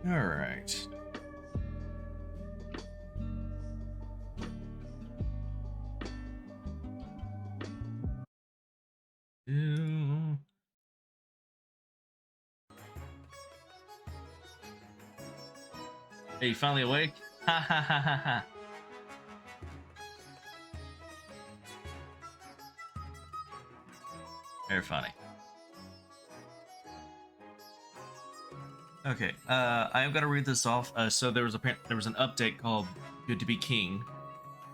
All right. Hey, you finally awake? Ha ha ha ha ha. Very funny. Okay, I am gonna read this off. So there was an update called "Good to Be King."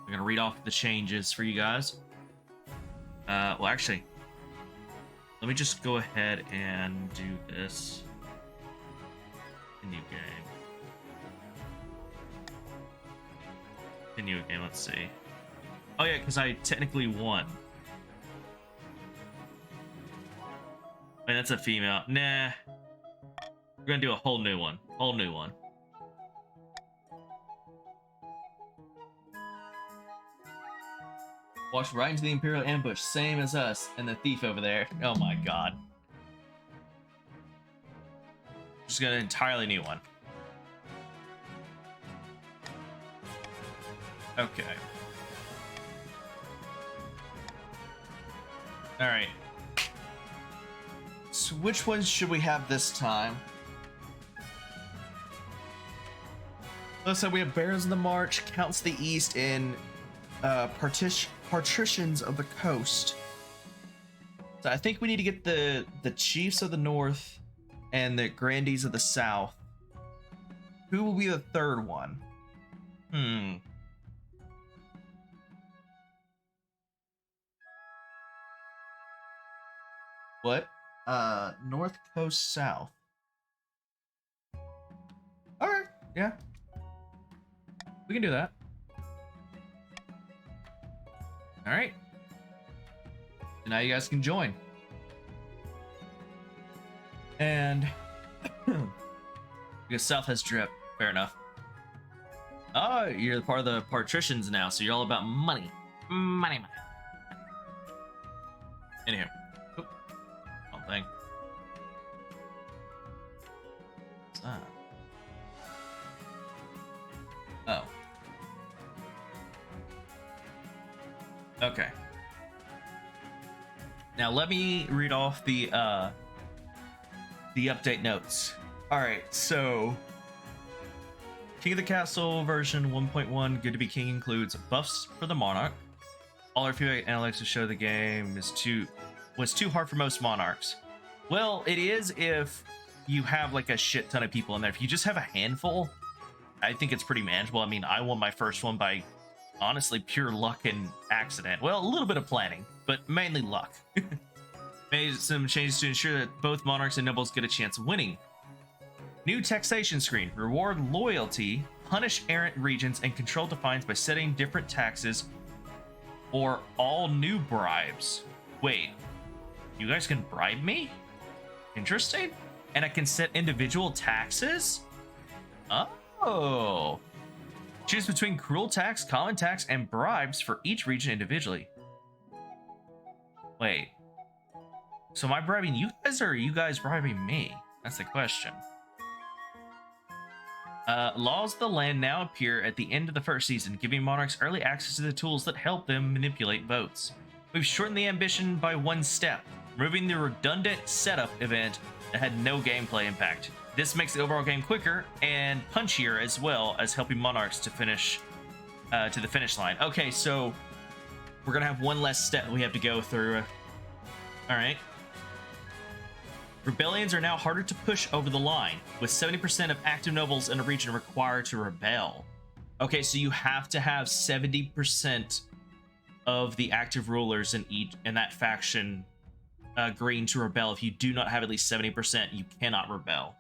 I'm gonna read off the changes for you guys. Well, actually, let me just go ahead and do this. New game. Continue a game. Let's see. Oh yeah, because I technically won. I mean, that's a female. Nah. We're gonna do a whole new one. Whole new one. Walks right into the Imperial ambush, same as us and the thief over there. Oh my god. Just got an entirely new one. Okay. Alright. So which ones should we have this time? Looks like we have Barons of the March, Counts of the East, and Patricians of the Coast. So I think we need to get the Chiefs of the North and the Grandees of the South. Who will be the third one? What? North Coast South. Alright, yeah. We can do that. Alright. Now you guys can join. And because South has drip. Fair enough. Oh, you're part of the Patricians now, so you're all about money. Money. Anywho. Oop. Wrong thing. What's that? Oh. Okay. Now let me read off the update notes. All right, so King of the Castle version 1.1 Good to Be King includes buffs for the Monarch. All our feedback analytics show the game was too hard for most Monarchs. Well, it is if you have like a shit ton of people in there. If you just have a handful, I think it's pretty manageable. I mean, I won my first one by honestly pure luck and accident. Well, a little bit of planning, but mainly luck. Made some changes to ensure that both monarchs and nobles get a chance of winning. New taxation screen. Reward loyalty, punish errant regions, and control defines by setting different taxes or all new bribes. Wait, you guys can bribe me? Interesting. And I can set individual taxes? Oh. Choose between cruel tax, common tax, and bribes for each region individually. Wait. So am I bribing you guys, or are you guys bribing me? That's the question. Laws of the land now appear at the end of the first season, giving monarchs early access to the tools that help them manipulate votes. We've shortened the ambition by one step, removing the redundant setup event that had no gameplay impact. This makes the overall game quicker and punchier, as well as helping monarchs to finish to the finish line. Okay, so we're gonna have one less step we have to go through. All right. Rebellions are now harder to push over the line, with 70% of active nobles in a region required to rebel. Okay, so you have to have 70% of the active rulers in that faction agreeing to rebel. If you do not have at least 70%, you cannot rebel.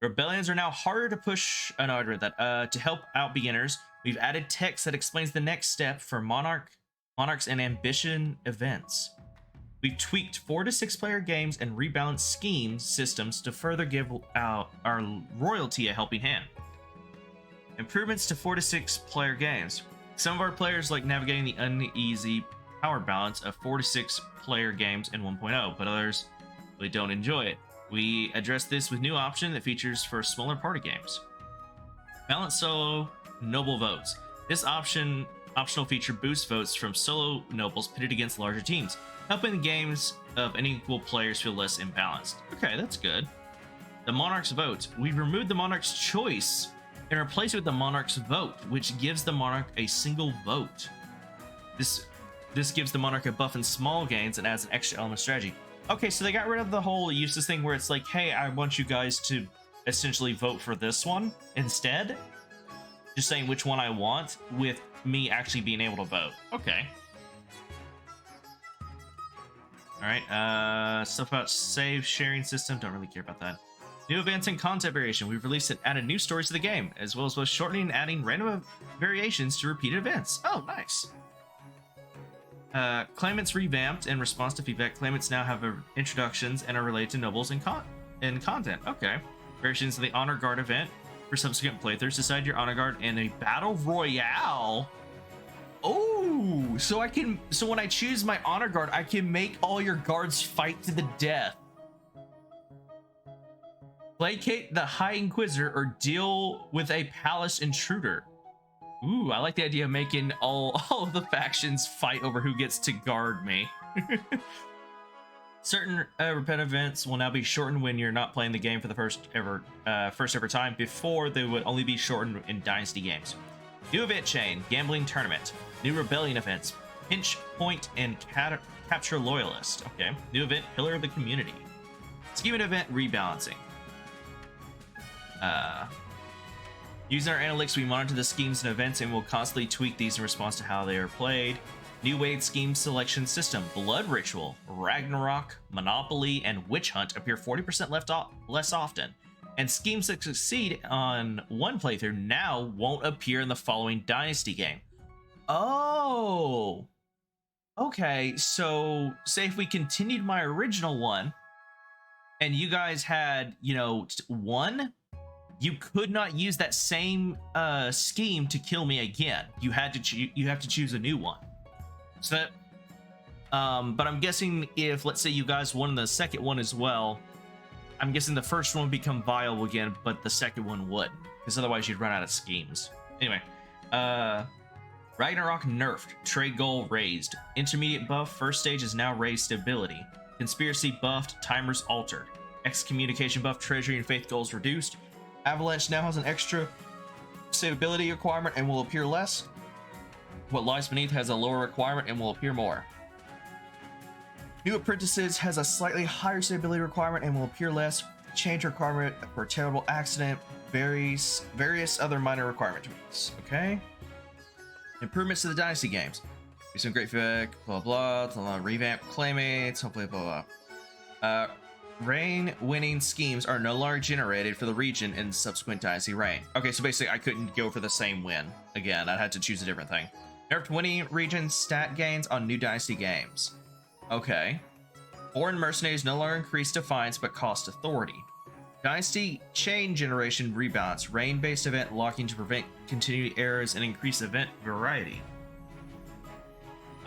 Rebellions are now harder to push. Oh, no, I read that. To help out beginners, we've added text that explains the next step for monarchs and ambition events. We've tweaked 4 to 6 player games and rebalanced scheme systems to further give out our royalty a helping hand. Improvements to 4 to 6 player games. Some of our players like navigating the uneasy power balance of 4 to 6 player games in 1.0, but others really don't enjoy it. We address this with new option that features for smaller party games. Balance solo noble votes. This optional feature boosts votes from solo nobles pitted against larger teams, helping games of unequal players feel less imbalanced. Okay, that's good. The Monarch's vote. We removed the Monarch's choice and replaced it with the Monarch's vote, which gives the Monarch a single vote. This gives the Monarch a buff in small gains and adds an extra element of strategy. Okay, so they got rid of the whole useless thing where it's like, hey, I want you guys to essentially vote for this one instead. Just saying which one I want with me actually being able to vote. Okay. Alright, stuff about save sharing system. Don't really care about that. New events and content variation. We've released and added new stories to the game, as well as both shortening and adding random variations to repeated events. Oh, nice. Claimants revamped in response to feedback. Claimants now have introductions and are related to nobles and content. Okay. Variations of the Honor Guard event. For subsequent playthroughs, decide your honor guard in a battle royale. Oh, so when I choose my honor guard, I can make all your guards fight to the death. Placate the High Inquisitor or deal with a palace intruder. Ooh, I like the idea of making all of the factions fight over who gets to guard me. Certain repetitive events will now be shortened when you're not playing the game for the first ever time. Before, they would only be shortened in Dynasty games. New event chain, gambling tournament. New rebellion events, pinch point and capture loyalist. Okay. New event, pillar of the community. Scheme event, rebalancing. Using our analytics, we monitor the schemes and events and will constantly tweak these in response to how they are played. New Wade scheme selection system. Blood Ritual, Ragnarok, Monopoly, and Witch Hunt appear 40% less often. And schemes that succeed on one playthrough now won't appear in the following Dynasty game. Oh! Okay, so say if we continued my original one, and you guys had, one, you could not use that same scheme to kill me again. You have to choose a new one. So that, but I'm guessing if, let's say, you guys won the second one as well, I'm guessing the first one would become viable again, but the second one would, because otherwise you'd run out of schemes. Anyway, Ragnarok nerfed, trade goal raised. Intermediate buff, first stage is now raised stability. Conspiracy buffed, timers altered. Excommunication buff, treasury and faith goals reduced. Avalanche now has an extra stability requirement and will appear less. What Lies Beneath has a lower requirement and will appear more. New Apprentices has a slightly higher stability requirement and will appear less. Change requirement for terrible accident. Various other minor requirements. Okay. Improvements to the Dynasty games. Do some great feedback. Blah blah. Revamp claymates. Hopefully blah blah. Reign winning schemes are no longer generated for the region in subsequent Dynasty reign. Okay, so basically I couldn't go for the same win again. I had to choose a different thing. Nerfed winning region stat gains on new Dynasty games. Okay. Foreign mercenaries no longer increase defiance but cost authority. Dynasty chain generation rebalance. Reign-based event locking to prevent continued errors and increase event variety.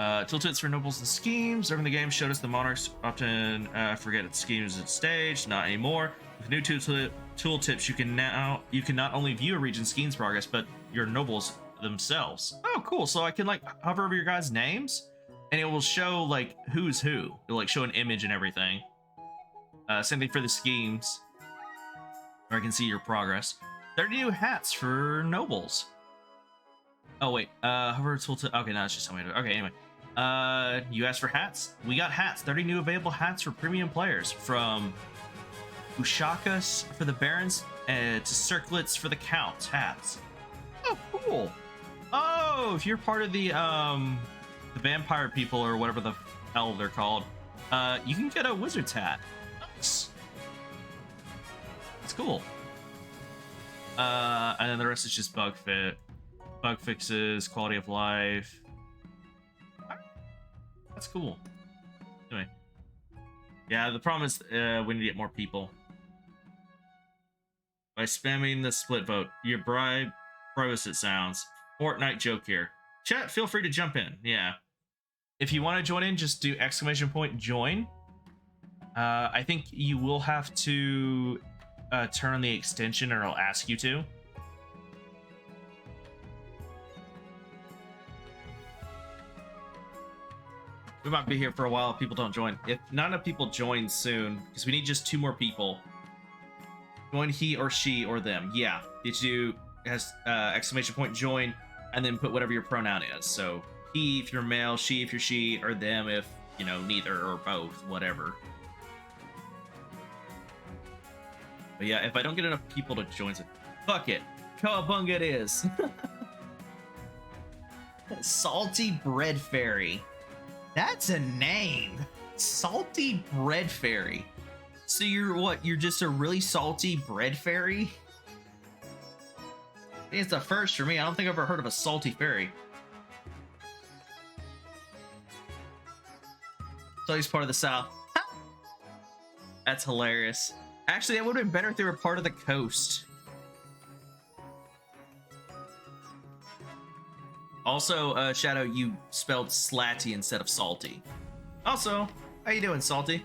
Tooltips for nobles and schemes. Over in the game showed us the monarchs often forget its schemes at stage. Not anymore. With new tooltips, you can not only view a region's schemes progress, but your nobles themselves. Oh, cool. So I can like hover over your guys' names and it will show like who's who. It'll like show an image and everything. Same thing for the schemes. Where I can see your progress. 30 new hats for nobles. Oh wait, hover tooltip. Okay, no, it's just something. Okay, anyway. You asked for hats? We got hats. 30 new available hats for premium players. From Ushakas for the barons to circlets for the counts. Hats. Oh, cool. Oh, if you're part of the vampire people or whatever the hell they're called, you can get a wizard's hat. Nice. That's cool. And then the rest is just bug fixes, quality of life. That's cool. Anyway. Yeah, the problem is we need to get more people. By spamming the split vote. Your bribe as it sounds. Fortnite joke here. Chat, feel free to jump in. Yeah. If you want to join in, just do !join. I think you will have to turn on the extension, or it'll ask you to. We might be here for a while if people don't join. If not enough people join soon, because we need just 2 more people. Join he or she or them. Yeah, did you has exclamation point join, and then put whatever your pronoun is. So he if you're male, she if you're she, or them if you know neither or both, whatever. But yeah, if I don't get enough people to join, fuck it, cowabunga it is. Salty Bread Fairy. That's a name. Salty Bread Fairy. So you're what? You're just a really salty bread fairy? I think it's the first for me. I don't think I've ever heard of a salty fairy. So he's part of the South. That's hilarious. Actually, that would have been better if they were part of the coast. Also, Shadow, you spelled slatty instead of salty. Also, how you doing, Salty?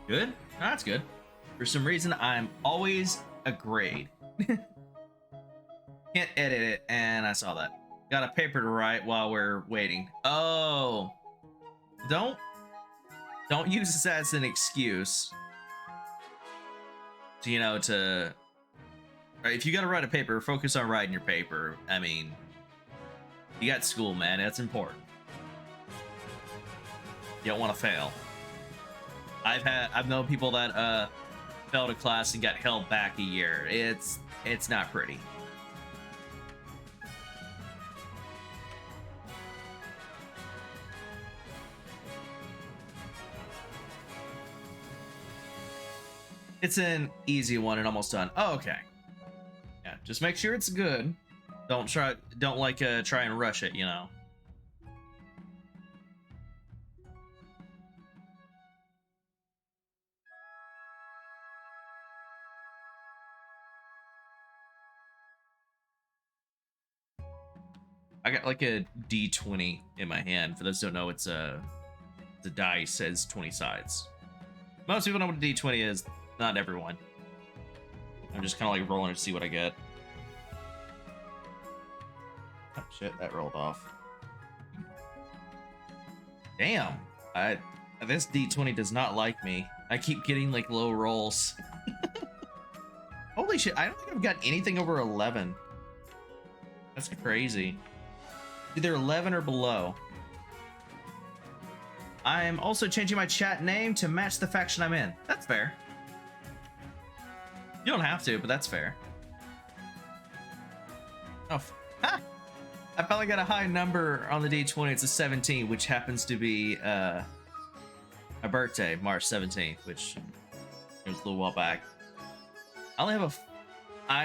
Good? Oh, that's good. For some reason, I'm always a grade. Can't edit it, and I saw that. Got a paper to write while we're waiting. Oh. Don't use this as an excuse. To, you know, to... If you gotta write a paper, focus on writing your paper. I mean, you got school, man. That's important. You don't want to fail. I've known people that failed a class and got held back a year. It's not pretty. It's an easy one and almost done. Oh, okay. Yeah, just make sure it's good. Don't try and rush it, you know. I got like a D20 in my hand. For those who don't know, it's the dice says 20 sides. Most people know what a D20 is. Not everyone. I'm just kind of like rolling to see what I get. Oh shit, that rolled off. Damn. This D20 does not like me. I keep getting like low rolls. Holy shit, I don't think I've got anything over 11. That's crazy. Either 11 or below. I'm also changing my chat name to match the faction I'm in. That's fair. You don't have to, but that's fair. Oh, ha! I finally got a high number on the D20. It's a 17, which happens to be my birthday, March 17th, which was a little while back. I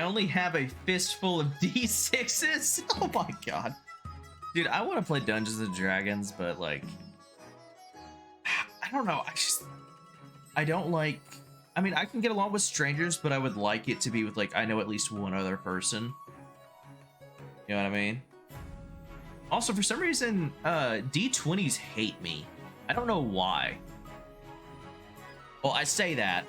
only have a fistful of D6s. Oh my god. Dude, I want to play Dungeons and Dragons, but like, I don't know. I don't like. I mean, I can get along with strangers, but I would like it to be with like I know at least one other person. You know what I mean? Also, for some reason, D20s hate me. I don't know why. Well, I say that,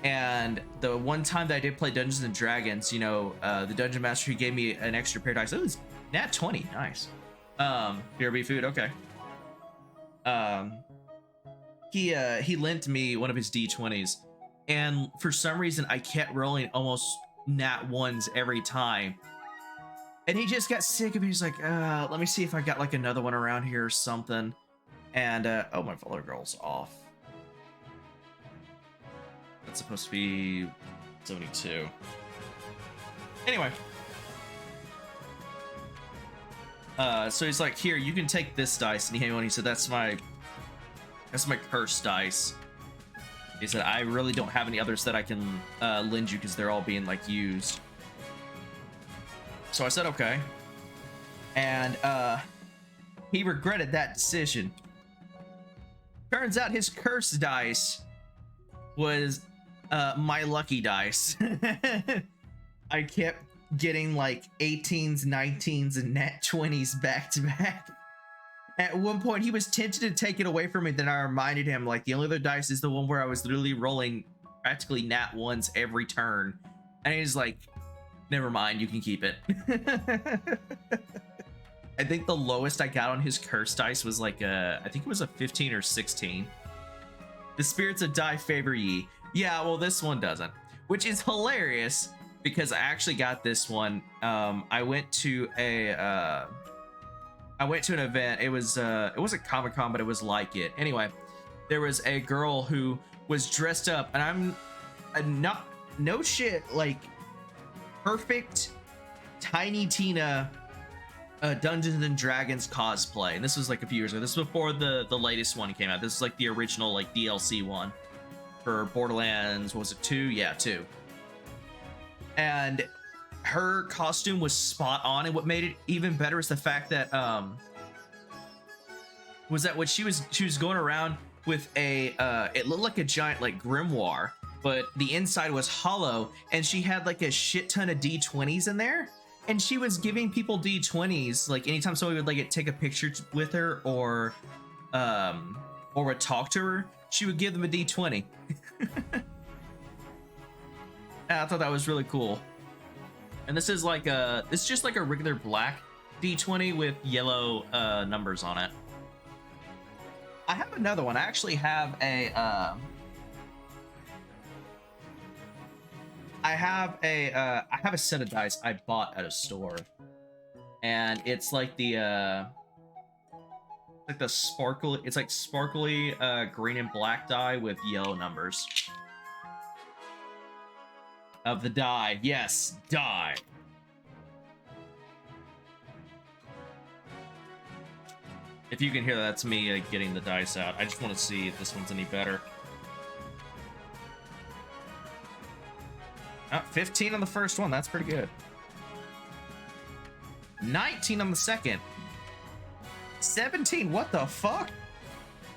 and the one time that I did play Dungeons and Dragons, you know, the Dungeon Master, he gave me an extra pair of dice. It was nat 20, nice. BRB food, okay. He lent me one of his D20s, and for some reason I kept rolling almost nat 1s every time. And he just got sick of me. He's like, let me see if I got like another one around here or something. And oh, my follower girl's off. That's supposed to be 72. Anyway. So he's like, here, you can take this dice. And he handed me one. He said, that's my cursed dice. He said, I really don't have any others that I can lend you because they're all being like used. So I said, okay. And he regretted that decision. Turns out his curse dice was My lucky dice. I kept getting like 18s, 19s, and nat 20s back to back. At one point, he was tempted to take it away from me. Then I reminded him, like, the only other dice is the one where I was literally rolling practically nat ones every turn. And he's like, never mind, you can keep it. I think the lowest I got on his curse dice was like I think it was a 15 or 16. The spirits of die favor ye. Yeah, well, this one doesn't, which is hilarious because I actually got this one. I went to an event. It wasn't Comic-Con, but it was like it. Anyway, there was a girl who was dressed up, and I'm not, no shit, like perfect Tiny Tina Dungeons and Dragons cosplay. And this was like a few years ago. This was before the latest one came out. This is like the original like DLC one for Borderlands. What was it, 2? Yeah, 2. And her costume was spot on, and what made it even better is the fact that was that when she was going around with a it looked like a giant like grimoire, but the inside was hollow, and she had like a shit ton of D20s in there, and she was giving people D20s like anytime somebody would like take a picture with her or would talk to her, she would give them a D20. And I thought that was really cool. And this is like it's just like a regular black D20 with yellow numbers on it. I have another one. I actually have a I have a set of dice I bought at a store, and it's like the sparkly. It's like sparkly green and black die with yellow numbers. Of the die, yes, die. If you can hear that, that's me getting the dice out. I just want to see if this one's any better. 15 on the first one, that's pretty good. 19 on the second. 17, what the fuck?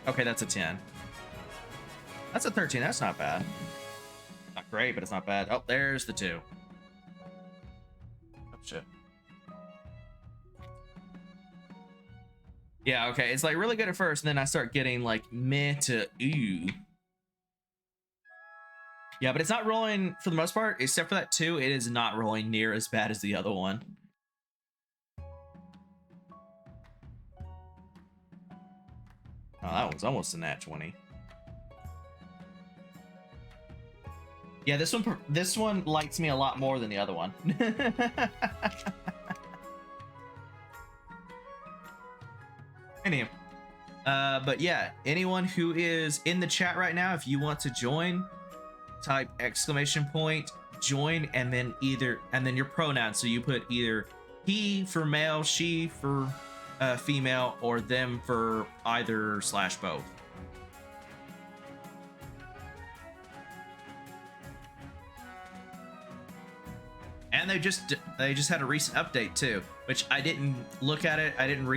Okay, that's a 10. That's a 13, that's not bad. Not great, but it's not bad. Oh, there's the 2. Oh, shit. Yeah, okay, it's like really good at first, and then I start getting like meh to ooh. Yeah, but it's not rolling for the most part, except for that 2, it is not rolling near as bad as the other one. Oh, that one's almost a nat 20. Yeah, this one likes me a lot more than the other one. Anyway, but yeah, anyone who is in the chat right now, if you want to join, type / join, and then your pronoun. So you put either he for male, she for female, or them for either / both. And they just had a recent update too, which I didn't look at it. I didn't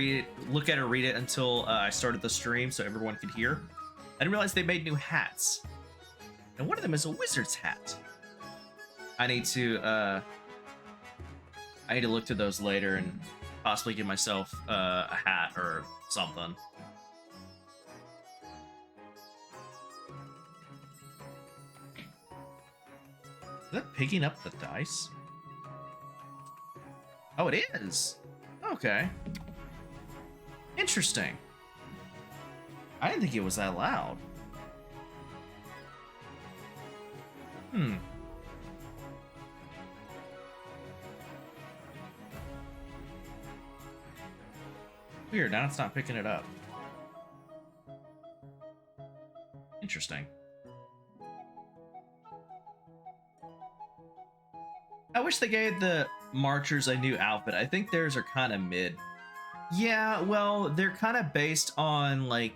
look at or read it until I started the stream, so everyone could hear. I didn't realize they made new hats, and one of them is a wizard's hat. I need to look to those later and possibly give myself a hat or something. Is that picking up the dice? Oh, it is. Okay. Interesting. I didn't think it was that loud. Weird, now it's not picking it up. Interesting. I wish they gave the marchers a new outfit. I think theirs are kind of mid. Yeah, well, they're kind of based on like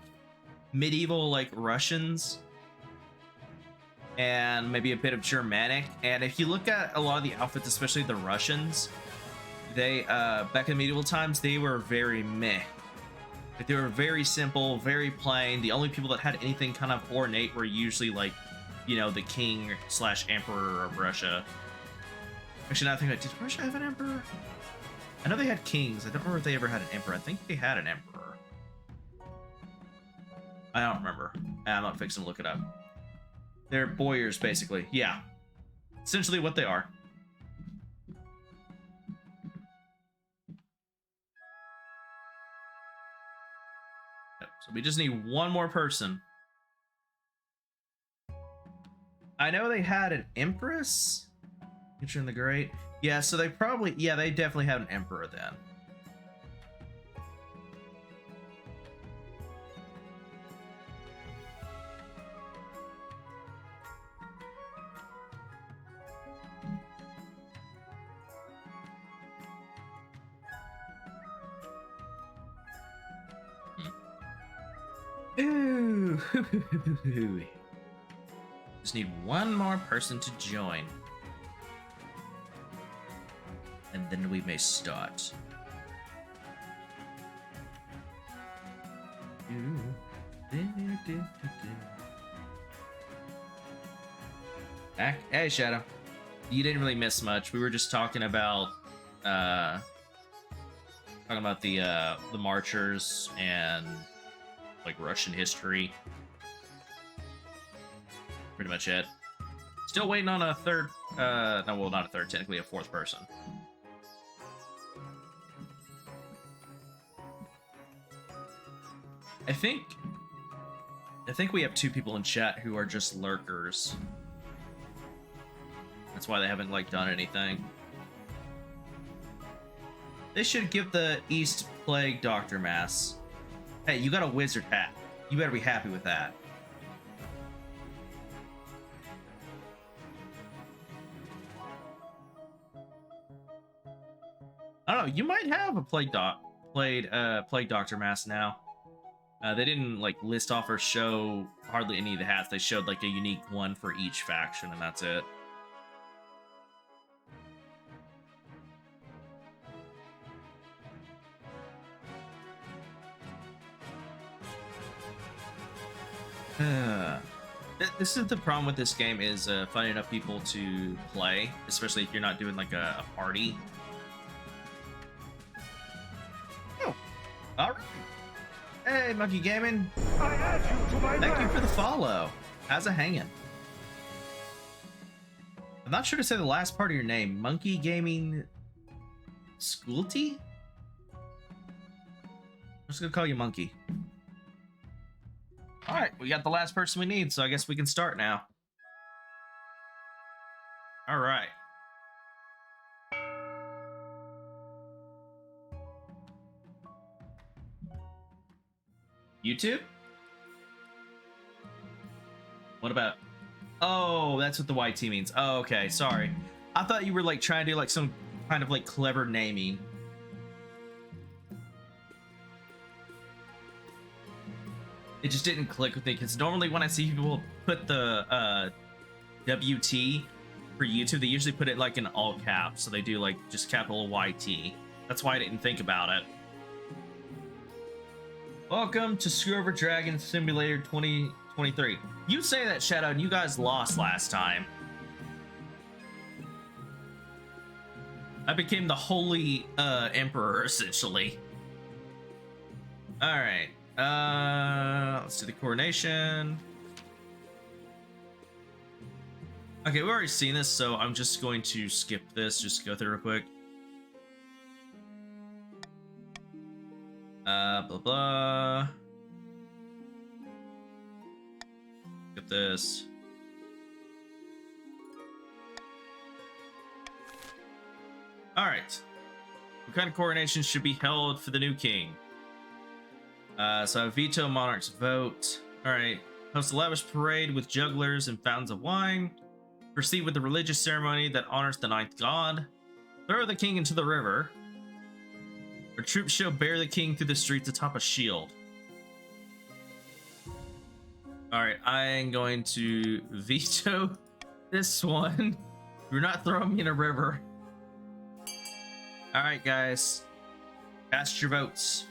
medieval like Russians and maybe a bit of Germanic. And if you look at a lot of the outfits, especially the Russians, they back in medieval times, they were very meh. Like, they were very simple, very plain. The only people that had anything kind of ornate were usually like you know, the king slash emperor of Russia. Actually, now I think about, did Russia have an emperor? I know they had kings. I don't remember if they ever had an emperor. I think they had an emperor. I don't remember. I'm not fixing to look it up. They're boyars, basically. Yeah. Essentially what they are. Yep, so we just need one more person. I know they had an empress. Catherine the Great. Yeah, so they probably... Yeah, they definitely had an emperor then. Ooh. Just need one more person to join. And then we may start. Back. Hey, Shadow. You didn't really miss much. We were just talking about the marchers and like Russian history. Pretty much it. Still waiting on a third, no, well, not a third, technically a fourth person. I think we have 2 people in chat who are just lurkers. That's why they haven't, like, done anything. They should give the East Plague Doctor Mass. Hey, you got a wizard hat. You better be happy with that. I don't know, you might have a Plague Doctor Mask now. They didn't like list off or show hardly any of the hats. They showed like a unique one for each faction, and that's it. This is the problem with this game, is finding enough people to play, especially if you're not doing like a party. Oh, all right. Hey, Monkey Gaming. Thank you for the follow. How's it hanging? I'm not sure to say the last part of your name. Monkey Gaming Schoolty? I'm just gonna call you Monkey. Alright, we got the last person we need, so I guess we can start now. Alright. YouTube? What about... Oh, that's what the YT means. Oh, okay, sorry. I thought you were like trying to do like some kind of like clever naming. It just didn't click with me, because normally when I see people put the WT for YouTube, they usually put it like in all caps, so they do like just capital YT. That's why I didn't think about it. Welcome to Screw Over Dragon Simulator 2023. You say that, Shadow, and you guys lost last time. I became the holy emperor, essentially. Alright. Let's do the coronation. Okay, we've already seen this, so I'm just going to skip this, just go through real quick. Blah blah. Skip this. Alright. What kind of coronation should be held for the new king? So veto monarch's vote. Alright. Host a lavish parade with jugglers and fountains of wine. Proceed with the religious ceremony that honors the ninth god. Throw the king into the river. Our troops shall bear the king through the streets atop a shield. Alright, I'm going to veto this one. You're not throwing me in a river. Alright, guys. Cast your votes.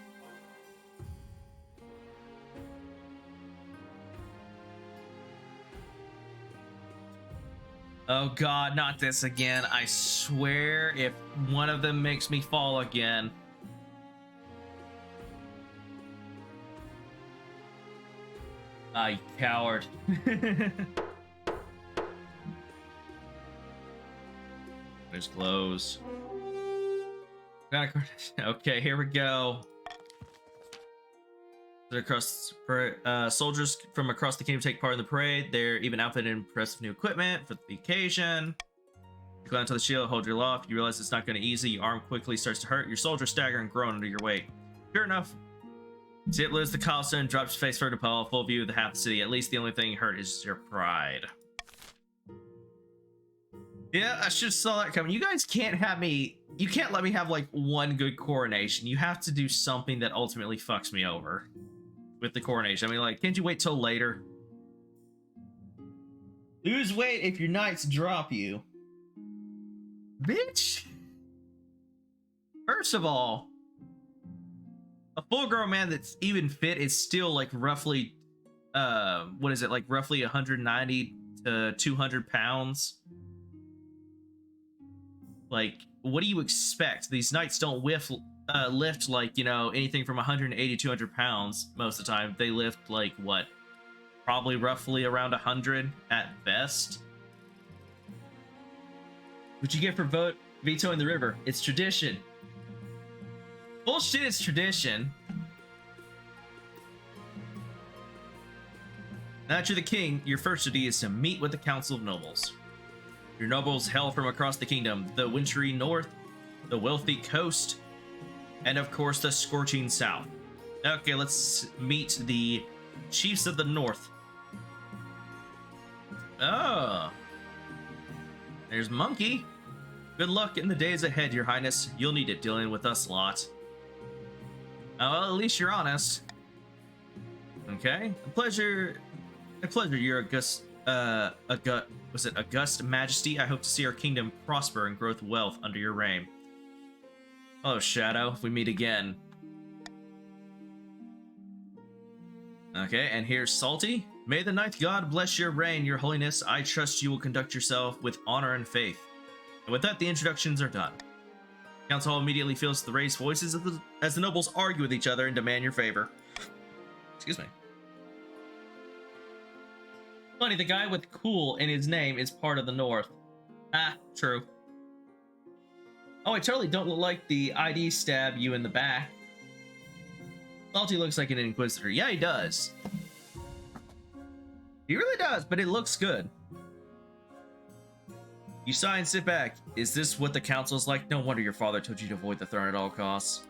Oh god, not this again. I swear if one of them makes me fall again. I coward. There's clothes. Okay, here we go. Soldiers from across the kingdom take part in the parade. They're even outfitted in impressive new equipment for the occasion. You climb onto the shield, hold your aloft. You realize it's not going to easy. Your arm quickly starts to hurt. Your soldiers stagger and groan under your weight. Sure enough, Zip loses the cobblestone, drops his face vertical, Paul, full view of the half the city. At least the only thing hurt is your pride. Yeah, I should have saw that coming. You guys can't have me. You can't let me have like one good coronation. You have to do something that ultimately fucks me over with the coronation. I mean, like, can't you wait till later? Lose weight if your knights drop you. Bitch! First of all, a full-grown man that's even fit is still like roughly, what is it, like roughly 190 to 200 pounds? Like, what do you expect? These knights don't lift like, you know, anything from 180 to 200 pounds most of the time. They lift like, what? Probably roughly around 100 at best. What you get for vetoing the river? It's tradition. Bullshit, it's tradition. Now that you're the king, your first duty is to meet with the Council of Nobles. Your nobles hail from across the kingdom, the wintry north, the wealthy coast, and of course the scorching south. Okay, let's meet the chiefs of the north. Oh, there's Monkey. Good luck in the days ahead, your highness. You'll need it dealing with us lot. Oh, well, at least you're honest. Okay, a pleasure, your august, august majesty. I hope to see our kingdom prosper and grow with wealth under your reign. Oh, Shadow, if we meet again. Okay, and here's Salty. May the ninth god bless your reign, your holiness. I trust you will conduct yourself with honor and faith. And with that, the introductions are done. Council Hall immediately fills the raised voices as the nobles argue with each other and demand your favor. Excuse me. Funny, the guy with cool in his name is part of the North. Ah, true. Oh, I totally don't look like the ID stab you in the back. Salty looks like an Inquisitor. Yeah, he does. He really does, but it looks good. You sigh and sit back. Is this what the council's like? No wonder your father told you to avoid the throne at all costs.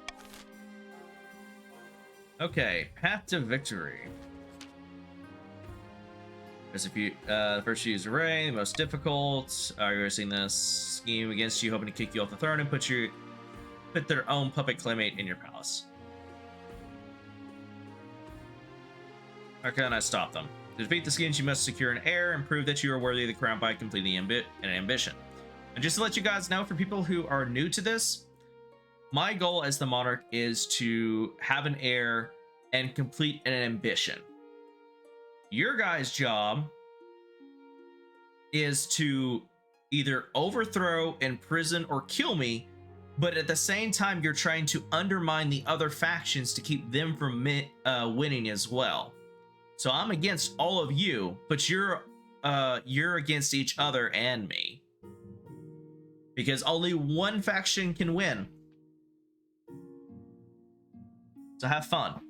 Okay, path to victory. There's a few, first you use array, the most difficult. You're seeing this scheme against you, hoping to kick you off the throne and put their own puppet claymate in your palace. How can I stop them? To defeat the schemes, you must secure an heir and prove that you are worthy of the crown by completing an ambition. And just to let you guys know, for people who are new to this, my goal as the monarch is to have an heir and complete an ambition. Your guys' job is to either overthrow, imprison, or kill me, but at the same time, you're trying to undermine the other factions to keep them from winning as well. So I'm against all of you, but you're against each other and me. Because only one faction can win. So have fun.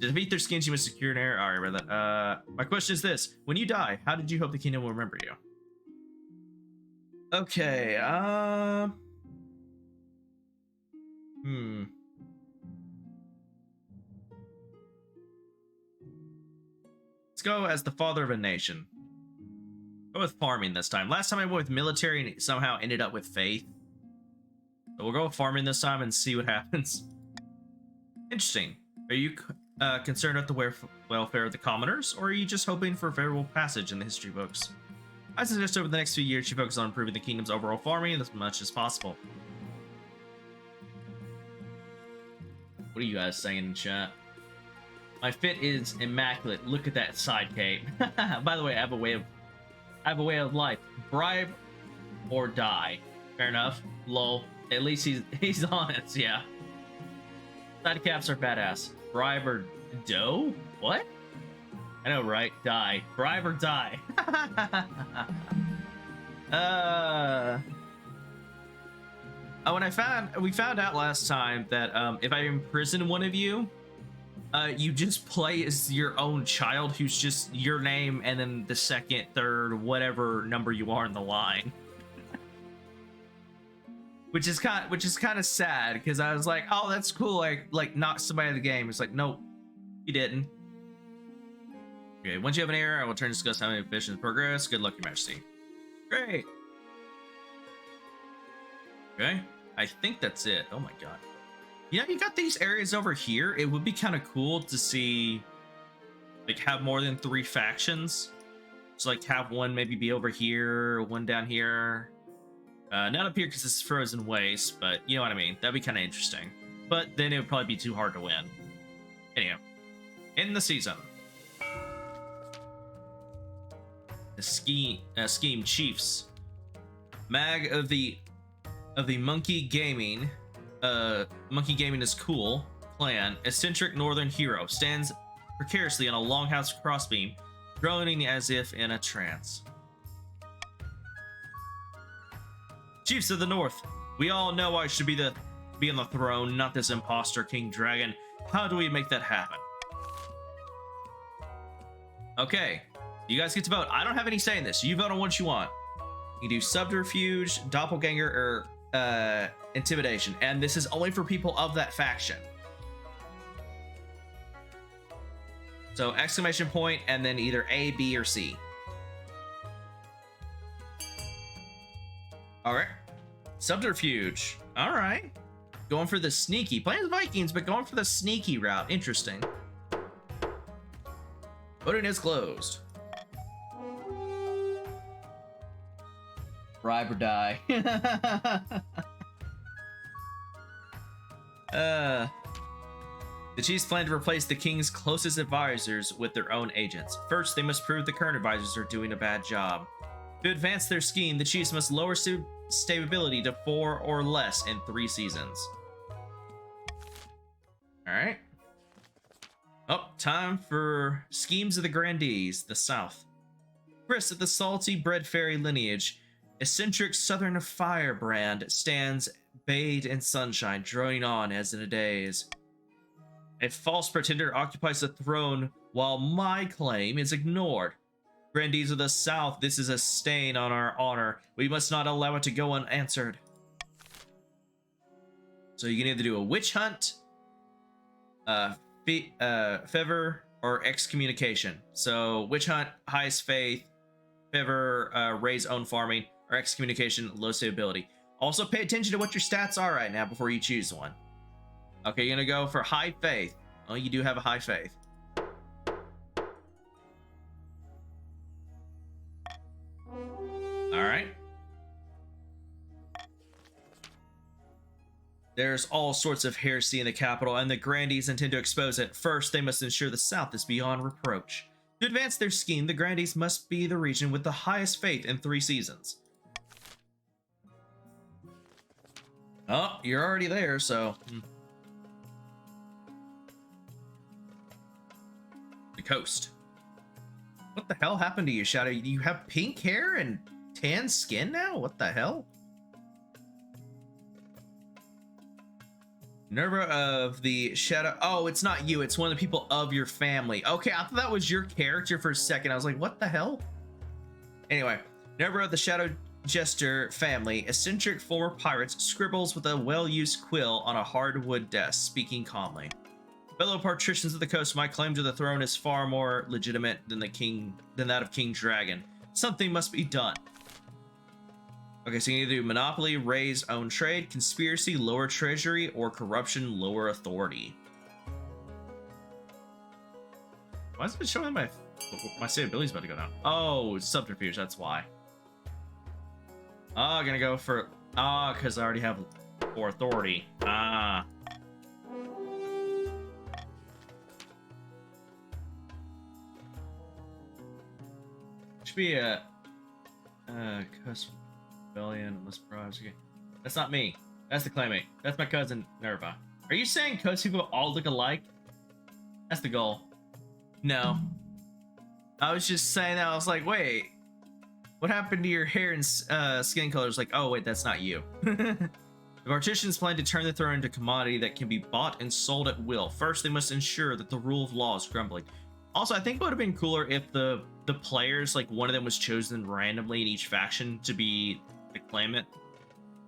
To defeat their skins, you must secure an heir. Alright, read that. My question is this. When you die, how did you hope the kingdom will remember you? Okay, Let's go as the father of a nation. Go with farming this time. Last time I went with military and it somehow ended up with faith. So we'll go with farming this time and see what happens. Interesting. Are you concerned about the welfare of the commoners, or are you just hoping for a favorable passage in the history books? I suggest over the next few years you focus on improving the kingdom's overall farming as much as possible. What are you guys saying in chat? My fit is immaculate. Look at that side cape. By the way, I have a way of I have a way of life. Bribe or die. Fair enough. Lol. At least he's honest, yeah. Side caps are badass. Bribe or dough? What? I know, right? Die. Bribe or die. We found out last time that if I imprison one of you, you just play as your own child, who's just your name and then the second, third, whatever number you are in the line. which is kind of sad, because I was like, oh, that's cool. Like knock somebody out of the game. It's like, nope, you didn't. Okay, once you have an error, I will turn to discuss how many missions progress. Good luck, Your Majesty. Great. Okay, I think that's it. Oh my god. Yeah, you got these areas over here. It would be kind of cool to see, like, have more than 3 factions. So, like, have one maybe be over here, one down here. Not up here because it's frozen waste, but you know what I mean. That'd be kind of interesting. But then it would probably be too hard to win. Anyhow, in the season, the scheme chiefs, mag of the Monkey Gaming. Monkey Gaming is cool clan, eccentric northern hero, stands precariously on a longhouse crossbeam, groaning as if in a trance. Chiefs of the North, we all know I should be on the throne, not this imposter King Dragon. How do we make that happen? Okay, you guys get to vote. I don't have any say in this. You vote on what you want. You can do subterfuge, doppelganger, or intimidation, and this is only for people of that faction. So exclamation point and then either A, B, or C. All right, subterfuge. All right, going for the sneaky. Playing as Vikings, but going for the sneaky route. Interesting. Voting is closed. Bribe or die. The chiefs plan to replace the king's closest advisors with their own agents. First, they must prove the current advisors are doing a bad job. To advance their scheme, the chiefs must lower stability to 4 or less in 3 seasons. Alright. Oh, time for schemes of the grandees, the South. Chris of the salty bread fairy lineage, eccentric southern firebrand, stands bathed in sunshine, droning on as in a daze. A false pretender occupies the throne while my claim is ignored. Grandees of the South, this is a stain on our honor. We must not allow it to go unanswered. So you can either do a witch hunt, favor, or excommunication. So witch hunt, highest faith, favor, raise own farming, or excommunication, low stability. Also pay attention to what your stats are right now before you choose one. Okay, you're gonna go for high faith. Oh, you do have a high faith. All right. There's all sorts of heresy in the capital, and the grandees intend to expose it. First, they must ensure the South is beyond reproach. To advance their scheme, the grandees must be the region with the highest faith in 3 seasons. Oh, you're already there, so... The coast. What the hell happened to you, Shadow? You have pink hair and tan skin now? What the hell? Nerva of the Shadow... Oh, it's not you. It's one of the people of your family. Okay, I thought that was your character for a second. I was like, what the hell? Anyway, Nerva of the Shadow Jester family, eccentric former pirates, scribbles with a well-used quill on a hardwood desk, speaking calmly. Fellow patricians of the coast, my claim to the throne is far more legitimate than that of King Dragon. Something must be done. Okay, so you need to do monopoly, raise own trade, conspiracy, lower treasury, or corruption, lower authority. Why is it showing my stability is about to go down? Oh, subterfuge, that's why. Oh, I'm gonna go for... Ah, because I already have 4 authority. Ah. Should be a... Cuss Rebellion, List Bribes. Okay. That's not me. That's the claimant. That's my cousin, Nerva. Are you saying Coast people all look alike? That's the goal. No. I was just saying that. I was like, wait. What happened to your hair and skin colors? Like, oh, wait, that's not you. The partitions plan to turn the throne into a commodity that can be bought and sold at will. First, they must ensure that the rule of law is crumbling. Also, I think it would have been cooler if the players, like one of them was chosen randomly in each faction to be the claimant.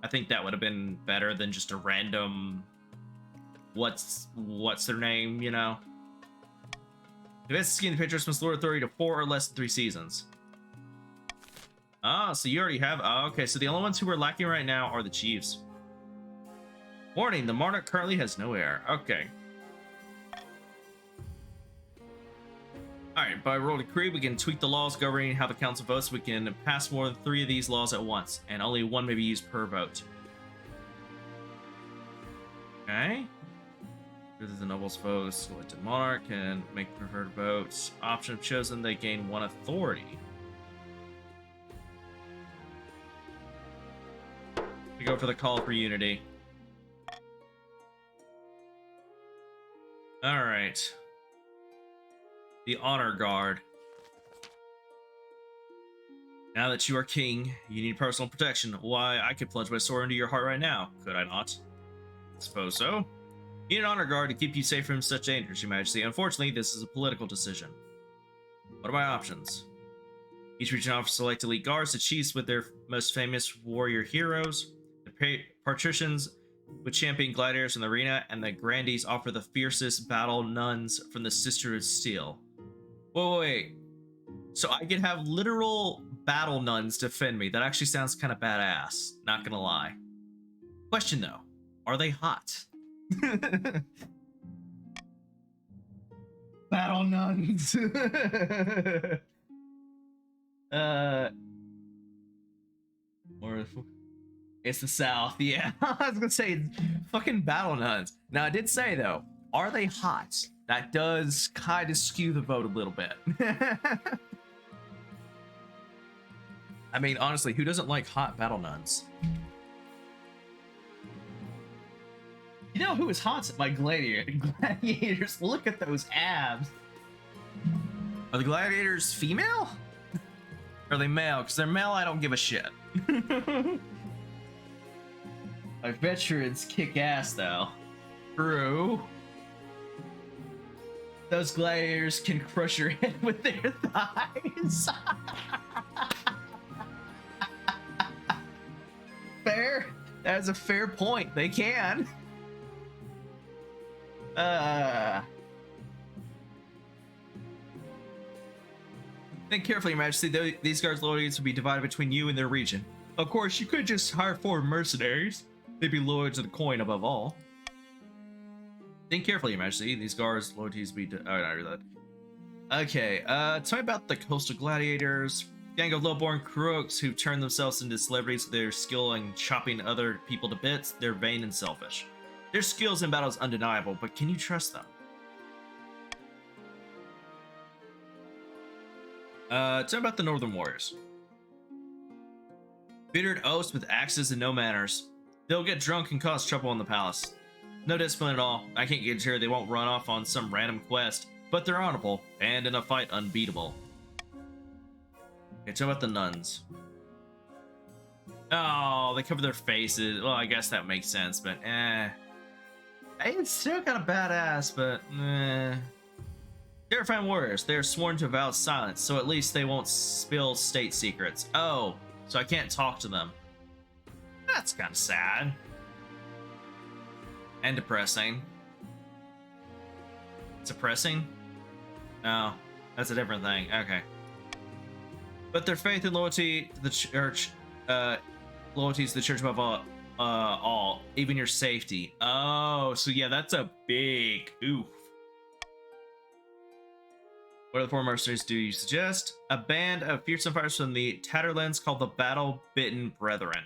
I think that would have been better than just a random what's their name, you know? The best skin pictures must lure authority to 4 or less than 3 seasons. Ah, so you already have. Oh, okay, so the only ones who are lacking right now are the chiefs. Warning, the monarch currently has no heir. Okay. Alright, by royal decree, we can tweak the laws governing how the council votes. We can pass more than 3 of these laws at once, and only 1 may be used per vote. Okay. The nobles vote, selected monarch can make preferred votes. Option chosen, they gain 1 authority. We go for the call for unity. Alright. The Honor Guard. Now that you are king, you need personal protection. Why, I could plunge my sword into your heart right now, could I not? Suppose so. You need an Honor Guard to keep you safe from such dangers, Your Majesty. Unfortunately, this is a political decision. What are my options? Each region offers select elite guards to chiefs with their most famous warrior heroes. The patricians with champion gladiators in the arena, and the grandees offer the fiercest battle nuns from the Sisterhood of Steel. Wait. So I can have literal battle nuns defend me. That actually sounds kind of badass. Not gonna lie. Question though, are they hot? Battle nuns. Or it's the South. Yeah, I was gonna say fucking battle nuns. Now I did say though, are they hot? That does kind of skew the vote a little bit. I mean, honestly, who doesn't like hot battle nuns? You know who is hot? My gladiators. Look at those abs. Are the gladiators female? Or are they male? Because they're male, I don't give a shit. My veterans kick ass, though. True. Those gladiators can crush your head with their thighs. Fair. That is a fair point. They can. Think carefully, Your Majesty. These guards' loyalties will be divided between you and their region. Of course, you could just hire 4 mercenaries. They'd be loyal to the coin above all. Think carefully, Your Majesty. These guards' loyalties will be... I read that. Okay, tell me about the coastal gladiators. Gang of low-born crooks who turn themselves into celebrities with their skill in chopping other people to bits. They're vain and selfish. Their skills in battle is undeniable, but can you trust them? Tell me about the Northern Warriors. Bittered oaths with axes and no manners. They'll get drunk and cause trouble in the palace. No discipline at all. I can't guarantee they won't run off on some random quest, but they're honorable, and in a fight unbeatable. Okay, tell me about the nuns. Oh, they cover their faces. Well, I guess that makes sense, but it's still kind of badass, but Terrifying warriors. They are sworn to vow silence, so at least they won't spill state secrets. Oh, so I can't talk to them. That's kind of sad. And depressing. It's depressing? No, that's a different thing. Okay. But their faith and loyalty to the church, loyalty to the church above all, even your safety. Oh, so yeah, that's a big oof. What are the 4 mercenaries do you suggest? A band of fearsome fighters from the Tatterlands called the Battle-Bitten Brethren.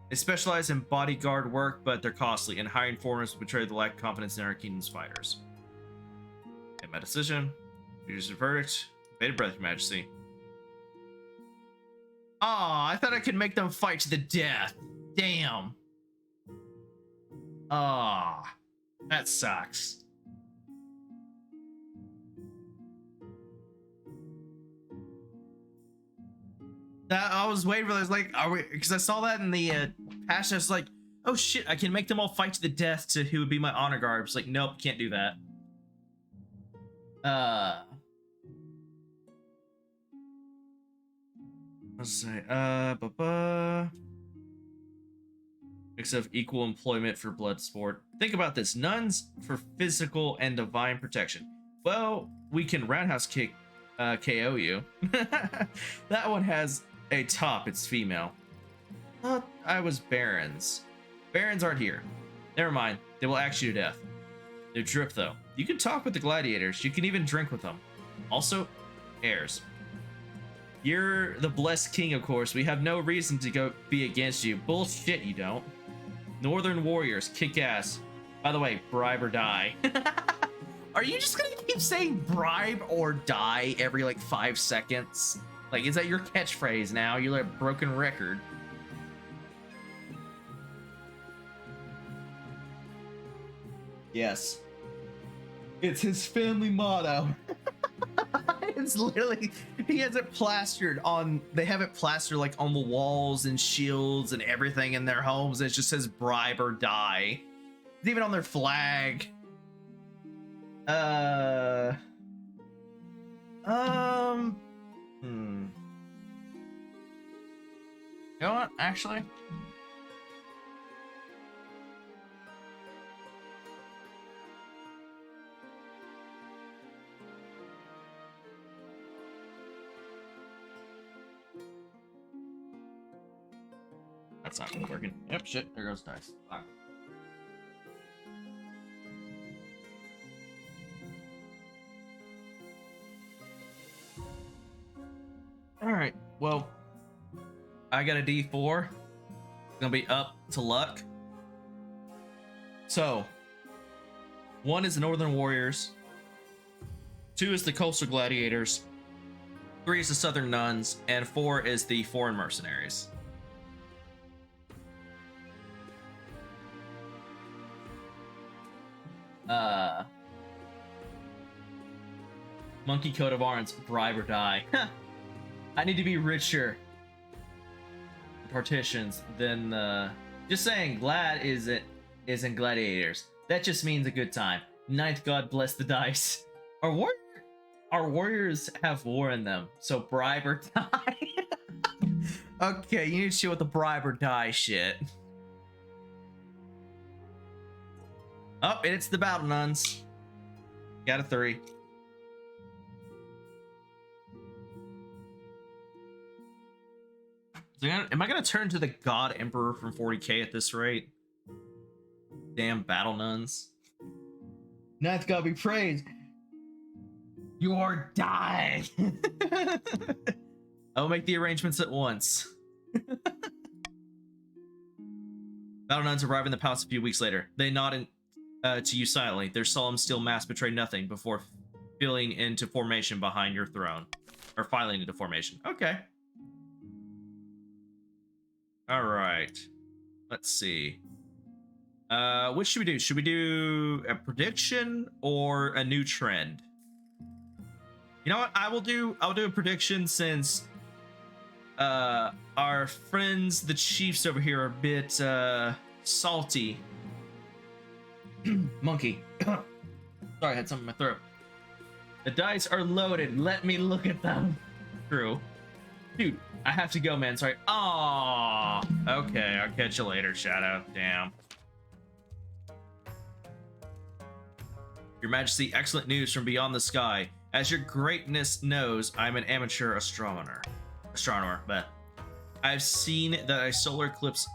They specialize in bodyguard work, but they're costly, and hiring foreigners will betray the lack of confidence in our kingdom's fighters. Okay, my decision. Reduce the verdict. Bated breath, Your Majesty. Aw, I thought I could make them fight to the death. Damn. Ah, that sucks. That I was waiting for this, like, are we? Because I saw that in the patch. I was like, oh shit, I can make them all fight to the death to who would be my honor guard. It's like, nope, can't do that. Let's say, mix of equal employment for blood sport. Think about this: nuns for physical and divine protection. Well, we can roundhouse kick, KO you. That one has a top. It's female. Thought I was barons. Barons aren't here. Never mind. They will axe you to death. They're drip though. You can talk with the gladiators. You can even drink with them. Also, heirs. You're the blessed king, of course. We have no reason to go be against you. Bullshit, you don't. Northern warriors, kick ass. By the way, bribe or die. Are you just gonna keep saying bribe or die every like 5 seconds? Like, is that your catchphrase now? You're like a broken record. Yes. It's his family motto. It's literally, he has it plastered on, they have it plastered like on the walls and shields and everything in their homes. It just says bribe or die. It's even on their flag. You know what, actually? That's not working. Yep, shit, there goes dice. Fine. Alright, well, I got a D4. It's gonna be up to luck. So, 1 is the Northern Warriors, 2 is the Coastal Gladiators, 3 is the Southern Nuns, and 4 is the Foreign Mercenaries. Monkey coat of arms, bribe or die. I need to be richer. Partitions than just saying. Glad isn't gladiators. That just means a good time. Ninth God bless the dice. Our warriors have war in them, so bribe or die. Okay, you need to chill with the bribe or die shit. Oh, it's the battle nuns. Got a 3. Am I gonna turn to the God Emperor from 40k at this rate? Damn battle nuns. Ninth God be praised. You are dying. I'll make the arrangements at once. Battle nuns arrive in the palace a few weeks later. They nod to you silently. Their solemn steel masks betray nothing before filing into formation behind your throne. Or filing into formation. Okay. Alright. Let's see. What should we do? Should we do a prediction or a new trend? You know what? I'll do a prediction since our friends, the Chiefs over here, are a bit salty. Monkey. Sorry, I had something in my throat. The dice are loaded. Let me look at them. True. Dude, I have to go, man. Sorry. Aww. Okay, I'll catch you later, Shadow. Damn. Your Majesty, excellent news from beyond the sky. As your greatness knows, I'm an amateur astronomer, but I've seen that a solar eclipse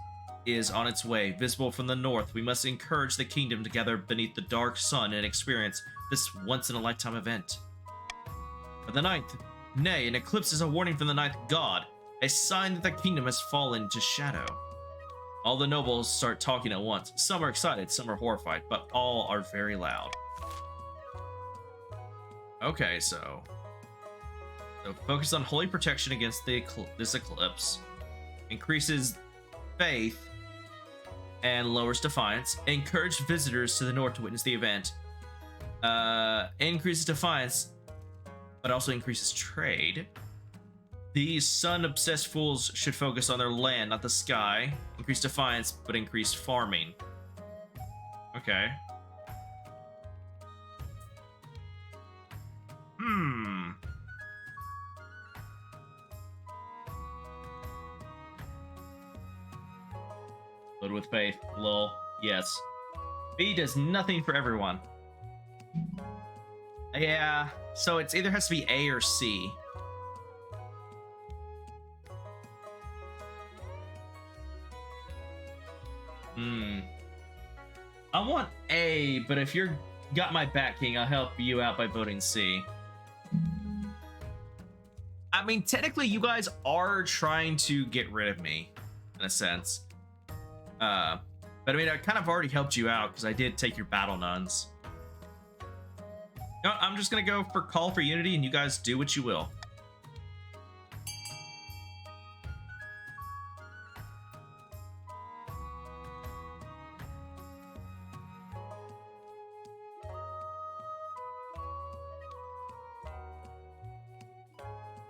is on its way, visible from the north. We must encourage the kingdom to gather beneath the dark sun and experience this once-in-a-lifetime event. For the ninth, nay, an eclipse is a warning from the ninth god, a sign that the kingdom has fallen to shadow. All the nobles start talking at once. Some are excited, some are horrified, but all are very loud. Okay, so So focus on holy protection against this eclipse. Increases faith and lowers defiance. Encourage visitors to the north to witness the event. Increases defiance, but also increases trade. These sun-obsessed fools should focus on their land, not the sky. Increase defiance, but increase farming. Okay. Load with faith. Lol. Yes. B does nothing for everyone. Yeah, so it's either has to be A or C. I want A, but if you're got my back, King, I'll help you out by voting C. I mean, technically, you guys are trying to get rid of me, in a sense. But I mean, I kind of already helped you out because I did take your battle nuns. No, I'm just gonna go for Call for Unity, and you guys do what you will.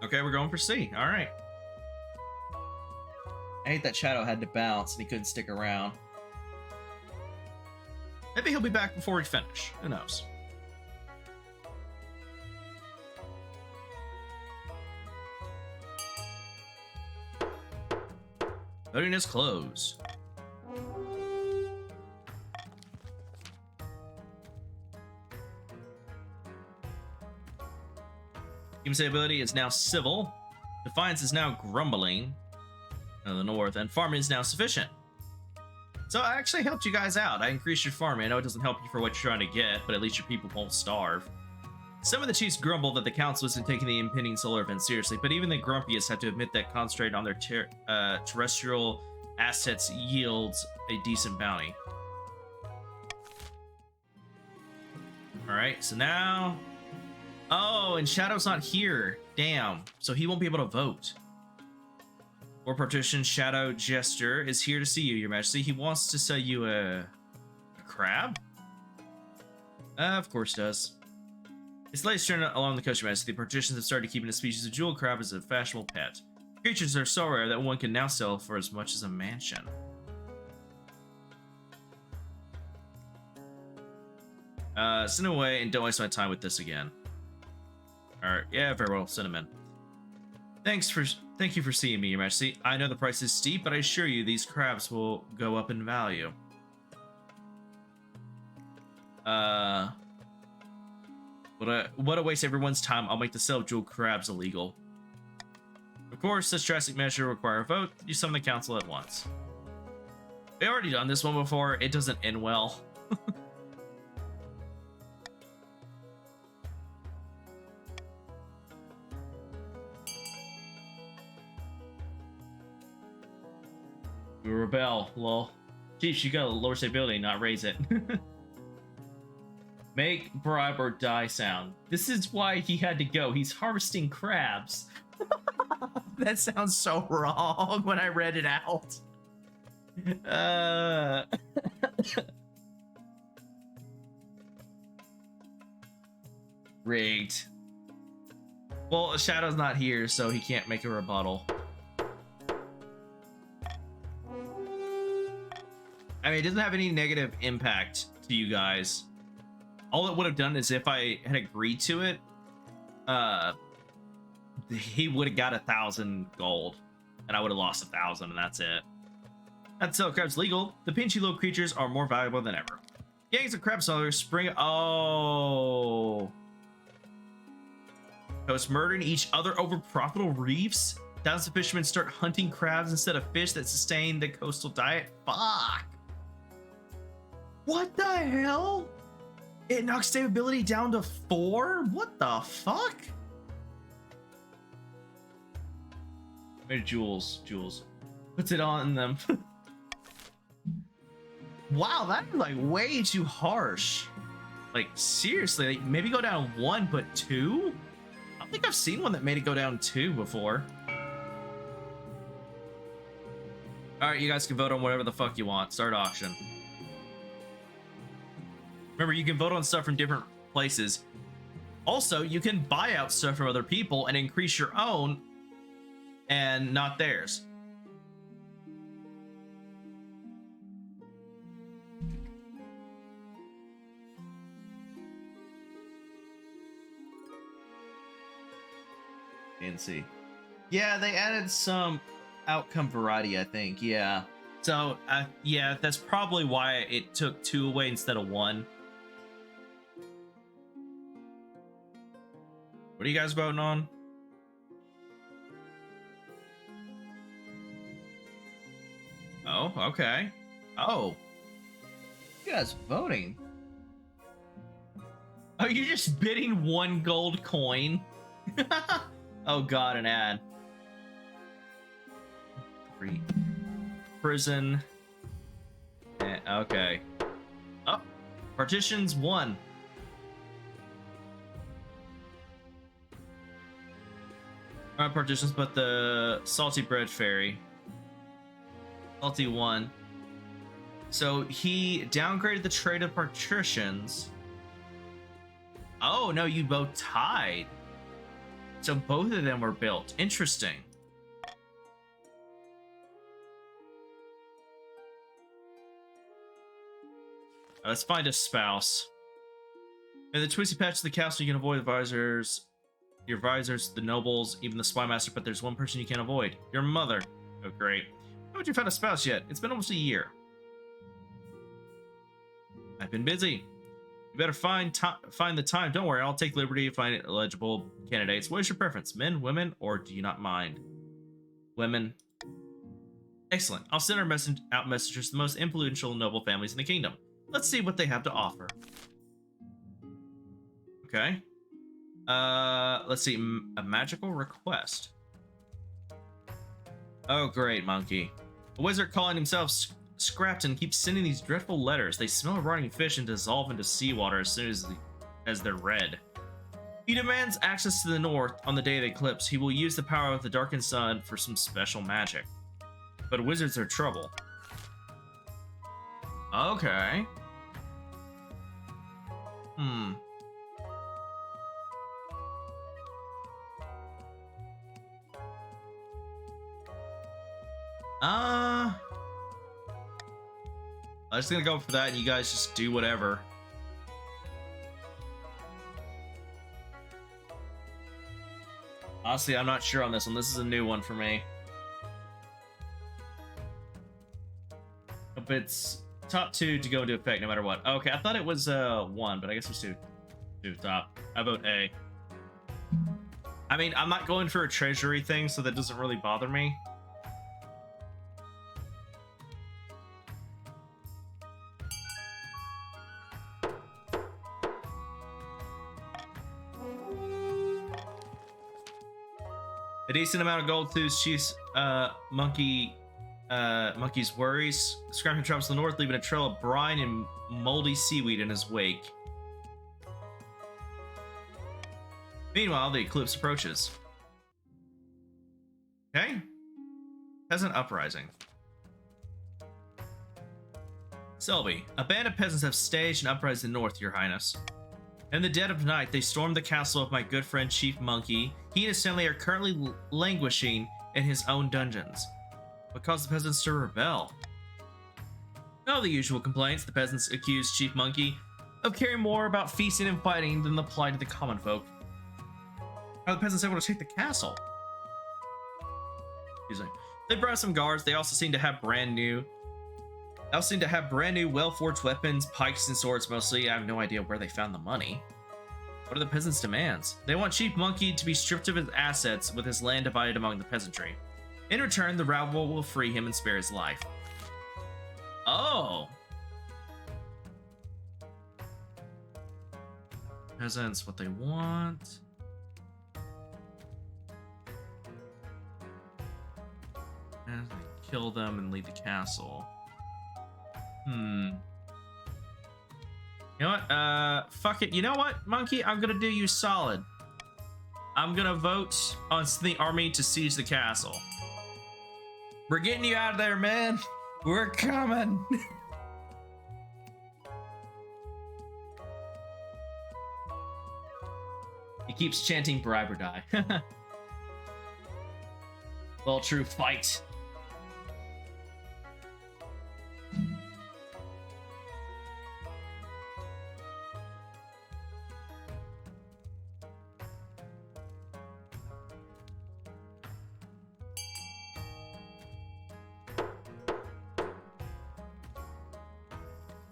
Okay, we're going for C. All right. I hate that Shadow had to bounce and he couldn't stick around. Maybe he'll be back before we finish. Who knows? Voting is closed. Team's ability is now civil. Defiance is now grumbling in the north, and farming is now sufficient. So I actually helped you guys out. I increased your farming. I know it doesn't help you for what you're trying to get, but at least your people won't starve. Some of the chiefs grumble that the council isn't taking the impending solar event seriously, but even the grumpiest have to admit that concentrating on their terrestrial assets yields a decent bounty. Alright, so now... Oh, and Shadow's not here. Damn. So he won't be able to vote. War Partition Shadow Jester is here to see you, Your Majesty. He wants to sell you a crab? Of course does. It's latest turn along the coast, Your Majesty. The Partitions have started keeping a species of jewel crab as a fashionable pet. Creatures are so rare that one can now sell for as much as a mansion. Send him away and don't waste my time with this again. Alright, yeah, very well, send him in. Thank you for seeing me, Your Majesty. I know the price is steep, but I assure you these crabs will go up in value. What a waste of everyone's time. I'll make the sale of jewel crabs illegal. Of course, such drastic measure require a vote. You summon the council at once. We already done this one before. It doesn't end well. We rebel, lol. Chiefs, you gotta lower stability, not raise it. Make, bribe, or die sound. This is why he had to go. He's harvesting crabs. That sounds so wrong when I read it out. Rigged. Well, Shadow's not here, so he can't make a rebuttal. I mean, it doesn't have any negative impact to you guys. All it would have done is if I had agreed to it, he would have got 1,000 gold, and I would have lost 1,000, and that's it. That sell crabs legal. The pinchy little creatures are more valuable than ever. Gangs of crab sellers spring. Oh, coast murdering each other over profitable reefs. Thousands of fishermen start hunting crabs instead of fish that sustain the coastal diet. Fuck. What the hell? It knocks stability down to 4? What the fuck? Wait, Jules. Puts it on them. Wow, that is like way too harsh. Like seriously, like, maybe go down 1, but 2? think I've seen one that made it go down 2 before. Alright, you guys can vote on whatever the fuck you want. Start auction. Remember, you can vote on stuff from different places. Also, you can buy out stuff from other people and increase your own and not theirs. And see. Yeah, they added some outcome variety, I think. Yeah. So, yeah, that's probably why it took 2 away instead of 1. What are you guys voting on? Oh, okay. Oh. You guys voting? Oh, you're just bidding 1 gold coin? Oh god, an ad. 3. Prison. Okay. Oh, partitions 1. Not partitions, but the salty bread fairy. Salty 1. So he downgraded the trade of partitions. Oh no, you both tied. So both of them were built. Interesting. Let's find a spouse. In the twisty patch of the castle, you can avoid the visors, your visors, the nobles, even the spy master, but there's one person you can't avoid. Your mother. Oh, great. Haven't you found a spouse yet? It's been almost a year. I've been busy. You better find the time. Don't worry, I'll take liberty to find eligible candidates. What is your preference? Men, women, or do you not mind? Women. Excellent. I'll send out messengers to the most influential noble families in the kingdom. Let's see what they have to offer. Okay. Let's see. A magical request. Oh, great, monkey. A wizard calling himself Scrapton keeps sending these dreadful letters. They smell of rotting fish and dissolve into seawater as soon as they're read. He demands access to the north on the day of the eclipse. He will use the power of the darkened sun for some special magic. But wizards are trouble. Okay. I'm just gonna go for that and you guys just do whatever. Honestly, I'm not sure on this one. This is a new one for me. But it's top 2 to go into effect no matter what. Okay, I thought it was 1, but I guess it's 2 top. I vote A. I mean, I'm not going for a treasury thing, so that doesn't really bother me. A decent amount of gold to Chief's monkey's worries. Scrapping travels to the north, leaving a trail of brine and moldy seaweed in his wake. Meanwhile, the eclipse approaches. Okay. Peasant uprising. Selby, a band of peasants have staged an uprising in the north, Your Highness. In the dead of night, they stormed the castle of my good friend Chief Monkey. He and his family are currently languishing in his own dungeons. What caused the peasants to rebel? Oh, the usual complaints. The peasants accused Chief Monkey of caring more about feasting and fighting than the plight of the common folk. How are the peasants able to take the castle? Excuse me. They brought some guards. They also seem to have brand new, well-forged weapons, pikes and swords mostly. I have no idea where they found the money. What are the peasants' demands? They want Chief Monkey to be stripped of his assets with his land divided among the peasantry. In return, the rabble will free him and spare his life. Oh! Peasants, what they want. And they kill them and leave the castle. You know what? Fuck it. You know what, Monkey? I'm gonna do you solid. I'm gonna vote on the army to siege the castle. We're getting you out of there, man. We're coming. He keeps chanting bribe or die. Well, true fight.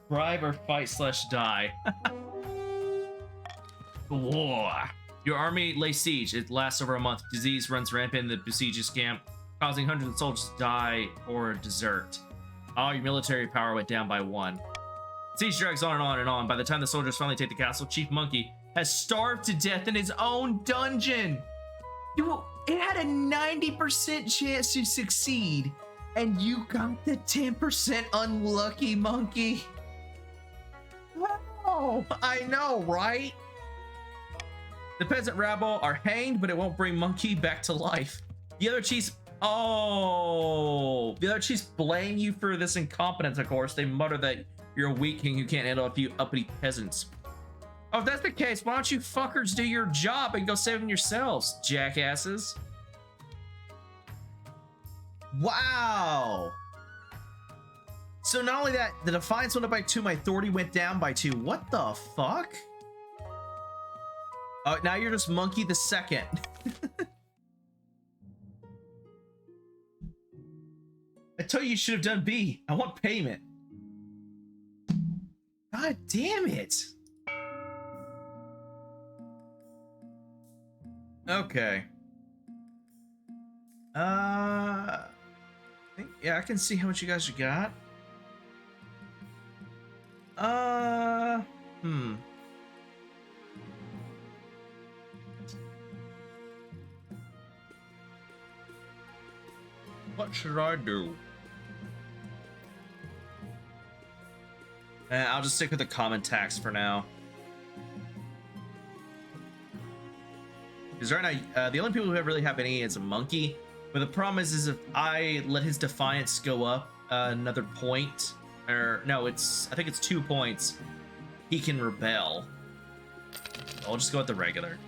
Bribe or fight / die. War. Your army lays siege. It lasts over a month. Disease runs rampant in the besiegers' camp, causing hundreds of soldiers to die or desert. All your military power went down by 1. Siege drags on and on and on. By the time the soldiers finally take the castle, Chief Monkey has starved to death in his own dungeon. It had a 90% chance to succeed, and you got the 10% unlucky monkey. Oh, I know, right? The peasant rabble are hanged, but it won't bring Monkey back to life. The other chiefs... Oh! The other chiefs blame you for this incompetence, of course. They mutter that you're a weak king who can't handle a few uppity peasants. Oh, if that's the case, why don't you fuckers do your job and go save them yourselves, jackasses? Wow! So not only that, the defiance went up by 2, my authority went down by 2. What the fuck? Oh, now you're just Monkey the Second. I told you should have done B. I want payment. God damn it. Okay. Yeah, I can see how much you guys got. What should I do? I'll just stick with the common tax for now. Because right now, the only people who really have any is a monkey. But the problem is if I let his defiance go up another point, or no, I think it's 2 points, he can rebel. I'll just go with the regular.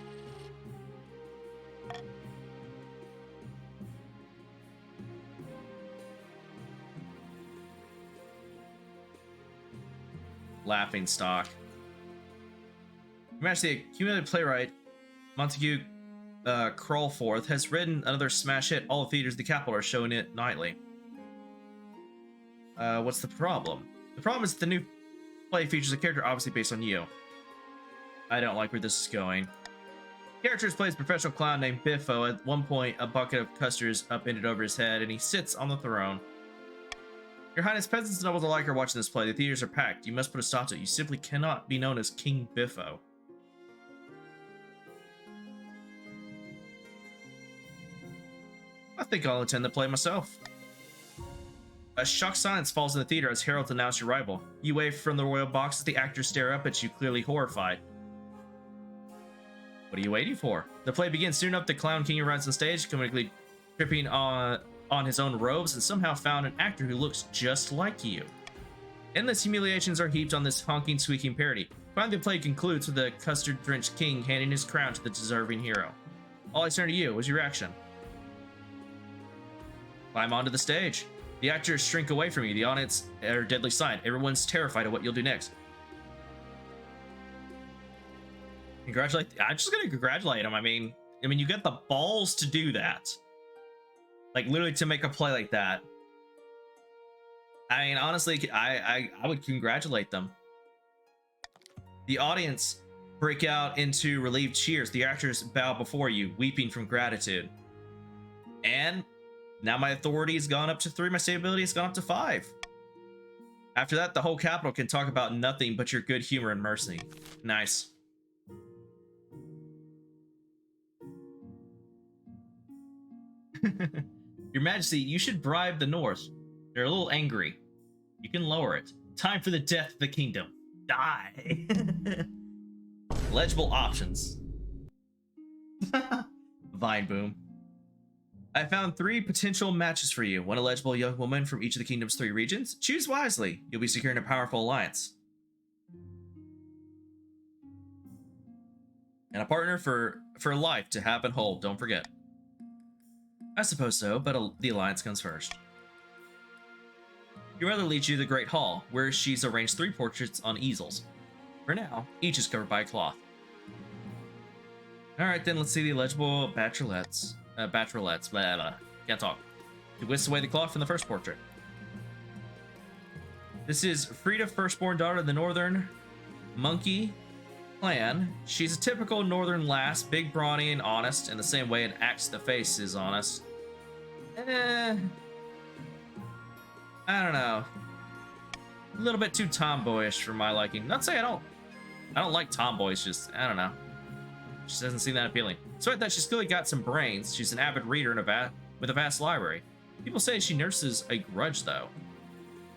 Laughing stock. Your Majesty, the accumulated playwright Montague Crawlforth has written another smash hit. All the theaters in the capital are showing it nightly. What's the problem? The problem is that the new play features a character obviously based on you. I don't like where this is going. The character plays a professional clown named Biffo. At one point, a bucket of custard is upended over his head, and he sits on the throne. Your Highness, peasants and nobles alike are watching this play. The theaters are packed. You must put a stop to it. You simply cannot be known as King Biffo. I think I'll attend the play myself. A shocked silence falls in the theater as heralds announce your arrival. You wave from the royal box as the actors stare up at you, clearly horrified. What are you waiting for? The play begins. Soon enough, the Clown King arrives on stage, comically tripping on his own robes, and somehow found an actor who looks just like you. Endless humiliations are heaped on this honking, squeaking parody. Finally, the play concludes with the custard-drenched king handing his crown to the deserving hero. All I turn to you. What's your reaction? Climb onto the stage. The actors shrink away from you. The audience are deadly silent. Everyone's terrified of what you'll do next. I'm just gonna congratulate him. I mean, you get the balls to do that. Like, literally to make a play like that. I mean, honestly, I would congratulate them. The audience break out into relieved cheers. The actors bow before you, weeping from gratitude. And now my authority has gone up to 3, my stability has gone up to 5. After that, the whole capital can talk about nothing but your good humor and mercy. Nice. Your Majesty, you should bribe the North. They're a little angry. You can lower it. Time for the death of the kingdom. Die. Legible options. Vine boom. I found 3 potential matches for you. One eligible young woman from each of the kingdom's 3 regions. Choose wisely. You'll be securing a powerful alliance. And a partner for life to have and hold, don't forget. I suppose so, but the alliance comes first. Your mother leads you to the Great Hall, where she's arranged 3 portraits on easels. For now, each is covered by a cloth. Alright then, let's see the illegible bachelorettes. Blah, blah. Can't talk. You whisk away the cloth from the first portrait. This is Frida, firstborn daughter of the Northern Monkey clan. She's a typical northern lass, big, brawny, and honest, in the same way an axe to the face is honest. I don't know. A little bit too tomboyish for my liking. Not to say I don't like tomboys, just I don't know. She doesn't seem that appealing. Despite that, she's clearly got some brains. She's an avid reader with a vast library. People say she nurses a grudge, though.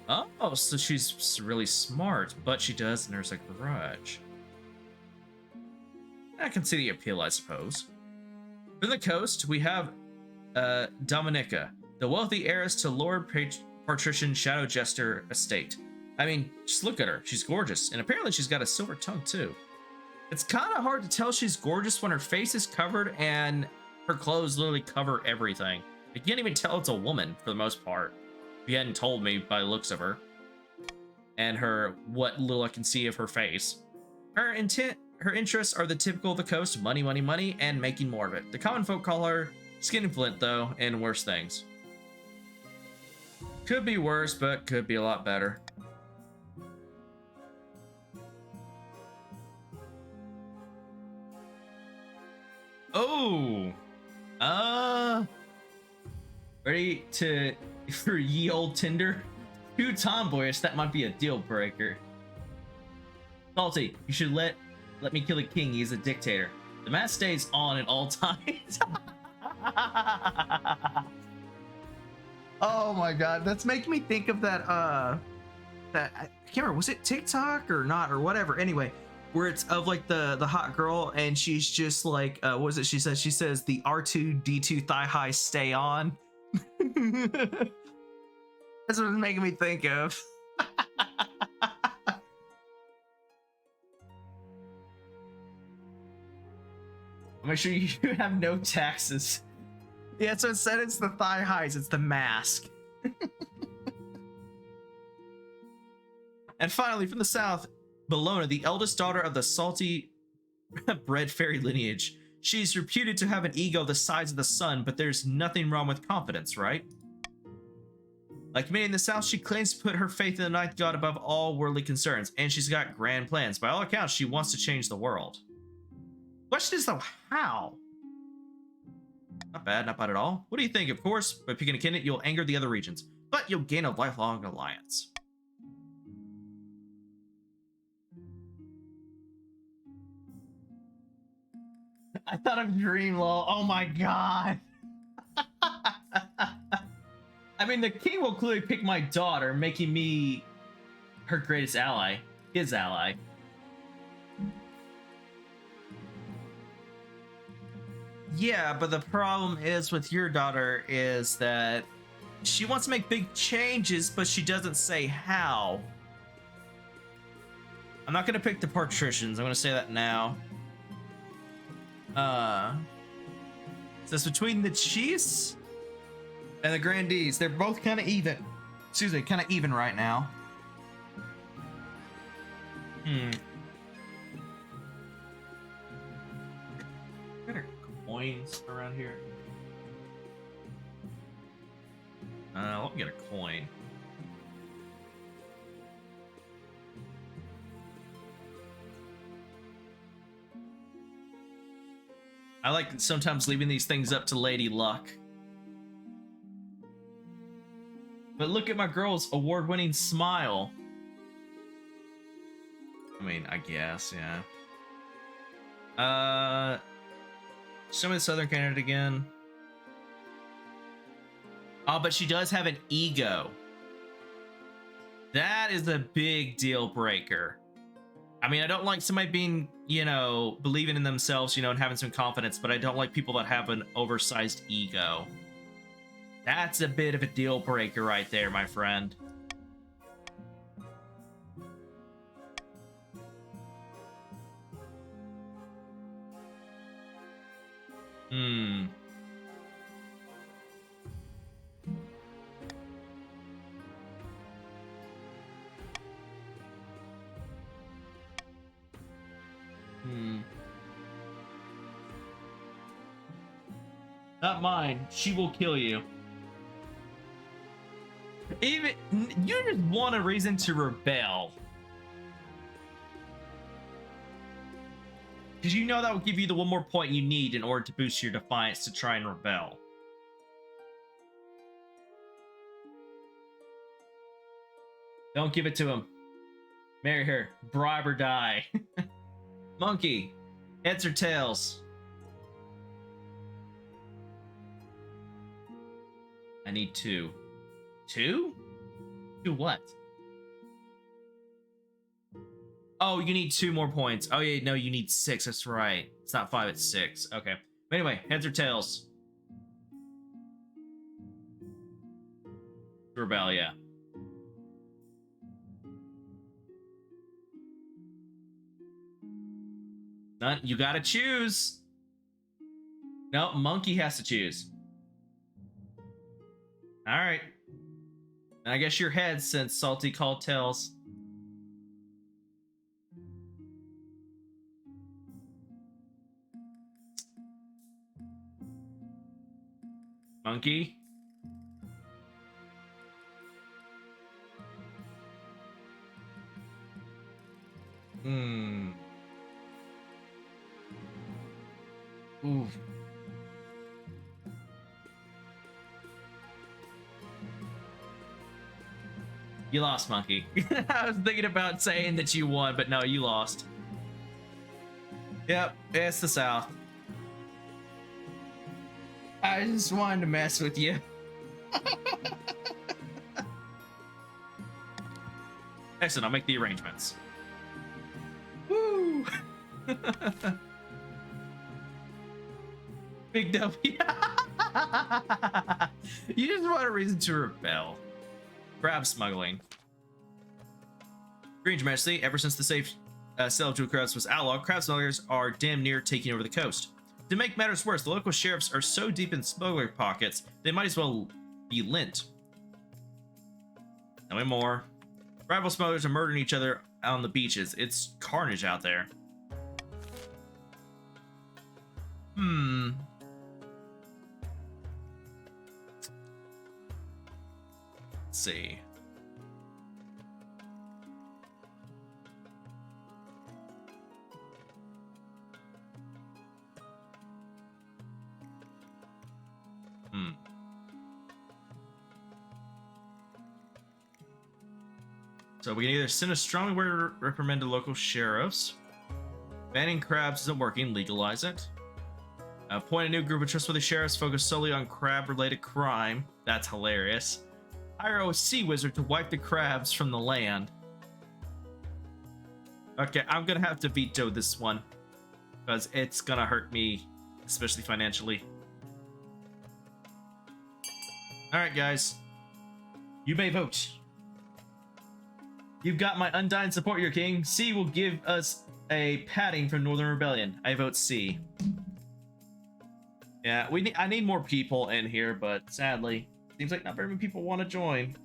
Oh, so she's really smart, but she does nurse a grudge. I can see the appeal, I suppose. From the coast, we have Dominica, the wealthy heiress to Lord Patrician Shadow Jester estate. I mean, just look at her. She's gorgeous, and apparently she's got a silver tongue, too. It's kind of hard to tell she's gorgeous when her face is covered and her clothes literally cover everything. I can't even tell it's a woman for the most part. If you hadn't told me by the looks of her. And what little I can see of her face. Her interests are the typical of the coast: money, money, money, and making more of it. The common folk call her skin flint, though, and worse things. Could be worse, but could be a lot better. Oh, ready for ye old Tinder? Too tomboyish, that might be a deal breaker. Salty, you should let me kill the king. He's a dictator. The mask stays on at all times. Oh my god, that's making me think of that I can't remember, was it TikTok or not or whatever. Anyway, where it's of like the hot girl and she's just like what was it she says? She says the R2D2 thigh high stay on. That's what it's making me think of. Make sure you have no taxes. Yeah, so instead it's the thigh highs, it's the mask. And finally, from the south, Bellona, the eldest daughter of the salty bred fairy lineage. She's reputed to have an ego the size of the sun, but there's nothing wrong with confidence, right? Like many in the south, she claims to put her faith in the ninth god above all worldly concerns, and she's got grand plans. By all accounts, she wants to change the world. Question is, though, how? Not bad, not bad at all. What do you think? Of course, by picking a candidate, you'll anger the other regions, but you'll gain a lifelong alliance. I thought of Dreamlaw. Oh my god. I mean, the king will clearly pick my daughter, making me her greatest ally. His ally. Yeah, but the problem is with your daughter is that she wants to make big changes, but she doesn't say how. I'm not going to pick the patricians. I'm going to say that now. So it's between the chiefs and the grandees. They're both kind of even. Excuse me, kind of even right now. Better coins around here. Let me get a coin. I like sometimes leaving these things up to Lady Luck. But look at my girl's award-winning smile. I mean, I guess, yeah. Show me the Southern candidate again. Oh, but she does have an ego. That is a big deal breaker. I mean, I don't like somebody being, you know, believing in themselves, you know, and having some confidence, but I don't like people that have an oversized ego. That's a bit of a deal breaker right there, my friend. Hmm. Not mine. She will kill you. Even you just want a reason to rebel. Because you know that will give you the one more point you need in order to boost your defiance to try and rebel. Don't give it to him. Marry her. Bribe or die. Monkey. Heads or tails? I need 2. 2? Do what? Oh, you need 2 more points. Oh, yeah, no, you need 6. That's right. It's not 5, it's 6. Okay. But anyway, heads or tails? Rebel, yeah. None. You gotta choose. No, monkey has to choose. All right. And I guess your head, since Salty called tails. Monkey. Hmm. Ooh. You lost, Monkey. I was thinking about saying that you won, but no, you lost. Yep, it's the South. I just wanted to mess with you. Excellent, I'll make the arrangements. Woo! Big W. You just want a reason to rebel. Crab smuggling. Green Majesty, ever since the safe sale of jewel crabs was outlawed, crab smugglers are damn near taking over the coast. To make matters worse, the local sheriffs are so deep in smuggler pockets, they might as well be lint. Tell me more. Rival smugglers are murdering each other on the beaches. It's carnage out there. Hmm. Let's see. So we can either send a strongly worded reprimand to local sheriffs. Banning crabs isn't working. Legalize it. Appoint a new group of trustworthy sheriffs focused solely on crab-related crime. That's hilarious. Hire a sea wizard to wipe the crabs from the land. Okay, I'm gonna have to veto this one because it's gonna hurt me, especially financially. All right, guys, you may vote. You've got my undying support, your king. C will give us a patting from Northern Rebellion. I vote C. Yeah, I need more people in here, but sadly, seems like not very many people want to join.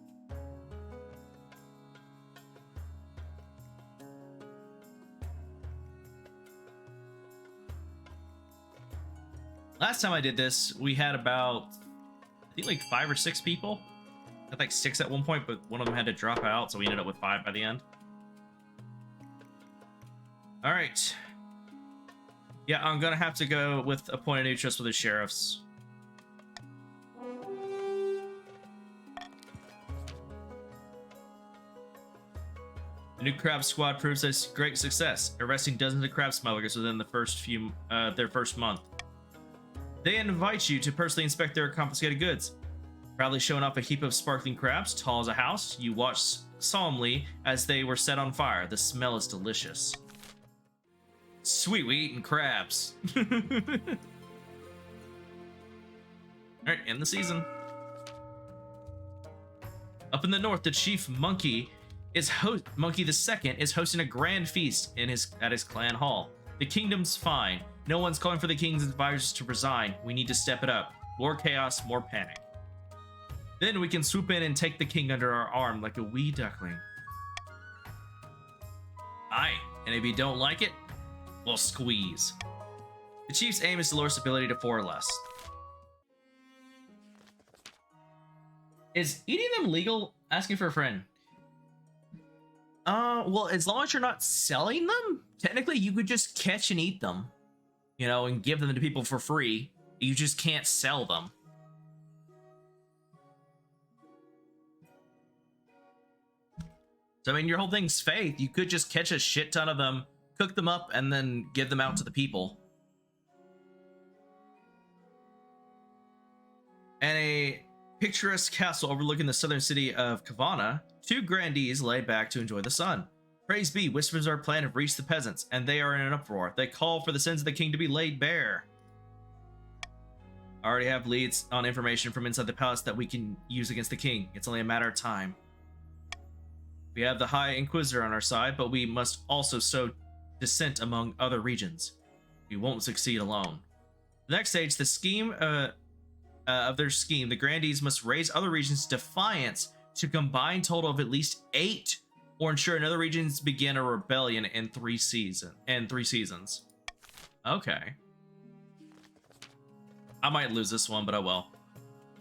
Last time I did this, we had about, I think, like 5 or 6 people. I had like 6 at one point, but one of them had to drop out, so we ended up with 5 by the end. All right. Yeah, I'm gonna have to go with appoint a new trust with the sheriffs. The new crab squad proves a great success, arresting dozens of crab smugglers within the first their first month. They invite you to personally inspect their confiscated goods. Proudly showing off a heap of sparkling crabs, tall as a house, you watch solemnly as they were set on fire. The smell is delicious. Sweet, we eating crabs. Alright, end the season. Up in the north, the chief Monkey Monkey the Second is hosting a grand feast at his clan hall. The kingdom's fine. No one's calling for the king's advisors to resign. We need to step it up. More chaos, more panic. Then we can swoop in and take the king under our arm like a wee duckling. Aye, and if you don't like it, we'll squeeze. The chief's aim is to lower stability to 4 or less. Is eating them legal? Asking for a friend. Well, as long as you're not selling them, technically you could just catch and eat them, you know, and give them to people for free. You just can't sell them. So, I mean, your whole thing's faith. You could just catch a shit ton of them, cook them up, and then give them out to the people. And a picturesque castle overlooking the southern city of Kavana, 2 grandees lay back to enjoy the sun. Praise be, whispers our plan have reached the peasants, and they are in an uproar. They call for the sins of the king to be laid bare. I already have leads on information from inside the palace that we can use against the king. It's only a matter of time. We have the High Inquisitor on our side, but we must also sow dissent among other regions. We won't succeed alone. The next stage, the scheme of their scheme, the grandees must raise other regions to defiance to a combined total of at least 8, or ensure another regions begin a rebellion in 3 seasons. Okay. I might lose this one, but I will.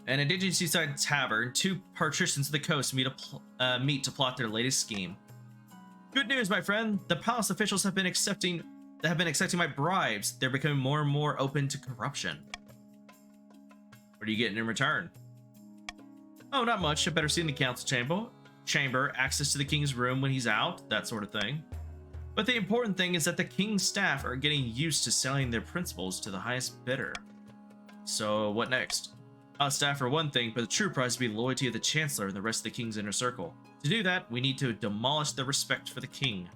An indigenous seaside tavern, 2 patricians of the coast meet to plot their latest scheme. Good news, my friend. The palace officials have been accepting my bribes. They're becoming more and more open to corruption. What are you getting in return? Oh, not much. A better seat in the council chamber, access to the king's room when he's out, that sort of thing. But the important thing is that the king's staff are getting used to selling their principles to the highest bidder. So what next? Staff are one thing, but the true prize will be loyalty of the chancellor and the rest of the king's inner circle. To do that, we need to demolish the respect for the king.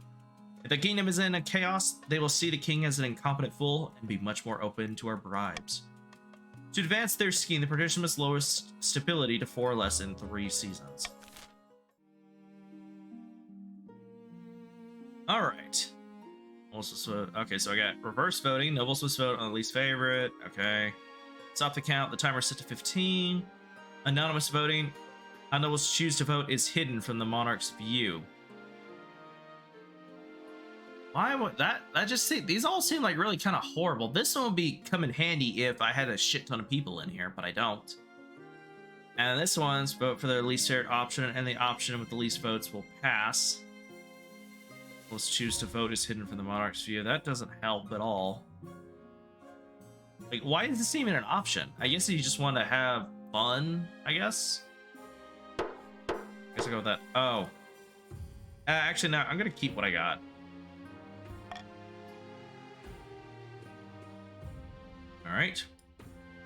If the kingdom is in a chaos, they will see the king as an incompetent fool and be much more open to our bribes. To advance their scheme, the patrician must lower stability to 4 or less in 3 seasons. Alright. Okay, so I got reverse voting. Nobles must vote on the least favorite. Okay. Stop the count. The timer is set to 15. Anonymous voting. How nobles choose to vote is hidden from the monarch's view. Why would that just seem, these all seem like really kind of horrible. This one would come in handy if I had a shit ton of people in here, but I don't. And this one's vote for the least favorite option, and the option with the least votes will pass. Let's choose to vote is hidden from the monarch's view. That doesn't help at all. Like, why is this even an option? I guess you just want to have fun, I guess? I guess I'll go with that. Oh. Actually, no, I'm going to keep what I got. Alright.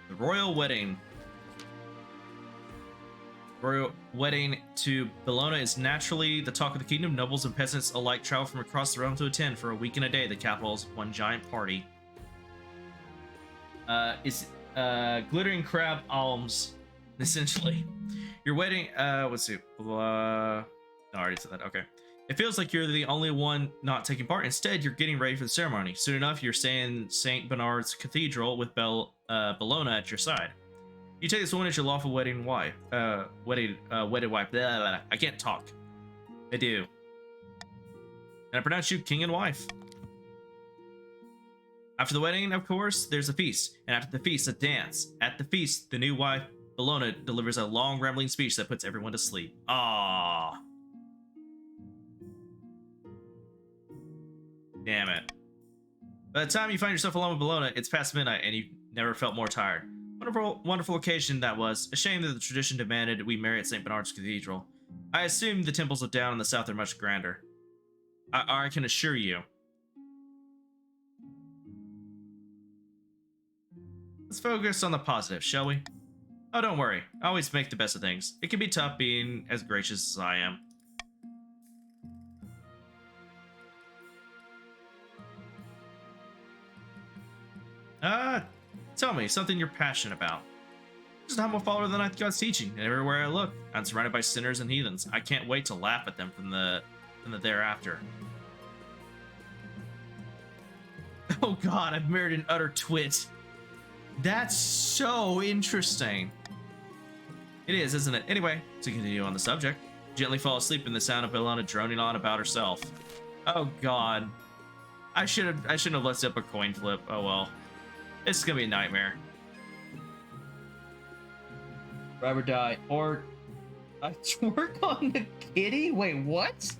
The royal wedding. Royal wedding to Bologna is naturally the talk of the kingdom. Nobles and peasants alike travel from across the realm to attend. For a week and a day, the capital is one giant party. Glittering crab alms, essentially. Your wedding, let's see. No, I already said that. Okay. It feels like you're the only one not taking part. Instead, you're getting ready for the ceremony. Soon enough, you're staying in St. Bernard's Cathedral with Bologna at your side. You take this woman as your lawful wedding wife. Wedded wife. Blah, blah, blah. I can't talk. I do. And I pronounce you king and wife. After the wedding, of course, there's a feast. And after the feast, a dance. At the feast, the new wife, Bologna, delivers a long, rambling speech that puts everyone to sleep. Ah. Damn it. By the time you find yourself alone with Bologna, it's past midnight and you've never felt more tired. Wonderful, wonderful occasion that was. A shame that the tradition demanded we marry at St. Bernard's Cathedral. I assume the temples of down in the south are much grander. I can assure you. Let's focus on the positive, shall we? Oh, don't worry. I always make the best of things. It can be tough being as gracious as I am. Tell me, something you're passionate about. Just a humble follower of the Ninth God's teaching, and everywhere I look, I'm surrounded by sinners and heathens. I can't wait to laugh at them from the thereafter. Oh god, I've married an utter twit. That's so interesting. It is, isn't it? Anyway, to continue on the subject, gently fall asleep in the sound of Ilona droning on about herself. Oh god. I shouldn't have left up a coin flip. Oh well. This is gonna be a nightmare. Ride or die. Or I twerk on the kitty? Wait, what?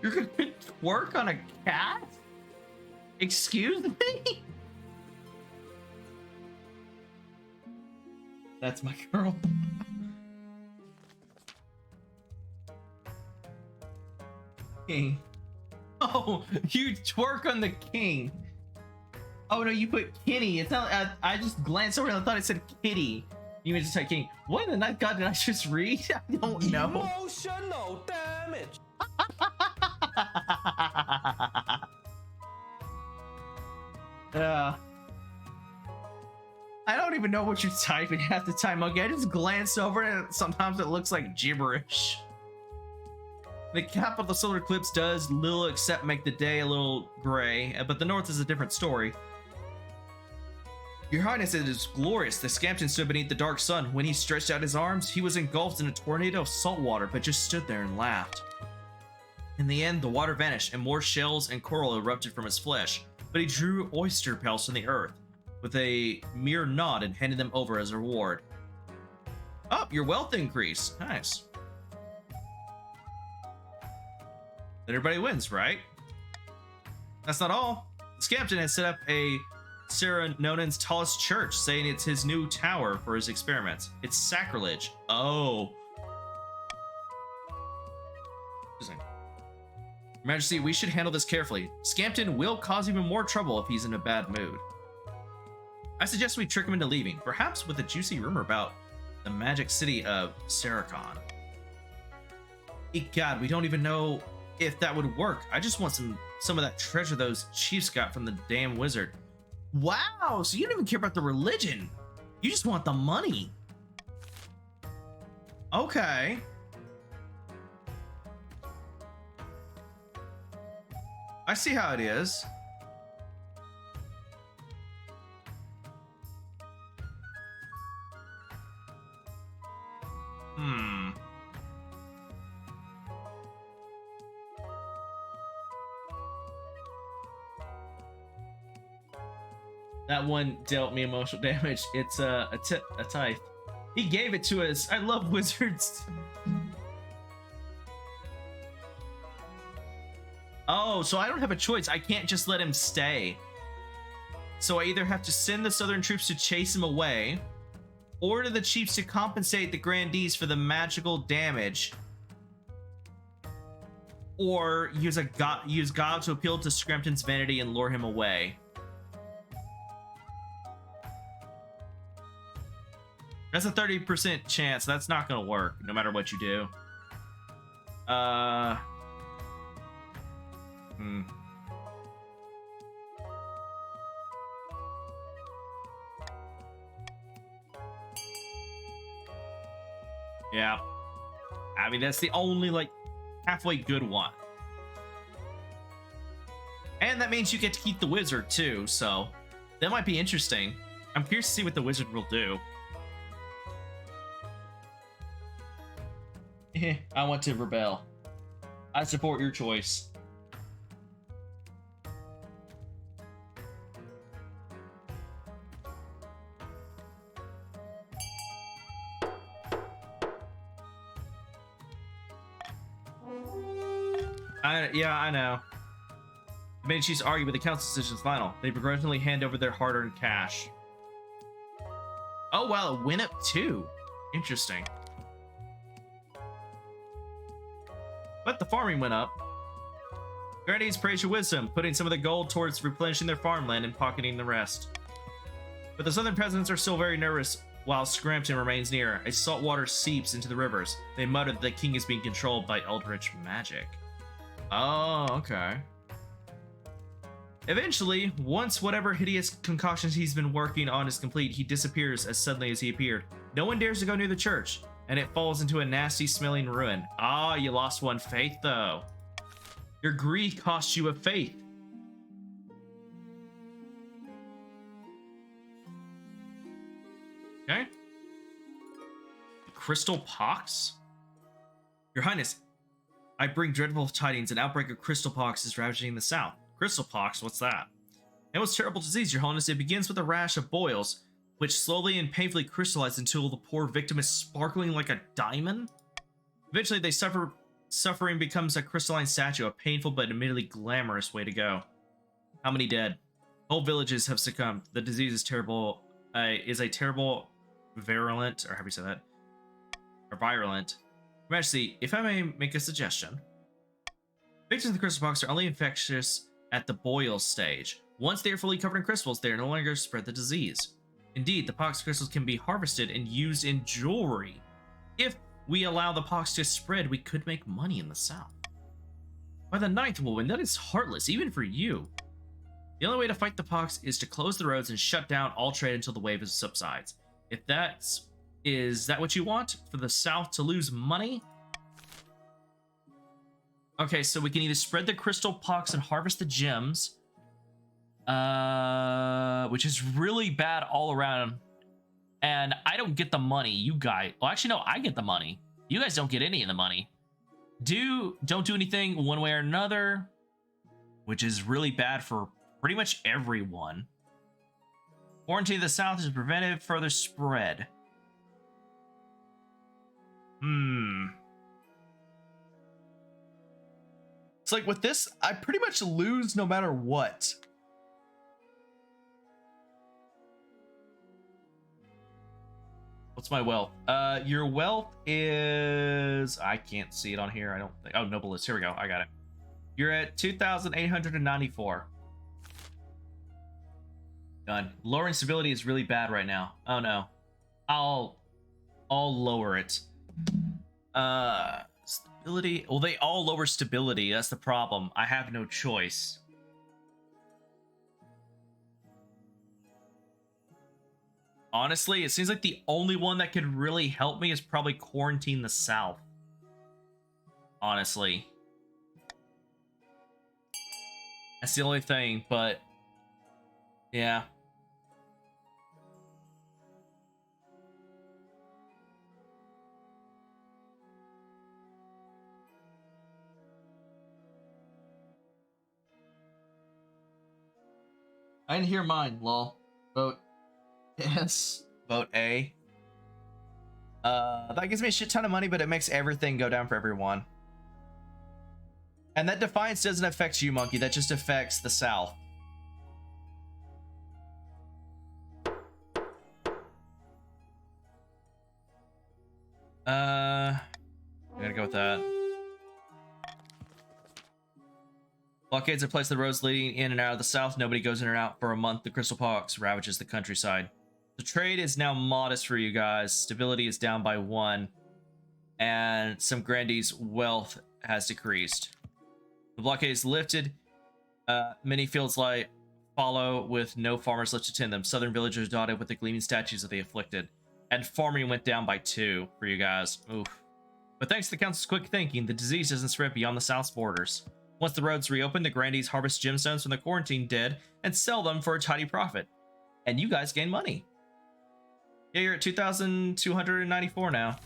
You're gonna twerk on a cat? Excuse me? That's my girl. King. Oh, you twerk on the king. Oh no, you put kitty. It's not. I just glanced over and I thought it said kitty. You meant to say king. What in the night god did I just read? I don't know. Emotional damage. I don't even know what you're typing half the time, Monkey. I just glanced over it and sometimes it looks like gibberish. The cap of the solar eclipse does little except make the day a little gray, but the north is a different story. Your Highness, it is glorious. The Scampton stood beneath the dark sun. When he stretched out his arms, he was engulfed in a tornado of salt water, but just stood there and laughed. In the end, the water vanished, and more shells and coral erupted from his flesh, but he drew oyster pelts from the earth, with a mere nod and handed them over as a reward. Oh, your wealth increased. Nice. Then everybody wins, right? That's not all. Scampton has set up a Sarah Nonan's tallest church, saying it's his new tower for his experiments. It's sacrilege. Oh. Interesting. Your Majesty, we should handle this carefully. Scampton will cause even more trouble if he's in a bad mood. I suggest we trick him into leaving, perhaps with a juicy rumor about the magic city of Saracon. God, we don't even know if that would work. I just want some of that treasure those chiefs got from the damn wizard. Wow, so you don't even care about the religion. You just want the money. Okay. I see how it is. That one dealt me emotional damage. It's a tithe. He gave it to us. I love wizards. Oh, so I don't have a choice. I can't just let him stay. So I either have to send the southern troops to chase him away, order the chiefs to compensate the grandees for the magical damage, or use God to appeal to Scrampton's vanity and lure him away. That's a 30% chance. That's not gonna work, no matter what you do. Yeah. I mean, that's the only, like, halfway good one. And that means you get to keep the wizard, too, so that might be interesting. I'm curious to see what the wizard will do. I want to rebel. I support your choice. Yeah, I know. The main chiefs argue, but the council's decision is final. They begrudgingly hand over their hard-earned cash. Oh wow, it went up too. Interesting. But the farming went up. Grandees praise your wisdom, putting some of the gold towards replenishing their farmland and pocketing the rest. But the southern peasants are still very nervous while Scrampton remains near. As salt water seeps into the rivers, they mutter that the king is being controlled by eldritch magic. Oh, okay. Eventually, once whatever hideous concoctions he's been working on is complete, he disappears as suddenly as he appeared. No one dares to go near the church, and it falls into a nasty smelling ruin. Ah, you lost one faith though. Your greed cost you a faith. Okay. Crystal pox? Your Highness, I bring dreadful tidings. An outbreak of crystal pox is ravaging the south. Crystal pox? What's that? It was a terrible disease, Your Highness. It begins with a rash of boils, which slowly and painfully crystallize until the poor victim is sparkling like a diamond. Eventually, they suffering becomes a crystalline statue, a painful but admittedly glamorous way to go. How many dead? Whole villages have succumbed. The disease is terrible. Is a terrible, virulent, or how do you say that? Or virulent. Your Majesty, if I may make a suggestion. Victims of the crystal pox are only infectious at the boil stage. Once they are fully covered in crystals, they are no longer spread the disease. Indeed, the pox crystals can be harvested and used in jewelry. If we allow the pox to spread, we could make money in the south. By the ninth woman, that is heartless, even for you. The only way to fight the pox is to close the roads and shut down all trade until the wave subsides. Is that what you want? For the south to lose money? Okay, so we can either spread the crystal pox and harvest the gems, which is really bad all around. And I don't get the money. You guys, well, actually, no, I get the money. You guys don't get any of the money. Don't do anything one way or another, which is really bad for pretty much everyone. Quarantine of the south is prevented further spread. It's like with this, I pretty much lose no matter what. What's my wealth? Your wealth is... I can't see it on here. I don't think... Oh, noble list. Here we go. I got it. You're at 2,894. Done. Lowering stability is really bad right now. Oh, no. I'll lower it. Stability. Well, they all lower stability. That's the problem. I have no choice. Honestly, it seems like the only one that could really help me is probably quarantine the south. Honestly. That's the only thing, but yeah. I didn't hear mine, lol. Vote yes. Vote A. That gives me a shit ton of money, but it makes everything go down for everyone. And that defiance doesn't affect you, Monkey. That just affects the South. I gotta go with that. Blockades are placed on the roads leading in and out of the south. Nobody goes in or out for a month. The crystal pox ravages the countryside. The trade is now modest for you guys. Stability is down by 1. And some grandees' wealth has decreased. The blockade is lifted. Many fields lie follow with no farmers left to tend them. Southern villagers dotted with the gleaming statues of the afflicted. And farming went down by 2 for you guys. Oof. But thanks to the council's quick thinking, the disease doesn't spread beyond the south's borders. Once the roads reopen, the grandees harvest gemstones from the quarantine dead and sell them for a tidy profit. And you guys gain money. Yeah, you're at 2,294 now.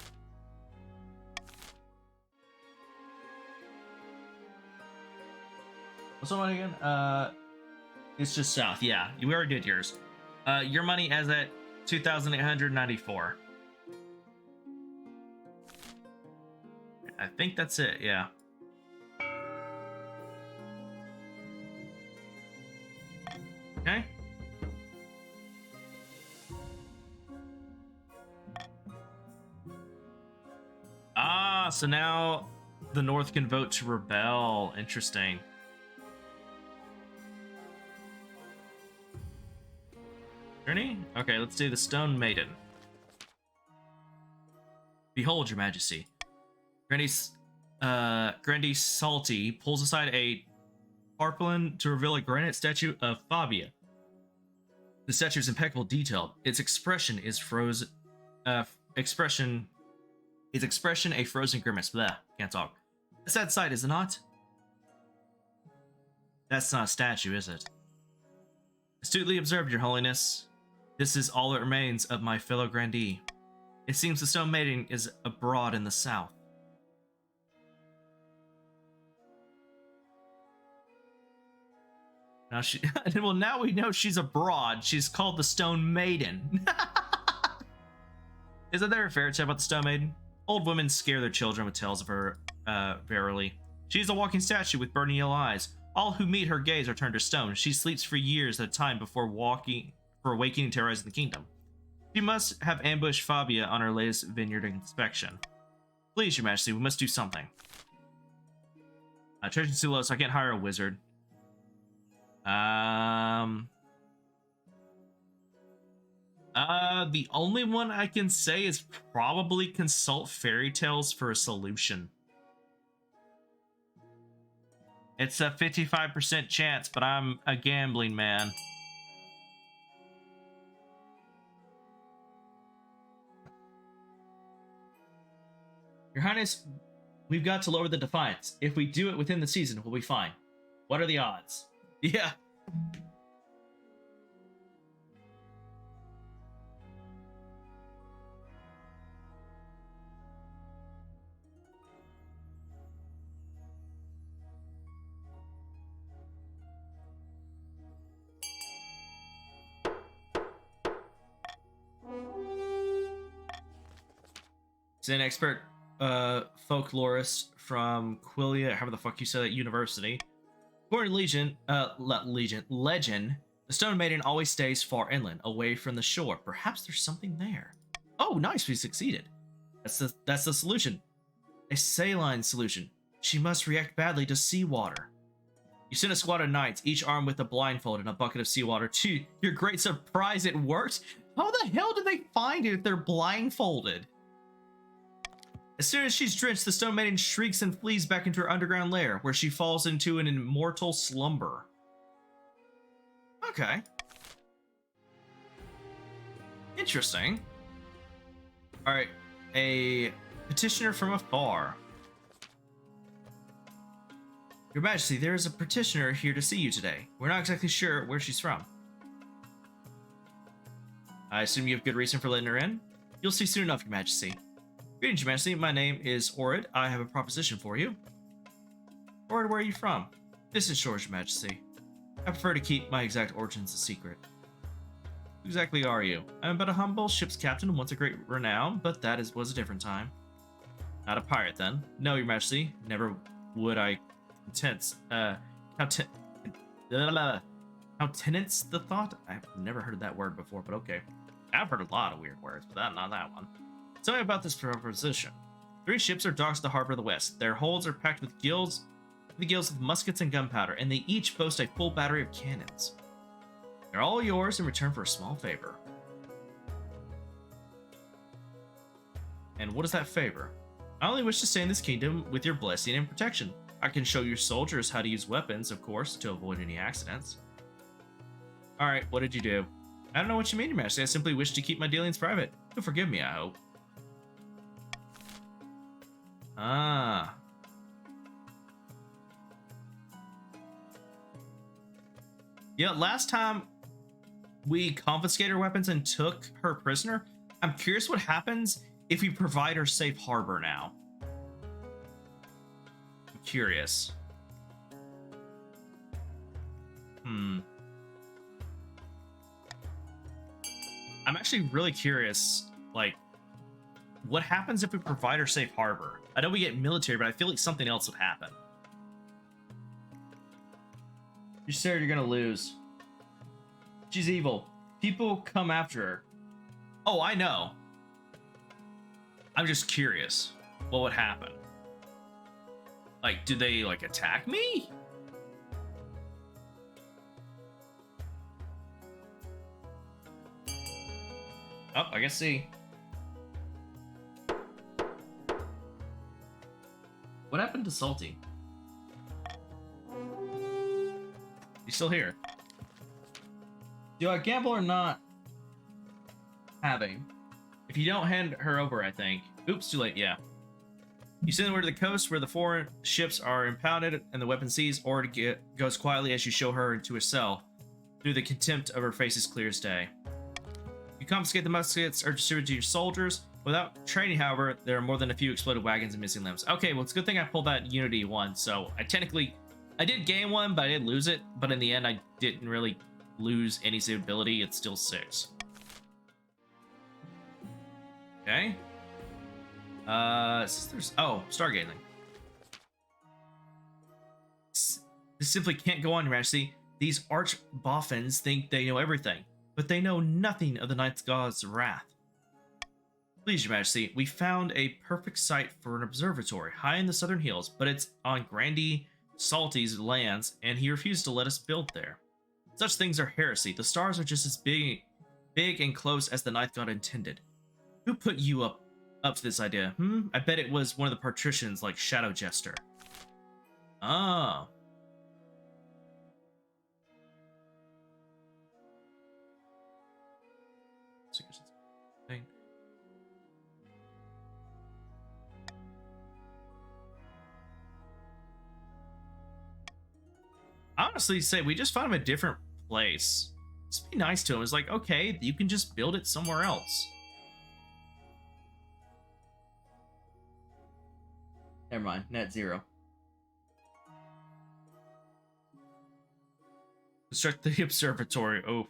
What's the money again? It's just south. Yeah, you already did yours. Your money is at 2,894. I think that's it, yeah. Okay. Ah, so now the North can vote to rebel. Interesting. Journey? Okay, let's do the Stone Maiden. Behold, Your Majesty. Grandy Salty pulls aside a tarpaulin to reveal a granite statue of Fabia. The statue is impeccable detail. Its expression is frozen. Its expression a frozen grimace. Blah, can't talk. A sad sight, is it not? That's not a statue, is it? Astutely observed, Your Holiness. This is all that remains of my fellow grandee. It seems the Stone Maiden is abroad in the south. Now well, now we know she's abroad. She's called the Stone Maiden. Isn't there a fairy tale about the Stone Maiden? Old women scare their children with tales of her, verily. She's a walking statue with burning yellow eyes. All who meet her gaze are turned to stone. She sleeps for years at a time before awakening and terrorizing the kingdom. She must have ambushed Fabia on her latest vineyard inspection. Please, Your Majesty, we must do something. Treasure's too low, so I can't hire a wizard. The only one I can say is probably consult fairy tales for a solution. It's a 55% chance, but I'm a gambling man. Your Highness, we've got to lower the defiance. If we do it within the season, we'll be fine. What are the odds? Yeah. He's an expert folklorist from Quilia, however the fuck you say that, university. According to legend, the Stone Maiden always stays far inland, away from the shore. Perhaps there's something there. Oh, nice, we succeeded. That's the solution. A saline solution. She must react badly to seawater. You sent a squad of knights, each armed with a blindfold and a bucket of seawater. To your great surprise, it worked. How the hell did they find it if they're blindfolded? As soon as she's drenched, the Stone Maiden shrieks and flees back into her underground lair, where she falls into an immortal slumber. Okay. Interesting. Alright, a petitioner from afar. Your Majesty, there is a petitioner here to see you today. We're not exactly sure where she's from. I assume you have good reason for letting her in? You'll see soon enough, Your Majesty. Greetings, Your Majesty. My name is Orid. I have a proposition for you. Orid, where are you from? Distant shores, Your Majesty. I prefer to keep my exact origins a secret. Who exactly are you? I'm but a humble ship's captain, once a great renown, but that was a different time. Not a pirate, then? No, Your Majesty. Never would I countenance the thought? I've never heard that word before, but okay. I've heard a lot of weird words, but not that one. Tell me about this proposition. 3 ships are docked at the harbor of the west. Their holds are packed with gills of muskets and gunpowder, and they each boast a full battery of cannons. They're all yours in return for a small favor. And what is that favor? I only wish to stay in this kingdom with your blessing and protection. I can show your soldiers how to use weapons, of course, to avoid any accidents. Alright, what did you do? I don't know what you mean, Your Majesty. I simply wish to keep my dealings private. You'll forgive me, I hope. Ah. Yeah, last time we confiscated her weapons and took her prisoner. I'm curious what happens if we provide her safe harbor now. I'm curious. I'm actually really curious, like, what happens if we provide her safe harbor? I know we get military, but I feel like something else would happen. You're scared you're gonna lose. She's evil. People come after her. Oh, I know. I'm just curious. What would happen? Like, do they, like, attack me? Oh, I can see. What happened to Salty? He's still here. Do I gamble or not? Having. If you don't hand her over, I think. Oops, too late, yeah. You send her to the coast where the foreign ships are impounded and the weapon seized, or goes quietly as you show her into a cell. Through the contempt of her face is clear as day. You confiscate the muskets or distribute to your soldiers. Without training, however, there are more than a few exploded wagons and missing limbs. Okay, well, it's a good thing I pulled that Unity one, so I did gain one, but I didn't lose it. But in the end, I didn't really lose any ability. It's still 6. Okay. There's stargazing. This simply can't go on, Your Majesty. These arch boffins think they know everything, but they know nothing of the Night God's wrath. Please, Your Majesty, we found a perfect site for an observatory high in the southern hills, but it's on Grandy Salty's lands, and he refused to let us build there. Such things are heresy. The stars are just as big and close as the Ninth God intended. Who put you up to this idea? I bet it was one of the patricians like Shadow Jester. Ah. Thing. Honestly, say we just found him a different place. Just be nice to him. It's like, okay, you can just build it somewhere else. Never mind, net 0. Construct the observatory. Oh.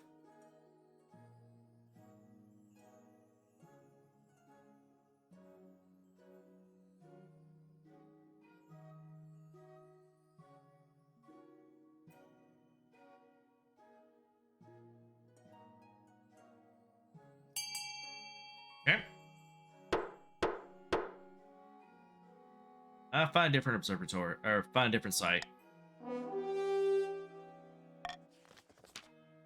Okay. Find a different observatory, or find a different site.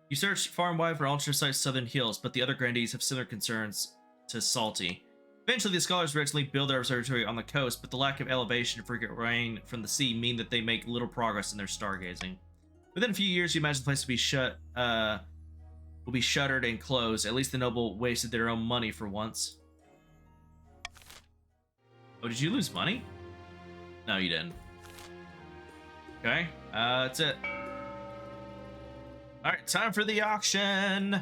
You search far and wide for alternate sites southern hills, but the other grandees have similar concerns to Salty. Eventually, the scholars originally build their observatory on the coast, but the lack of elevation for rain from the sea mean that they make little progress in their stargazing. Within a few years, you imagine the place will be shuttered and closed. At least the noble wasted their own money for once. Oh, did you lose money? No, you didn't. Okay, that's it. Alright, time for the auction!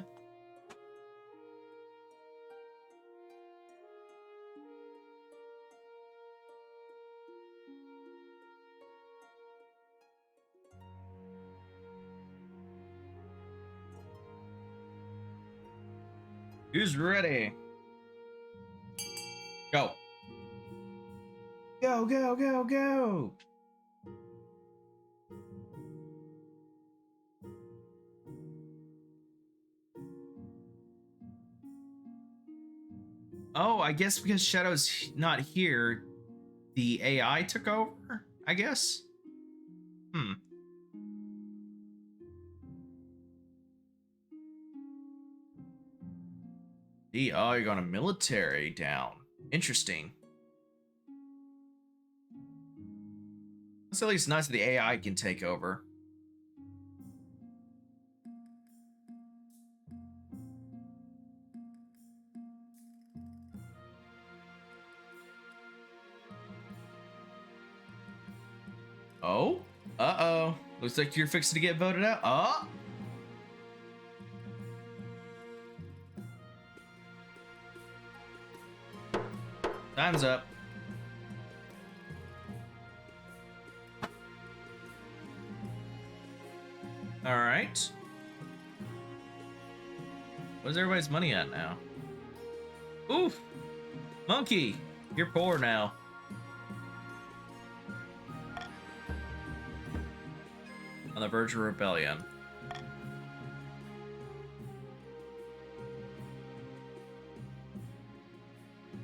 Who's ready? Go. Go, go, go, go! Oh, I guess because Shadow's not here, the AI took over, I guess? Oh, you're going to military down. Interesting. It's at least nice that the AI can take over. Oh? Uh-oh. Looks like you're fixing to get voted out. Oh! Time's up. Alright. Where's everybody's money at now? Oof! Monkey! You're poor now. On the verge of rebellion.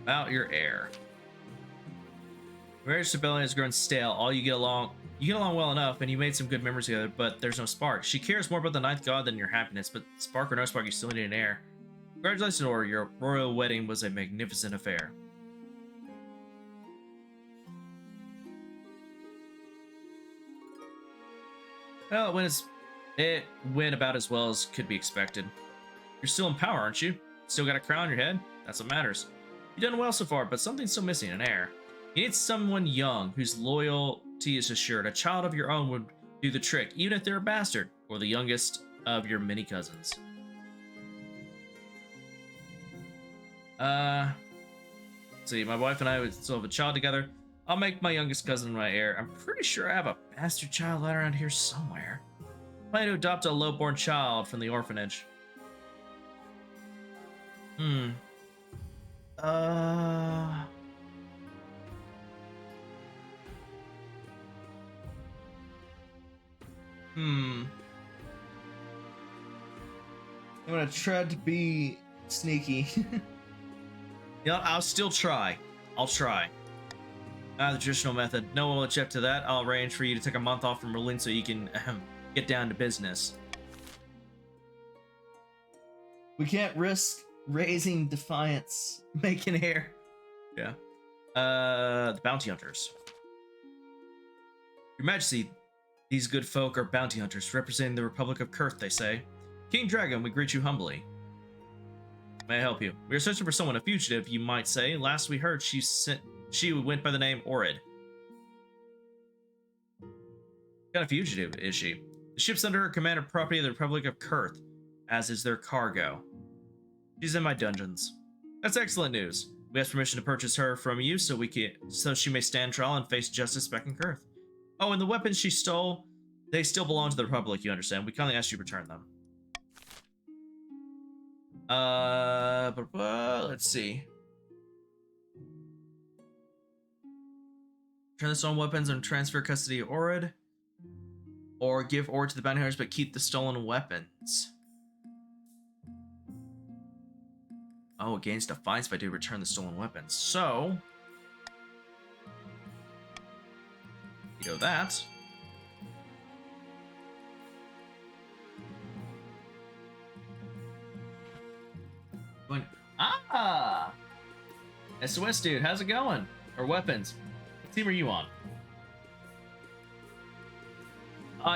About your heir. Marriage to rebellion has grown stale. All you get along well enough, and you made some good memories together, but there's no spark. She cares more about the Ninth God than your happiness, but spark or no spark, you still need an heir. Congratulations, Or. Your royal wedding was a magnificent affair. Well, when it's It went about as well as could be expected. You're still in power, aren't you? Still got a crown on your head? That's what matters. You've done well so far, but something's still missing, an heir. You need someone young, whose loyalty is assured. A child of your own would do the trick, even if they're a bastard, or the youngest of your many cousins. Let's see, my wife and I would still have a child together. I'll make my youngest cousin my heir. I'm pretty sure I have a bastard child lying around here somewhere. I plan to adopt a lowborn child from the orphanage. I'm gonna try to be sneaky. You know, I'll still try. I'll try. The traditional method. No one will object to that. I'll arrange for you to take a month off from ruling so you can get down to business. We can't risk raising defiance, making hair. Yeah. The bounty hunters. Your Majesty, these good folk are bounty hunters representing the Republic of Kurth, they say. King Dragon, we greet you humbly. May I help you? We are searching for someone, a fugitive, you might say. Last we heard, she went by the name Orid. What kind of fugitive is she? The ship's under her command of property of the Republic of Kurth, as is their cargo. She's in my dungeons. That's excellent news. We asked permission to purchase her from you so she may stand trial and face justice back in Kurth. Oh, and the weapons she stole, they still belong to the Republic, you understand. We kindly ask you to return them. Let's see. Turn the stolen weapons and transfer custody of Orid. Or give Orid to the bounty hunters but keep the stolen weapons. Oh, it gains defiance if I do return the stolen weapons. So, you know that. SOS dude, how's it going? Or weapons? What team are you on?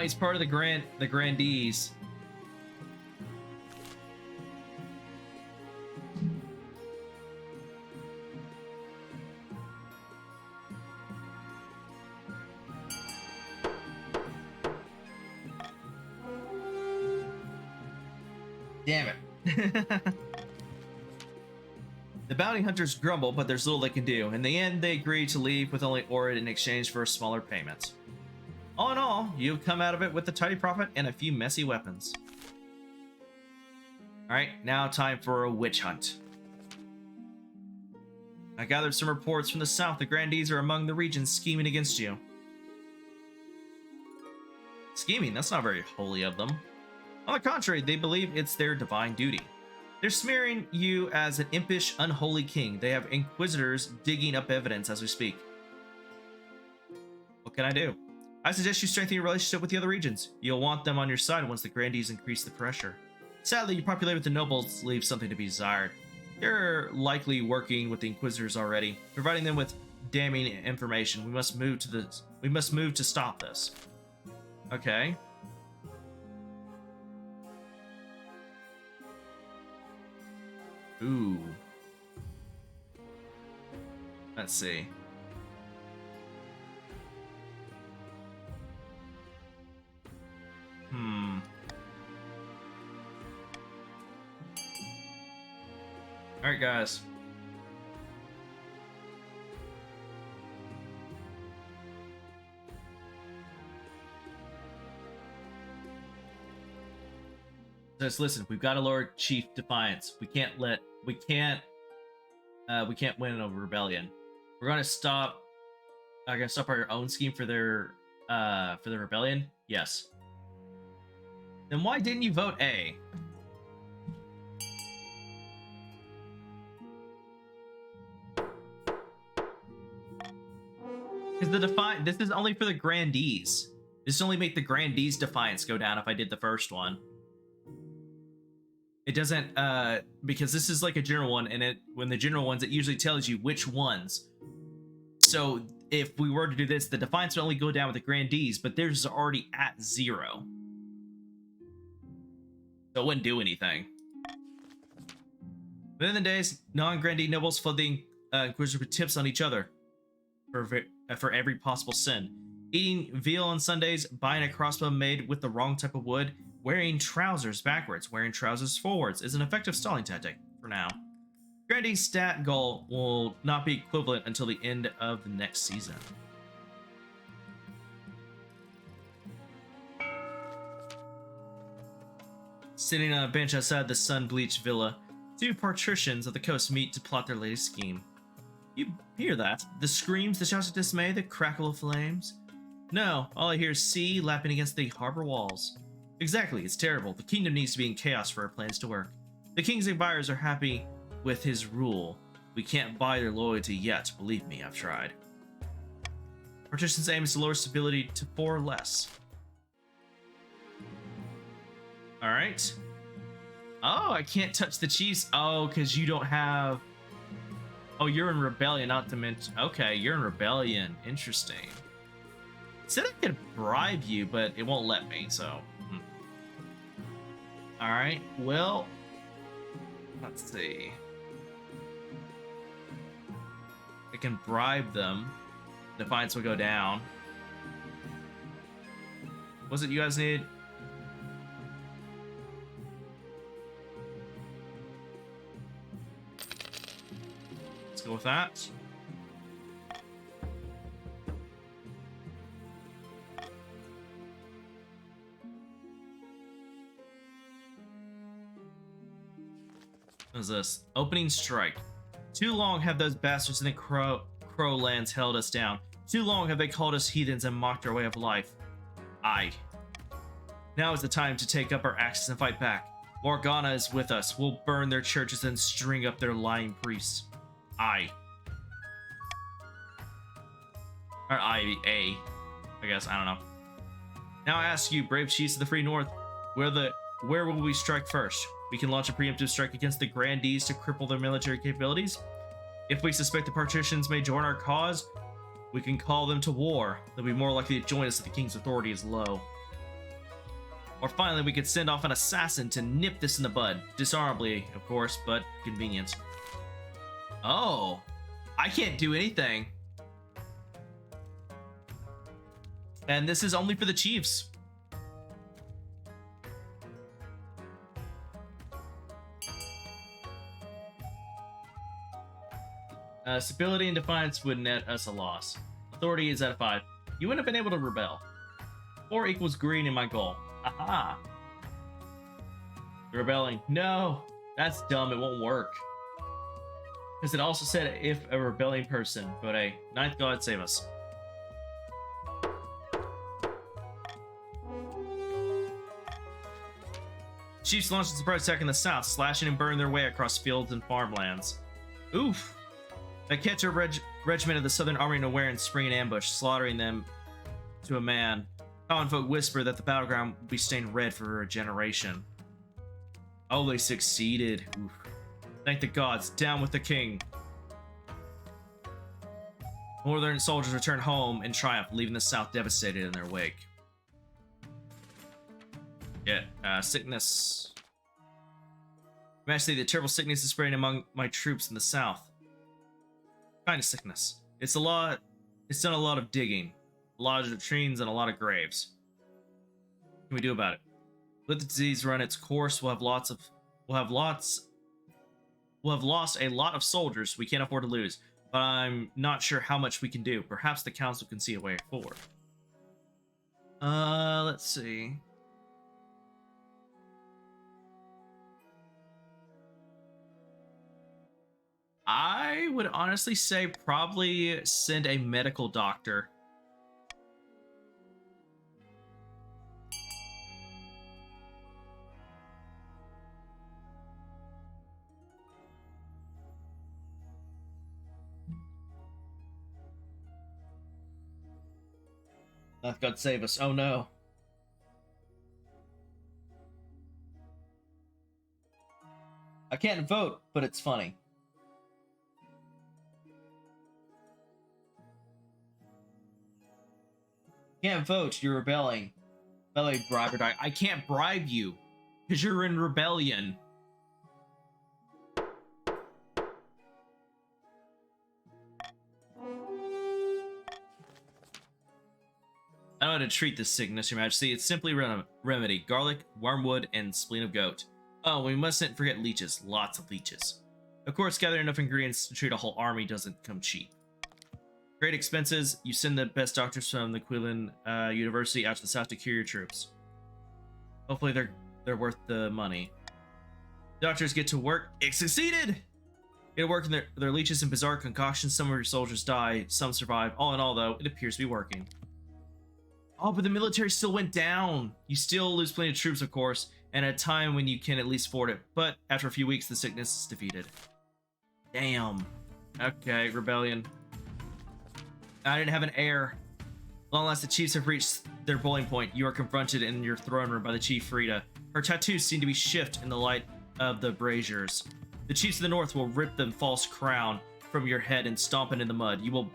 He's part of the Grandees. Damn it. The bounty hunters grumble, but there's little they can do. In the end, they agree to leave with only Orid in exchange for a smaller payment. All in all, you've come out of it with a tidy profit and a few messy weapons. Alright, now time for a witch hunt. I gathered some reports from the south. The Grandees are among the regions scheming against you. Scheming? That's not very holy of them. On the contrary, they believe it's their divine duty. They're smearing you as an impish, unholy king. They have inquisitors digging up evidence as we speak. What can I do? I suggest you strengthen your relationship with the other regions. You'll want them on your side once the Grandees increase the pressure. Sadly, your popularity with the nobles leaves something to be desired. They're likely working with the inquisitors already, providing them with damning information. We must move to stop this. Okay. Ooh. Let's see. Alright, guys. Just listen, we've got to lower Chief Defiance. We can't win a rebellion. We're gonna stop our own scheme for the rebellion? Yes. Then why didn't you vote A? Because this is only for the Grandees. This only make the Grandees Defiance go down if I did the first one. It doesn't, because this is like a general one, and when the general ones, it usually tells you which ones. So if we were to do this, the Defiance would only go down with the Grandees, but theirs is already at 0. So it wouldn't do anything. Within the days, non-grandee nobles flood the Inquisitor with tips on each other for every possible sin. Eating veal on Sundays, buying a crossbow made with the wrong type of wood, wearing trousers backwards, wearing trousers forwards is an effective stalling tactic for now. Grandee's stat goal will not be equivalent until the end of the next season. Sitting on a bench outside the sun-bleached villa, two patricians of the coast meet to plot their latest scheme. You hear that? The screams, the shouts of dismay, the crackle of flames? No, all I hear is sea lapping against the harbor walls. Exactly, it's terrible. The kingdom needs to be in chaos for our plans to work. The king's admirers are happy with his rule. We can't buy their loyalty yet, believe me, I've tried. Patrician's aim is to lower stability to 4 or less. Alright. Oh, I can't touch the chiefs. Oh, because you don't have... Oh, you're in rebellion, not to mention... Okay, you're in rebellion. Interesting. It said I could bribe you, but it won't let me, so... Alright, well... Let's see. I can bribe them. Defiance will go down. Was it you guys need? Let's go with that. What is this? Opening strike. Too long have those bastards in the Crow lands held us down. Too long have they called us heathens and mocked our way of life. Aye. Now is the time to take up our axes and fight back. Morgana is with us. We'll burn their churches and string up their lying priests. Aye. Or I guess, I don't know. Now I ask you, brave chiefs of the Free North, where will we strike first? We can launch a preemptive strike against the Grandees to cripple their military capabilities. If we suspect the patricians may join our cause, we can call them to war. They'll be more likely to join us if the king's authority is low. Or finally, we could send off an assassin to nip this in the bud. Dishonorably, of course, but convenient. Oh, I can't do anything. And this is only for the chiefs. Stability and defiance would net us a loss. Authority is at 5. You wouldn't have been able to rebel. 4 equals green in my goal. Aha! Rebelling. No! That's dumb, it won't work. Because it also said if a rebelling person, but a ninth god save us. Chiefs launched a surprise attack in the south, slashing and burning their way across fields and farmlands. Oof! They catch a regiment of the Southern Army unaware and spring an ambush, slaughtering them to a man. Common folk whisper that the battleground will be stained red for a generation. Oh, they succeeded. Oof. Thank the gods, down with the king. Northern soldiers return home in triumph, leaving the south devastated in their wake. Yeah, sickness. Majesty, the terrible sickness is spreading among my troops in the south. Kind of sickness. It's done a lot of digging, a lot of latrines, and a lot of graves. What can we do about it? Let the disease run its course. We'll have lost a lot of soldiers we can't afford to lose, but I'm not sure how much we can do. Perhaps the council can see a way forward. Let's see. I would honestly say probably send a medical doctor. God save us. Oh no. I can't vote, but it's funny. Can't vote, you're rebelling. Belly bribe or die. I can't bribe you. Because you're in rebellion. I know how to treat this sickness, Your Majesty. It's simply remedy. Garlic, wormwood, and spleen of goat. Oh, we mustn't forget leeches. Lots of leeches. Of course, gathering enough ingredients to treat a whole army doesn't come cheap. Great expenses. You send the best doctors from the Quillen University out to the south to cure your troops. Hopefully they're worth the money. Doctors get to work. It succeeded! Get to work in their leeches and bizarre concoctions. Some of your soldiers die, some survive. All in all, though, it appears to be working. Oh, but the military still went down. You still lose plenty of troops, of course, and at a time when you can at least afford it. But after a few weeks, the sickness is defeated. Damn. Okay, rebellion. I didn't have an heir. Long last, the chiefs have reached their boiling point. You are confronted in your throne room by the chief Frida. Her tattoos seem to be shift in the light of the braziers. The chiefs of the north will rip the false crown from your head and stomp it in the mud. We will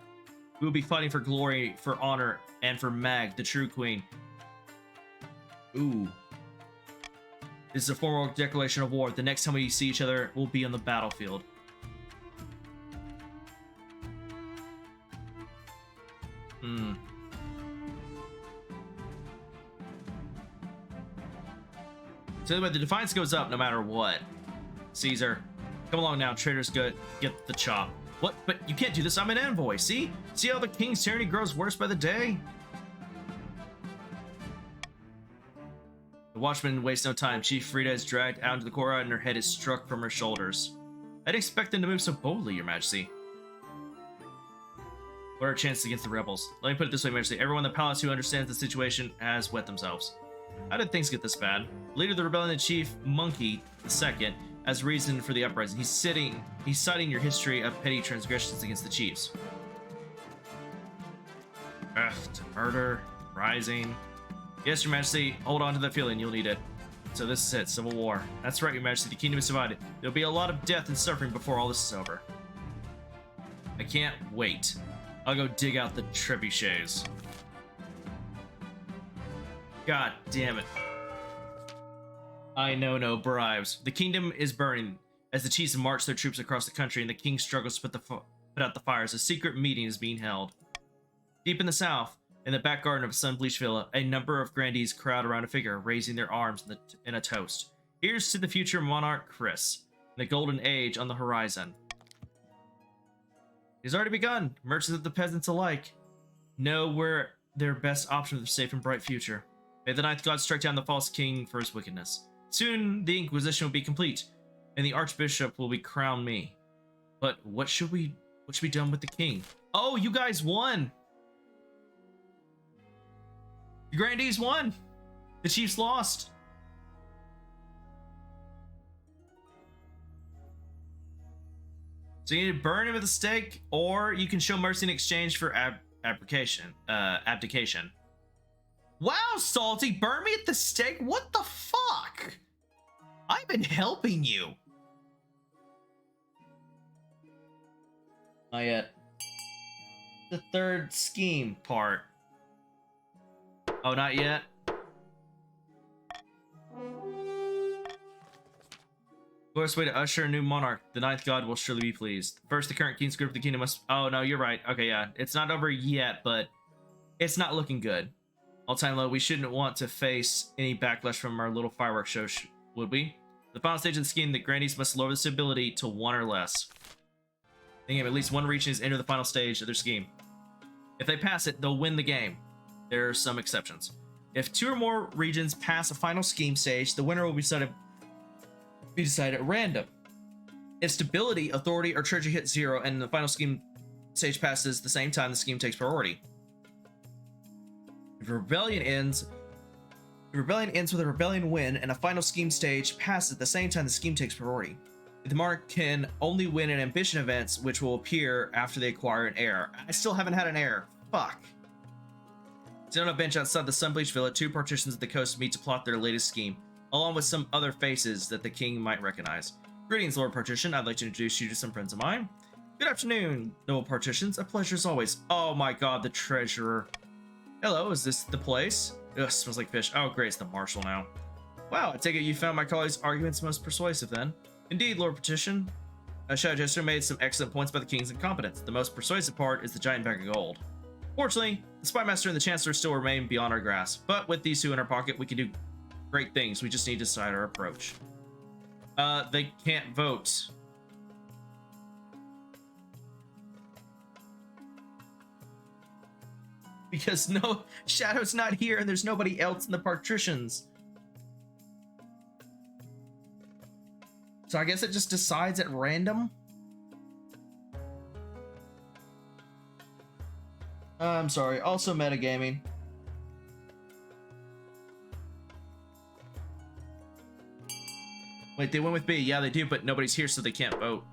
be fighting for glory, for honor, and for Mag, the true queen. Ooh. This is a formal declaration of war. The next time we see each other, we'll be on the battlefield. So anyway, the defiance goes up no matter what. Caesar, come along now. Traitors, get the chop. What? But you can't do this. I'm an envoy. See how the king's tyranny grows worse by the day? The watchman wastes no time. Chief Frida is dragged out into the courtyard and her head is struck from her shoulders. I didn't expect them to move so boldly, Your Majesty. What are our chances against the rebels? Let me put it this way, Majesty. Everyone in the palace who understands the situation has wet themselves. How did things get this bad? Leader of the rebellion, Chief Monkey II, as reason for the uprising. He's citing your history of petty transgressions against the chiefs. Ugh, to murder, rising. Yes, Your Majesty, hold on to that feeling, you'll need it. So this is it, civil war. That's right, Your Majesty, the kingdom is divided. There'll be a lot of death and suffering before all this is over. I can't wait. I'll go dig out the trebuchets. God damn it. I know no bribes. The kingdom is burning as the chiefs march their troops across the country and the king struggles to put out the fires. A secret meeting is being held. Deep in the south, in the back garden of a sun-bleached villa, a number of grandees crowd around a figure, raising their arms in a toast. Here's to the future monarch Chris, the golden age on the horizon. It's already begun. Merchants and the peasants alike know where their best option for a safe and bright future. May the ninth god strike down the false king for his wickedness. Soon the Inquisition will be complete, and the Archbishop will be crowned me. But what should be done with the king? Oh, you guys won! The grandees won! The chiefs lost! So you need to burn him at the stake, or you can show mercy in exchange for abdication. Wow, Salty, burn me at the stake? What the fuck? I've been helping you. Not yet. The third scheme part. Oh, not yet? Worst way to usher a new monarch. The ninth god will surely be pleased. First, the current king's group of the kingdom must... Oh, no, you're right. Okay, yeah. It's not over yet, but it's not looking good. All time low, we shouldn't want to face any backlash from our little fireworks show, would we? The final stage of the scheme, the grandees must lower this ability to 1 or less. They have at least 1 region is enter the final stage of their scheme. If they pass it, they'll win the game. There are some exceptions. If 2 or more regions pass a final scheme stage, the winner will be decided at random. If stability, authority, or treasury hit 0 and the final scheme stage passes the same time, the scheme takes priority. If rebellion ends with a rebellion win and a final scheme stage passes at the same time, the scheme takes priority. The monarch can only win in ambition events, which will appear after they acquire an heir. I still haven't had an heir. Fuck. Sitting on a bench outside the sun-bleached villa, 2 partitions of the coast meet to plot their latest scheme, along with some other faces that the king might recognize. Greetings, Lord Partition. I'd like to introduce you to some friends of mine. Good afternoon, noble partitions. A pleasure as always. Oh my god, the treasurer. Hello, is this the place? Ugh, smells like fish. Oh great, it's the marshal now. Wow, I take it you found my colleague's arguments most persuasive then. Indeed, Lord Petition. Shadow Jester made some excellent points about the king's incompetence. The most persuasive part is the giant bag of gold. Fortunately, the Spymaster and the Chancellor still remain beyond our grasp, but with these two in our pocket, we can do great things. We just need to decide our approach. They can't vote. Because no, Shadow's not here and there's nobody else in the patricians. So I guess it just decides at random. I'm sorry, also metagaming. Wait, they went with B. Yeah, they do, but nobody's here, so they can't vote.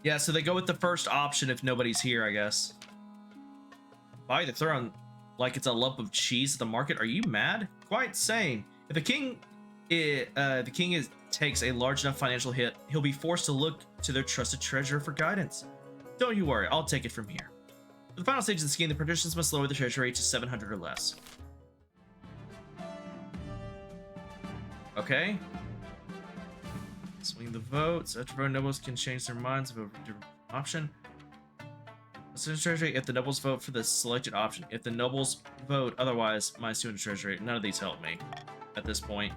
Yeah, so they go with the first option if nobody's here, I guess. Buy the throne like it's a lump of cheese at the market. Are you mad? Quite sane. If the king takes a large enough financial hit, he'll be forced to look to their trusted treasurer for guidance. Don't you worry, I'll take it from here. For the final stage of the scheme, the patricians must lower the treasury to 700 or less. Okay. Swing the votes. After vote, nobles can change their minds about a different option. Assume treasury if the nobles vote for the selected option. If the nobles vote otherwise, minus 200 treasury. None of these help me at this point.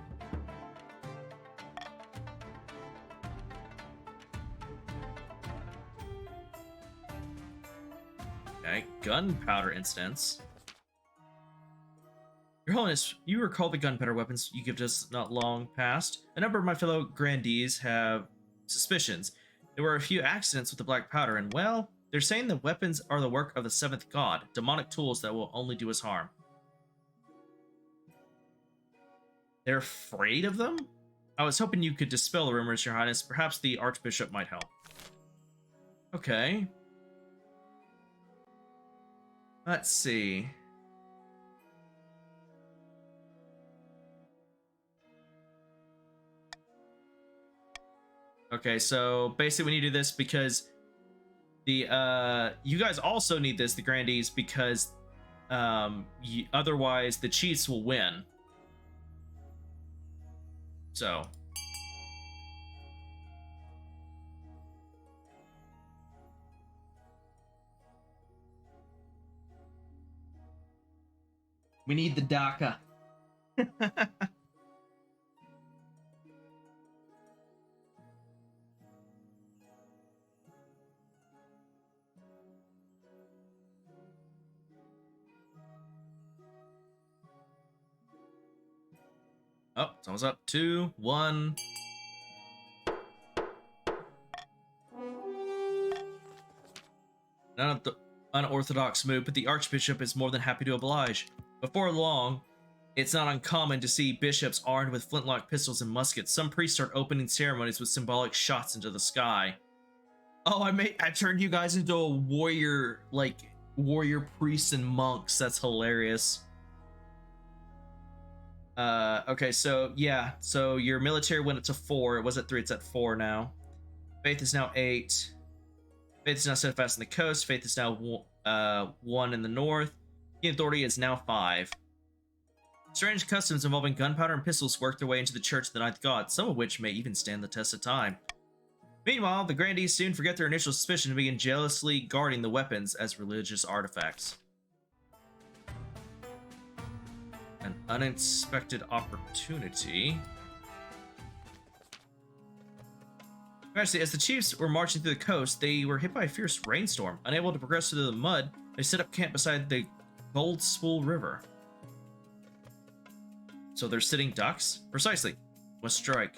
Okay, gunpowder instance. Your Holiness, you recall the gunpowder weapons you gave us not long past. A number of my fellow grandees have suspicions. There were a few accidents with the black powder, and well, they're saying the weapons are the work of the seventh god, demonic tools that will only do us harm. They're afraid of them? I was hoping you could dispel the rumors, Your Highness. Perhaps the Archbishop might help. Okay. Let's see. Okay, so basically we need to do this because the you guys also need this, the grandees, because otherwise the chiefs will win. So we need the DACA. Oh, it's almost up. 2, 1. Not the unorthodox move, but the Archbishop is more than happy to oblige. Before long, it's not uncommon to see bishops armed with flintlock pistols and muskets. Some priests start opening ceremonies with symbolic shots into the sky. Oh, I turned you guys into a warrior, like warrior priests and monks. That's hilarious. Okay, so yeah, so your military went up to 4. It was at 3, it's at 4 now. Faith is now 8. Faith is now steadfast on the coast. Faith is now 1 in the north. King authority is now 5. Strange customs involving gunpowder and pistols work their way into the Church of the Ninth God, some of which may even stand the test of time. Meanwhile, the grandees soon forget their initial suspicion and begin jealously guarding the weapons as religious artifacts. An unexpected opportunity. Actually, as the chiefs were marching through the coast, they were hit by a fierce rainstorm. Unable to progress through the mud, they set up camp beside the Gold Spool River. So they're sitting ducks? Precisely. Must strike.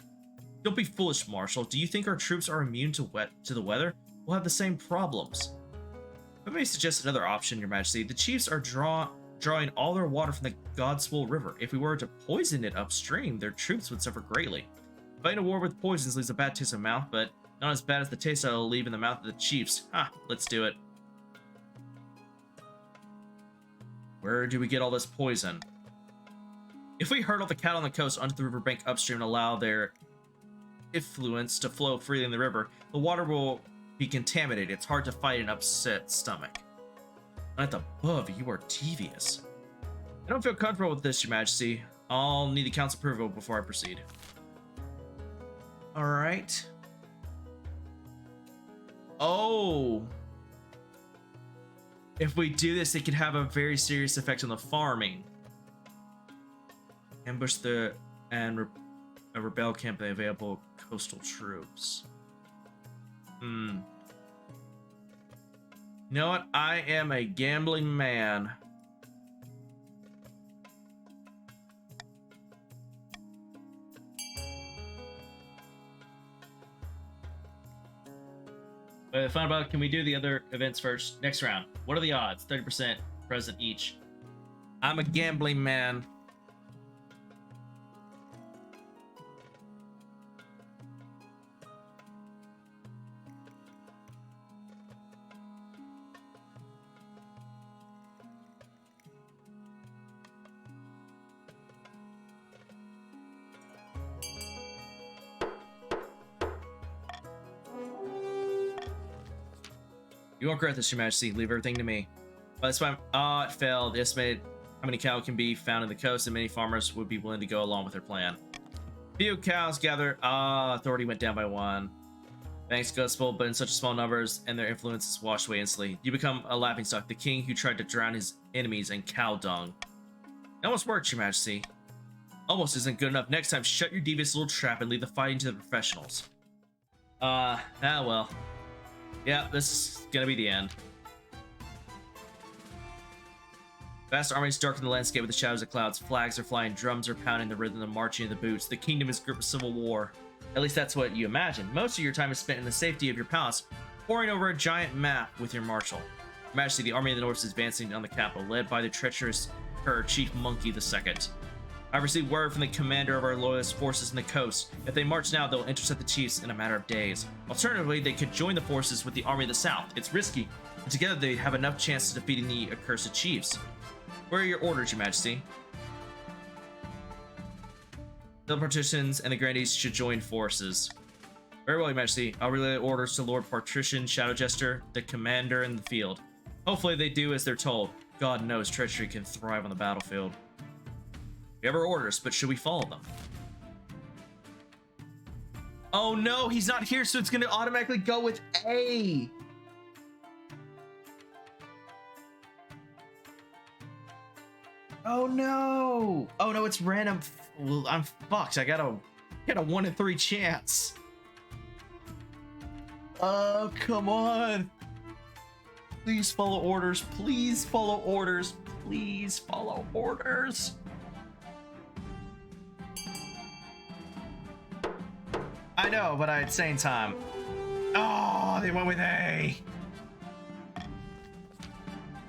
Don't be foolish, Marshal. Do you think our troops are immune to the weather? We'll have the same problems. Let me suggest another option, Your Majesty. The chiefs are drawing all their water from the Godspool River. If we were to poison it upstream, their troops would suffer greatly. Fighting a war with poisons leaves a bad taste in the mouth, but not as bad as the taste that'll leave in the mouth of the chiefs. Ha! Let's do it. Where do we get all this poison? If we hurdle the cattle on the coast onto the riverbank upstream and allow their effluents to flow freely in the river, the water will be contaminated. It's hard to fight an upset stomach. At the above, you are devious. I don't feel comfortable with this, Your Majesty. I'll need the council approval before I proceed. All right. Oh. If we do this, it could have a very serious effect on the farming. Ambush the and a rebel camp with available coastal troops. You know what? I am a gambling man. Find about, can we do the other events first? Next round. What are the odds? 30% present each. I'm a gambling man. You won't regret this, Your Majesty. Leave everything to me. By this time, it failed. They estimated how many cattle can be found in the coast, and many farmers would be willing to go along with their plan. Few cows gather. Authority went down by 1. Banks go spoiled, but in such small numbers, and their influence is washed away instantly. You become a laughingstock, the king who tried to drown his enemies in cow dung. It almost worked, Your Majesty. Almost isn't good enough. Next time, shut your devious little trap and leave the fighting to the professionals. Well. Yeah, this is gonna be the end. Vast armies darken the landscape with the shadows of clouds. Flags are flying, drums are pounding, the rhythm of marching of the boots. The kingdom is gripped with civil war. At least that's what you imagine. Most of your time is spent in the safety of your palace, poring over a giant map with your marshal. Your Majesty, the army of the north is advancing on the capital, led by the treacherous Chief Monkey II. I've received word from the commander of our loyalist forces in the coast. If they march now, they'll intercept the chiefs in a matter of days. Alternatively, they could join the forces with the army of the south. It's risky, but together they have enough chance of defeating the accursed chiefs. Where are your orders, Your Majesty? The patricians and the grandees should join forces. Very well, Your Majesty. I'll relay orders to Lord Patrician Shadow Jester, the commander in the field. Hopefully they do as they're told. God knows treachery can thrive on the battlefield. We have our orders, but should we follow them? Oh no, he's not here, so it's going to automatically go with A. Oh no. Oh no, it's random. Well, I'm fucked. I got a 1 in 3 chance. Oh, come on. Please follow orders. Please follow orders. Please follow orders. I know, but at the same time. Oh, they went with A.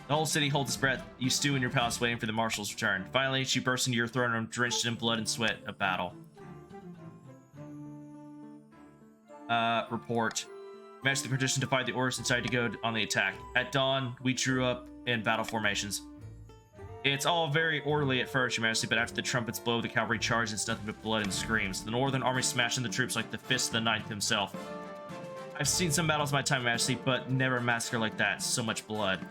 The whole city holds its breath. You stew in your palace waiting for the marshal's return. Finally, she bursts into your throne room, drenched in blood and sweat of battle. Report. Majesty, the Patrician defied the orders and decided to go on the attack. At dawn, we drew up in battle formations. It's all very orderly at first, Your Majesty, but after the trumpets blow, the cavalry charge, it's nothing but blood and screams. The northern army smashing the troops like the fist of the ninth himself. I've seen some battles in my time, Your Majesty, but never a massacre like that. So much blood.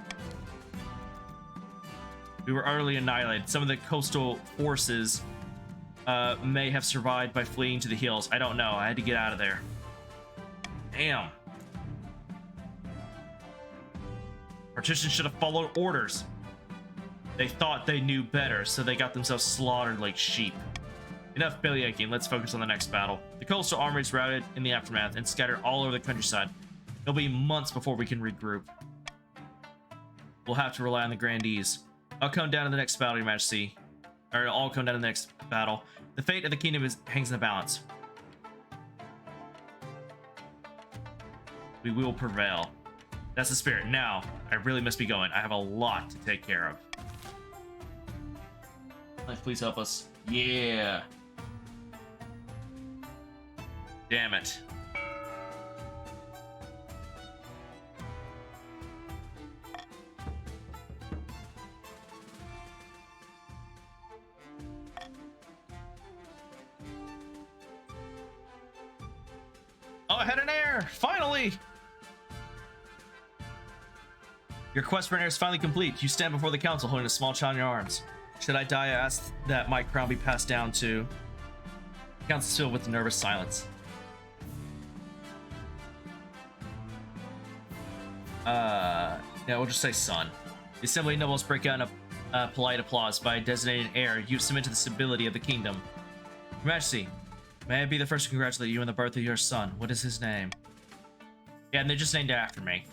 We were utterly annihilated. Some of the coastal forces may have survived by fleeing to the hills. I don't know. I had to get out of there. Damn. Patricians should have followed orders. They thought they knew better, so they got themselves slaughtered like sheep. Enough bellyaching, let's focus on the next battle. The coastal army is routed in the aftermath and scattered all over the countryside. It'll be months before we can regroup. We'll have to rely on the grandees. I'll come down to the next battle, Your Majesty. Or I'll come down to the next battle. The fate of the kingdom hangs in the balance. We will prevail. That's the spirit. Now, I really must be going. I have a lot to take care of. Life, please help us. Yeah. Damn it. Oh, I had an heir! Finally! Your quest for an heir is finally complete. You stand before the council holding a small child in your arms. Should I die? I ask that my crown be passed down to. Council filled with nervous silence. Yeah, we'll just say son. The assembly nobles break out in a polite applause by designating heir. You've cemented the stability of the kingdom. Your Majesty, may I be the first to congratulate you on the birth of your son? What is his name? Yeah, and they're just named after me.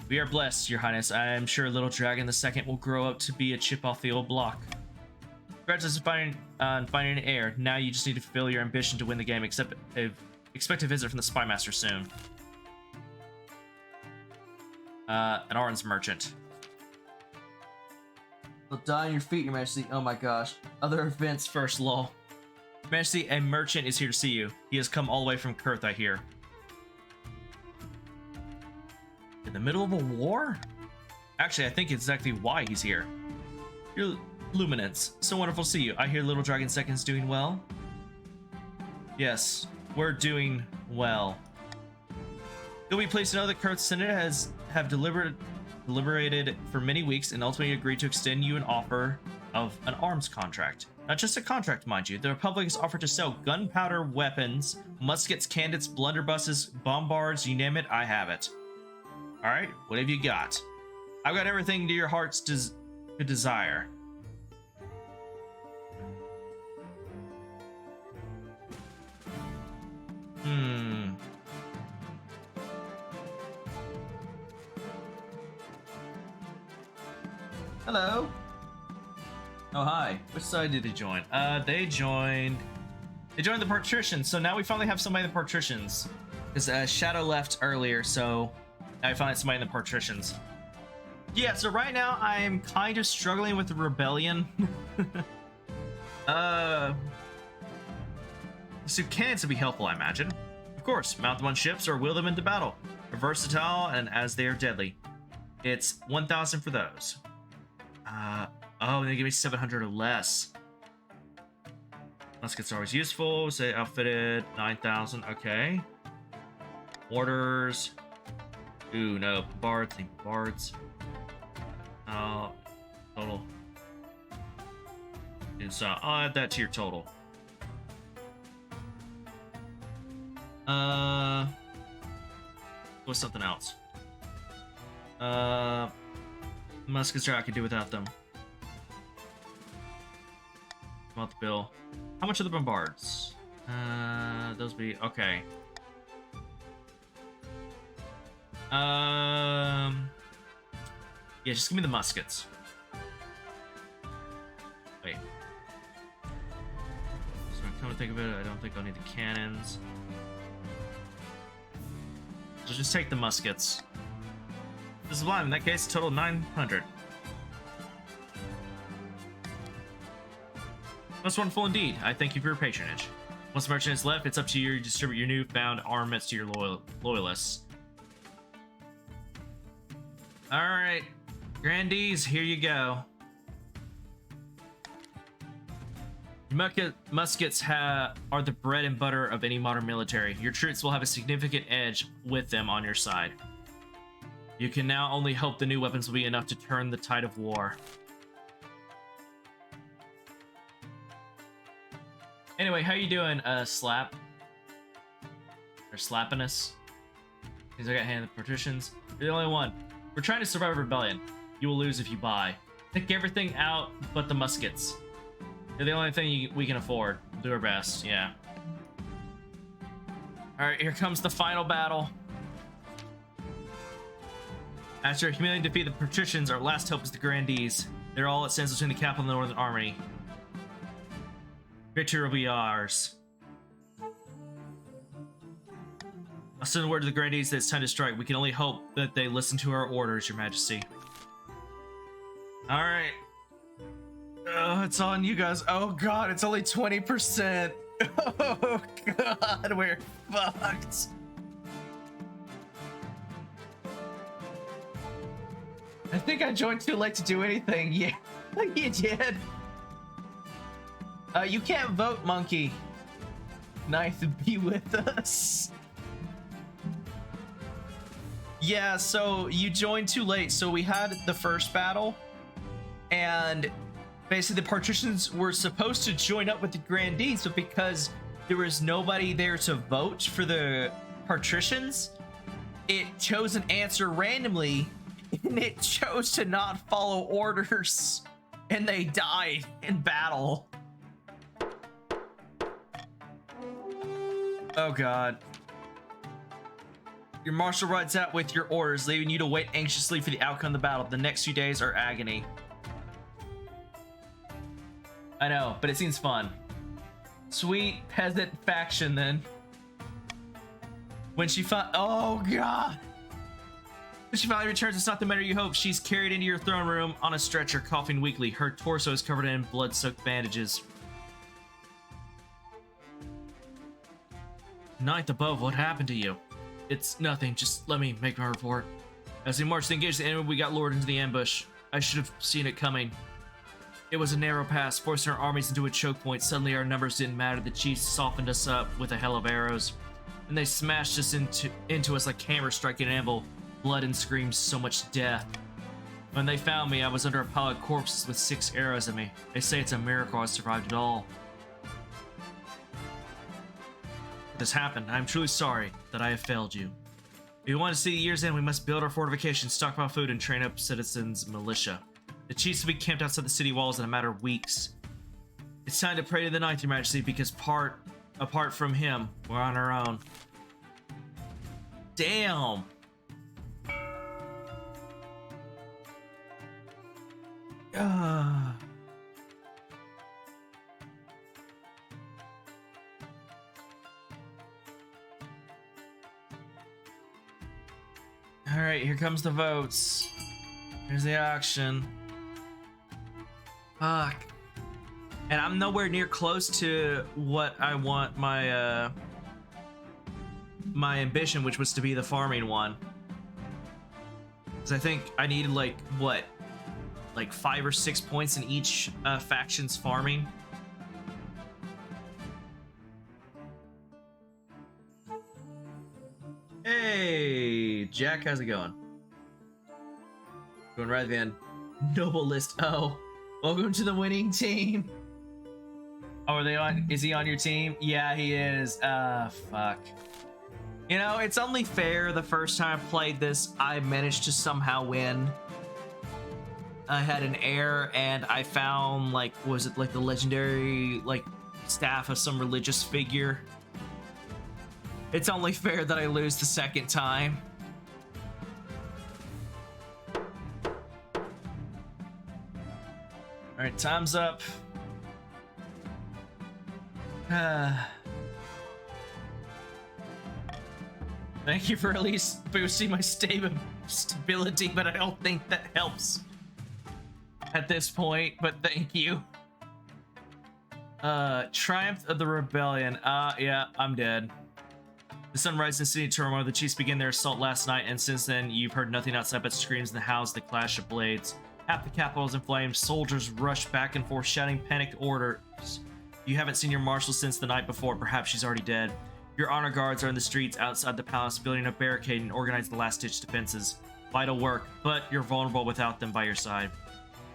We are blessed, Your Highness. I am sure Little Dragon II will grow up to be a chip off the old block. Congratulations on finding an heir. Now you just need to fulfill your ambition to win the game. Expect a visit from the Spy Master soon. An orange merchant. Well, die on your feet, Your Majesty. Oh my gosh. Other events first, lol. Your Majesty, a merchant is here to see you. He has come all the way from Kurth, I hear. In the middle of a war? Actually, I think it's exactly why he's here. Your Luminance, so wonderful to see you. I hear Little Dragon II's doing well. Yes, we're doing well. You'll be pleased to know that Kurth's Senate have deliberated for many weeks and ultimately agreed to extend you an offer of an arms contract. Not just a contract, mind you. The Republic has offered to sell gunpowder weapons, muskets, cannons, blunderbusses, bombards, you name it, I have it. Alright, what have you got? I've got everything to your heart's desire. Hello. Oh, hi. Which side did they join? They joined the Patricians. So now we finally have somebody in the Patricians. Because Shadow left earlier, so now I finally have somebody in the Patricians. Yeah, so right now I'm kind of struggling with the rebellion. So cannons would be helpful, I imagine. Of course, mount them on ships or wheel them into battle. They're versatile and as they are deadly. It's 1,000 for those. Oh, they give me 700 or less. Muskets are always useful. Say outfitted, 9,000. Okay. Orders. Ooh, no. Bards. Think bards. Total. So I'll add that to your total. What's something else? Muskets I could do without them. About the bill. How much are the bombards? Those be okay. Yeah, just give me the muskets. Wait. So come to think of it, I don't think I'll need the cannons. So just take the muskets. This is blind. In that case, total 900. Most wonderful indeed. I thank you for your patronage. Once the merchant is left, it's up to you to distribute your newfound armaments to your loyalists. Alright, Grandees, here you go. Muskets are the bread and butter of any modern military. Your troops will have a significant edge with them on your side. You can now only hope the new weapons will be enough to turn the tide of war. Anyway, how you doing, Slap? Or Slappiness? Things I got handed the Patricians. You're the only one. We're trying to survive a rebellion. You will lose if you buy. Take everything out but the muskets. They're the only thing we can afford. We'll do our best, yeah. Alright, here comes the final battle. After a humiliating defeat of the Patricians, our last hope is the Grandees. They're all that stands between the capital and the Northern Army. Victory will be ours. I'll send word to the Grandees that it's time to strike. We can only hope that they listen to our orders, Your Majesty. Alright. Oh, it's on you guys. Oh god, it's only 20%. Oh god, we're fucked. I think I joined too late to do anything. Yeah, you did. You can't vote, monkey. Nice to be with us. Yeah, so you joined too late. So we had the first battle, and basically the patricians were supposed to join up with the grandees, but because there was nobody there to vote for the patricians, it chose an answer randomly, and it chose to not follow orders, and they died in battle. Oh god. Your marshal rides out with your orders, leaving you to wait anxiously for the outcome of the battle. The next few days are agony. I know, but it seems fun. Sweet peasant faction, then. When she oh god! When she finally returns, it's not the matter you hope. She's carried into your throne room on a stretcher, coughing weakly. Her torso is covered in blood-soaked bandages. Ninth above, what happened to you? It's nothing, just let me make my report. As we marched to engage the enemy, we got lured into the ambush. I should have seen it coming. It was a narrow pass, forcing our armies into a choke point. Suddenly our numbers didn't matter. The chiefs softened us up with a hail of arrows, and they smashed us into us like hammers striking an anvil. Blood and screams, so much death. When they found me, I was under a pile of corpses with 6 arrows in me. They say it's a miracle I survived it all. This happened. I am truly sorry that I have failed you. If we want to see the year's end, we must build our fortifications, stockpile food, and train up citizens' militia. The chiefs will be camped outside the city walls in a matter of weeks. It's time to pray to the Ninth, Your Majesty, because apart from him, we're on our own. Damn! Alright, here comes the votes. Here's the auction. Fuck. And I'm nowhere near close to what I want my my ambition, which was to be the farming one. Because I think I needed like, what? Like 5 or 6 points in each faction's farming. Hey, Jack, how's it going? Going right then. Noble list. Oh, welcome to the winning team. Oh, are they on? Is he on your team? Yeah, he is. Fuck. You know, it's only fair the first time I played this, I managed to somehow win. I had an heir, and I found, like, was it like the legendary, like, staff of some religious figure? It's only fair that I lose the second time. Alright, time's up. Thank you for at least boosting my stability, but I don't think that helps at this point, but thank you. Triumph of the Rebellion. Yeah, I'm dead. The sun rises in city turmoil. The chiefs began their assault last night, and since then, you've heard nothing outside but screams in the howls, the clash of blades. Half the capital is in flames. Soldiers rush back and forth, shouting panicked orders. You haven't seen your marshal since the night before. Perhaps she's already dead. Your honor guards are in the streets outside the palace, building a barricade and organizing the last-ditch defenses. Vital work, but you're vulnerable without them by your side.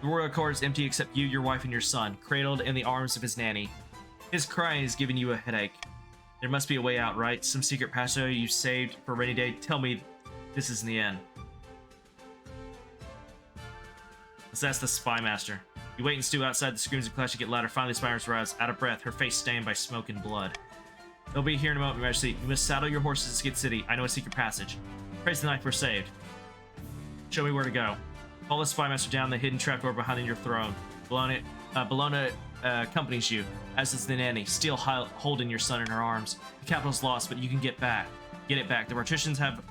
The royal court is empty except you, your wife, and your son, cradled in the arms of his nanny. His crying is giving you a headache. There must be a way out, right? Some secret passageway you saved for a rainy day. Tell me this isn't the end. So that's the spy master. You wait and stew outside. The screams and clash get louder. Finally, the spy master arrives, out of breath, her face stained by smoke and blood. They'll be here in a moment, Your Majesty. You must saddle your horses to Skid City. I know a secret passage. Praise the knife, we're saved. Show me where to go. Follow the spy master down the hidden trapdoor behind your throne. Bologna accompanies you, as is the nanny, still holding your son in her arms. The capital's lost, but you can get it back. The patricians have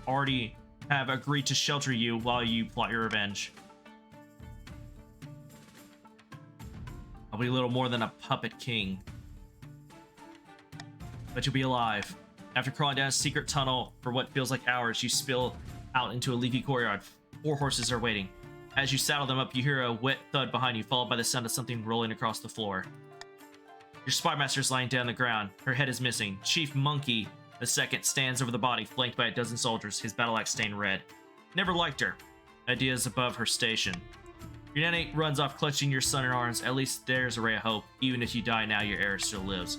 agreed to shelter you while you plot your revenge. I'll be little more than a puppet king, but you'll be alive. After crawling down a secret tunnel for what feels like hours, you spill out into a leafy courtyard. 4 horses are waiting. As you saddle them up, you hear a wet thud behind you, followed by the sound of something rolling across the floor. Your spy master is lying down on the ground. Her head is missing. Chief Monkey II stands over the body, flanked by a dozen soldiers, his battle axe stained red. Never liked her. Ideas above her station. Your nanny runs off clutching your son in arms. At least there's a ray of hope. Even if you die now, your heir still lives.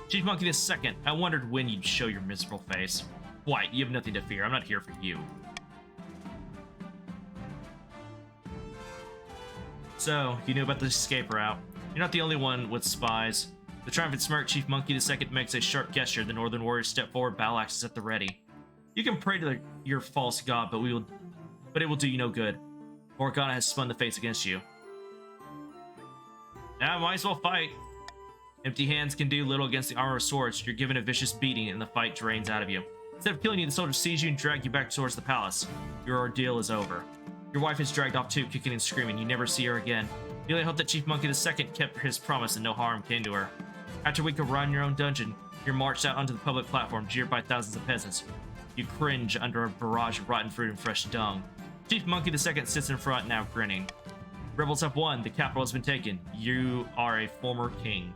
Chief Monkey II, I wondered when you'd show your miserable face. Why, you have nothing to fear. I'm not here for you. So, you knew about the escape route. You're not the only one with spies. The triumphant smirk, Chief Monkey II makes a sharp gesture. The northern warriors step forward, battle axes at the ready. You can pray to your false god, but it will do you no good. Morgana has spun the fates against you. Now, might as well fight. Empty hands can do little against the armor of swords. You're given a vicious beating, and the fight drains out of you. Instead of killing you, the soldiers seize you and drag you back towards the palace. Your ordeal is over. Your wife is dragged off too, kicking and screaming. You never see her again. You only hope that Chief Monkey II kept his promise and no harm came to her. After a week of running your own dungeon, you're marched out onto the public platform, jeered by thousands of peasants. You cringe under a barrage of rotten fruit and fresh dung. Chief Monkey II sits in front, now grinning. Rebels have won. The capital has been taken. You are a former king.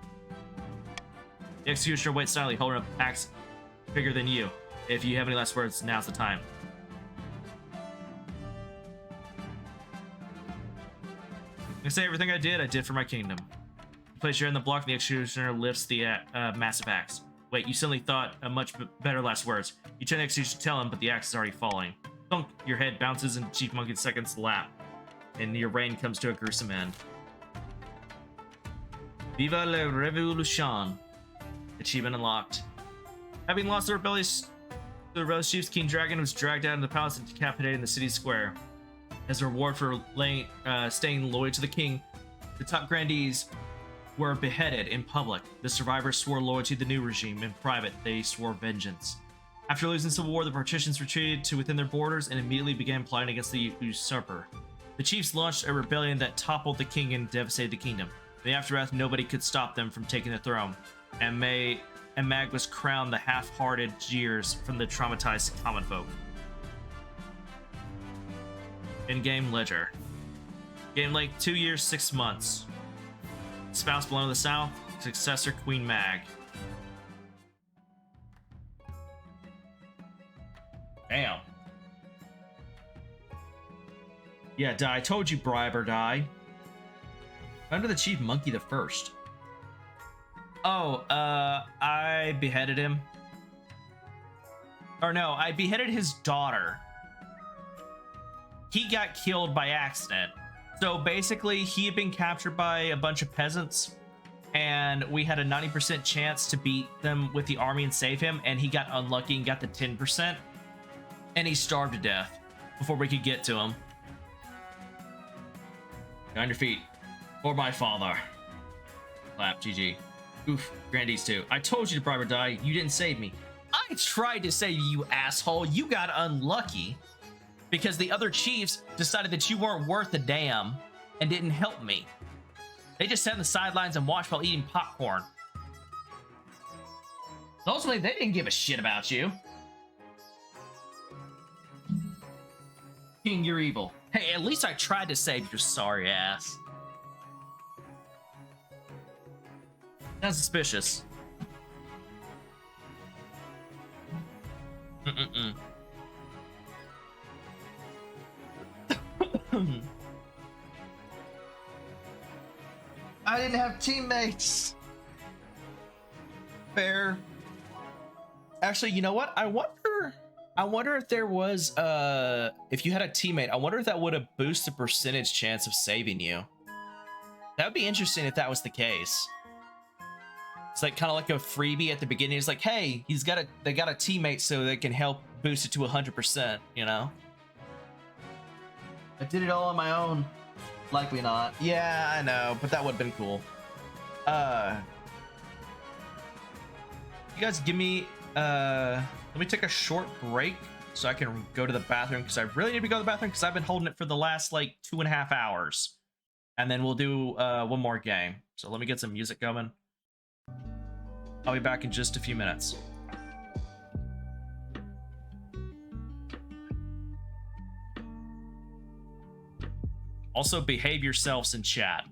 The executioner waits silently, holding up an axe bigger than you. If you have any last words, now's the time. I say everything I did for my kingdom. You place your hand in the block, and the executioner lifts the massive axe. Wait, you suddenly thought a much better last words. You turn the executioner to tell him, but the axe is already falling. Thunk, your head bounces into Chief Monkey II's lap, and your reign comes to a gruesome end. Viva la Revolution! Achievement unlocked. Having lost the rebellious chiefs, King Dragon was dragged out of the palace and decapitated in the city square. As a reward for staying loyal to the king, the top grandees were beheaded in public. The survivors swore loyalty to the new regime. In private, they swore vengeance. After losing civil war, the partitions retreated to within their borders and immediately began plotting against the usurper. The chiefs launched a rebellion that toppled the king and devastated the kingdom. In the aftermath, nobody could stop them from taking the throne, and Mag was crowned the half-hearted jeers from the traumatized common folk. In-game ledger. Game length 2 years, 6 months. Spouse belong to the south. Successor Queen Mag. Damn. Yeah, die. I told you, bribe or die. Under the Chief Monkey the First. Oh, I beheaded him. Or no, I beheaded his daughter. He got killed by accident. So basically, he had been captured by a bunch of peasants, and we had a 90% chance to beat them with the army and save him, and he got unlucky and got the 10%, and he starved to death before we could get to him. On your feet. For my father. Clap, GG. Oof, Grandees too. I told you to bribe or die. You didn't save me. I tried to save you, asshole. You got unlucky because the other chiefs decided that you weren't worth a damn and didn't help me. They just sat on the sidelines and watched while eating popcorn. Ultimately, they didn't give a shit about you. King, you're evil. Hey, at least I tried to save your sorry ass. That's suspicious. I didn't have teammates. Fair. Actually, you know what? I wonder if there was if you had a teammate, I wonder if that would have boosted the percentage chance of saving you. That would be interesting if that was the case. It's like kind of like a freebie at the beginning. It's like, hey, they got a teammate so they can help boost it to 100%, you know? I did it all on my own. Likely not. Yeah, I know, but that would have been cool. You guys give me let me take a short break so I can go to the bathroom, because I really need to go to the bathroom because I've been holding it for the last like 2.5 hours. And then we'll do one more game. So let me get some music going. I'll be back in just a few minutes. Also, behave yourselves in chat.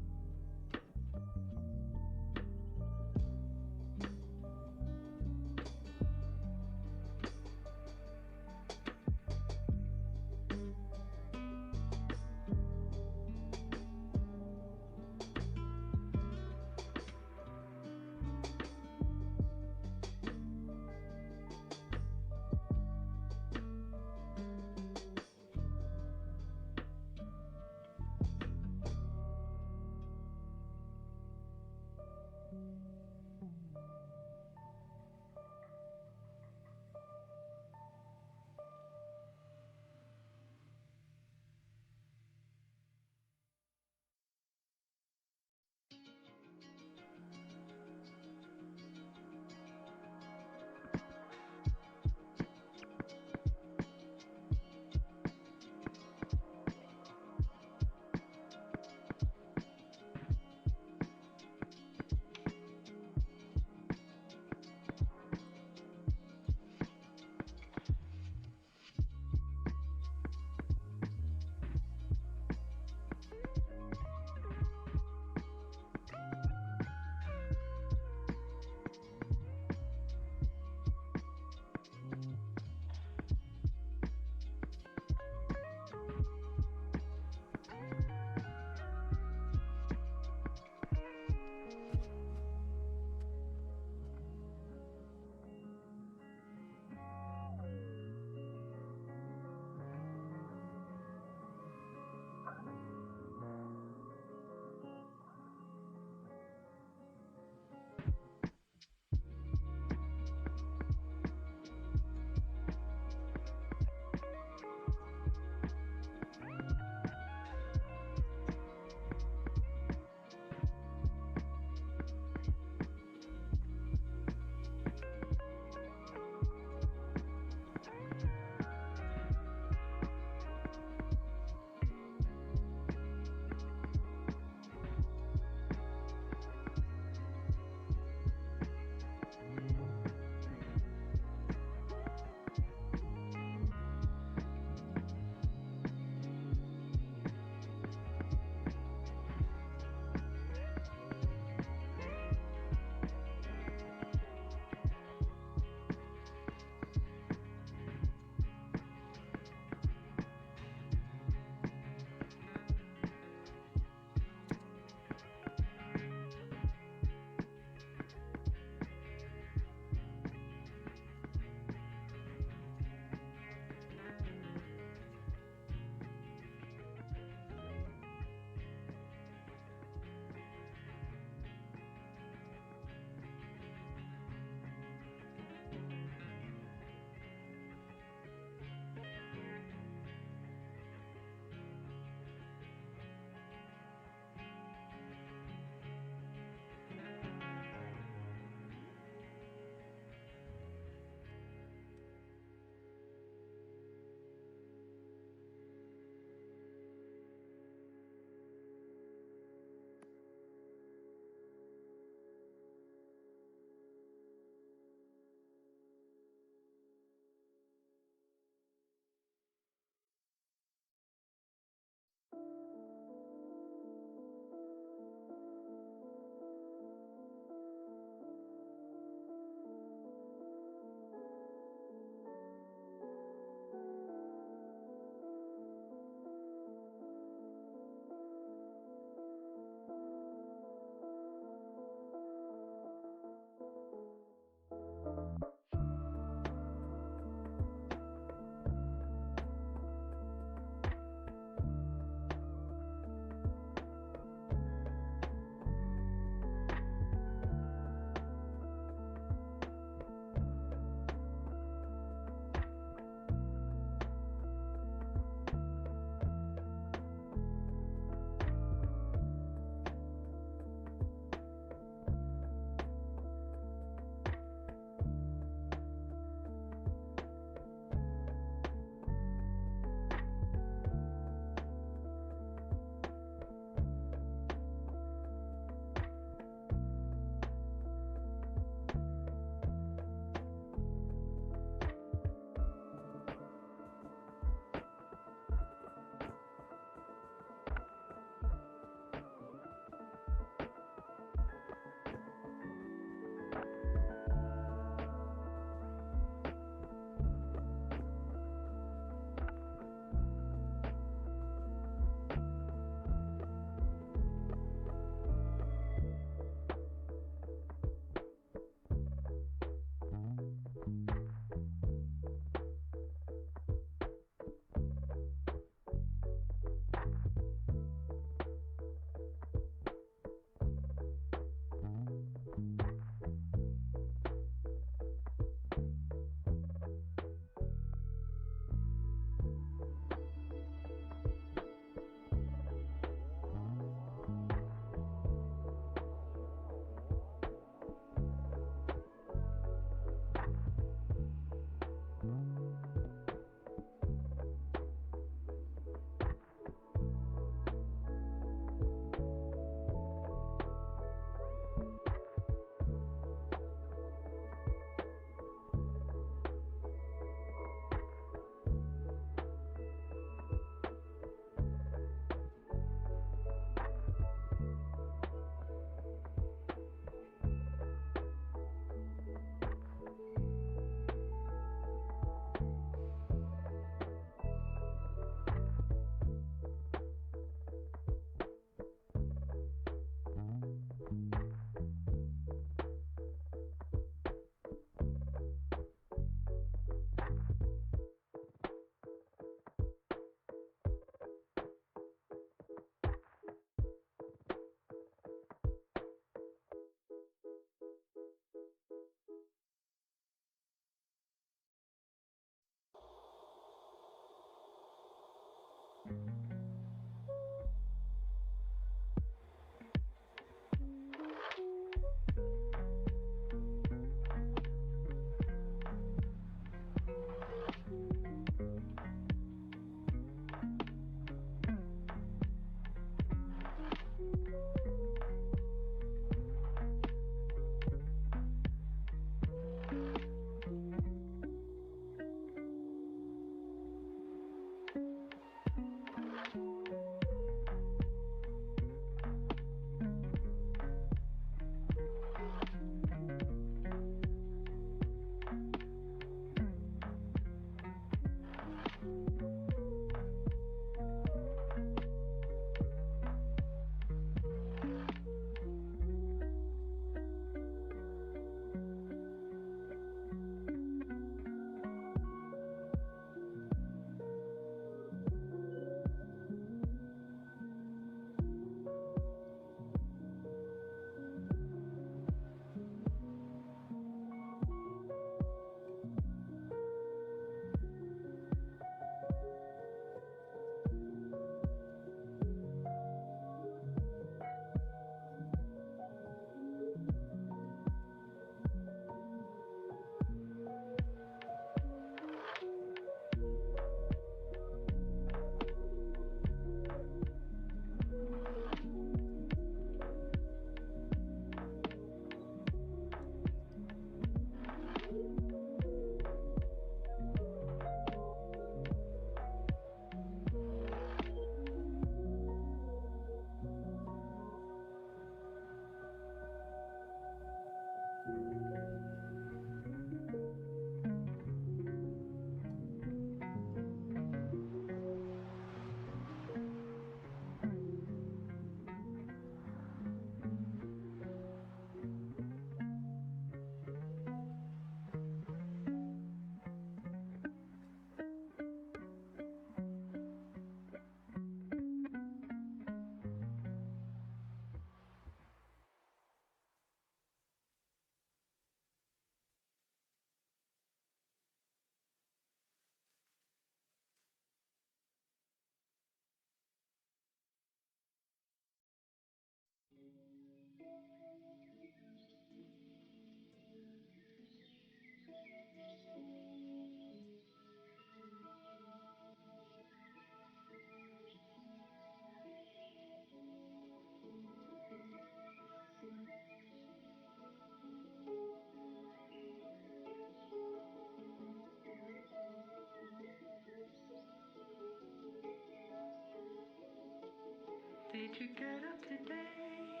Did you get up today?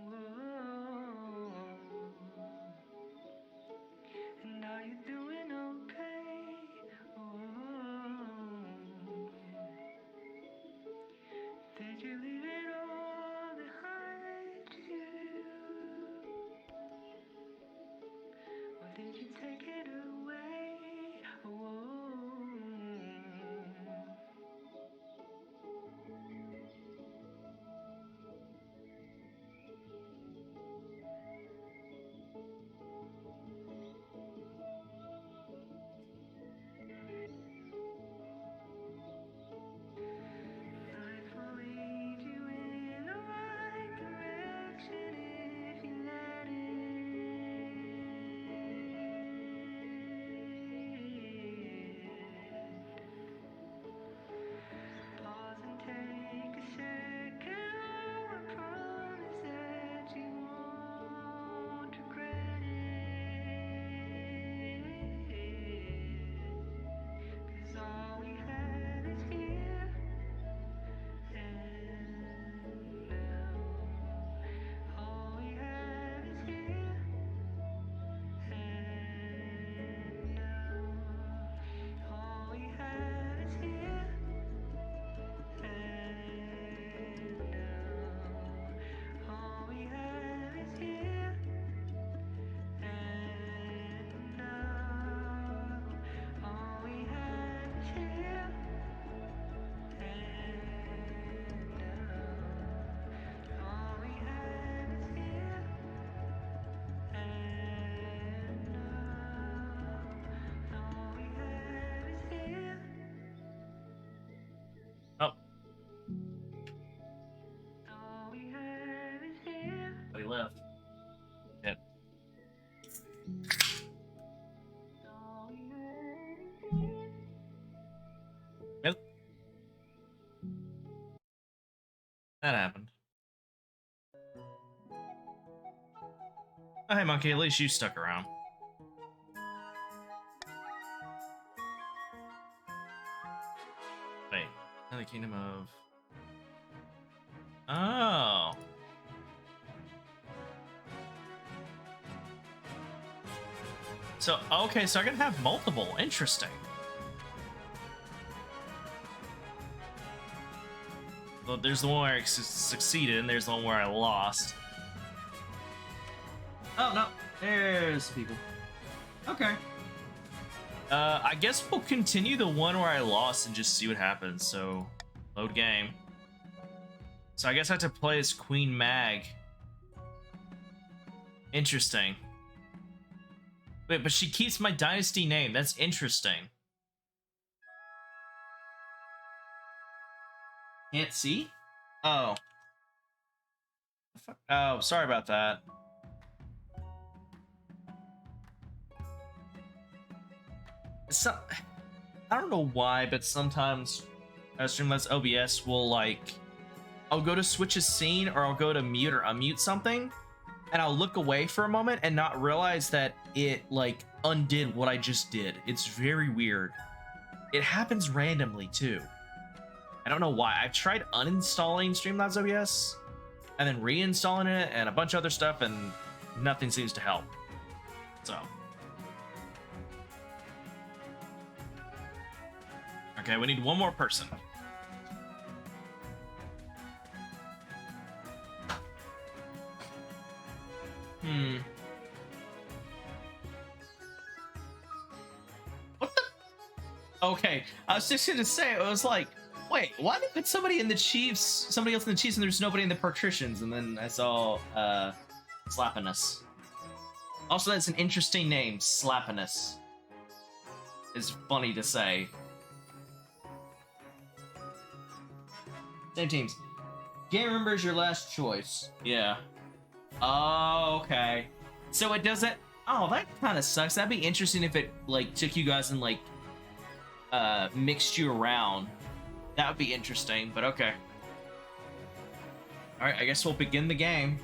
Whoa. And are you doing okay? Whoa. Did you leave it all behind you? Or did you take it away? Whoa. Life will lead you in the right direction if you let it. Pause and take a second. I promise that you won't regret it. 'Cause all we have is here and now. All we have is here and now. All we have is here and now. All we have is here and now. All we have is here and now. All we have is here and now. All we have is here. Oh, All we have is here. he left. Yep. All we have is here. Yep. That happened. Oh, hey, Monkey, at least you stuck around. Wait, the Kingdom of... Oh. So, okay, so I can have multiple. Interesting. Well, there's the one where I succeeded, and there's the one where I lost. Oh, no. There's people. Okay. I guess we'll continue the one where I lost and just see what happens. So, load game. So I guess I have to play as Queen Mag. Interesting. Wait, but she keeps my dynasty name. That's interesting. Can't see? Oh. Oh, sorry about that. So, I don't know why, but sometimes Streamlabs OBS will, like, I'll go to switch a scene or I'll go to mute or unmute something, and I'll look away for a moment and not realize that it, like, undid what I just did. It's very weird. It happens randomly, too. I don't know why. I've tried uninstalling Streamlabs OBS and then reinstalling it and a bunch of other stuff, and nothing seems to help. So. Okay, we need one more person. What the? Okay, I was just gonna say, I was like, wait, why did put somebody in the Chiefs, somebody else in the Chiefs, and there's nobody in the Patricians? And then I saw, Slappiness. Also, that's an interesting name, Slappiness. It's funny to say. Same teams. Game Remember is your last choice. Yeah. Oh, okay. So it doesn't... Oh, that kind of sucks. That'd be interesting if it like took you guys and like mixed you around. That would be interesting, but okay. All right, I guess we'll begin the game.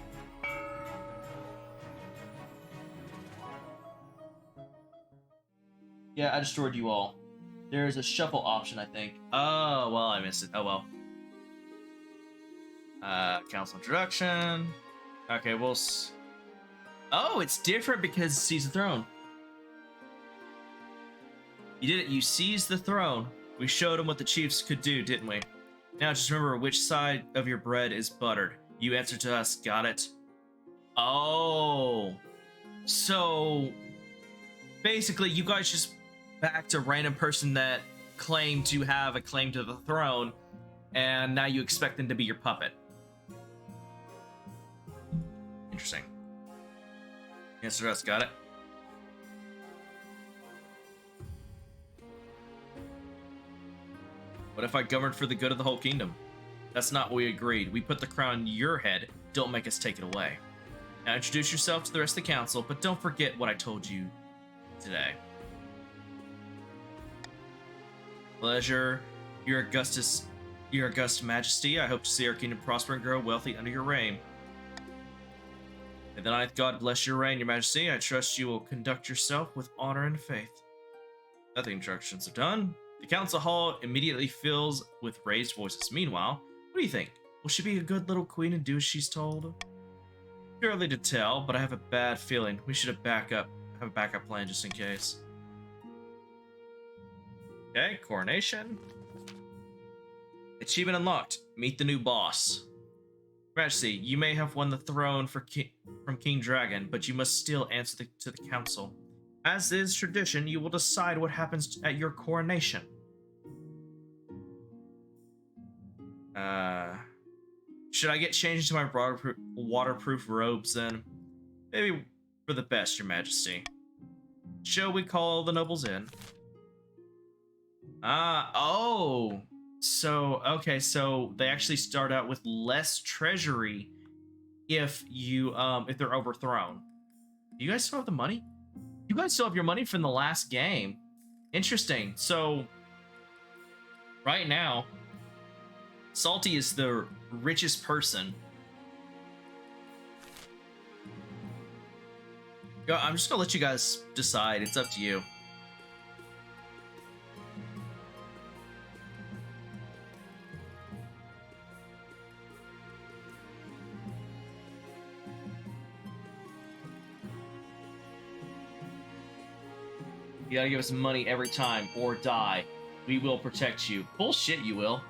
Yeah, I destroyed you all. There's a shuffle option, I think. Oh, well, I missed it. Oh, well. Council introduction. Okay, oh, it's different because seize the throne. You did it. You seized the throne. We showed them what the chiefs could do, didn't we? Now just remember which side of your bread is buttered. You answer to us. Got it? Oh. So, basically, you guys just backed a random person that claimed to have a claim to the throne, and now you expect them to be your puppet. Interesting. Answer to us. Got it? What if I governed for the good of the whole kingdom? That's not what we agreed. We put the crown on your head. Don't make us take it away. Now introduce yourself to the rest of the council, but don't forget what I told you today. Pleasure, your august majesty. I hope to see our kingdom prosper and grow wealthy under your reign. May the ninth God bless your reign, your majesty. I trust you will conduct yourself with honor and faith. Now the instructions are done. The council hall immediately fills with raised voices. Meanwhile, what do you think? Will she be a good little queen and do as she's told? Too early to tell, but I have a bad feeling. We should have a backup plan just in case. Okay, coronation. Achievement unlocked. Meet the new boss. Majesty, you may have won the throne from King Dragon, but you must still answer to the council. As is tradition, you will decide what happens at your coronation. Should I get changed into my waterproof robes then? Maybe for the best, your majesty. Shall we call the nobles in? Oh. So, okay, so they actually start out with less treasury if they're overthrown. Do you guys still have the money? You guys still have your money from the last game. Interesting. So, right now, Salty is the richest person. I'm just gonna let you guys decide. It's up to you. You gotta give us money every time, or die. We will protect you. Bullshit, you will.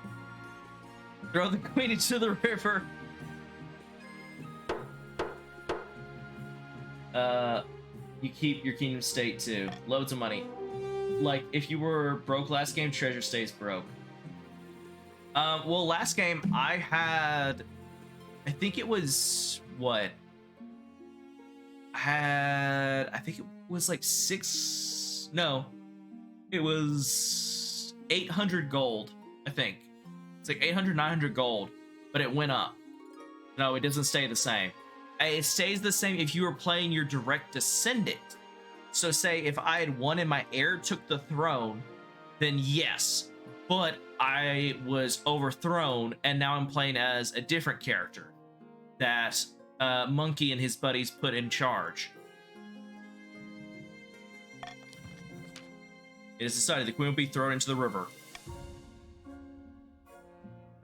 Throw the queen into the river. You keep your kingdom state too. Loads of money. Like, if you were broke last game, treasure stays broke. Well, last game, I think it was, what? I think it was like it was 800 gold, I think. It's like 800, 900 gold, but it went up. No, it doesn't stay the same. It stays the same if you were playing your direct descendant. So say if I had won and my heir took the throne, then yes. But I was overthrown and now I'm playing as a different character that Monkey and his buddies put in charge. It is decided the queen will be thrown into the river.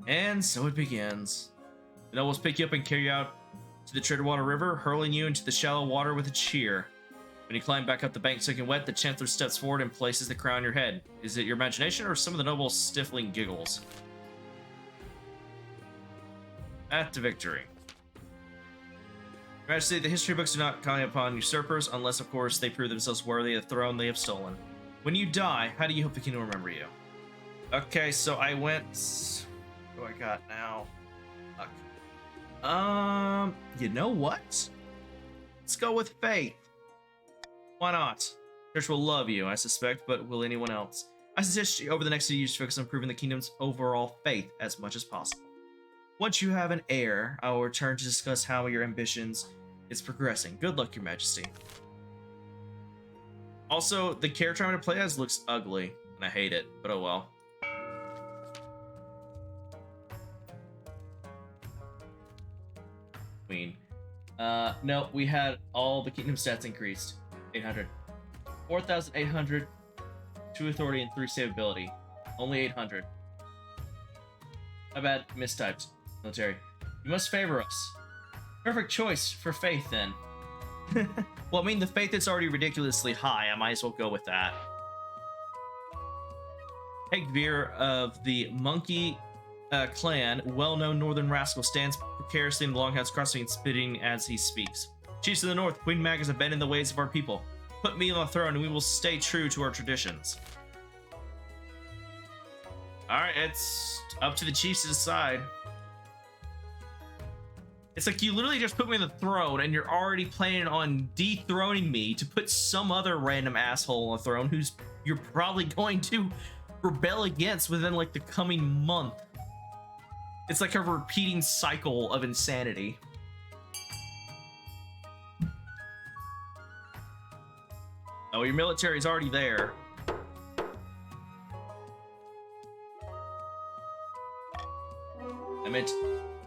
And so it begins. The nobles pick you up and carry you out to the Treadwater River, hurling you into the shallow water with a cheer. When you climb back up the bank soaking wet, the Chancellor steps forward and places the crown on your head. Is it your imagination or some of the nobles' stifling giggles? At the victory. Your Majesty, the history books do not comment upon usurpers, unless, of course, they prove themselves worthy of the throne they have stolen. When you die, how do you hope the kingdom will remember you? Okay, so I went... What do I got now? Okay. You know what? Let's go with faith. Why not? Church will love you, I suspect, but will anyone else? I suggest you, over the next few years, focus on improving the kingdom's overall faith as much as possible. Once you have an heir, I will return to discuss how your ambitions is progressing. Good luck, Your Majesty. Also, the character I'm gonna play as looks ugly, and I hate it, but oh well. Queen. No, we had all the kingdom stats increased. 800. 4,800, 2 authority, and 3 save ability. Only 800. My bad, mistyped. Military. You must favor us. Perfect choice for faith, then. Well, I mean, the faith is already ridiculously high. I might as well go with that. Hegvir of the Monkey clan, well-known northern rascal, stands precariously in the longhouse crossing, spitting as he speaks. Chiefs of the north, Queen Mag has abandoned the ways of our people. Put me on the throne, and we will stay true to our traditions. Alright, it's up to the chiefs to decide. It's like you literally just put me on the throne, and you're already planning on dethroning me to put some other random asshole on the throne who's you're probably going to rebel against within like the coming month. It's like a repeating cycle of insanity. Oh, your military is already there.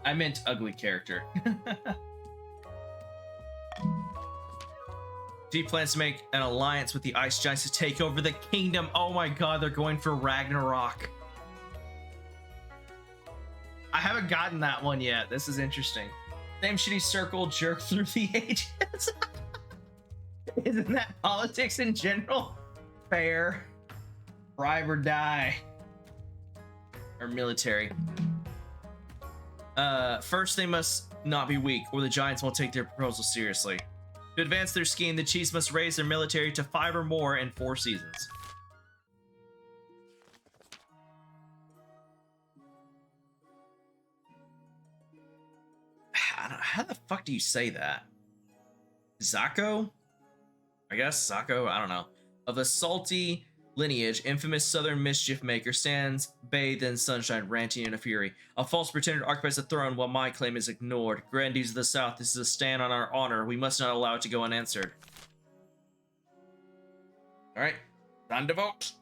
I meant ugly character. She plans to make an alliance with the Ice Giants to take over the kingdom. Oh my god, they're going for Ragnarok. I haven't gotten that one yet. This is interesting. Same shitty circle jerk through the ages. Isn't that politics in general? Fair. Bribe or die. Or military. First they must not be weak, or the Giants won't take their proposal seriously. To advance their scheme, the Chiefs must raise their military to 5 or more in 4 seasons. How the fuck do you say that? Zako? I guess Zako, I don't know. Of the salty lineage, infamous southern mischief maker stands bathed in sunshine, ranting in a fury. A false pretender occupies the throne while my claim is ignored. Grandees of the south, this is a stand on our honor. We must not allow it to go unanswered. Alright, time to vote.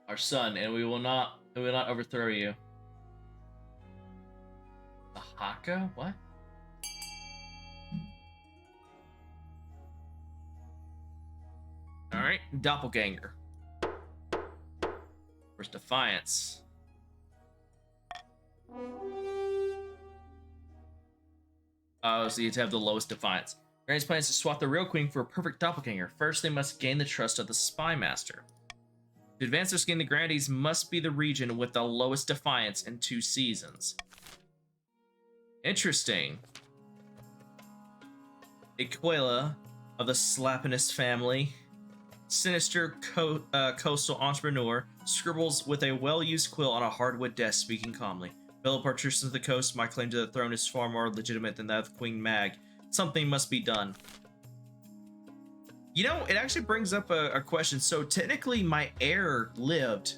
Our son, and we will not overthrow you. The Haka? What? Alright, Doppelganger. Where's Defiance? Oh, so you have the lowest Defiance. Granny's plans to swap the real queen for a perfect Doppelganger. First, they must gain the trust of the Spy Master. To advance their scheme, the Grandies must be the region with the lowest Defiance in 2 seasons. Interesting. Aquila of the Slapinist family, sinister coastal entrepreneur, scribbles with a well-used quill on a hardwood desk, speaking calmly. Fellow patricians of the coast, my claim to the throne is far more legitimate than that of Queen Mag. Something must be done. You know, it actually brings up a question. So technically my heir lived.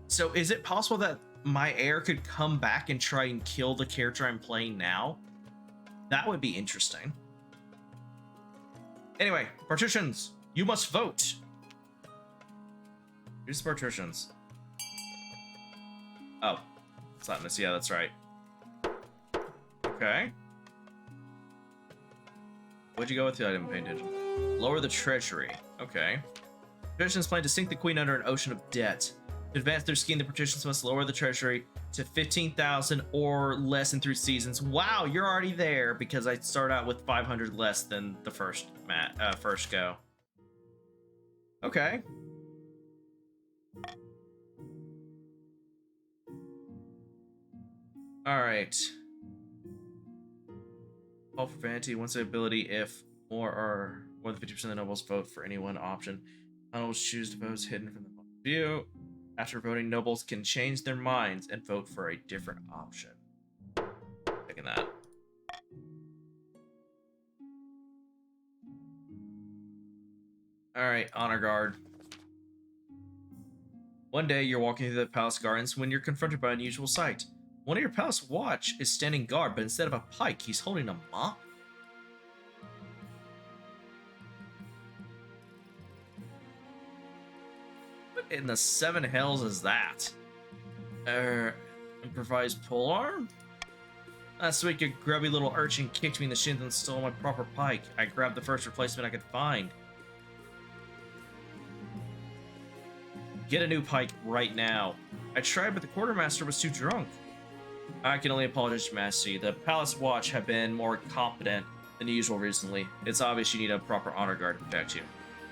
So is it possible that my heir could come back and try and kill the character I'm playing now? That would be interesting. Anyway, patricians, you must vote. Who's the patricians? Oh, Slatinus, yeah, that's right. Okay. What'd you go with? I didn't pay attention. Lower the treasury. Okay. Patricians plan to sink the queen under an ocean of debt. To advance their scheme, the patricians must lower the treasury to 15,000 or less in 3 seasons. Wow, you're already there because I start out with 500 less than the first go. Okay. All right. Call for vanity. Once the ability, if more than 50% of the nobles vote for any one option, nobles choose to vote hidden from the view. After voting, nobles can change their minds and vote for a different option. Taking that. All right, honor guard. One day, you're walking through the palace gardens when you're confronted by an unusual sight. One of your palace watch is standing guard, but instead of a pike, he's holding a mop. What in the seven hells is that? Improvised polearm? Last week, a grubby little urchin kicked me in the shins and stole my proper pike. I grabbed the first replacement I could find. Get a new pike right now. I tried, but the quartermaster was too drunk. I can only apologize to Your Majesty. The Palace Watch have been more competent than usual recently. It's obvious you need a proper honor guard to protect you.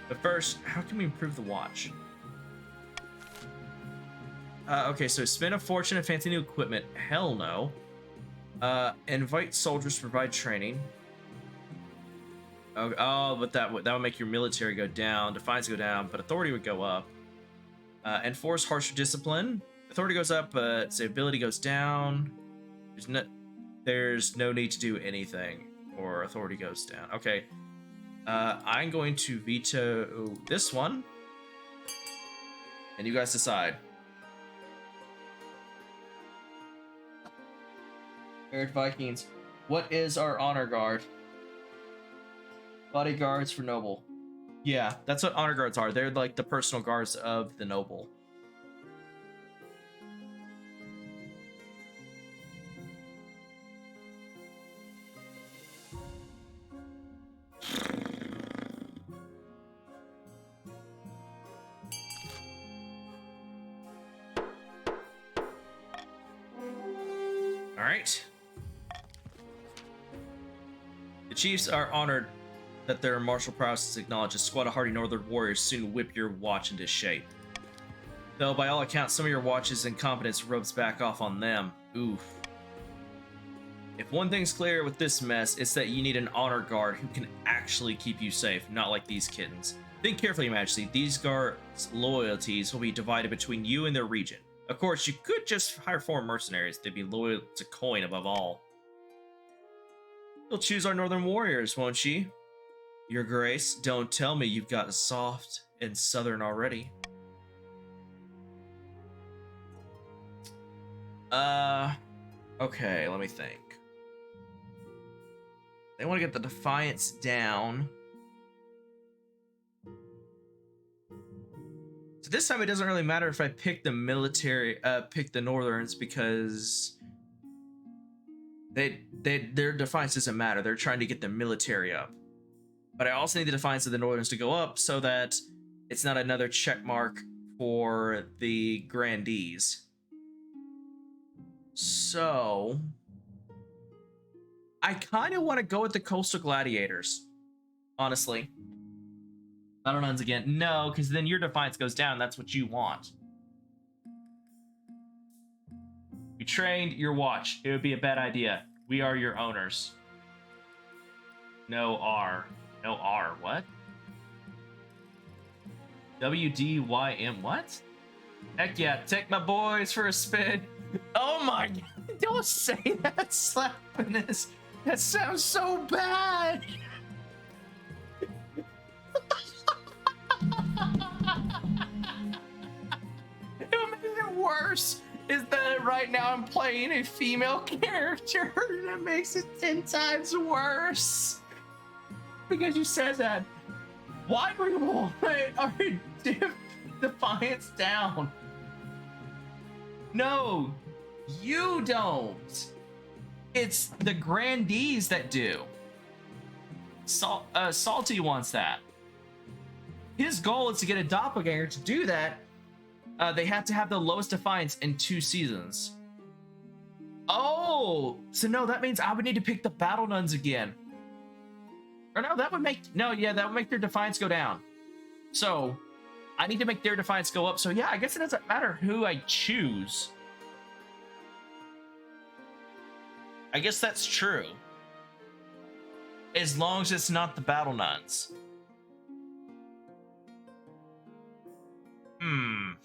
But first, how can we improve the watch? Okay, so spend a fortune and fancy new equipment. Hell no. Invite soldiers to provide training. Oh, but that would make your military go down, defiance go down, but authority would go up. Enforce harsher discipline. Authority goes up, but stability goes down. There's no need to do anything, or authority goes down. Okay. I'm going to veto this one, and you guys decide. Eric Vikings. What is our honor guard? Bodyguards for noble. Yeah, that's what honor guards are. They're like the personal guards of the noble. All right. The chiefs are honored that their martial prowess is acknowledged. A squad of hardy northern warriors soon whip your watch into shape. Though, by all accounts, some of your watch's incompetence rubs back off on them. Oof. If one thing's clear with this mess, it's that you need an honor guard who can actually keep you safe, not like these kittens. Think carefully, Your Majesty. These guards' loyalties will be divided between you and their region. Of course, you could just hire foreign mercenaries. They'd be loyal to coin above all. You'll choose our northern warriors, won't she? Your Grace, don't tell me you've got soft and southern already. Okay, let me think. They want to get the defiance down. So this time it doesn't really matter if I pick the military, pick the northerns, because their defiance doesn't matter. They're trying to get the military up. But I also need the defiance of the northerns to go up so that it's not another check mark for the grandees. So I kind of want to go with the coastal gladiators, honestly. Battle nuns again. No, because then your defiance goes down. That's what you want. We trained your watch. It would be a bad idea. We are your owners. No R. No R. What? WDYM. What? Heck yeah. Take my boys for a spin. Oh my God. Don't say that, Slappiness. That sounds so bad. What makes it worse is that right now I'm playing a female character. That makes it 10 times worse. Because you said that. Why do we want our defiance down? No, you don't. It's the grandees that do. Salty wants that. His goal is to get a doppelganger. To do that, they have to have the lowest defiance in 2 seasons. Oh, so no, that means I would need to pick the battle nuns again. Or no, that would make, no, yeah, that would make their defiance go down. So I need to make their defiance go up. So yeah, I guess it doesn't matter who I choose. I guess that's true. As long as it's not the battle nuns. I'm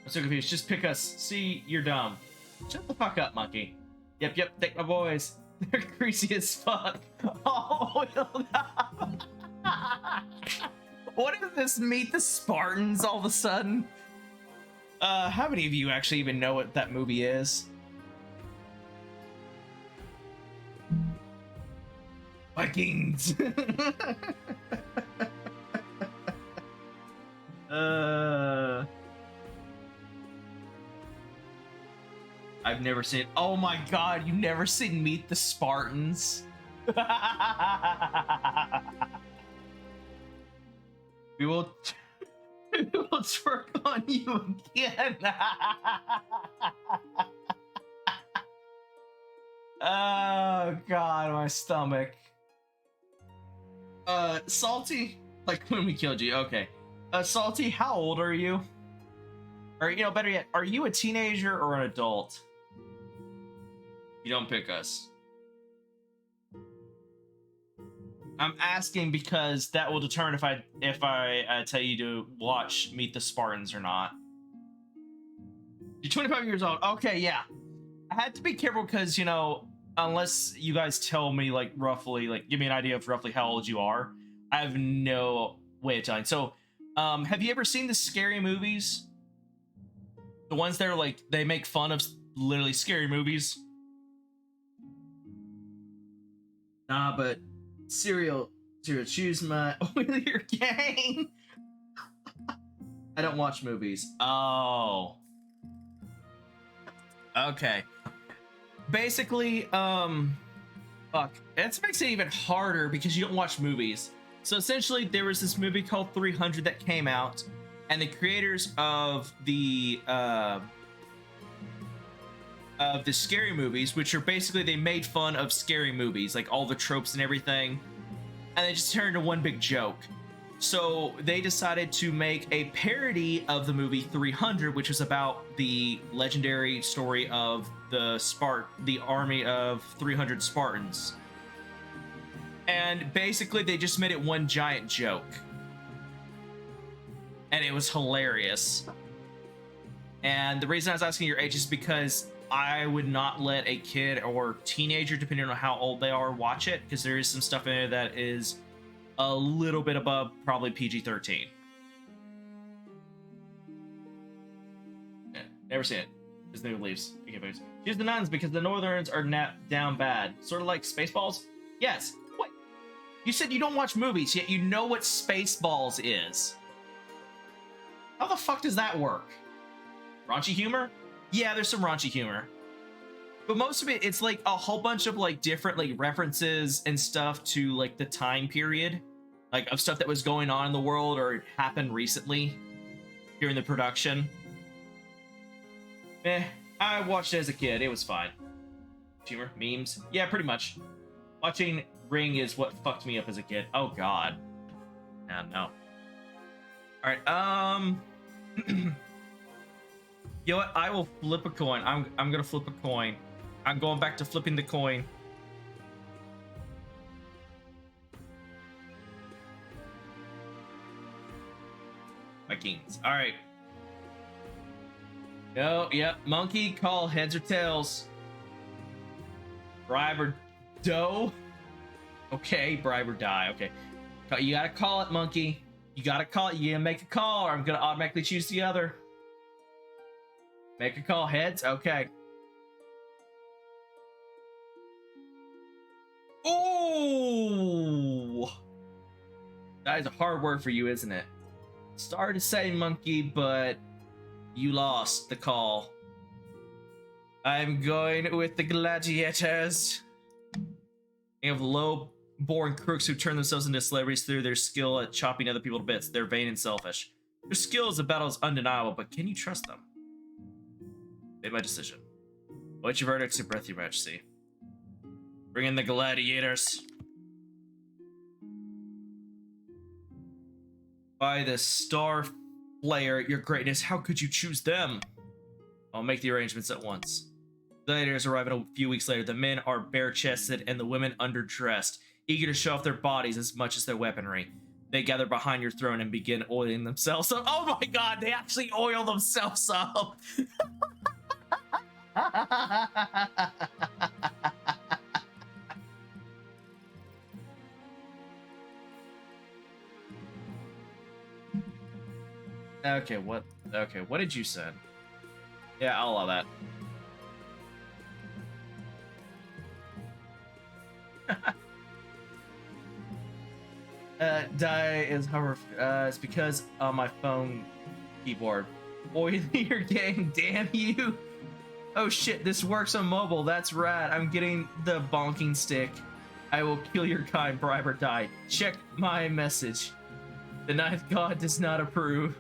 so confused. Just pick us. See, you're dumb. Shut the fuck up, monkey. Yep, take my boys. They're greasy as fuck. Oh, no. What is this? Meet the Spartans all of a sudden? How many of you actually even know what that movie is? Vikings. I've never seen. Oh my God! You've never seen Meet the Spartans? we will. We will twerk on you again. Oh God, my stomach. Salty, like when we killed you. Okay. Salty, how old are you? Or, you know, better yet, are you a teenager or an adult? You don't pick us. I'm asking because that will determine if I tell you to watch Meet the Spartans or not. You're 25 years old. Okay, yeah. I had to be careful because, you know, unless you guys tell me, like, roughly, like, give me an idea of roughly how old you are, I have no way of telling. So, have you ever seen the scary movies? The ones that are, like, they make fun of literally scary movies? Nah, but cereal, choose my oilier gang. I don't watch movies. Oh. Okay. Basically, fuck. That makes it even harder because you don't watch movies. So essentially, there was this movie called 300 that came out, and the creators of the scary movies, which are basically they made fun of scary movies, like all the tropes and everything, and they just turned into one big joke. So they decided to make a parody of the movie 300, which was about the legendary story of the army of 300 Spartans. And basically they just made it one giant joke. And it was hilarious. And the reason I was asking your age is because I would not let a kid or teenager, depending on how old they are, watch it, because there is some stuff in there that is a little bit above probably PG-13. Yeah, never seen it. His new leaves. Choose the nuns because the northerns are down bad. Sort of like Spaceballs? Yes. What? You said you don't watch movies, yet you know what Spaceballs is. How the fuck does that work? Raunchy humor? Yeah, there's some raunchy humor. But most of it, it's like a whole bunch of like different like references and stuff to like the time period, like of stuff that was going on in the world or happened recently during the production. I watched it as a kid. It was fine. Humor, memes, yeah, pretty much. Watching Ring is what fucked me up as a kid. Oh God. No. All right. You know what? I will flip a coin. I'm gonna flip a coin. I'm going back to flipping the coin. Vikings. All right. No, yep. Monkey, call heads or tails. Bribe or dough. Okay, bribe or die. Okay. You gotta call it, monkey. You gotta call it. You gotta make a call, or I'm gonna automatically choose the other. Make a call. Heads. Okay. Oh, that is a hard word for you, isn't it? Sorry to say, monkey, but you lost the call. I'm going with the gladiators. They have low-born crooks who turn themselves into celebrities through their skill at chopping other people to bits. They're vain and selfish. Their skill as a battle is undeniable, but can you trust them? Made my decision. What's your verdict, your breath, your majesty? Bring in the gladiators. By the star player, your greatness, how could you choose them? I'll make the arrangements at once. The gladiators arrive a few weeks later. The men are bare-chested and the women underdressed, eager to show off their bodies as much as their weaponry. They gather behind your throne and begin oiling themselves up. Oh my God, they actually oil themselves up. Okay, what? Okay, what did you send? Yeah, I'll allow that. Die is however, it's because on my phone keyboard. Boy, your game, damn you! Oh shit, this works on mobile. That's rad. I'm getting the bonking stick. I will kill your kind, bribe or die. Check my message. The ninth god does not approve.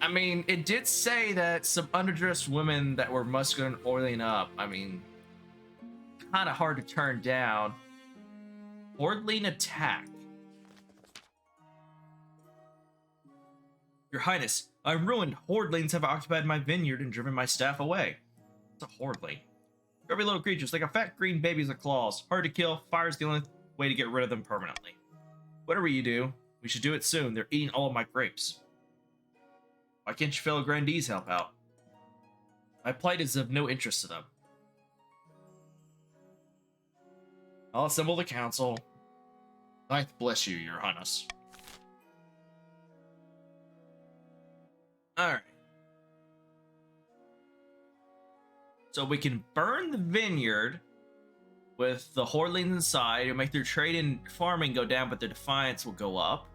I mean, it did say that some underdressed women that were muscular and oiling up. I mean, kind of hard to turn down. Hordling attack. Your Highness, I'm ruined. Hordlings have occupied my vineyard and driven my staff away. It's a hordling. Every little creature's like a fat green baby's with claws. Hard to kill. Fire's the only way to get rid of them permanently. Whatever you do, we should do it soon. They're eating all of my grapes. Why can't your fellow grandees help out? My plight is of no interest to them. I'll assemble the council. I bless you, your highness. Alright. So we can burn the vineyard with the hordlings inside. It'll make their trade and farming go down, but their defiance will go up.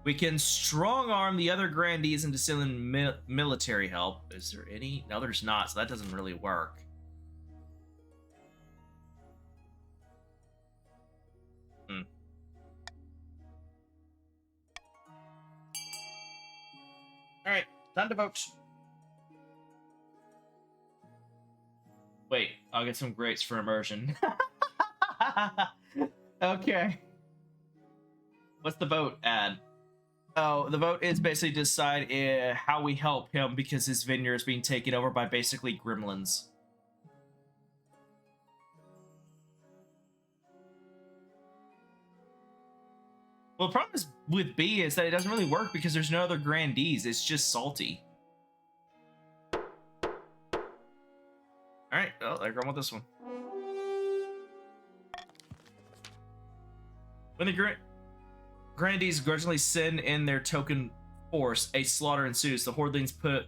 We can strong arm the other grandees into sending military help. Is there any? No, there's not, so that doesn't really work. Alright, time to vote. Wait, I'll get some grapes for immersion. Okay. What's the vote add? Oh, the vote is basically to decide how we help him because his vineyard is being taken over by basically gremlins. Well, the problem is with B is that it doesn't really work because there's no other grandees. It's just salty. Alright, well, I'll go with this one. When the grandees grudgingly send in their token force, a slaughter ensues. The hordlings put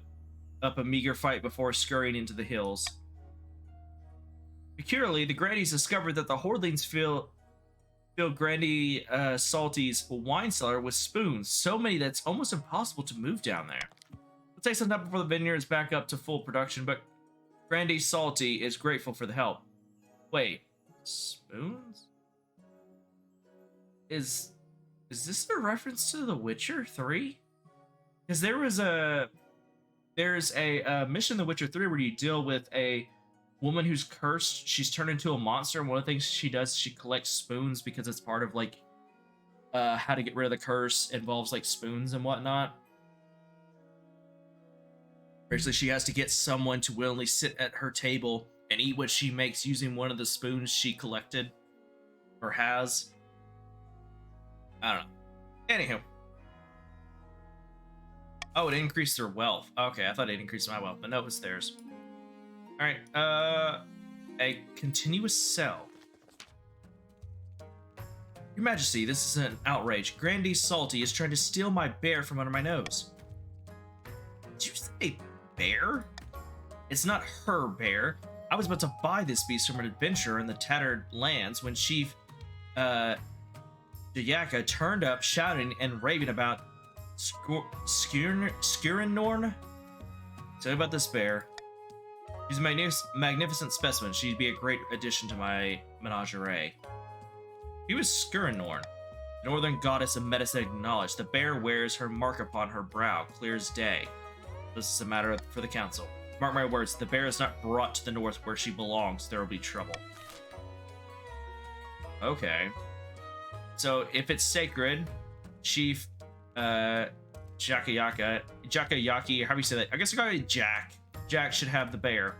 up a meager fight before scurrying into the hills. Peculiarly, the grandees discovered that the hordlings filled Grandee Salty's wine cellar with spoons, so many that it's almost impossible to move down there. It'll take some time before the vineyard is back up to full production, but Grandee Salty is grateful for the help. Wait, spoons? Is this a reference to The Witcher 3? Because there's a mission in The Witcher 3 where you deal with a woman who's cursed. She's turned into a monster, and one of the things she does is she collects spoons because it's part of like how to get rid of the curse. It involves like spoons and whatnot. Basically, she has to get someone to willingly sit at her table and eat what she makes using one of the spoons she collected or has. I don't know. Anywho. Oh, it increased their wealth. Okay, I thought it increased my wealth, but no, it's theirs. Alright, a continuous cell. Your Majesty, this is an outrage. Grandee Salty is trying to steal my bear from under my nose. Did you say bear? It's not her bear. I was about to buy this beast from an adventurer in the Tattered Lands when Chief, Jayaka turned up shouting and raving about Skurinorn. Tell me about this bear. She's a magnificent specimen. She'd be a great addition to my menagerie. He was Skurinorn, northern goddess of medicine acknowledged. The bear wears her mark upon her brow, clear as day. This is a matter for the council. Mark my words, the bear is not brought to the north where she belongs. There will be trouble. Okay. So, if it's sacred, Chief, Jakayaki, how do you say that? I guess I gotta be Jack. Jack should have the bear.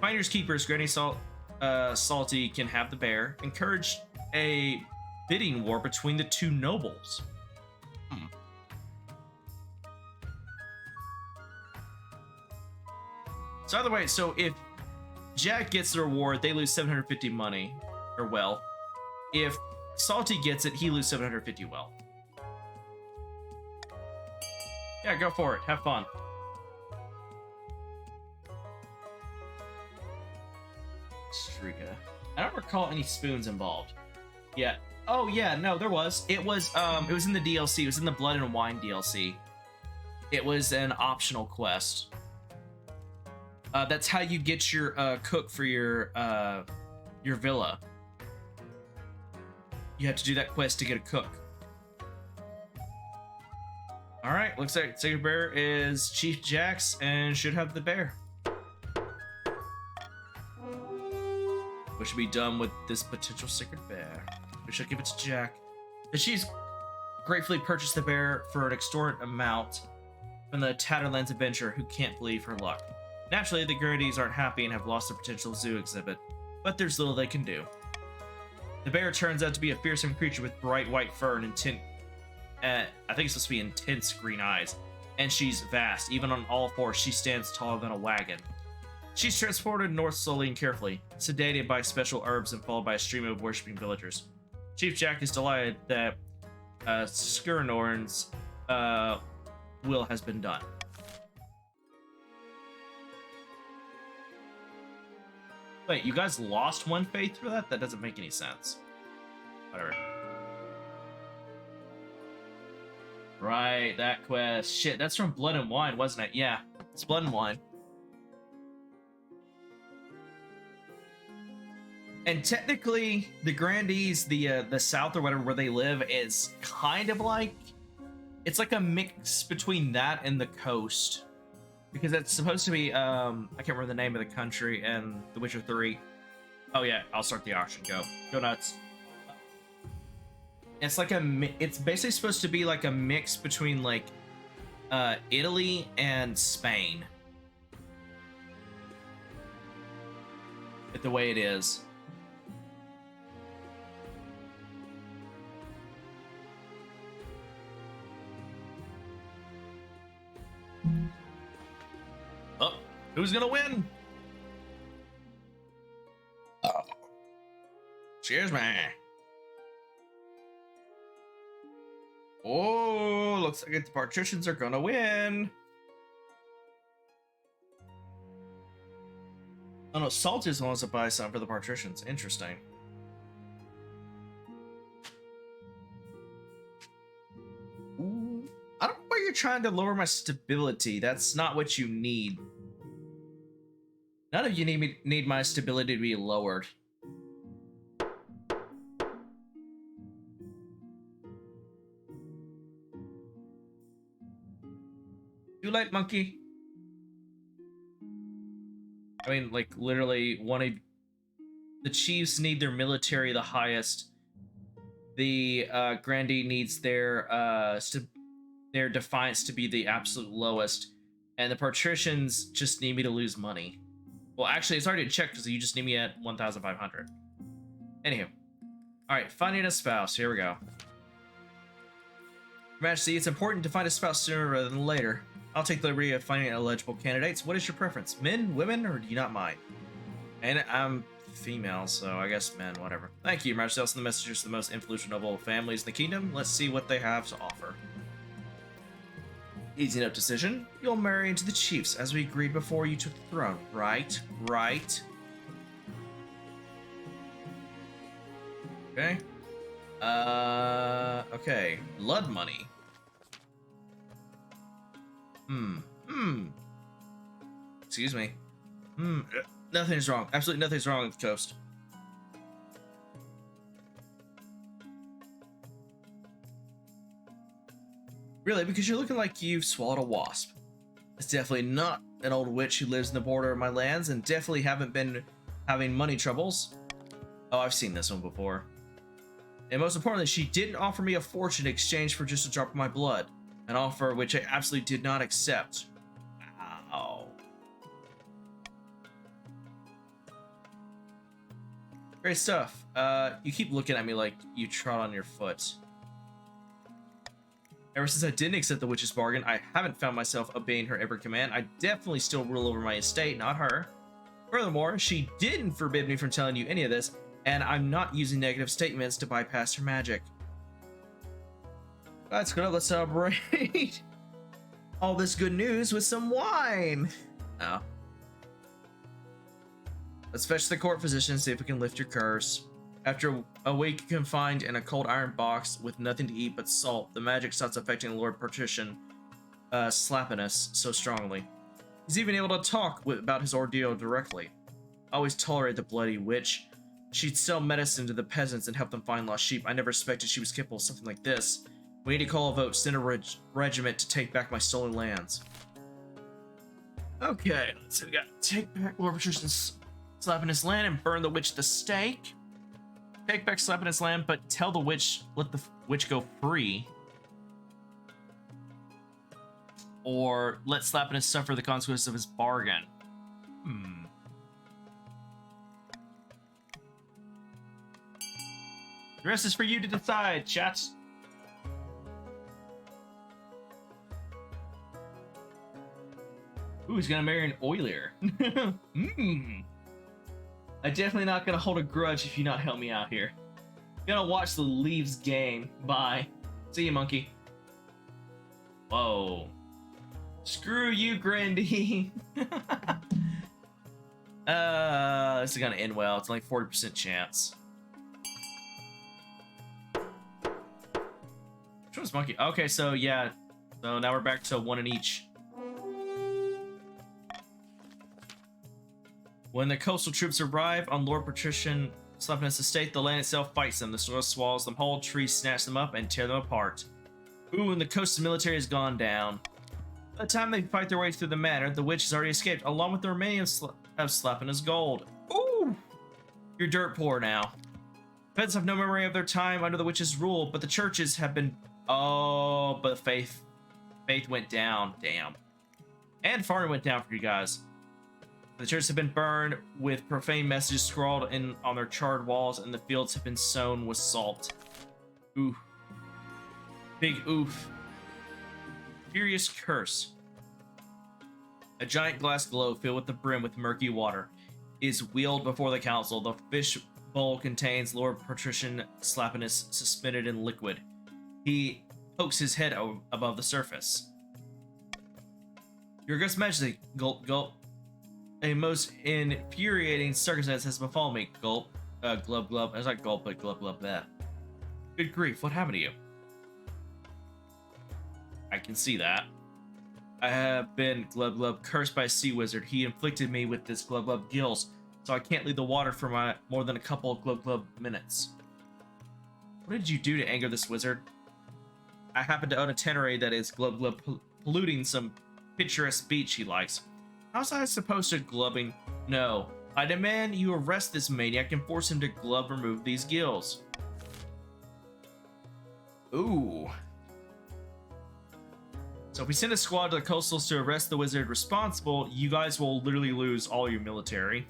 Finders Keepers, Granny Salty can have the bear. Encourage a bidding war between the two nobles. So either way, so if Jack gets the reward, they lose 750 money or wealth. If Salty gets it, he loses 750 wealth. Yeah, go for it. Have fun. Strika. I don't recall any spoons involved. Yeah. Oh yeah, no, there was. It was in the DLC. It was in the Blood and Wine DLC. It was an optional quest. That's how you get your cook for your villa. You have to do that quest to get a cook. All right, looks like Sacred Bear is Chief Jax and should have the bear. What should be done with this potential Sacred Bear? We should give it to Jack. The Chiefs gratefully purchased the bear for an extortionate amount from the Tatterlands adventurer who can't believe her luck. Naturally, the Gurdies aren't happy and have lost their potential zoo exhibit, but there's little they can do. The bear turns out to be a fearsome creature with bright white fur and I think it's supposed to be intense green eyes, and she's vast. Even on all fours, she stands taller than a wagon. She's transported north slowly and carefully, sedated by special herbs and followed by a stream of worshipping villagers. Chief Jack is delighted that Skirnorn's will has been done. Wait, you guys lost one faith for that? That doesn't make any sense. Whatever. Right, that quest. Shit, that's from Blood and Wine, wasn't it? Yeah, it's Blood and Wine. And technically, the Grandees, the south or whatever where they live, is kind of like, it's like a mix between that and the coast, because it's supposed to be I can't remember the name of the country and The Witcher 3. Oh yeah, I'll start the auction. Go nuts. It's like it's basically supposed to be like a mix between like Italy and Spain, with the way it is. Oh, who's gonna win? Oh. Cheers, man. Oh, looks like the patricians are gonna win. Oh no, Saltis wants to buy some for the patricians. Interesting. Ooh, I don't know why you're trying to lower my stability. That's not what you need. None of you need my stability to be lowered. Too late, monkey. I mean, like, literally, the chiefs need their military the highest. The Grandee needs their defiance to be the absolute lowest. And the patricians just need me to lose money. Well, actually, it's already checked because you just need me at 1,500. Anywho. Alright, finding a spouse. Here we go. Your Majesty, it's important to find a spouse sooner rather than later. I'll take the liberty of finding eligible candidates. What is your preference? Men, women, or do you not mind? And I'm female, so I guess men, whatever. Thank you, Your Majesty. I'll send the messengers to the most influential noble families in the kingdom. Let's see what they have to offer. Easy enough decision. You'll marry into the chiefs, as we agreed before you took the throne. Right? Right? Okay. Okay. Blood money. Excuse me. Nothing's wrong. Absolutely nothing's wrong with the toast. Really? Because you're looking like you've swallowed a wasp. It's definitely not an old witch who lives in the border of my lands, and definitely haven't been having money troubles. Oh, I've seen this one before. And most importantly, she didn't offer me a fortune in exchange for just a drop of my blood. An offer which I absolutely did not accept. Ow. Great stuff. You keep looking at me like you trod on your foot. Ever since I didn't accept the witch's bargain, I haven't found myself obeying her every command. I definitely still rule over my estate, not her. Furthermore, she didn't forbid me from telling you any of this. and I'm not using negative statements to bypass her magic. That's good. Let's celebrate all this good news with some wine. Oh. Let's fetch the court physician and see if we can lift your curse. After a week confined in a cold iron box with nothing to eat but salt, the magic starts affecting Lord Patrician Slappiness so strongly. He's even able to talk about his ordeal directly. I always tolerate the bloody witch. She'd sell medicine to the peasants and help them find lost sheep. I never suspected she was capable of something like this. We need to call a vote, send a regiment to take back my stolen lands. Okay, let's see. We got take back Lord Patrician's Slappiness land and burn the witch at the stake. Take back Slappiness land, but tell the witch, let the witch go free. Or let Slappiness suffer the consequences of his bargain. The rest is for you to decide, chat. Ooh, he's gonna marry an oilier. I'm definitely not gonna hold a grudge if you not help me out here. Gonna watch the Leaves game. Bye. See you, monkey. Whoa. Screw you, Grandy. This is gonna end well. It's like 40% chance. Which one's monkey? Okay, so yeah. So now we're back to one in each. When the coastal troops arrive on Lord Patrician Slappiness' estate, the land itself fights them. The soil swallows them whole, trees snatch them up and tear them apart. Ooh, and the coastal military has gone down. By the time they fight their way through the manor, the witch has already escaped, along with the remaining of Slappiness gold. Ooh! You're dirt poor now. Peasants have no memory of their time under the witch's rule, but the churches have been... Oh, but faith went down. Damn. And farming went down for you guys. The churches have been burned with profane messages scrawled in on their charred walls, and the fields have been sown with salt. Ooh. Big oof. Furious curse. A giant glass globe filled with the brim with murky water is wheeled before the council. The fish bowl contains Lord Patrician Slappiness suspended in liquid. He pokes his head above the surface. Your August Majesty, gulp, gulp. A most infuriating circumstance has befallen me. Gulp. Glub, glub. It's like gulp, but glub, glub, that. Good grief, what happened to you? I can see that. I have been, glub, glub, cursed by a sea wizard. He inflicted me with this glub, glub gills, so I can't leave the water for more than a couple of glub, glub minutes. What did you do to anger this wizard? I happen to own a tannery that is glub, glub, polluting some picturesque beach he likes. How's I supposed to glubbing? No. I demand you arrest this maniac and force him to glub remove these gills. Ooh. So if we send a squad to the coastals to arrest the wizard responsible, you guys will literally lose all your military.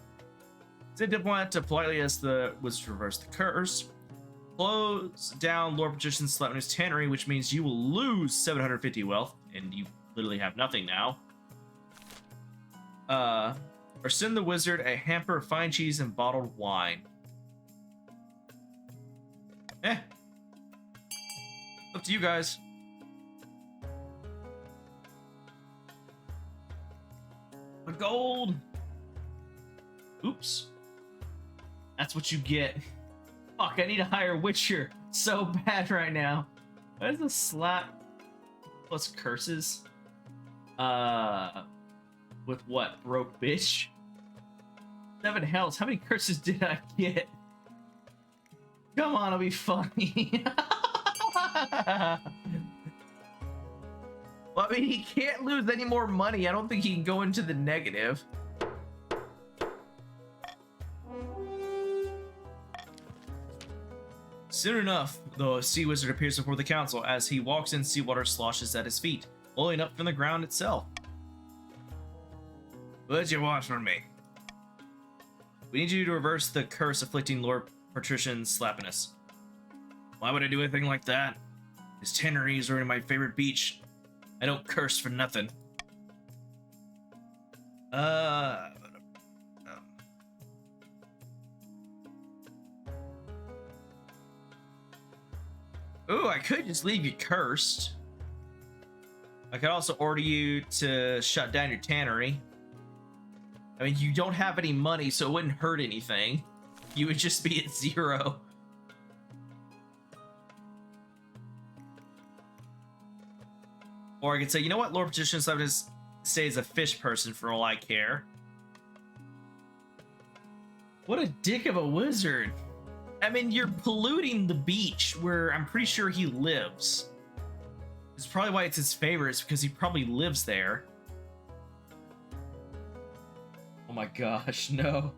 Send a diplomat to politely ask the wizard to reverse the curse. Close down Lord Patrician Slappiness tannery, which means you will lose 750 wealth, and you literally have nothing now. Or send the wizard a hamper of fine cheese and bottled wine. Up to you guys. The gold. Oops. That's what you get. Fuck, I need to hire a witcher so bad right now. What is a slap plus curses? With what? Broke bitch? 7 hells. How many curses did I get? Come on, it'll be funny. Well, I mean, he can't lose any more money. I don't think he can go into the negative. Soon enough, the sea wizard appears before the council. As he walks in, seawater sloshes at his feet, blowing up from the ground itself. What did you want from me? We need you to reverse the curse afflicting Lord Patrician Slappiness. Why would I do anything like that? His tannery is ruining my favorite beach. I don't curse for nothing. Ooh, I could just leave you cursed. I could also order you to shut down your tannery. I mean, you don't have any money, so it wouldn't hurt anything. You would just be at 0. Or I could say, you know what, Lord Petitioners, I'm just stay as a fish person for all I care. What a dick of a wizard. I mean, you're polluting the beach where I'm pretty sure he lives. It's probably why it's his favorite, is because he probably lives there. Oh my gosh, no.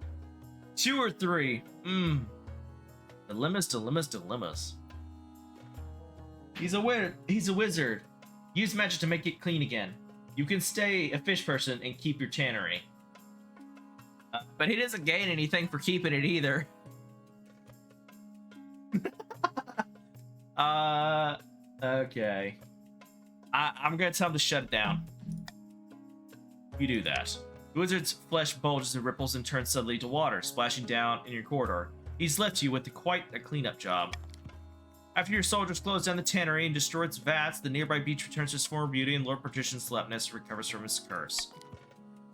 2 or 3. Dilemmas, dilemmas, dilemmas. He's a wizard. Use magic to make it clean again. You can stay a fish person and keep your tannery. But he doesn't gain anything for keeping it either. Okay. I'm gonna tell him to shut it down. You do that. The wizard's flesh bulges and ripples and turns suddenly to water, splashing down in your corridor. He's left you with quite a cleanup job. After your soldiers close down the tannery and destroy its vats, the nearby beach returns to its former beauty and Lord Patrician's Sleipness recovers from his curse.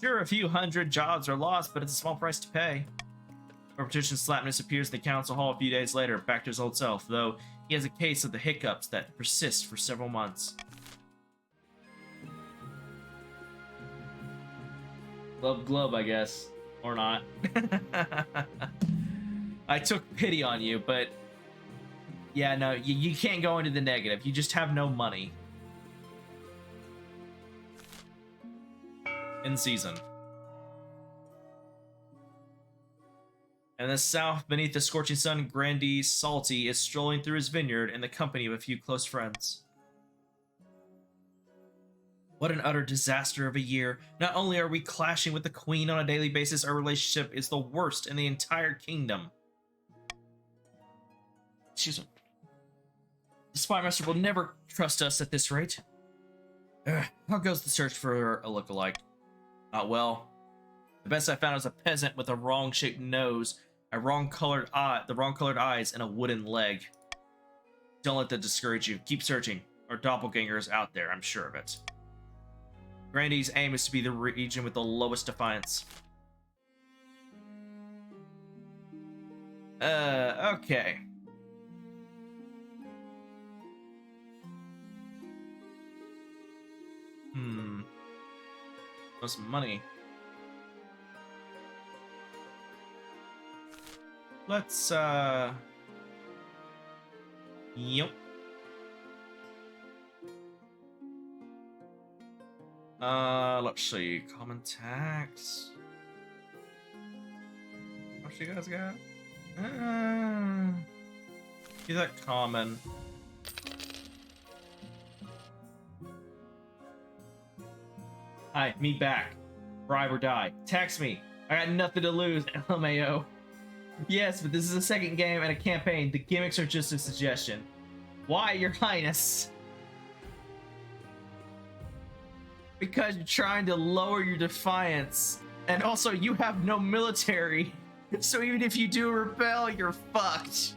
Sure, a few hundred jobs are lost, but it's a small price to pay. Lord Patrician's Sleipness appears in the council hall a few days later, back to his old self, though he has a case of the hiccups that persist for several months. Glub, I guess. Or not. I took pity on you, but... yeah, no, you can't go into the negative. You just have no money. In season. And in the south, beneath the scorching sun, Grandy Salty is strolling through his vineyard in the company of a few close friends. What an utter disaster of a year. Not only are we clashing with the Queen on a daily basis, our relationship is the worst in the entire kingdom. Excuse me. The Spymaster will never trust us at this rate. How goes the search for a lookalike? Not well. The best I found was a peasant with a wrong-shaped nose, the wrong-colored eyes, and a wooden leg. Don't let that discourage you. Keep searching. Our doppelganger is out there, I'm sure of it. Grandy's aim is to be the region with the lowest defiance. Okay. What's money? Let's, Yep. Let's see. Common tax. What you guys got? Is that common? Hi, me back. Bribe or die. Text me. I got nothing to lose, LMAO. Yes, but this is a second game and a campaign. The gimmicks are just a suggestion. Why, Your Highness? Because you're trying to lower your defiance. And also, you have no military. So even if you do rebel, you're fucked.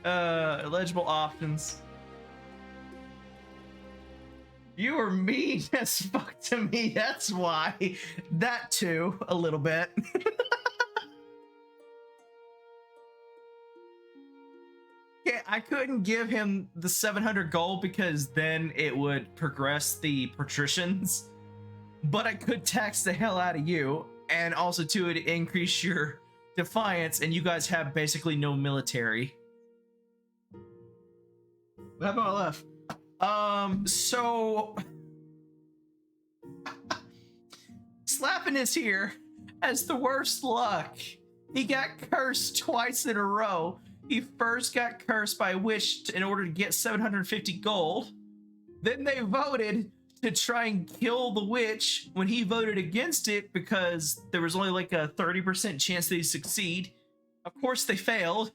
Eligible options. You were mean as fuck to me, that's why. That too, a little bit. Yeah, I couldn't give him the 700 gold because then it would progress the patricians. But I could tax the hell out of you, and also too, it'd increase your defiance, and you guys have basically no military. What happened when I left? So Slappin' is here as the worst luck. He got cursed twice in a row. He first got cursed by a witch in order to get 750 gold. Then they voted to try and kill the witch when he voted against it because there was only like a 30% chance that he'd succeed. Of course they failed.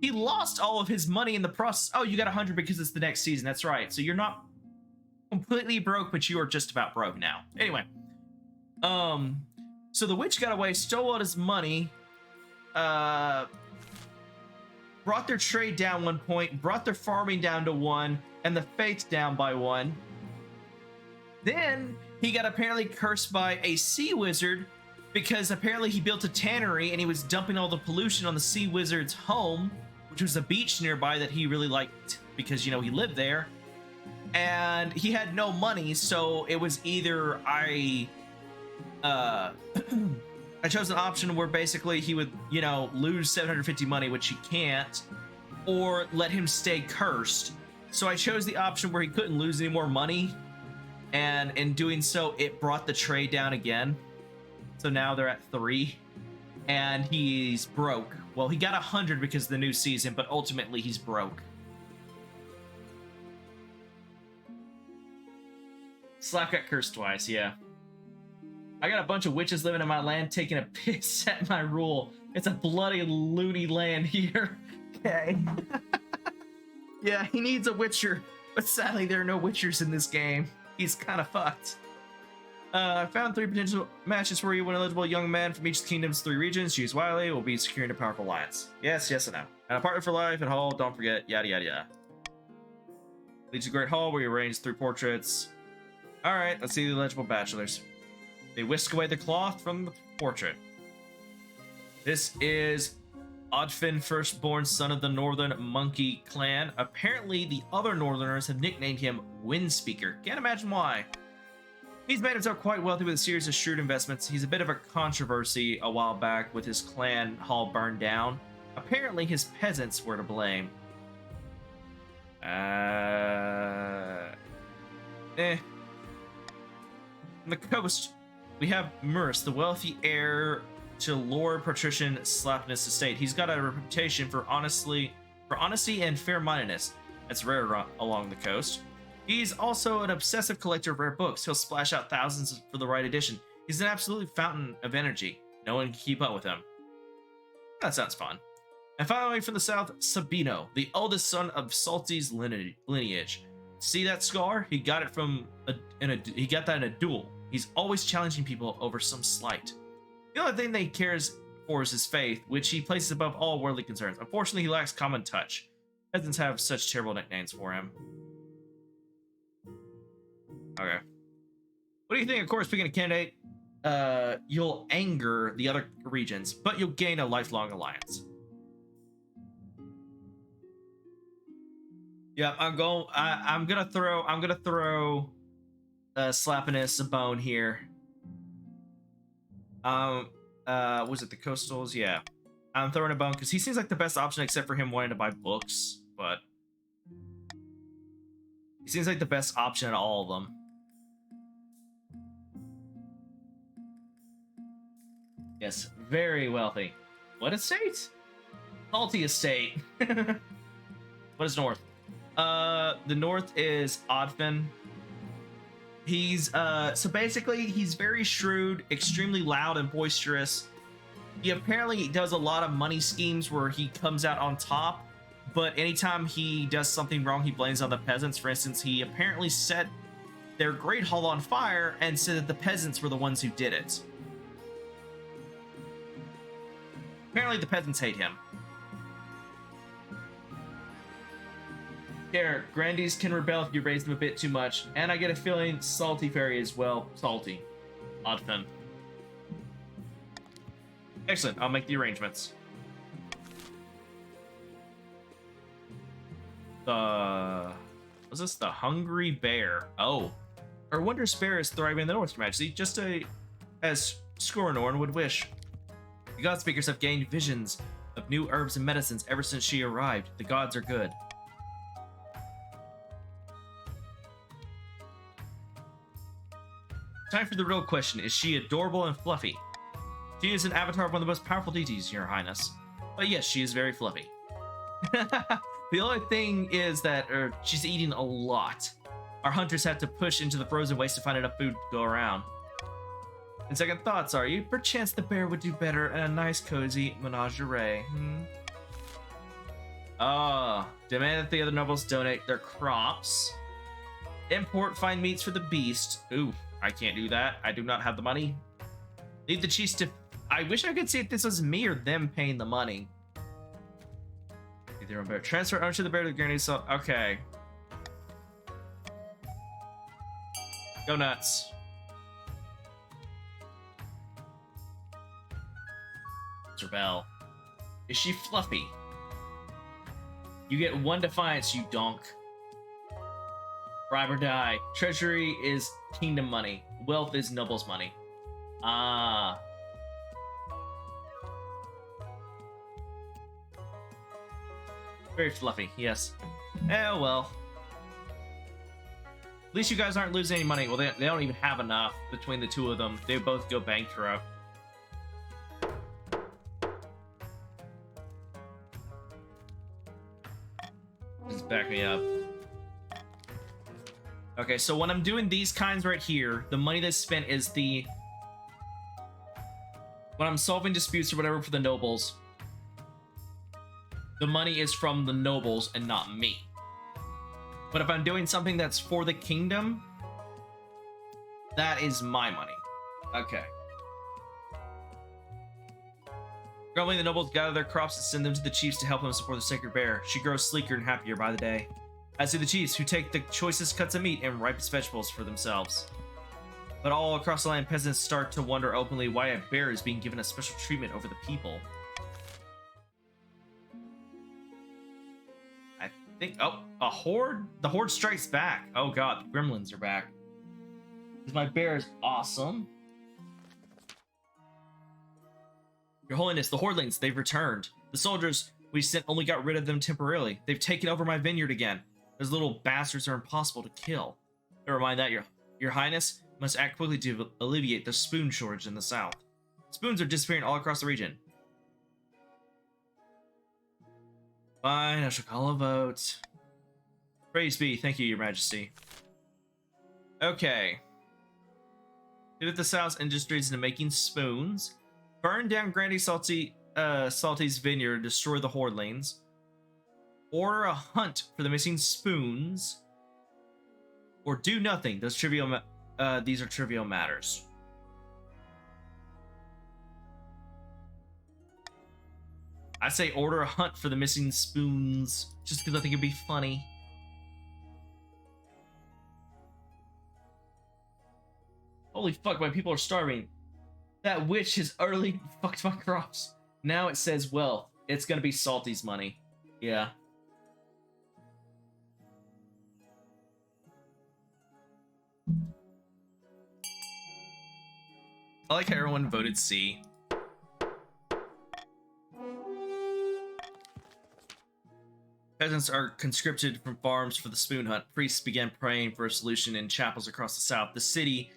He lost all of his money in the process. Oh, you got 100 because it's the next season. That's right. So you're not completely broke, but you are just about broke now. Anyway. So the witch got away, stole all his money, brought their trade down 1 point, brought their farming down to 1, and the faith down by 1. Then he got apparently cursed by a sea wizard because apparently he built a tannery and he was dumping all the pollution on the sea wizard's home, which was a beach nearby that he really liked because, you know, he lived there. And he had no money, so it was either I chose an option where basically he would, you know, lose 750 money, which he can't, or let him stay cursed. So I chose the option where he couldn't lose any more money, and in doing so, it brought the trade down again. So now they're at 3, and he's broke. Well, he got 100 because of the new season, but ultimately he's broke. Slap got cursed twice, yeah. I got a bunch of witches living in my land taking a piss at my rule. It's a bloody loony land here. Okay. Yeah, he needs a witcher, but sadly there are no witchers in this game. He's kind of fucked. I found 3 potential matches for you. One eligible young man from each of the kingdom's 3 regions. Choose wisely. Will be securing a powerful alliance. Yes, yes, and no. And a partner for life and hall. Don't forget. Yada yada yada. Leads to Great Hall where you arrange 3 portraits. All right, let's see the eligible bachelors. They whisk away the cloth from the portrait. This is Odfin, firstborn son of the Northern Monkey clan. Apparently, the other Northerners have nicknamed him Windspeaker. Can't imagine why. He's made himself quite wealthy with a series of shrewd investments. He's a bit of a controversy a while back with his clan hall burned down. Apparently, his peasants were to blame. On the coast, we have Merce, the wealthy heir to Lord Patrician Slapness estate. He's got a reputation for honesty and fair-mindedness. That's rare along the coast. He's also an obsessive collector of rare books. He'll splash out thousands for the right edition. He's an absolute fountain of energy. No one can keep up with him. That sounds fun. And finally, from the south, Sabino, the oldest son of Salty's lineage. See that scar? He got it he got that in a duel. He's always challenging people over some slight. The only thing that he cares for is his faith, which he places above all worldly concerns. Unfortunately, he lacks common touch. Peasants have such terrible nicknames for him. Okay. What do you think? Of course, picking a candidate, you'll anger the other regions, but you'll gain a lifelong alliance. Yeah, I'm gonna throw Slappiness a bone here. Was it the Coastals? Yeah. I'm throwing a bone because he seems like the best option except for him wanting to buy books, but he seems like the best option out of all of them. Yes, very wealthy. What estate? Salty estate. What is north? The north is Odfin. He's so basically he's very shrewd, extremely loud and boisterous. He apparently does a lot of money schemes where he comes out on top, but anytime he does something wrong, he blames on the peasants. For instance, he apparently set their great hall on fire and said that the peasants were the ones who did it. Apparently the peasants hate him. There, Grandies can rebel if you raise them a bit too much, and I get a feeling Salty Fairy is, well, salty. Odfin. Excellent, I'll make the arrangements. Was this the Hungry Bear? Oh. Our wondrous bear is thriving in the north, Your Majesty, just as Scoranorn would wish. The God Speakers have gained visions of new herbs and medicines ever since she arrived. The gods are good. Time for the real question. Is she adorable and fluffy? She is an avatar of one of the most powerful deities, Your Highness. But yes, she is very fluffy. The only thing is that she's eating a lot. Our hunters have to push into the frozen waste to find enough food to go around. In second thoughts, are you? Perchance the bear would do better in a nice, cozy menagerie. Demand that the other nobles donate their crops. Import fine meats for the beast. Ooh, I can't do that. I do not have the money. Leave the chiefs to I wish I could see if this was me or them paying the money. Either bear. Transfer ownership of the bear to the Granny Salt. Okay. Go nuts. Rebel. Is she fluffy? You get 1 defiance, you donk. Bribe or die. Treasury is kingdom money. Wealth is noble's money. Ah. Very fluffy, yes. Oh well. At least you guys aren't losing any money. Well, they don't even have enough between the two of them. They both go bankrupt. Just back me up. Okay, so when I'm doing these kinds right here, the money that's spent is the... When I'm solving disputes or whatever for the nobles, the money is from the nobles and not me. But if I'm doing something that's for the kingdom, that is my money. Okay. Grumbling, the nobles gather their crops and send them to the chiefs to help them support the sacred bear. She grows sleeker and happier by the day. As do the chiefs, who take the choicest cuts of meat and ripest vegetables for themselves. But all across the land, peasants start to wonder openly why a bear is being given a special treatment over the people. I think... Oh, a horde? The horde strikes back. Oh god, the gremlins are back. Because my bear is awesome. Your Holiness, the hordelings, they've returned. The soldiers we sent only got rid of them temporarily. They've taken over my vineyard again. Those little bastards are impossible to kill. Never mind that, your Highness must act quickly to alleviate the spoon shortage in the south. Spoons are disappearing all across the region. Fine, I shall call a vote. Praise be, thank you, Your Majesty. Okay. Pivot the South's industries into making spoons. Burn down Granny Salty's vineyard, destroy the hordelings. Order a hunt for the missing spoons. Or do nothing. These are trivial matters. I say order a hunt for the missing spoons, just because I think it'd be funny. Holy fuck, my people are starving. That witch has utterly fucked my crops. Now it says wealth. It's gonna be Salty's money. Yeah. I like how everyone voted C. Peasants are conscripted from farms for the spoon hunt. Priests began praying for a solution in chapels across the south. The city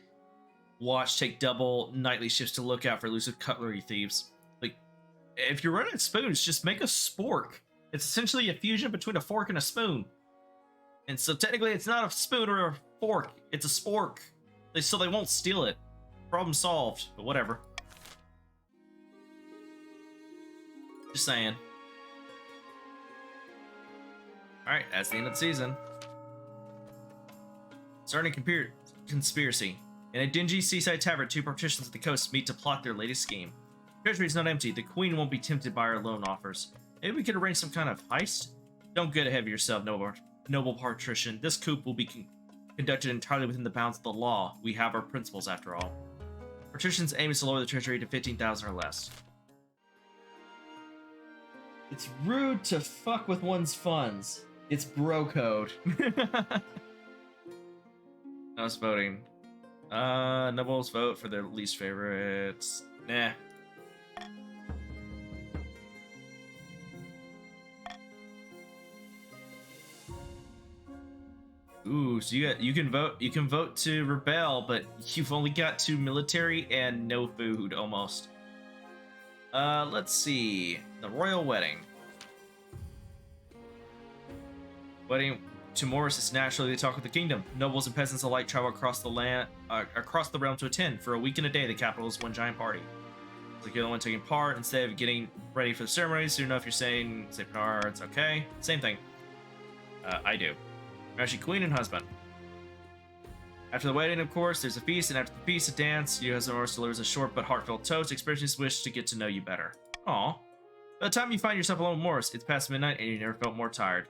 watch take double nightly shifts to look out for elusive cutlery thieves. Like, if you're running spoons, just make a spork. It's essentially a fusion between a fork and a spoon. And so technically it's not a spoon or a fork, it's a spork. So they won't steal it. Problem solved, but whatever. Just saying. Alright, that's the end of the season. Starting conspiracy. In a dingy seaside tavern, two partitions of the coast meet to plot their latest scheme. Treasury is not empty. The queen won't be tempted by our loan offers. Maybe we could arrange some kind of heist? Don't get ahead of yourself, noble patrician. This coup will be conducted entirely within the bounds of the law. We have our principles, after all. Patrician's aim is to lower the treasury to 15,000 or less. It's rude to fuck with one's funds. It's bro code. I was voting. Nobles vote for their least favorites. Nah. Ooh, so you can vote to rebel, but you've only got 2 military and no food almost. Let's see. The royal wedding. Wedding to Morris is naturally the talk of the kingdom. Nobles and peasants alike travel across the realm to attend. For a week and a day, the capital is one giant party. It's like you're the one taking part. Instead of getting ready for the ceremony, soon enough you're saying, say Bernard's okay. Same thing. I do. Actually, queen and husband. After the wedding, of course, there's a feast, and after the feast, a dance. Your husband Morris delivers a short but heartfelt toast, expressing his wish to get to know you better. Aw. By the time you find yourself alone with Morris, it's past midnight, and you never felt more tired.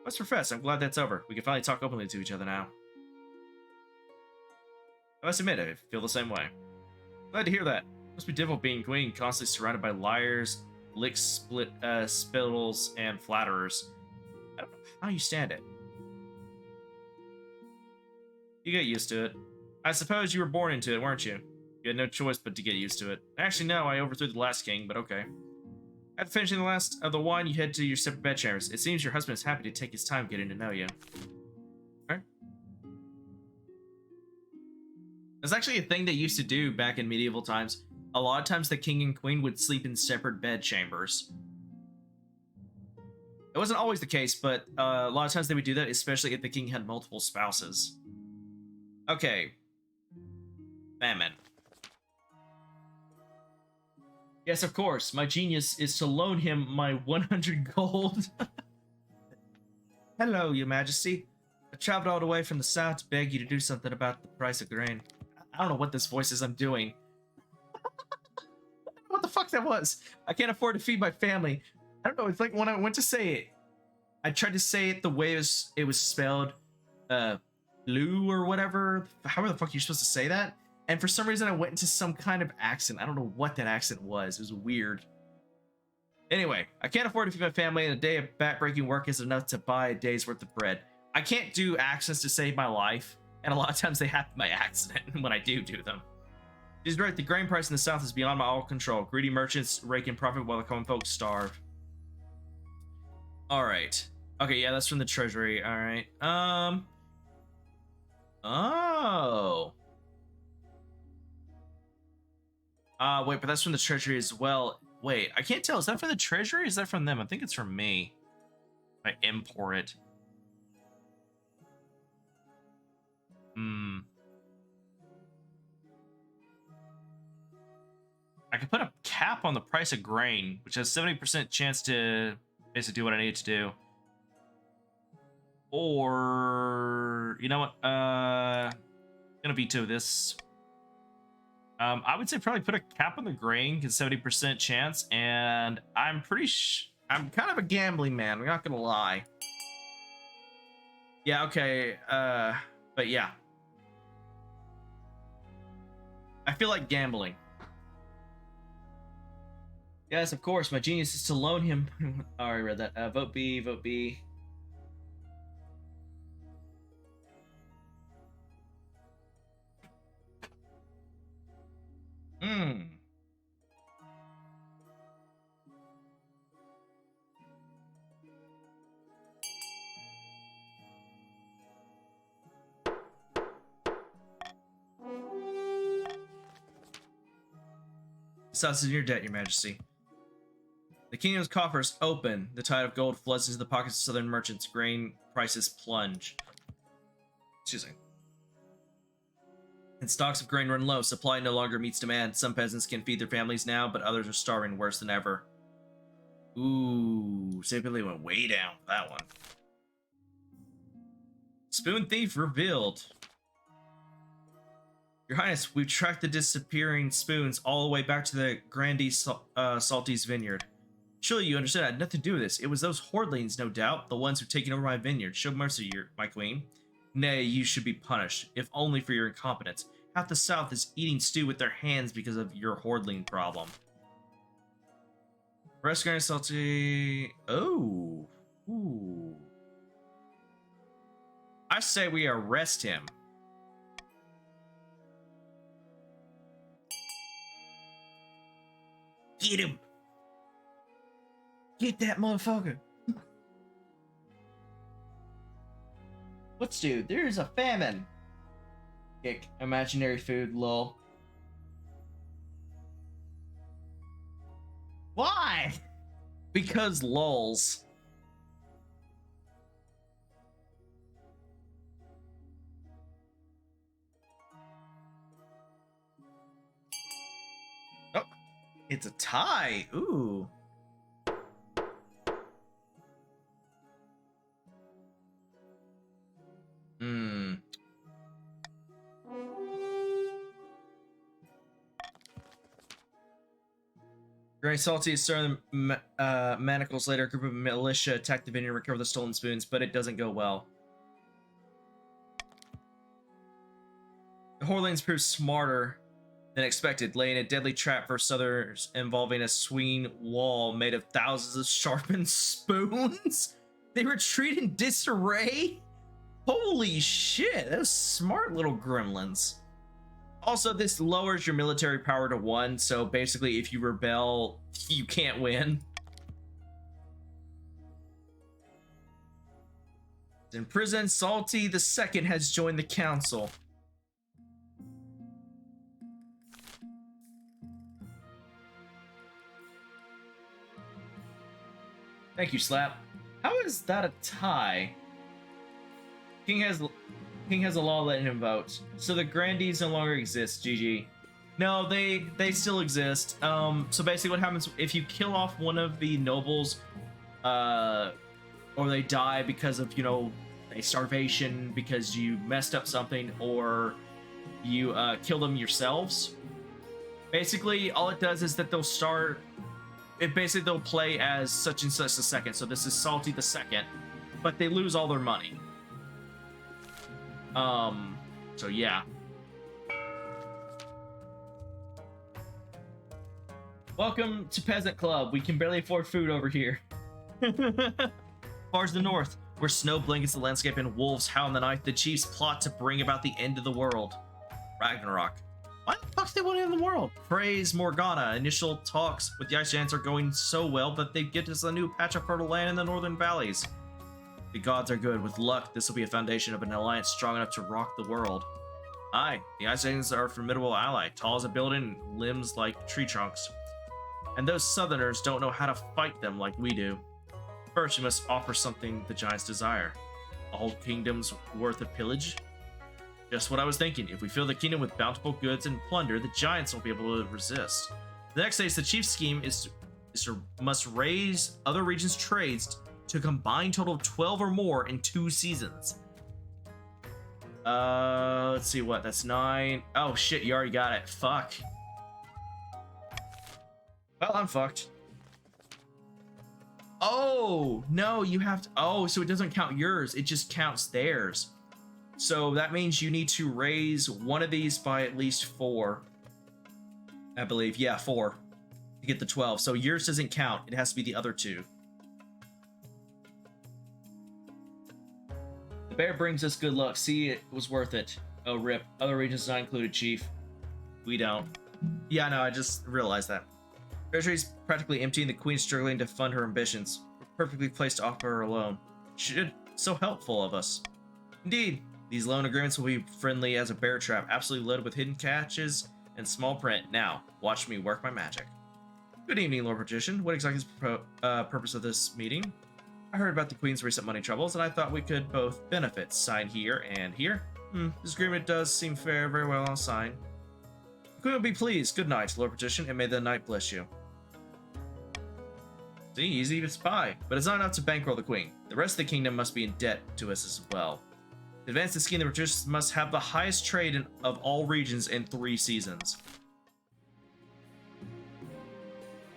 Let's profess, I'm glad that's over. We can finally talk openly to each other now. I must admit, I feel the same way. Glad to hear that. It must be difficult being queen, constantly surrounded by liars, spittles, and flatterers. I don't know how you stand it. You get used to it. I suppose you were born into it, weren't you? You had no choice but to get used to it. Actually, no, I overthrew the last king, but okay. After finishing the last of the wine, you head to your separate bedchambers. It seems your husband is happy to take his time getting to know you. Alright. That's actually a thing they used to do back in medieval times. A lot of times the king and queen would sleep in separate bedchambers. It wasn't always the case, but a lot of times they would do that, especially if the king had multiple spouses. Okay. Famine. Yes, of course. My genius is to loan him my 100 gold. Hello, your majesty. I traveled all the way from the south to beg you to do something about the price of grain. I don't know what this voice is I'm doing. What the fuck that was? I can't afford to feed my family. I don't know, it's like when I went to say it, I tried to say it the way it was spelled, blue or whatever. However the fuck you're supposed to say that. And for some reason I went into some kind of accent. I don't know what that accent was. It was weird. Anyway, I can't afford to feed my family, and a day of backbreaking work is enough to buy a day's worth of bread. I can't do accents to save my life, and a lot of times they happen by accident when I do them. He's right, the grain price in the south is beyond my all control. Greedy merchants rake in profit while the common folks starve. Alright. Okay, yeah, that's from the treasury. Alright. Oh. Wait, but that's from the treasury as well. Wait, I can't tell. Is that from the treasury or is that from them? I think it's from me. I import it. I could put a cap on the price of grain, which has 70% chance to basically do what I need to do. Or, you know what? Gonna veto this. I would say probably put a cap on the grain, because 70% chance, and I'm pretty I'm kind of a gambling man, I'm not gonna lie. Yeah, okay, but yeah. I feel like gambling. Yes, of course, my genius is to loan him. I already read that. Vote B, vote B. Besides in your debt, your majesty. The kingdom's coffers open. The tide of gold floods into the pockets of southern merchants. Grain prices plunge. Excuse me. And stocks of grain run low. Supply no longer meets demand. Some peasants can feed their families now, but others are starving worse than ever. Ooh, simply went way down with that one. Spoon thief revealed. Your Highness, we've tracked the disappearing spoons all the way back to the Grandee Salty's vineyard. Surely you understand I had nothing to do with this. It was those hoardlings, no doubt, the ones who've taken over my vineyard. Show mercy, my queen. Nay, you should be punished, if only for your incompetence. Half the South is eating stew with their hands because of your hoardling problem. Arrest Grandee Salty... Oh. Ooh. I say we arrest him. Get him! Get that motherfucker! What's dude? There's a famine! Kick. Imaginary food, lol. Why? Because lols. Oh, it's a tie. Ooh. During Salty, Southern Manacles later, a group of militia attack the vineyard and recover the stolen spoons, but it doesn't go well. The Horlanes prove smarter than expected, laying a deadly trap for Southerners involving a swinging wall made of thousands of sharpened spoons. They retreat in disarray? Holy shit, those smart little gremlins. Also, this lowers your military power to 1, so basically if you rebel, you can't win. In prison, Salty the Second has joined the council. Thank you, Slap. How is that a tie? King has a law letting him vote. So the grandees no longer exist, GG. No, they still exist. So basically what happens if you kill off one of the nobles, or they die because of, you know, a starvation, because you messed up something, or you kill them yourselves. Basically, all it does is that they'll start... they'll play as such and such the second. So this is Salty the Second, but they lose all their money. So yeah. Welcome to Peasant Club. We can barely afford food over here. Far as the north, where snow blankets the landscape and wolves howl in the night, the chiefs plot to bring about the end of the world. Ragnarok. Why the fuck do they want to end the world? Praise Morgana. Initial talks with the Ice Giants are going so well that they get us a new patch of fertile land in the northern valleys. The gods are good. With luck, this will be a foundation of an alliance strong enough to rock the world. Aye, the Ice Giants are a formidable ally, tall as a building, limbs like tree trunks. And those southerners don't know how to fight them like we do. First, you must offer something the giants desire. A whole kingdom's worth of pillage? Just what I was thinking. If we fill the kingdom with bountiful goods and plunder, the giants won't be able to resist. The next stage, the chief's scheme must raise other regions' trades to a combined total of 12 or more in 2 seasons. Let's see what, that's 9. Oh shit, you already got it. Fuck. Well, I'm fucked. Oh, no, you have to, oh, so it doesn't count yours, it just counts theirs. So that means you need to raise one of these by at least 4. I believe, yeah, 4 to get the 12. So yours doesn't count, it has to be the other 2. The bear brings us good luck. See, it was worth it. Oh, rip. Other regions not included, Chief. We don't. Yeah, no, I just realized that. Treasury's practically empty and the Queen's struggling to fund her ambitions. We're perfectly placed to offer her a loan. So helpful of us. Indeed, these loan agreements will be friendly as a bear trap, absolutely loaded with hidden catches and small print. Now, watch me work my magic. Good evening, Lord Patrician. What exactly is the purpose of this meeting? I heard about the Queen's recent money troubles, and I thought we could both benefit. Sign here and here. This agreement does seem fair, very well, I'll sign. The Queen will be pleased. Good night, Lord Patrician, and may the night bless you. See, easy to spy, but it's not enough to bankroll the Queen. The rest of the kingdom must be in debt to us as well. To advance the scheme, the Patricians must have the highest trade of all regions in 3 seasons.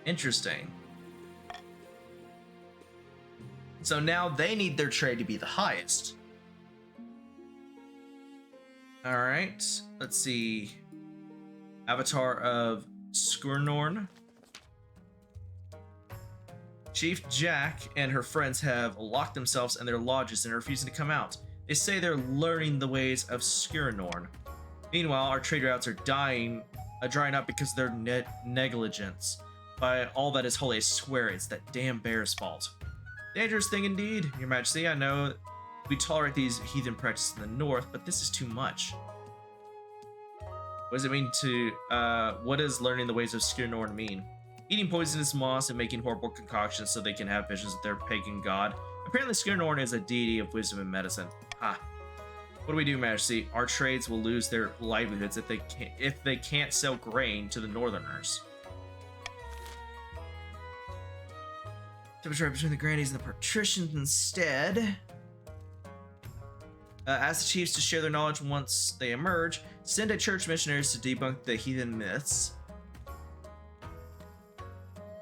Interesting. So now they need their trade to be the highest. Alright, let's see. Avatar of Skirnorn. Chief Jack and her friends have locked themselves in their lodges and are refusing to come out. They say they're learning the ways of Skirnorn. Meanwhile, our trade routes are drying up because of their negligence. By all that is holy, I swear it's that damn bear's fault. Dangerous thing indeed, Your Majesty. I know we tolerate these heathen practices in the north, but this is too much. What does it mean to, what does learning the ways of Skirnorn mean? Eating poisonous moss and making horrible concoctions so they can have visions of their pagan god. Apparently Skirnorn is a deity of wisdom and medicine. Ha. What do we do, Majesty? Our trades will lose their livelihoods if they can't sell grain to the northerners. Temperature between the grannies and the patricians instead. Ask the chiefs to share their knowledge once they emerge. Send a church missionaries to debunk the heathen myths.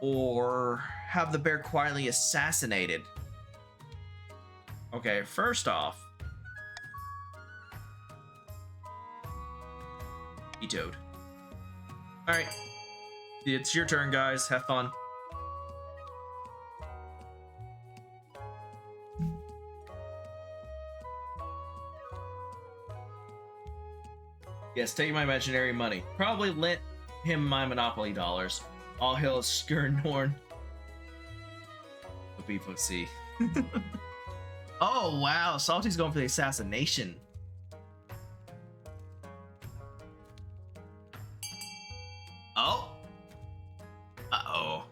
or have the bear quietly assassinated? Okay, first off, vetoed. Alright, it's your turn, guys. Have fun. Yes, take my imaginary money. Probably lent him my Monopoly dollars. All hail Skirnorn. B4C. Oh, wow. Salty's going for the assassination. Oh. Uh-oh.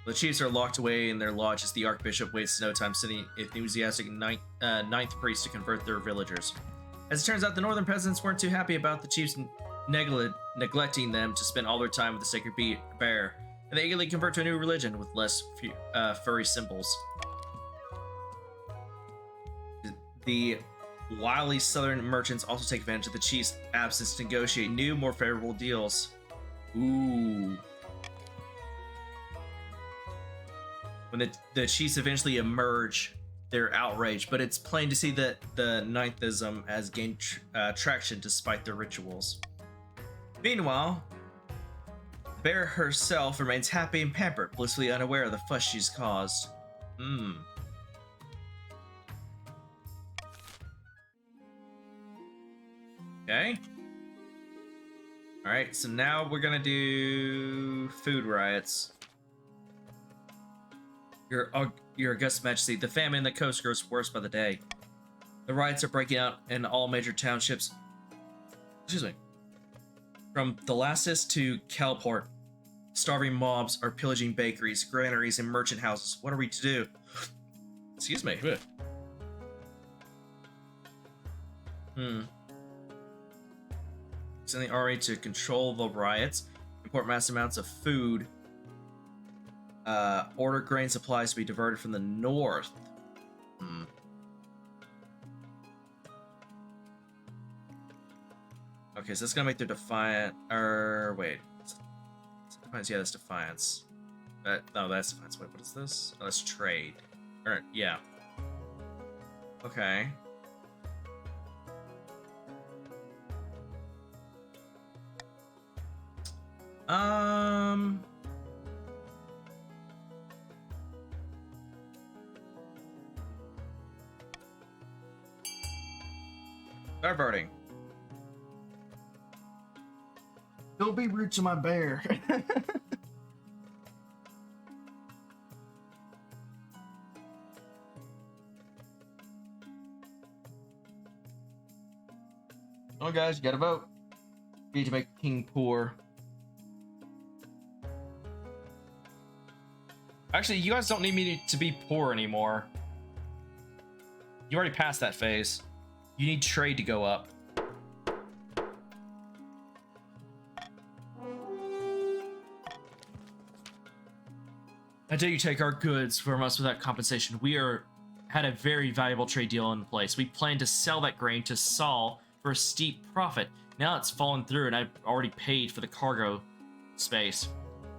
The chiefs are locked away in their lodge as the archbishop wastes no time sending enthusiastic ninth priest to convert their villagers. As it turns out, the northern peasants weren't too happy about the chiefs neglecting them to spend all their time with the sacred bear, and they eagerly convert to a new religion with less furry symbols. The wily southern merchants also take advantage of the chiefs' absence to negotiate new, more favorable deals. Ooh. When the chiefs eventually emerge, they're outraged, but it's plain to see that the Ninthism has gained traction despite their rituals. Meanwhile, Bear herself remains happy and pampered, blissfully unaware of the fuss she's caused. Okay. Alright, so now we're gonna do food riots. Your August Majesty, the famine in the coast grows worse by the day. The riots are breaking out in all major townships. Excuse me. From Thalassus to Calport, starving mobs are pillaging bakeries, granaries, and merchant houses. What are we to do? Excuse me. Sending RA to control the riots, import mass amounts of food. Order grain supplies to be diverted from the north. Okay, so that's gonna make their defiant. Wait. Defiance, yeah, that's defiance. No, that's defiance. Wait, what is this? Oh, that's trade. Yeah. Okay. Start voting. Don't be rude to my bear. Oh, guys, you gotta vote. You need to make king poor. Actually, you guys don't need me to be poor anymore. You already passed that phase. You need trade to go up. How dare you take our goods from us without compensation? We had a very valuable trade deal in place. We planned to sell that grain to Saul for a steep profit. Now it's fallen through, and I've already paid for the cargo space.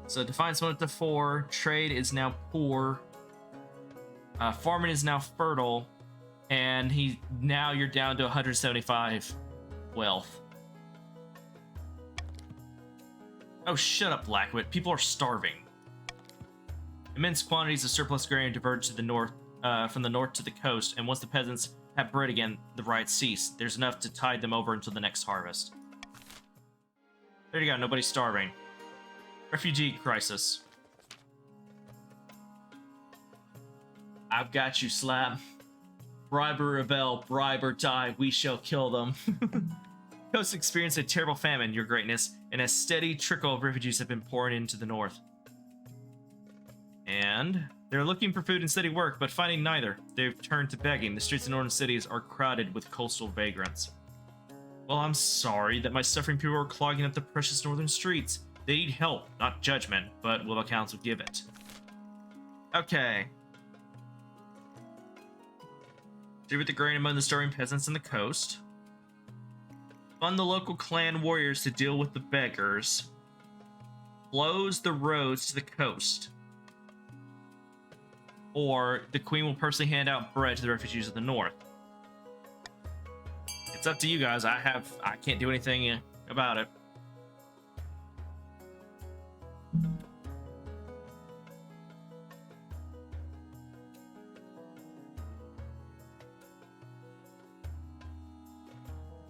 So defiance went up to 4. Trade is now poor. Farming is now fertile, and now you're down to 175 wealth. Oh, shut up, Blackwit. People are starving. Immense quantities of surplus grain diverged to the north, from the north to the coast, and once the peasants have bread again, the riots cease. There's enough to tide them over until the next harvest. There you go, nobody's starving. Refugee crisis. I've got you, Slab. Bribe or rebel, bribe or die, we shall kill them. Coast experienced a terrible famine, your greatness, and a steady trickle of refugees have been pouring into the north. And they're looking for food and steady work, but finding neither. They've turned to begging. The streets of northern cities are crowded with coastal vagrants. Well, I'm sorry that my suffering people are clogging up the precious northern streets. They need help, not judgment, but will the council give it? Okay. Distribute the grain among the starving peasants on the coast. Fund the local clan warriors to deal with the beggars. Close the roads to the coast. Or the queen will personally hand out bread to the refugees of the north. It's up to you guys. I can't do anything about it.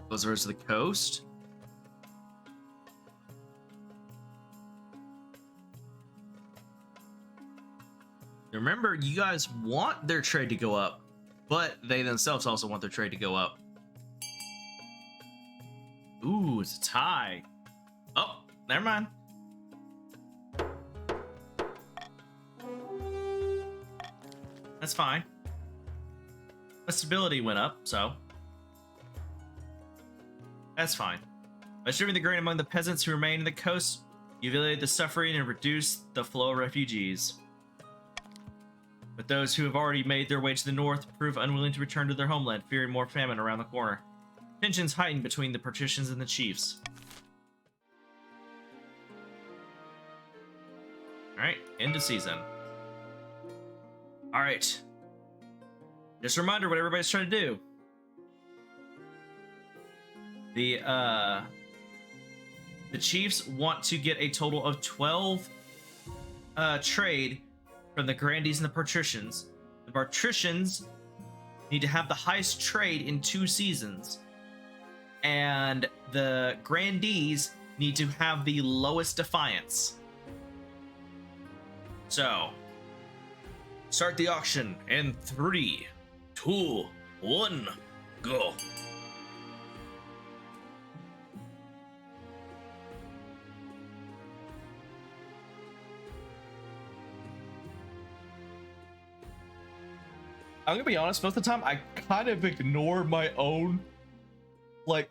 Close the roads to the coast. Remember, you guys want their trade to go up, but they themselves also want their trade to go up. Ooh, it's a tie. Oh, never mind. That's fine. The stability went up, so that's fine. By distributing the grain among the peasants who remain in the coast, you alleviate the suffering and reduce the flow of refugees. But those who have already made their way to the north prove unwilling to return to their homeland, fearing more famine around the corner. Tensions heighten between the patricians and the chiefs. Alright, end of season. Alright. Just a reminder what everybody's trying to do. The chiefs want to get a total of 12 trade from the grandees and the patricians. The patricians need to have the highest trade in 2 seasons. And the grandees need to have the lowest defiance. So, start the auction in 3, 2, 1, go. I'm gonna be honest, most of the time I kind of ignore my own like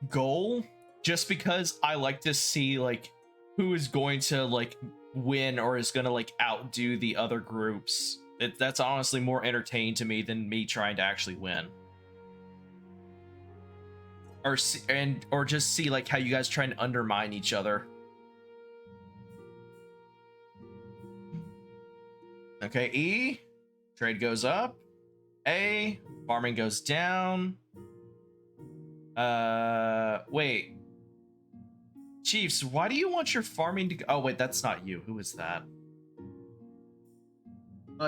goal just because I like to see like who is going to like win or is gonna like outdo the other groups. That's honestly more entertaining to me than me trying to actually win. Or just see like how you guys try and undermine each other. Okay, E, trade goes up. A, farming goes down. Wait. Chiefs, why do you want your farming to go? Oh, wait, that's not you. Who is that?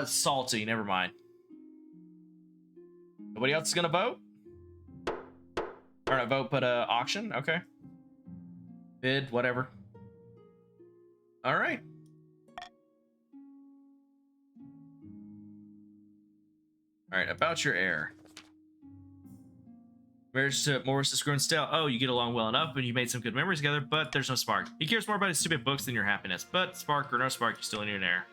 Salty, never mind. Nobody else is gonna vote? Or not vote, but auction? Okay. Bid, whatever. Alright. Alright, about your heir. Marriage to Morris is grown stale. Oh, you get along well enough and you made some good memories together, but there's no spark. He cares more about his stupid books than your happiness, but spark or no spark, you still need an heir.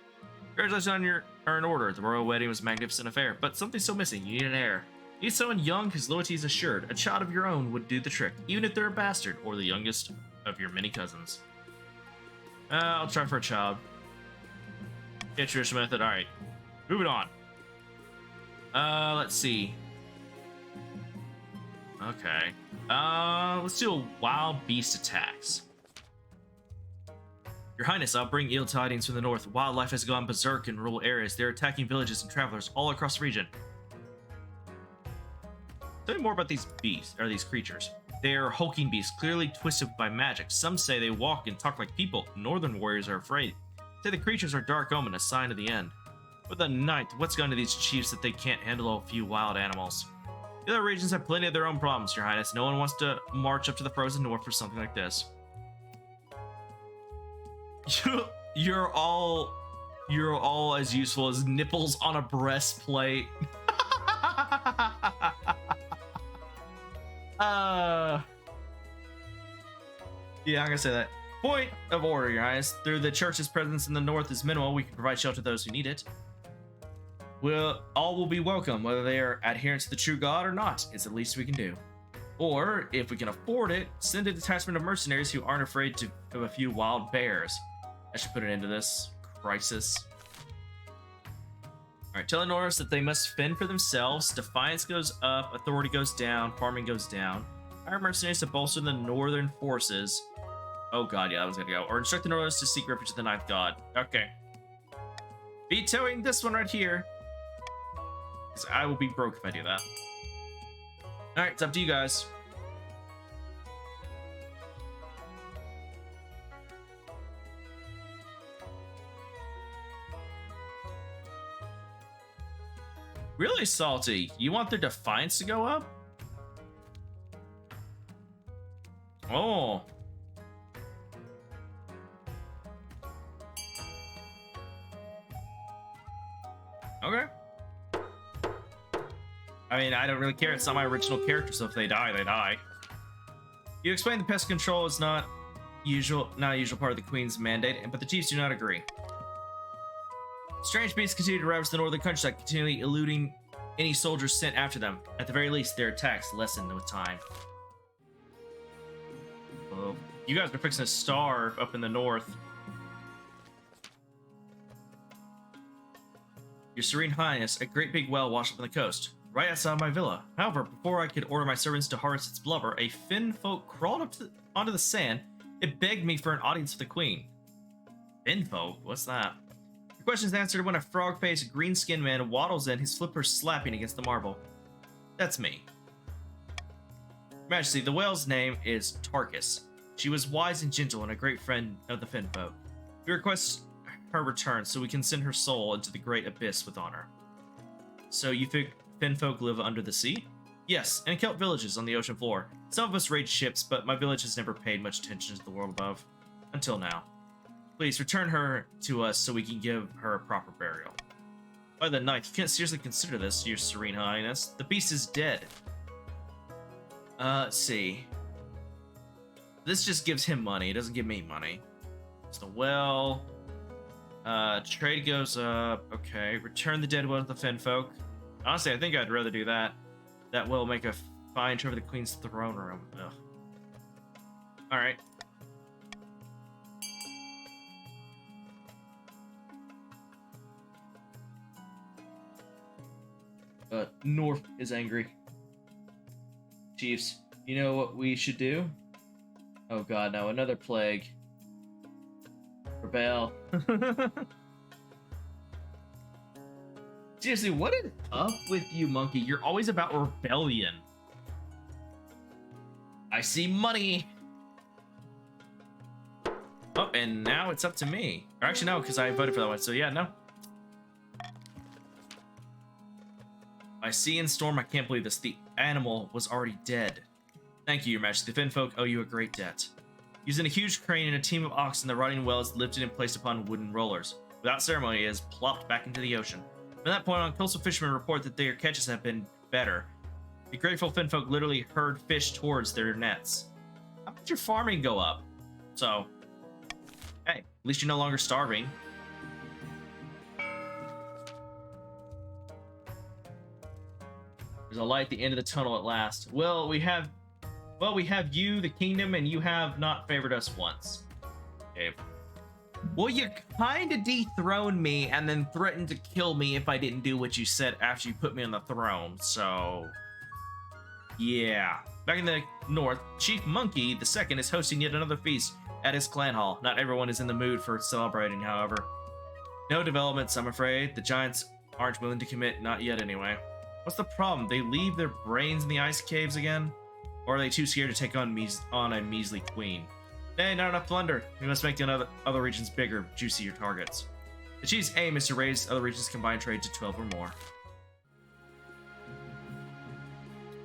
Congratulations on your in order. The royal wedding was a magnificent affair, but something's still missing. You need an heir. You need someone young whose loyalty is assured. A child of your own would do the trick, even if they're a bastard or the youngest of your many cousins. I'll try for a child. Yeah, traditional method. Alright. Moving on. Let's see. Okay. Let's do a wild beast attacks. Your Highness, I'll bring ill tidings from the north. Wildlife has gone berserk in rural areas. They're attacking villages and travelers all across the region. Tell me more about these beasts, or these creatures. They're hulking beasts, clearly twisted by magic. Some say they walk and talk like people. Northern warriors are afraid. Say the creatures are dark omen, a sign of the end. For the ninth, what's gone to these chiefs that they can't handle a few wild animals? The other regions have plenty of their own problems, Your Highness. No one wants to march up to the frozen north for something like this. You're all as useful as nipples on a breastplate. Yeah, I'm gonna say that. Point of order, Your Highness. Through the church's presence in the north is minimal, we can provide shelter to those who need it. All will be welcome, whether they are adherents to the true God or not. It's the least we can do. Or, if we can afford it, send a detachment of mercenaries who aren't afraid of a few wild bears. I should put an end to this crisis. Alright, tell the Norse that they must fend for themselves. Defiance goes up, authority goes down, farming goes down. Hire mercenaries to bolster the northern forces. Oh god, yeah, that was gonna go. Or instruct the Northerners to seek refuge to the Ninth God. Okay. Vetoing this one right here. Because I will be broke if I do that. Alright, it's up to you guys. Really salty. You want their defiance to go up? Oh. Okay. I mean, I don't really care. It's not my original character, so if they die, they die. You explain the pest control is not a usual part of the Queen's mandate, but the chiefs do not agree. Strange beasts continue to ravage the northern countryside, continually eluding any soldiers sent after them. At the very least, their attacks lessen with time. Oh, you guys are fixing to starve up in the north. Your Serene Highness, a great big well washed up on the coast, right outside my villa. However, before I could order my servants to harvest its blubber, a Finn folk crawled up onto the sand. It begged me for an audience with the Queen. Finn folk? What's that? Your question is answered when a frog-faced, green-skinned man waddles in, his flippers slapping against the marble. That's me. Your Majesty, the whale's name is Tarkus. She was wise and gentle and a great friend of the Finn folk. We request her return so we can send her soul into the great abyss with honor. So you think Finn folk live under the sea? Yes, in Celt villages on the ocean floor. Some of us raid ships, but my village has never paid much attention to the world above. Until now. Please return her to us so we can give her a proper burial. By the ninth, you can't seriously consider this, Your Serene Highness. The beast is dead. Let's see. This just gives him money. It doesn't give me money. It's the well. Trade goes up. Okay. Return the dead well to the Finn folk. Honestly, I think I'd rather do that. That will make a fine trip for the Queen's throne room. Ugh. Alright. North is angry. Chiefs, you know what we should do? Oh god, no, another plague. Rebel. Seriously, what is up with you, monkey? You're always about rebellion. I see money. Oh, and now it's up to me. Or actually, no, because I voted for that one. So yeah, no. I see in storm. I can't believe this. The animal was already dead. Thank you, Your Majesty. The Finn folk owe you a great debt. Using a huge crane and a team of oxen, the rotting well is lifted and placed upon wooden rollers. Without ceremony, it is plopped back into the ocean. From that point on, coastal fishermen report that their catches have been better. The grateful Finn folk literally herd fish towards their nets. How about your farming go up? So, hey, at least you're no longer starving. There's a light at the end of the tunnel at last. Well, we have you, the kingdom, and you have not favored us once. Okay. Well, you kind of dethroned me and then threatened to kill me if I didn't do what you said after you put me on the throne, so... yeah. Back in the north, Chief Monkey II is hosting yet another feast at his clan hall. Not everyone is in the mood for celebrating, however. No developments, I'm afraid. The giants aren't willing to commit, not yet anyway. What's the problem? They leave their brains in the ice caves again? Or are they too scared to take on a measly queen? Hey, not enough plunder. We must make the other regions bigger, juicier targets. The chief's aim is to raise other regions' combined trade to 12 or more.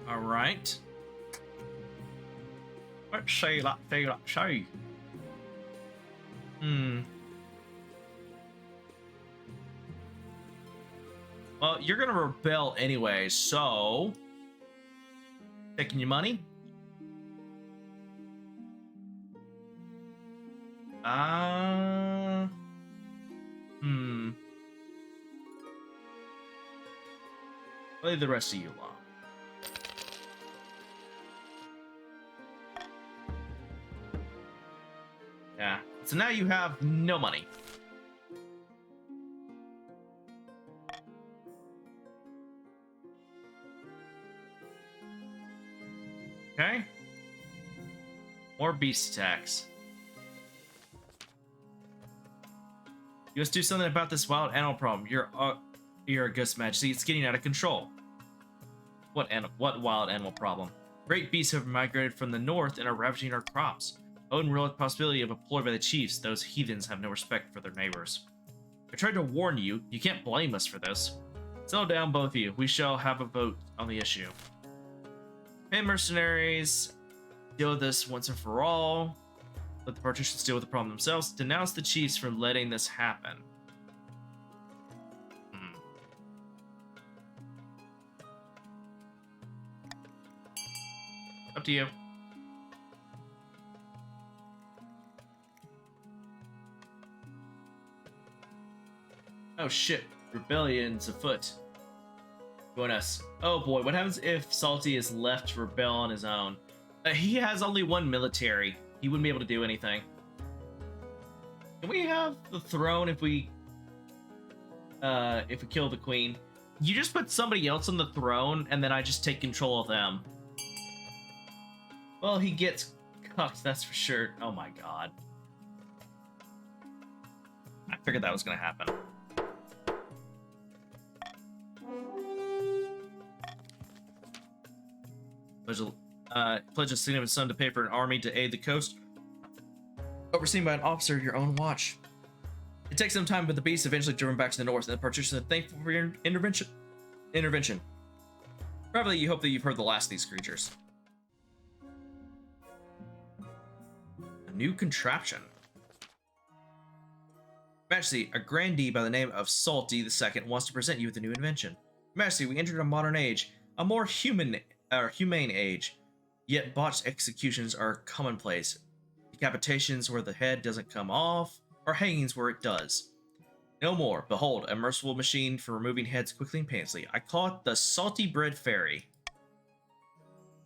Alright. Let's say. Well, you're gonna rebel anyway, so... taking your money? I'll leave the rest of you alone. Yeah, so now you have no money. Okay. More beast attacks. You must do something about this wild animal problem. Your August Majesty, it's getting out of control. What wild animal problem? Great beasts have migrated from the north and are ravaging our crops. Odin ruled the possibility of a ploy by the chiefs. Those heathens have no respect for their neighbors. I tried to warn you. You can't blame us for this. Settle down, both of you. We shall have a vote on the issue. Pay mercenaries. Deal with this once and for all. Let the partitions deal with the problem themselves. Denounce the chiefs for letting this happen. Up to you. Oh shit, rebellion's afoot. Join us. Oh boy, what happens if Salty is left to rebel on his own? He has only one military. He wouldn't be able to do anything. Can we have the throne if we kill the queen? You just put somebody else on the throne, and then I just take control of them. Well, he gets cucked, that's for sure. Oh my god. I figured that was gonna happen. Pledge a significant sum to pay for an army to aid the coast, overseen by an officer of your own watch. It takes some time, but the beasts eventually driven back to the north, and the partitions are thankful for your intervention. Probably you hope that you've heard the last of these creatures. A new contraption. Majesty, a grandee by the name of Salty II wants to present you with a new invention. Majesty, we entered a modern age, a more humane age, yet botched executions are commonplace. Decapitations where the head doesn't come off, or hangings where it does. No more. Behold, a merciful machine for removing heads quickly and painlessly. I call it the Salty Bread Fairy.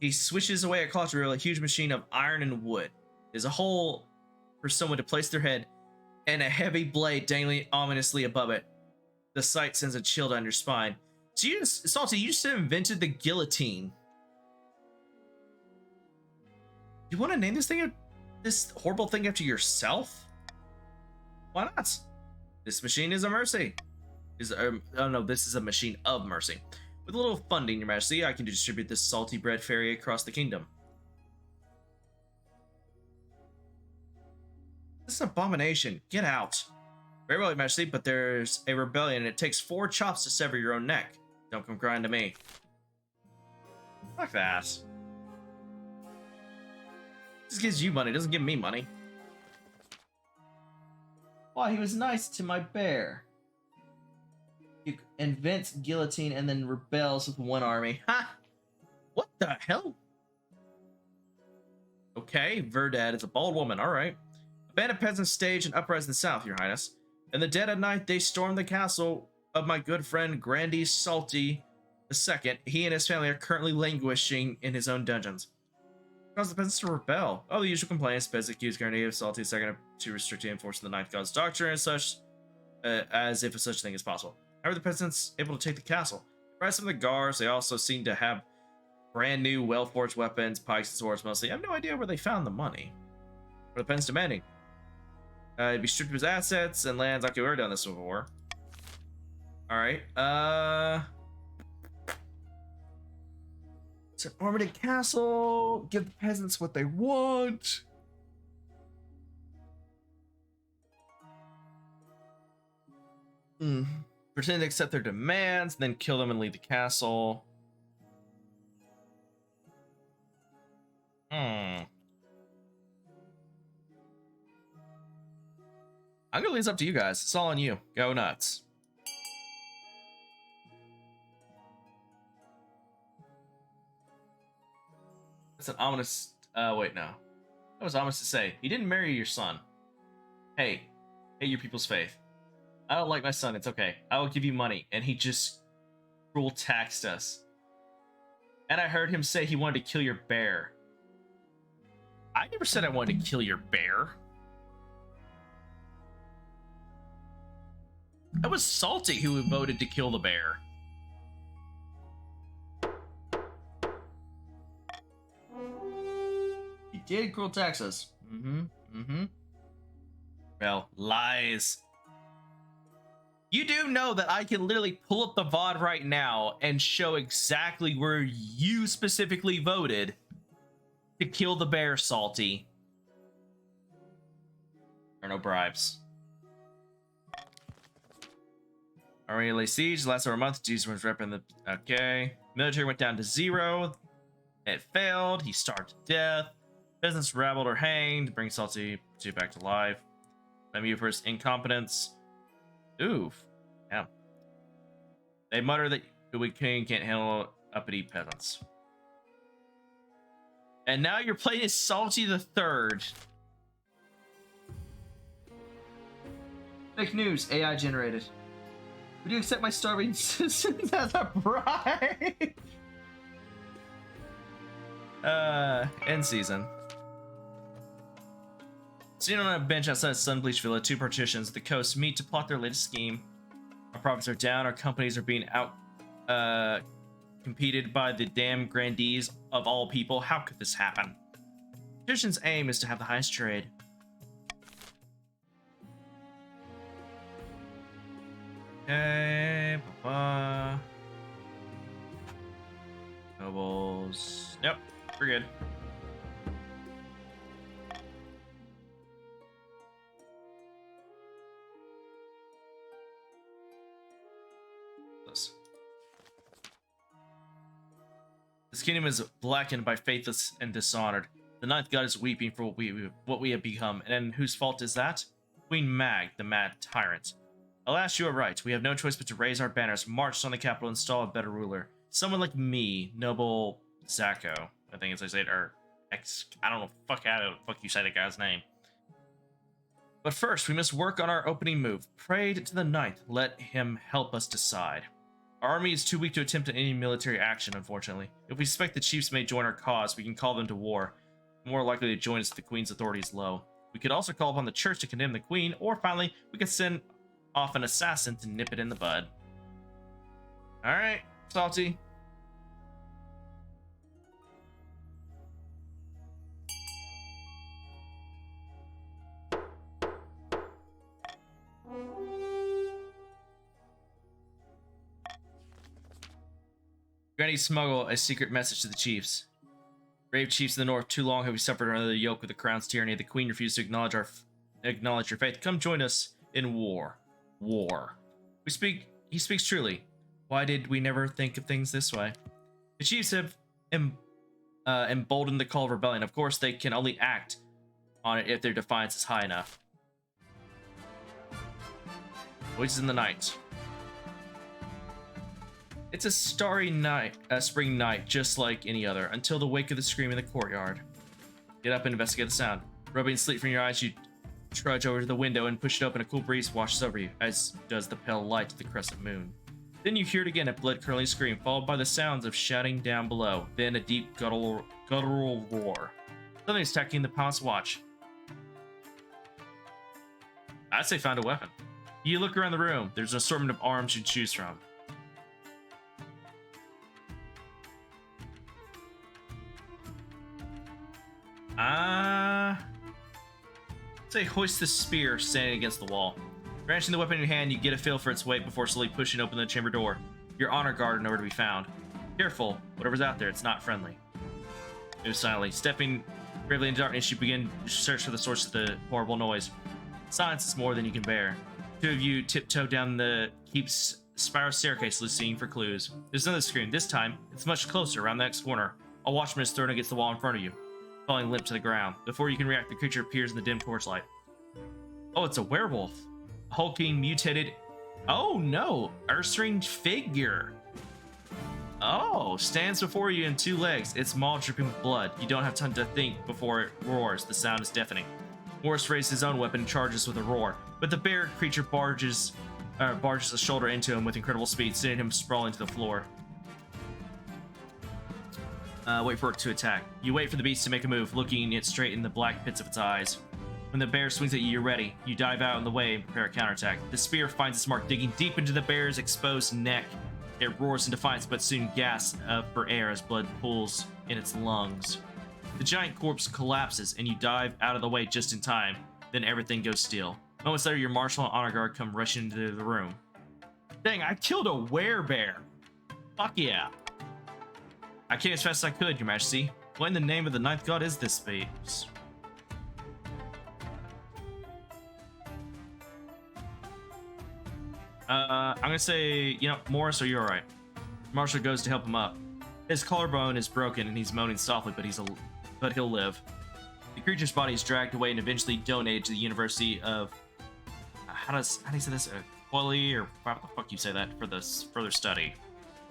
He swishes away across to reveal a huge machine of iron and wood. There's a hole for someone to place their head, and a heavy blade dangling ominously above it. The sight sends a chill down your spine. So Salty, you just invented the guillotine. You want to name this horrible thing after yourself? Why not? This machine is a mercy. Oh no, this is a machine of mercy. With a little funding, Your Majesty, I can distribute this Salty Bread Fairy across the kingdom. This is an abomination. Get out. Very well, Your Majesty, but there's a rebellion and it takes 4 chops to sever your own neck. Don't come crying to me. Fuck that. This gives you money, doesn't give me money. Why, he was nice to my bear. You invents guillotine and then rebels with one army. Ha! What the hell? Okay, Verdad is a bald woman, alright. A band of peasants stage an uprising in the south, Your Highness. In the dead of night, they stormed the castle of my good friend Grandee Salty II. He and his family are currently languishing in his own dungeons. Cause the peasants to rebel. Oh, the usual complaints. Peasants accuse Grandee of Salty II to restrict enforcing the Ninth God's doctrine and such, as if such thing is possible. How are the peasants able to take the castle? Price of the guards, they also seem to have brand new, well-forged weapons, pikes and swords mostly. I have no idea where they found the money. What are the peasants demanding? He'd be stripped of his assets and lands. Okay, we're done this before. Alright, it's an armored castle. Give the peasants what they want. Pretend to accept their demands, then kill them and leave the castle. I'm gonna leave this up to you guys. It's all on you. Go nuts. That's an ominous. Wait, no. That was ominous to say. He didn't marry your son. Hey, hate your people's faith. I don't like my son. It's okay. I will give you money. And he just cruel taxed us. And I heard him say he wanted to kill your bear. I never said I wanted to kill your bear. That was Salty who voted to kill the bear. did cruel Texas. Well, lies. You do know that I can literally pull up the VOD right now and show exactly where you specifically voted to kill the bear, Salty. There are no bribes. Army lay siege, last over a month. Jesus was repping the. Okay. Military went down to 0. It failed. He starved to death. Business rabbled or hanged. Bring Salty back to life. Blame you for his incompetence. Oof. Yeah. They mutter that the weak king can't handle uppity peasants. And now you're playing as Salty the Third. Fake news. AI generated. Would you accept my starving citizens as a bribe? End season. Seen on a bench outside Sunbleach Villa, 2 partitions. The coast meet to plot their latest scheme. Our profits are down. Our companies are being competed by the damn grandees of all people. How could this happen? Petition's aim is to have the highest trade. Okay, nobles. Yep, we're good. This kingdom is blackened by faithless and dishonored. The ninth god is weeping for what we have become, and whose fault is that? Queen Mag, the mad tyrant. Alas, you are right. We have no choice but to raise our banners, march on the capital, and install a better ruler. Someone like me, noble Zacco. I think as I said, or I don't know, how the fuck you say that guy's name. But first, we must work on our opening move. Pray to the ninth. Let him help us decide. Our army is too weak to attempt any military action, unfortunately. If we suspect the chiefs may join our cause, we can call them to war. More likely to join us if the queen's authority is low. We could also call upon the church to condemn the queen, or finally, we could send off an assassin to nip it in the bud. Alright, Salty. Granny smuggle a secret message to the chiefs. Brave chiefs in the north, too long have we suffered under the yoke of the crown's tyranny. The queen refused to acknowledge your faith. Come join us in war. War. He speaks truly. Why did we never think of things this way? The chiefs have emboldened the call of rebellion. Of course, they can only act on it if their defiance is high enough. Voices in the night. It's a starry night, spring night, just like any other, until the wake of the scream in the courtyard. Get up and investigate the sound. Rubbing sleep from your eyes, you trudge over to the window and push it open. A cool breeze washes over you, as does the pale light of the crescent moon. Then you hear it again, a blood-curdling scream, followed by the sounds of shouting down below. Then a deep guttural roar. Something's attacking the palace watch. I'd say find a weapon. You look around the room. There's an assortment of arms you choose from. Say hoist the spear standing against the wall. Branching the weapon in your hand, you get a feel for its weight before slowly pushing open the chamber door. Your honor guard nowhere to be found. Careful, whatever's out there, it's not friendly. Move silently. Stepping bravely in darkness, you begin to search for the source of the horrible noise. Silence is more than you can bear. 2 of you tiptoe down the keep's spiral staircase, listening for clues. There's another scream. This time, it's much closer, around the next corner. A watchman is thrown against the wall in front of you, falling limp to the ground. Before you can react, the creature appears in the dim torchlight. Oh, it's a werewolf. A hulking, mutated... Oh, no! Ursaring figure. Oh, stands before you in 2 legs, its maw dripping with blood. You don't have time to think before it roars. The sound is deafening. Morris raises his own weapon and charges with a roar, but the bear creature barges a shoulder into him with incredible speed, sending him sprawling to the floor. Wait for it to attack. You wait for the beast to make a move, looking it straight in the black pits of its eyes. When the bear swings at you, you're ready. You dive out in the way and prepare a counterattack. The spear finds its mark, digging deep into the bear's exposed neck. It roars in defiance, but soon gasps for air as blood pools in its lungs. The giant corpse collapses and you dive out of the way just in time. Then everything goes still. Moments later, your marshal and honor guard come rushing into the room. Dang, I killed a werebear. Fuck yeah. I came as fast as I could, Your Majesty. What in the name of the ninth god is this space? I'm gonna say, you know, Morris, are you alright? Marshall goes to help him up. His collarbone is broken and he's moaning softly, but he'll live. The creature's body is dragged away and eventually donated to the University of how do you say this? Quali, or how the fuck you say that for this further study.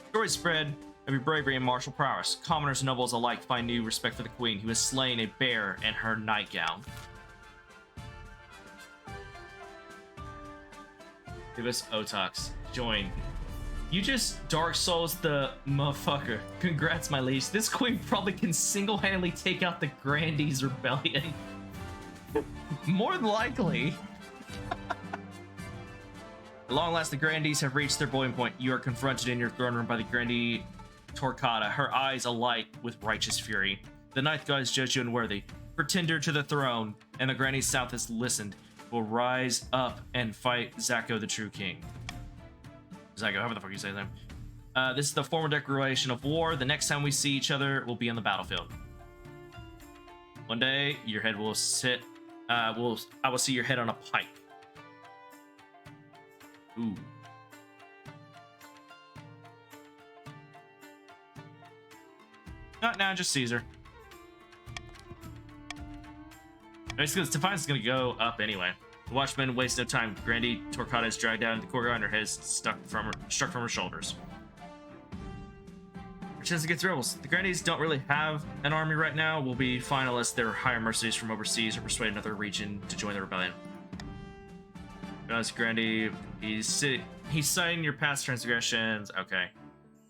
Stories spread of your bravery and martial prowess. Commoners and nobles alike find new respect for the queen, who has slain a bear in her nightgown. Give us Otox. Join. You just Dark Souls the motherfucker. Congrats, my liege. This queen probably can single-handedly take out the Grandees Rebellion. More than likely. At long last, the Grandees have reached their boiling point. You are confronted in your throne room by the Grandee Torquata, her eyes alight with righteous fury. The ninth god is judged you unworthy. Pretender to the throne, and the Grandee South has listened, will rise up and fight Zacho, the true king. Zacho, however the fuck you say his name. This is the formal declaration of war. The next time we see each other, we'll be on the battlefield. One day, your head will sit. I will see your head on a pike. Ooh. Not now, just Caesar. Basically, Defiance is gonna go up anyway. The watchman wastes no time. Grandee Torquata is dragged down into the courtyard and her head is struck from her shoulders. Her chance to get through. The Grandees don't really have an army right now. We'll be fine unless they're hire mercenaries from overseas or persuade another region to join the rebellion. As Grandee, he's citing your past transgressions. Okay.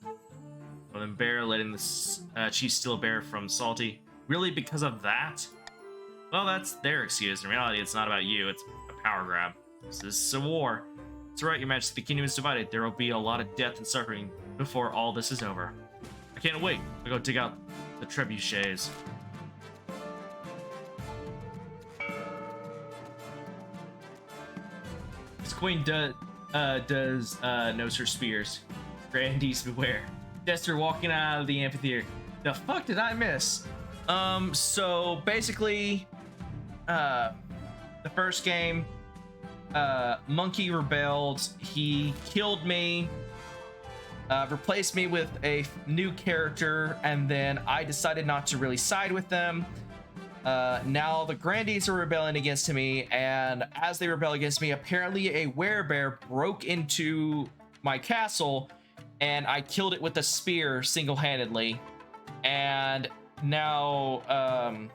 Well, then Bear letting the chief steal a bear from Salty. Really, because of that? Well, that's their excuse. In reality, it's not about you. It's a power grab. This is a war. It's right, Your Majesty. The kingdom is divided. There will be a lot of death and suffering before all this is over. I can't wait. I'll go dig out the trebuchets. This queen knows her spears. Grandees beware. Dexter walking out of the amphitheater. The fuck did I miss? So basically, the first game, Monkey rebelled. He killed me, replaced me with a new character, and then I decided not to really side with them. Now the Grandees are rebelling against me, and as they rebel against me, apparently a werebear broke into my castle, and I killed it with a spear single-handedly. And now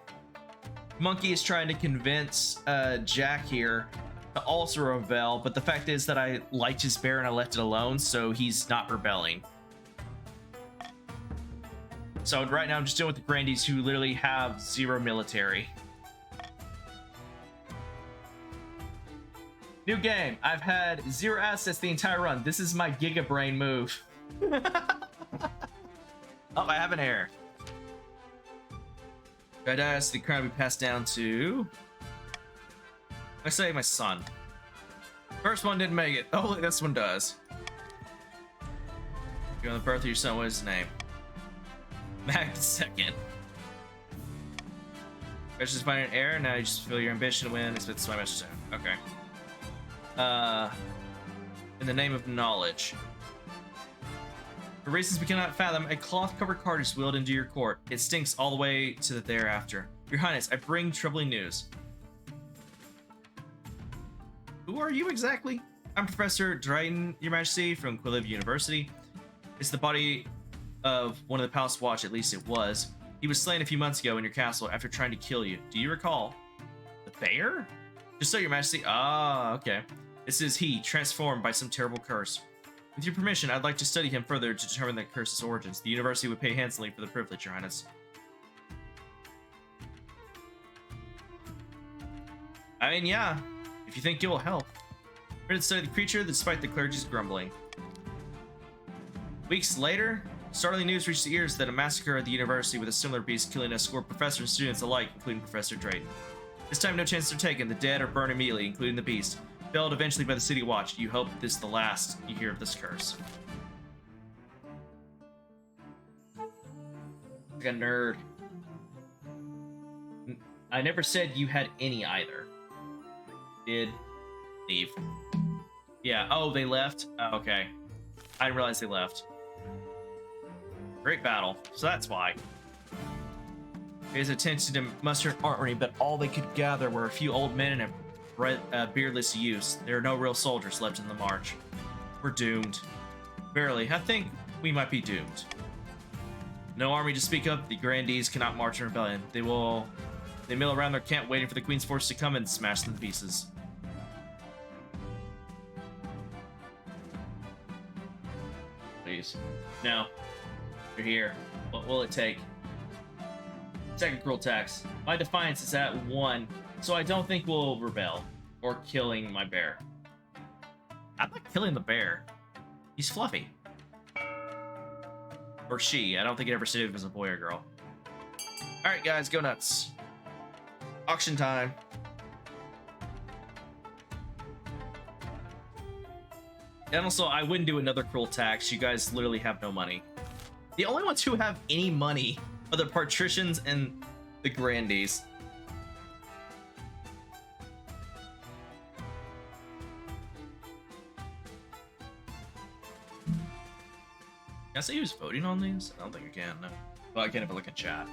Monkey is trying to convince Jack here to also rebel, but the fact is that I liked his bear and I left it alone, so he's not rebelling. So right now I'm just dealing with the Grandees, who literally have 0 military. New game. I've had 0 assets the entire run. This is my Giga Brain move. Oh, I have an error. Dynasty crown be passed down to... I say my son. First one didn't make it. Oh, look, this one does. You're on the birth of your son. What is his name? Mac the second. I just find an error. Now you just feel your ambition to win. It's my message. Okay. In the name of knowledge. For reasons we cannot fathom, a cloth-covered cart is wheeled into your court. It stinks all the way to the thereafter. Your Highness, I bring troubling news. Who are you exactly? I'm Professor Dryden, Your Majesty, from Quiliv University. It's the body of one of the Palace Watch, at least it was. He was slain a few months ago in your castle after trying to kill you. Do you recall? The bear? Just so, Your Majesty. Ah, okay. This is he, transformed by some terrible curse. With your permission, I'd like to study him further to determine the curse's origins. The university would pay handsomely for the privilege, Your Highness. I mean, yeah, if you think it will help. We're to study the creature despite the clergy's grumbling. Weeks later, Startling news reached the ears that a massacre at the university with a similar beast killing a score of professors and students alike, including Professor Drayton. This time, no chances are taken. The dead are burned immediately, including the beast. Felled eventually by the City Watch. You hope this is the last you hear of this curse. Like a nerd. I never said you had any either. Did leave. Yeah, oh, they left? Oh, okay. I didn't realize they left. Great battle, so that's why. His attempted to muster an army, but all they could gather were a few old men and a beardless youths. There are no real soldiers left in the march. We're doomed. Verily, I think we might be doomed. No army to speak of, the grandees cannot march in rebellion. They mill around their camp waiting for the queen's force to come and smash them to pieces. Please. No. You're here. What will it take? Second cruel tax. My defiance is at 1, so I don't think we'll rebel. Or killing my bear. I'm not killing the bear. He's fluffy. Or she. I don't think it ever said if it was a boy or girl. Alright, guys, go nuts. Auction time. And also, I wouldn't do another cruel tax. You guys literally have no money. The only ones who have any money are the patricians and the grandees. Can I say who's voting on these? I don't think I can. No. Well, I can't have a look at chat.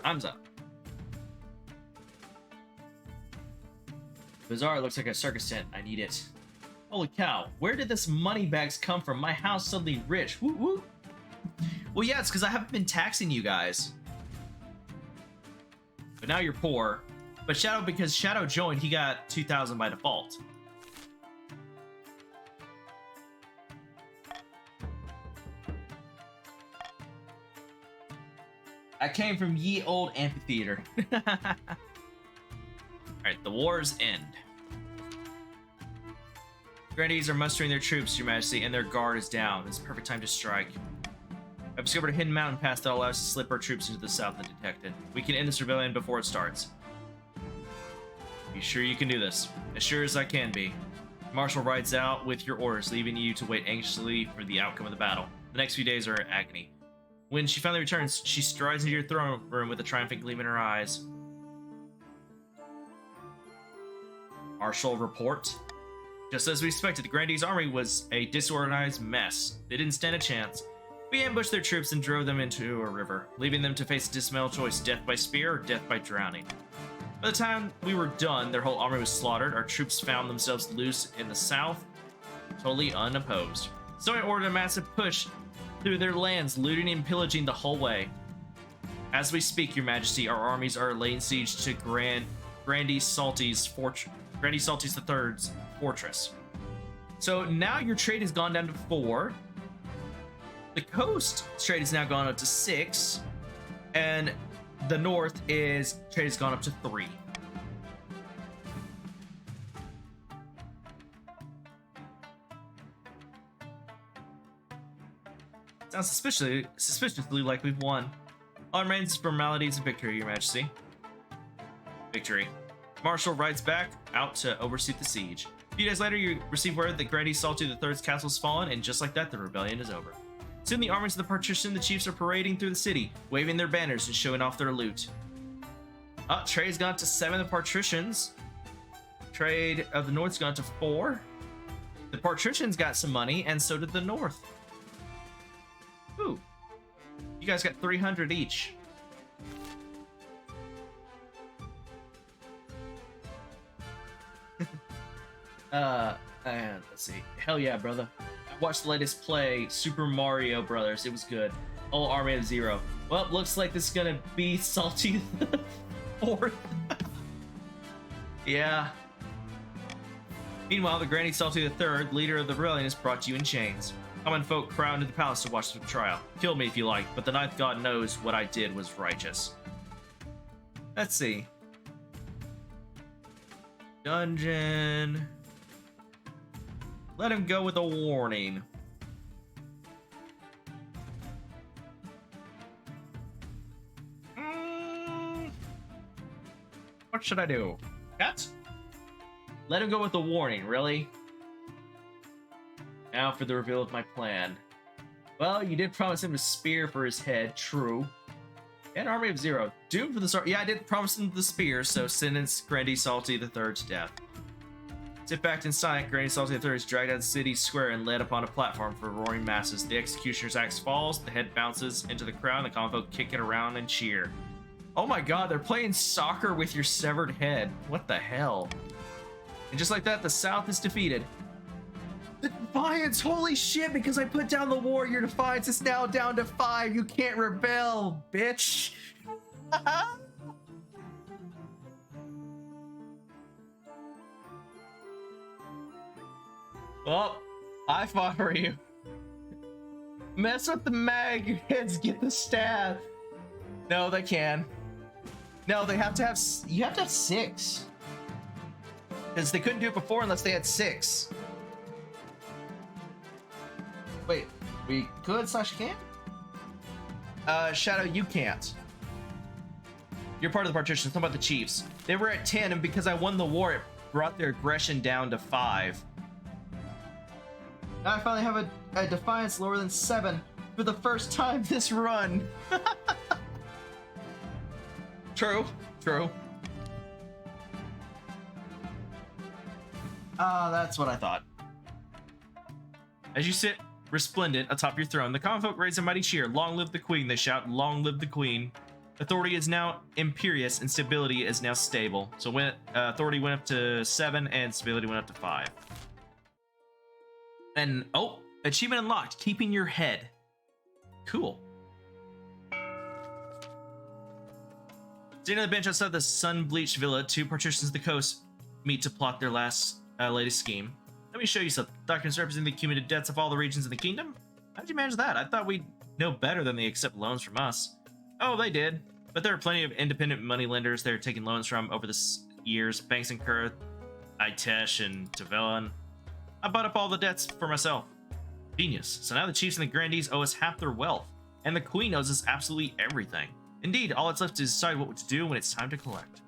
Time's up. Bazaar looks like a circus tent. I need it. Holy cow, where did this money bags come from? My house suddenly rich. Woo woo. Well, yeah, it's because I haven't been taxing you guys. But now you're poor. But Shadow, because Shadow joined, he got 2,000 by default. I came from ye old amphitheater. Alright, the wars end. Grandees are mustering their troops, Your Majesty, and their guard is down. It's the perfect time to strike. I've discovered a hidden mountain pass that allows us to slip our troops into the south undetected. We can end this rebellion before it starts. Be sure you can do this. As sure as I can be. Marshal rides out with your orders, leaving you to wait anxiously for the outcome of the battle. The next few days are agony. When she finally returns, she strides into your throne room with a triumphant gleam in her eyes. Marshal report. Just as we expected, the Grandee's army was a disorganized mess. They didn't stand a chance. We ambushed their troops and drove them into a river, leaving them to face a dismal choice, death by spear or death by drowning. By the time we were done, their whole army was slaughtered. Our troops found themselves loose in the south, totally unopposed. So I ordered a massive push through their lands, looting and pillaging the whole way. As we speak, Your Majesty, our armies are laying siege to Grandy Salty's III's fortress. So now your trade has gone down to 4. The coast trade has now gone up to 6, and the north trade has gone up to 3. Sounds suspiciously like we've won. All remains is formalities of victory, Your Majesty. Victory. Marshal rides back out to oversee the siege. A few days later, you receive word that Grandy Salty III's castle has fallen, and just like that, the rebellion is over. Soon the armies of the partition and the chiefs are parading through the city, waving their banners and showing off their loot. Trade's gone to 7 of the patricians. Trade of the north's gone to 4. The patricians got some money, and so did the north. Ooh. You guys got 300 each. And let's see. Hell yeah, brother. watched the latest play, Super Mario Brothers. It was good. Oh, Army of Zero. Well, looks like this is gonna be Salty the Fourth. Yeah. Meanwhile, the Granny Salty the Third, leader of the rebellion, is brought to you in chains. Common folk crowd into the palace to watch the trial. Kill me if you like, but the Ninth God knows what I did was righteous. Let's see. Dungeon. Let him go with a warning. What should I do? Cat? Let him go with a warning, really? Now for the reveal of my plan. Well, you did promise him a spear for his head, true. And Army of Zero. Doomed for the start. Yeah, I did promise him the spear, so sentence Granny Salty the Third to death. Sit back in sight, Granny Salty the Third is dragged out of the city square and led upon a platform for roaring masses. The executioner's axe falls, the head bounces into the crowd, and the common folk kick it around and cheer. Oh my god, they're playing soccer with your severed head. What the hell? And just like that, the South is defeated. The Defiance! Holy shit, because I put down the war, your Defiance is now down to 5. You can't rebel, bitch. Well, I fought for you. Mess with the mag, your heads get the stab. No, they can. No, they have to have. You have to have 6. Because they couldn't do it before unless they had 6. Wait, we could / can't? Shadow, you can't. You're part of the partition. It's not about the Chiefs. They were at 10, and because I won the war, it brought their aggression down to 5. Now I finally have a Defiance lower than 7 for the first time this run. True, true. That's what I thought. As you sit resplendent atop your throne, the common folk raise a mighty cheer. Long live the queen, they shout. Long live the queen. Authority is now imperious and stability is now stable. So when authority went up to 7 and stability went up to 5. And oh, achievement unlocked, keeping your head. Cool. Sitting on the bench outside the sun-bleached villa, 2 patricians of the coast meet to plot their latest scheme. Let me show you something. Documents representing the cumulative debts of all the regions in the kingdom? How'd you manage that? I thought we'd know better than they accept loans from us. Oh, they did. But there are plenty of independent money lenders they're taking loans from over the years. Banks in Kurth, Itesh, and Tavellan. I bought up all the debts for myself. Genius. So now the chiefs and the grandees owe us half their wealth. And the queen owes us absolutely everything. Indeed, all that's left to decide what to do when it's time to collect.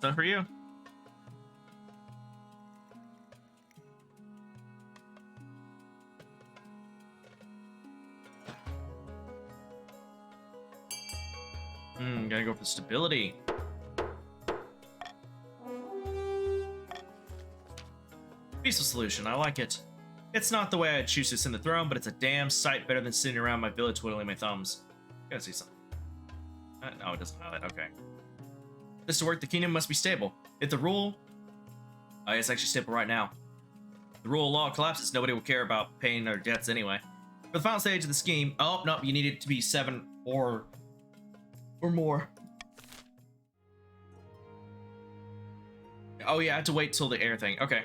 Done for you. Gotta go for stability. Peaceful solution, I like it. It's not the way I'd choose to send the throne, but it's a damn sight better than sitting around my villa twiddling my thumbs. Gotta see something. No, it doesn't highlight, okay. This to work, the kingdom must be stable. If the rule... it's actually stable right now. If the rule of law collapses, nobody will care about paying their debts anyway. For the final stage of the scheme... Oh, no, you need it to be 7 or more. Oh yeah, I have to wait till the air thing. Okay.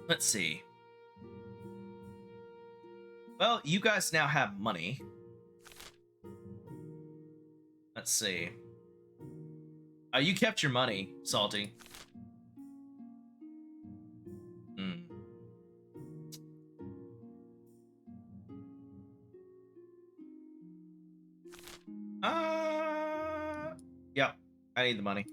Let's see. Well, you guys now have money. Let's see. You kept your money, Salty. Yeah, I need the money.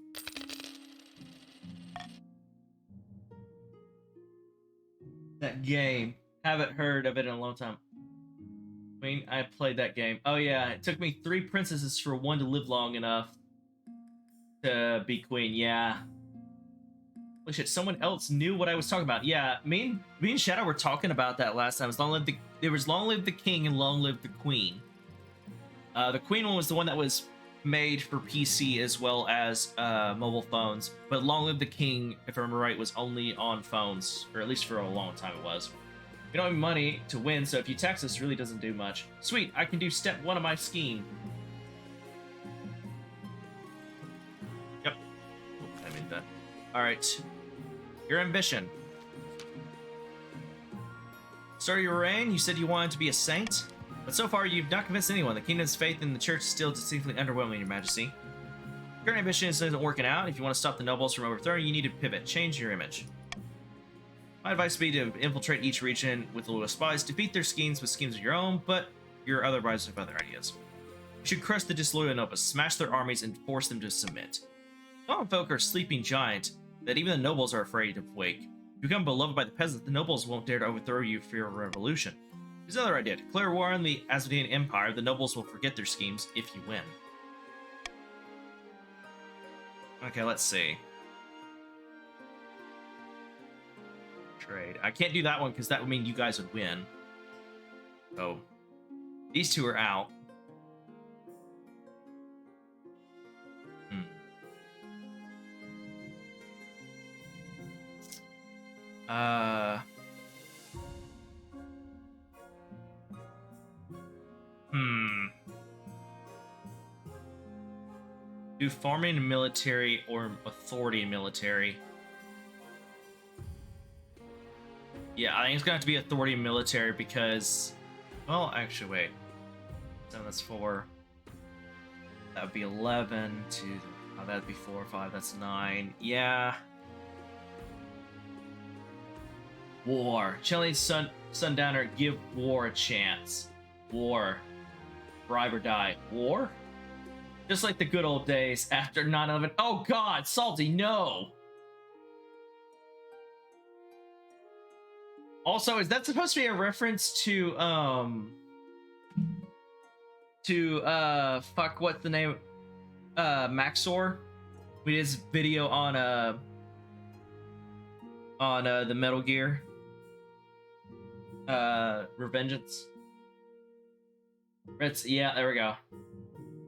That game. Haven't heard of it in a long time. I mean, I played that game. Oh yeah, it took me 3 princesses for one to live long enough to be queen. Yeah. Holy shit, someone else knew what I was talking about. Yeah, me and Shadow were talking about that last time. There was long live the king and long live the queen. The queen one was the one that was made for PC as well as mobile phones. But Long Live the King, if I remember right, was only on phones, or at least for a long time it was. We don't have money to win, so if you tax us, it really doesn't do much. Sweet, I can do step 1 of my scheme. Yep. Oh, I made that. Alright. Your ambition. Start of your reign, you said you wanted to be a saint, but so far you've not convinced anyone. The kingdom's faith in the church is still distinctly underwhelming, Your Majesty. Your ambition isn't working out. If you want to stop the nobles from overthrowing, you need to pivot. Change your image. My advice would be to infiltrate each region with loyal spies, defeat their schemes with schemes of your own, but you're otherwise have other ideas. You should crush the disloyal nobles, smash their armies, and force them to submit. Common folk are sleeping giant that even the nobles are afraid to wake. If you become beloved by the peasants, the nobles won't dare to overthrow you for your revolution. Here's another idea. Declare war on the Asmodean Empire. The nobles will forget their schemes if you win. Okay, let's see. Trade. I can't do that one because that would mean you guys would win. So, these two are out. Do farming and military or authority and military? Yeah, I think it's gonna have to be authority and military because, well, actually, wait. So that's 4. That would be 11 to, oh, that'd be 4 or 5, that's 9. Yeah. War. Chilling Sundowner, give war a chance. War. Bribe or die. War? Just like the good old days after 9/11. Oh god, Salty, no! Also, is that supposed to be a reference to, fuck, what's the name? Maxor? We did his video on the Metal Gear. Revengeance. Yeah, there we go.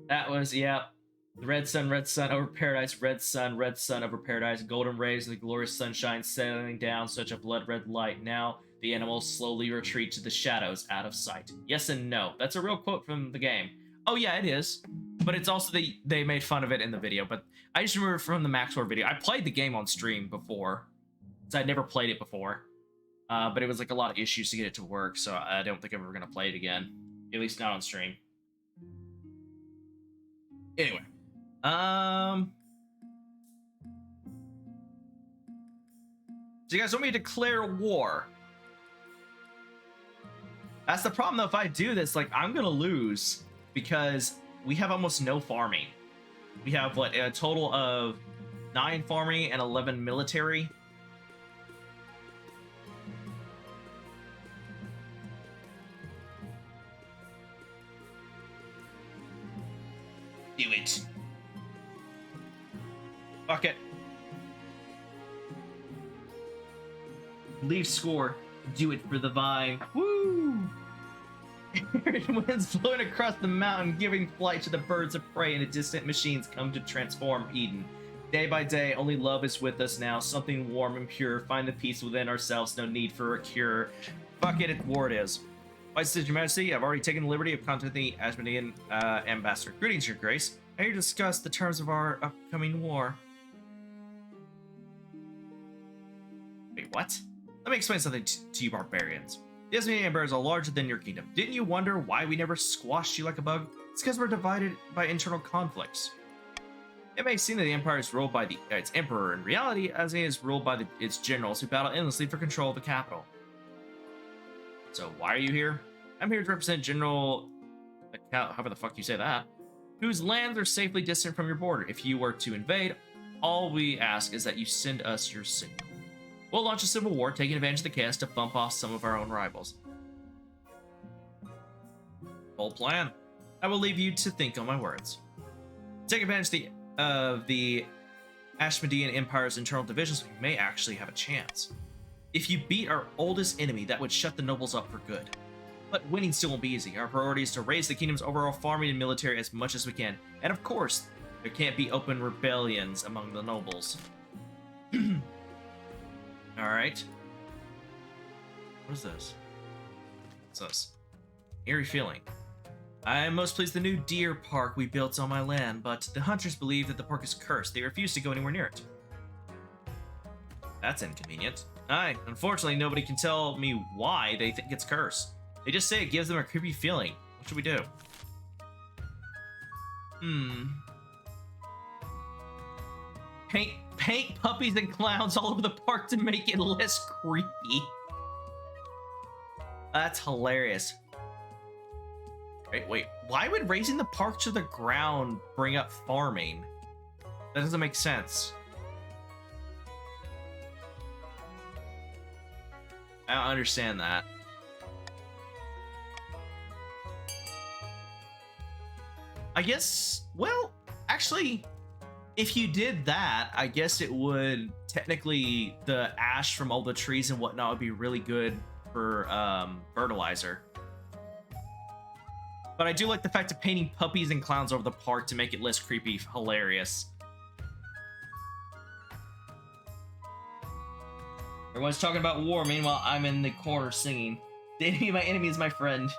That was, yeah. The red sun over paradise, red sun over paradise, golden rays of the glorious sunshine settling down such a blood-red light. Now the animals slowly retreat to the shadows out of sight. Yes and no. That's a real quote from the game. Oh yeah, it is. But it's also they made fun of it in the video. But I just remember from the Maxwell video. I played the game on stream before. So I'd never played it before. But it was like a lot of issues to get it to work, so I don't think I'm ever going to play it again. At least not on stream. Anyway. So you guys want me to declare war? That's the problem though, if I do this, like, I'm gonna lose because we have almost no farming. We have, what, a total of 9 farming and 11 military. Do it. Fuck it. Leave score. Do it for the vine. Woo! Winds blowing across the mountain, giving flight to the birds of prey, and the distant machines come to transform Eden. Day by day, only love is with us now. Something warm and pure. Find the peace within ourselves. No need for a cure. Fuck it, war it is. Vice Says Your Majesty, I've already taken the liberty of contacting the Asmodean ambassador. Greetings, Your Grace. I here to discuss the terms of our upcoming war. Wait, what? Let me explain something to you barbarians. The Asmodean Empires are larger than your kingdom. Didn't you wonder why we never squashed you like a bug? It's because we're divided by internal conflicts. It may seem that the Empire is ruled by its emperor. In reality, Asmodean is ruled by its generals who battle endlessly for control of the capital. So why are you here? I'm here to represent General... however the fuck you say that. Whose lands are safely distant from your border. If you were to invade, all we ask is that you send us your signal. We'll launch a civil war, taking advantage of the chaos to bump off some of our own rivals. Bold plan. I will leave you to think on my words. Take advantage of the Asmodean Empire's internal divisions, we may actually have a chance. If you beat our oldest enemy, that would shut the nobles up for good. But winning still won't be easy. Our priority is to raise the kingdom's overall farming and military as much as we can. And of course, there can't be open rebellions among the nobles. Alright. What is this? What's this? Eerie feeling. I am most pleased with the new deer park we built on my land, but the hunters believe that the park is cursed. They refuse to go anywhere near it. That's inconvenient. Aye, unfortunately nobody can tell me why they think it's cursed. They just say it gives them a creepy feeling. What should we do? Paint puppies and clowns all over the park to make it less creepy. That's hilarious. Wait, why would raising the park to the ground bring up farming? That doesn't make sense. I don't understand that. I guess, well, actually, if you did that, I guess it would technically, the ash from all the trees and whatnot would be really good for fertilizer. But I do like the fact of painting puppies and clowns over the park to make it less creepy. Hilarious. Everyone's talking about war, meanwhile I'm in the corner singing. The enemy of my enemy is my friend.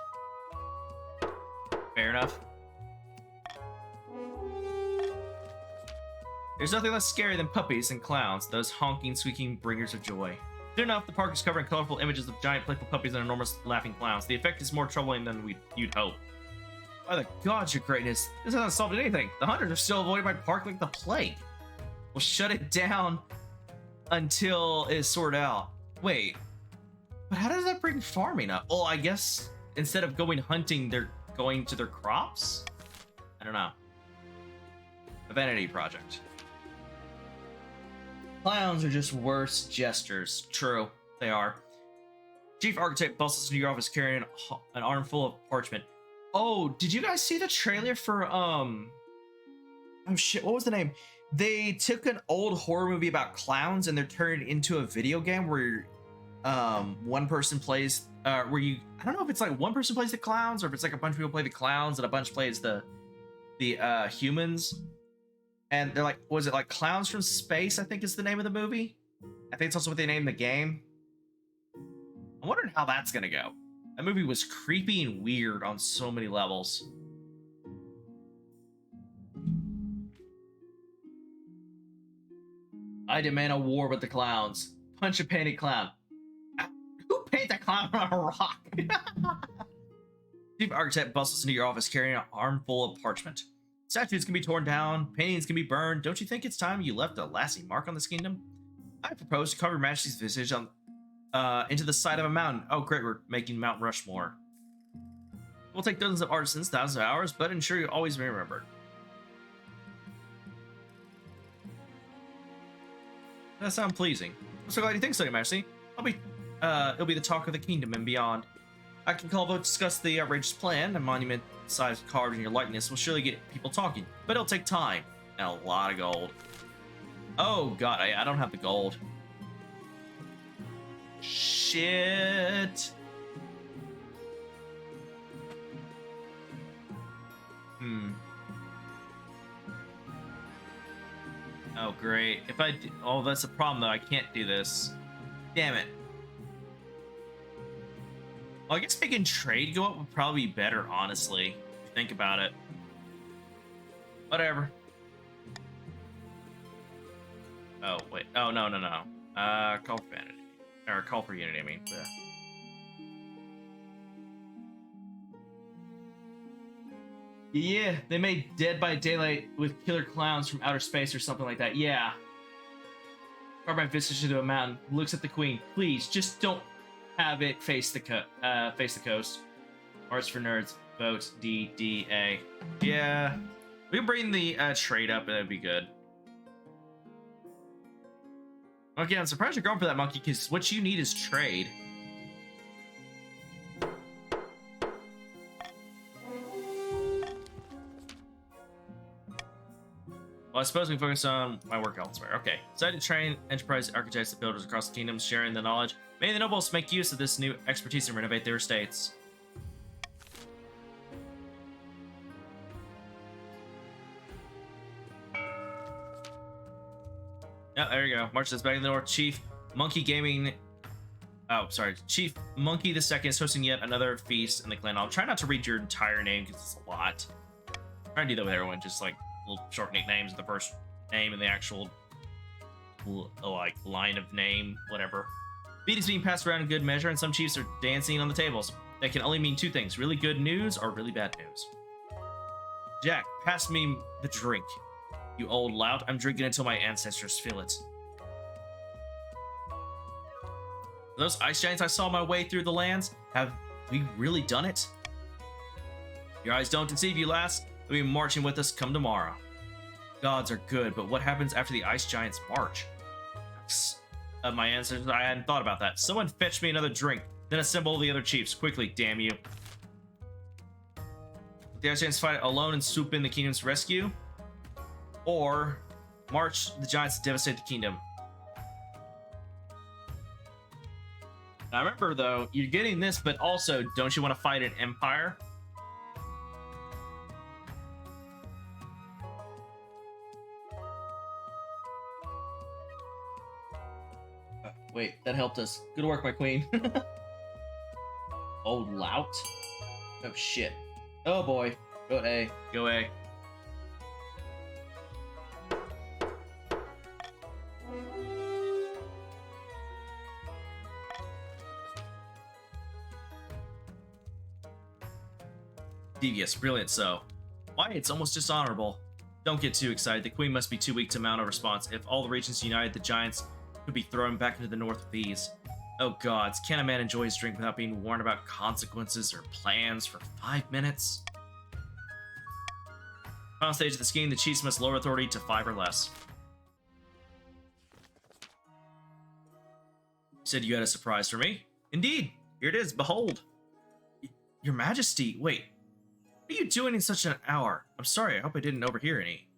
Fair enough. There's nothing less scary than puppies and clowns, those honking, squeaking bringers of joy. Soon enough, the park is covered in colorful images of giant playful puppies and enormous laughing clowns. The effect is more troubling than you'd hope. By the gods, your greatness, this hasn't solved anything. The hunters are still avoiding my park like the plague. We'll shut it down until it's sorted out. Wait, but how does that bring farming up? Well, I guess instead of going hunting, they're going to their crops? I don't know. A vanity project. Clowns are just worse jesters. True, they are. Chief Architect bustles into your office carrying an armful of parchment. Oh, did you guys see the trailer for, oh shit, what was the name? They took an old horror movie about clowns and they're turned it into a video game where, one person plays, I don't know if it's like one person plays the clowns or if it's like a bunch of people play the clowns and a bunch plays the humans. And they're like, was it like Clowns from Space, I think is the name of the movie? I think it's also what they named the game. I'm wondering how that's gonna go. That movie was creepy and weird on so many levels. I demand a war with the clowns. Punch a painted clown. Who painted a clown on a rock? Chief Architect bustles into your office carrying an armful of parchment. Statues can be torn down, paintings can be burned. Don't you think it's time you left a lasting mark on this kingdom? I propose to carve Your Majesty's visage on into the side of a mountain. Oh great, we're making Mount Rushmore. We'll take dozens of artisans, thousands of hours, but ensure you always be remembered. That sounds pleasing. I'm so glad you think so, Your Majesty. It'll be the talk of the kingdom and beyond. I can call a vote to discuss the outrageous plan. A monument-sized carved in your likeness will surely get people talking, but it'll take time and a lot of gold. Oh god, I don't have the gold. Shit. Oh great. If I do, oh, that's a problem though. I can't do this. Damn it. Well, I guess making trade go up would probably be better, honestly. If you think about it. Whatever. Oh wait. Oh no. Call for vanity. Or call for unity, I mean. Yeah. Yeah, they made Dead by Daylight with killer clowns from outer space or something like that. Yeah. Carve my visage into a mountain. Looks at the queen. Please, just don't have it face the coast. Arts for nerds. Vote D-D-A. Yeah. We can bring the trade up, and that'd be good. Okay, I'm surprised you're going for that, monkey, because what you need is trade. Well, I suppose we focus on my work elsewhere. Okay, decided to train enterprise architects and builders across the kingdom, sharing the knowledge. May the nobles make use of this new expertise and renovate their estates. Yeah, there you go. March says back in the north. Chief Monkey Gaming. Oh, sorry. Chief Monkey the Second is hosting yet another feast in the clan. I'll try not to read your entire name because it's a lot. Try and do that with everyone, just like little short nicknames, the first name and the actual like line of name, whatever. Beat is being passed around in good measure, and some chiefs are dancing on the tables. That can only mean two things: really good news or really bad news. Jack, pass me the drink. You old lout, I'm drinking until my ancestors feel it. Those ice giants I saw my way through the lands, have we really done it? Your eyes don't deceive you, lass. They'll be marching with us come tomorrow. Gods are good, but what happens after the ice giants march? My ancestors, I hadn't thought about that. Someone fetch me another drink, then assemble the other chiefs. Quickly, damn you. The ice giants fight alone and swoop in the kingdom's rescue? Or march the giants to devastate the kingdom? Now remember though, you're getting this, but also, don't you want to fight an empire? Wait, that helped us. Good work, my queen. Old lout? Oh shit. Oh boy. Go A. Go A. Devious, brilliant so. Why, it's almost dishonorable. Don't get too excited, the queen must be too weak to mount a response. If all the regions united, the giants could be thrown back into the north with ease. Oh gods, can a man enjoy his drink without being warned about consequences or plans for 5 minutes? Final stage of the scheme, the chiefs must lower authority to 5 or less. You said you had a surprise for me? Indeed, here it is, behold. Your Majesty, wait. What are you doing in such an hour? I'm sorry, I hope I didn't overhear any.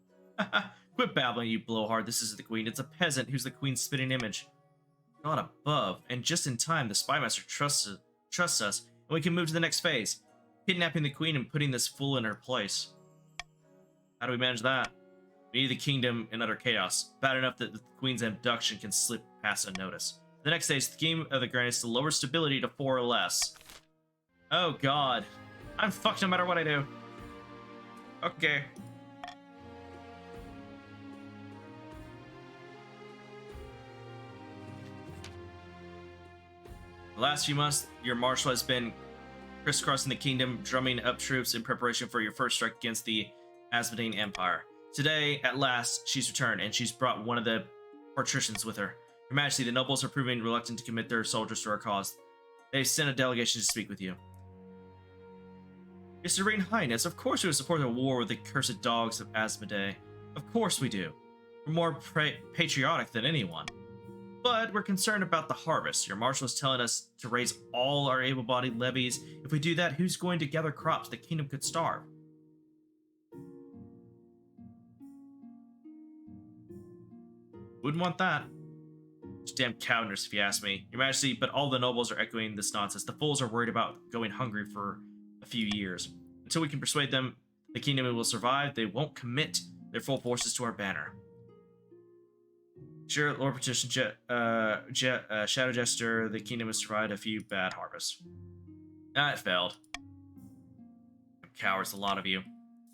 Quit babbling, you blowhard. This is the queen. It's a peasant who's the queen's spitting image. Not above, and just in time, the spymaster trusts us, and we can move to the next phase. Kidnapping the queen and putting this fool in her place. How do we manage that? We need the kingdom in utter chaos. Bad enough that the queen's abduction can slip past unnoticed. The next stage, the scheme of the grand is to lower stability to 4 or less. Oh god. I'm fucked no matter what I do. Okay. The last few months, your marshal has been crisscrossing the kingdom, drumming up troops in preparation for your first strike against the Asmodean Empire. Today, at last, she's returned, and she's brought one of the patricians with her. Your Majesty, the nobles are proving reluctant to commit their soldiers to our cause. They've sent a delegation to speak with you. Your Serene Highness, of course we would support the war with the cursed dogs of Asmodee. Of course we do. We're more patriotic than anyone. But we're concerned about the harvest. Your marshal is telling us to raise all our able-bodied levies. If we do that, who's going to gather crops? The kingdom could starve. Wouldn't want that. Just damn cowardness, if you ask me. Your Majesty, but all the nobles are echoing this nonsense. The fools are worried about going hungry for a few years. Until we can persuade them the kingdom will survive, they won't commit their full forces to our banner. Sure, Lord Petition, Shadow Jester, the kingdom has survived a few bad harvests. Ah, it failed. Cowards, a lot of you.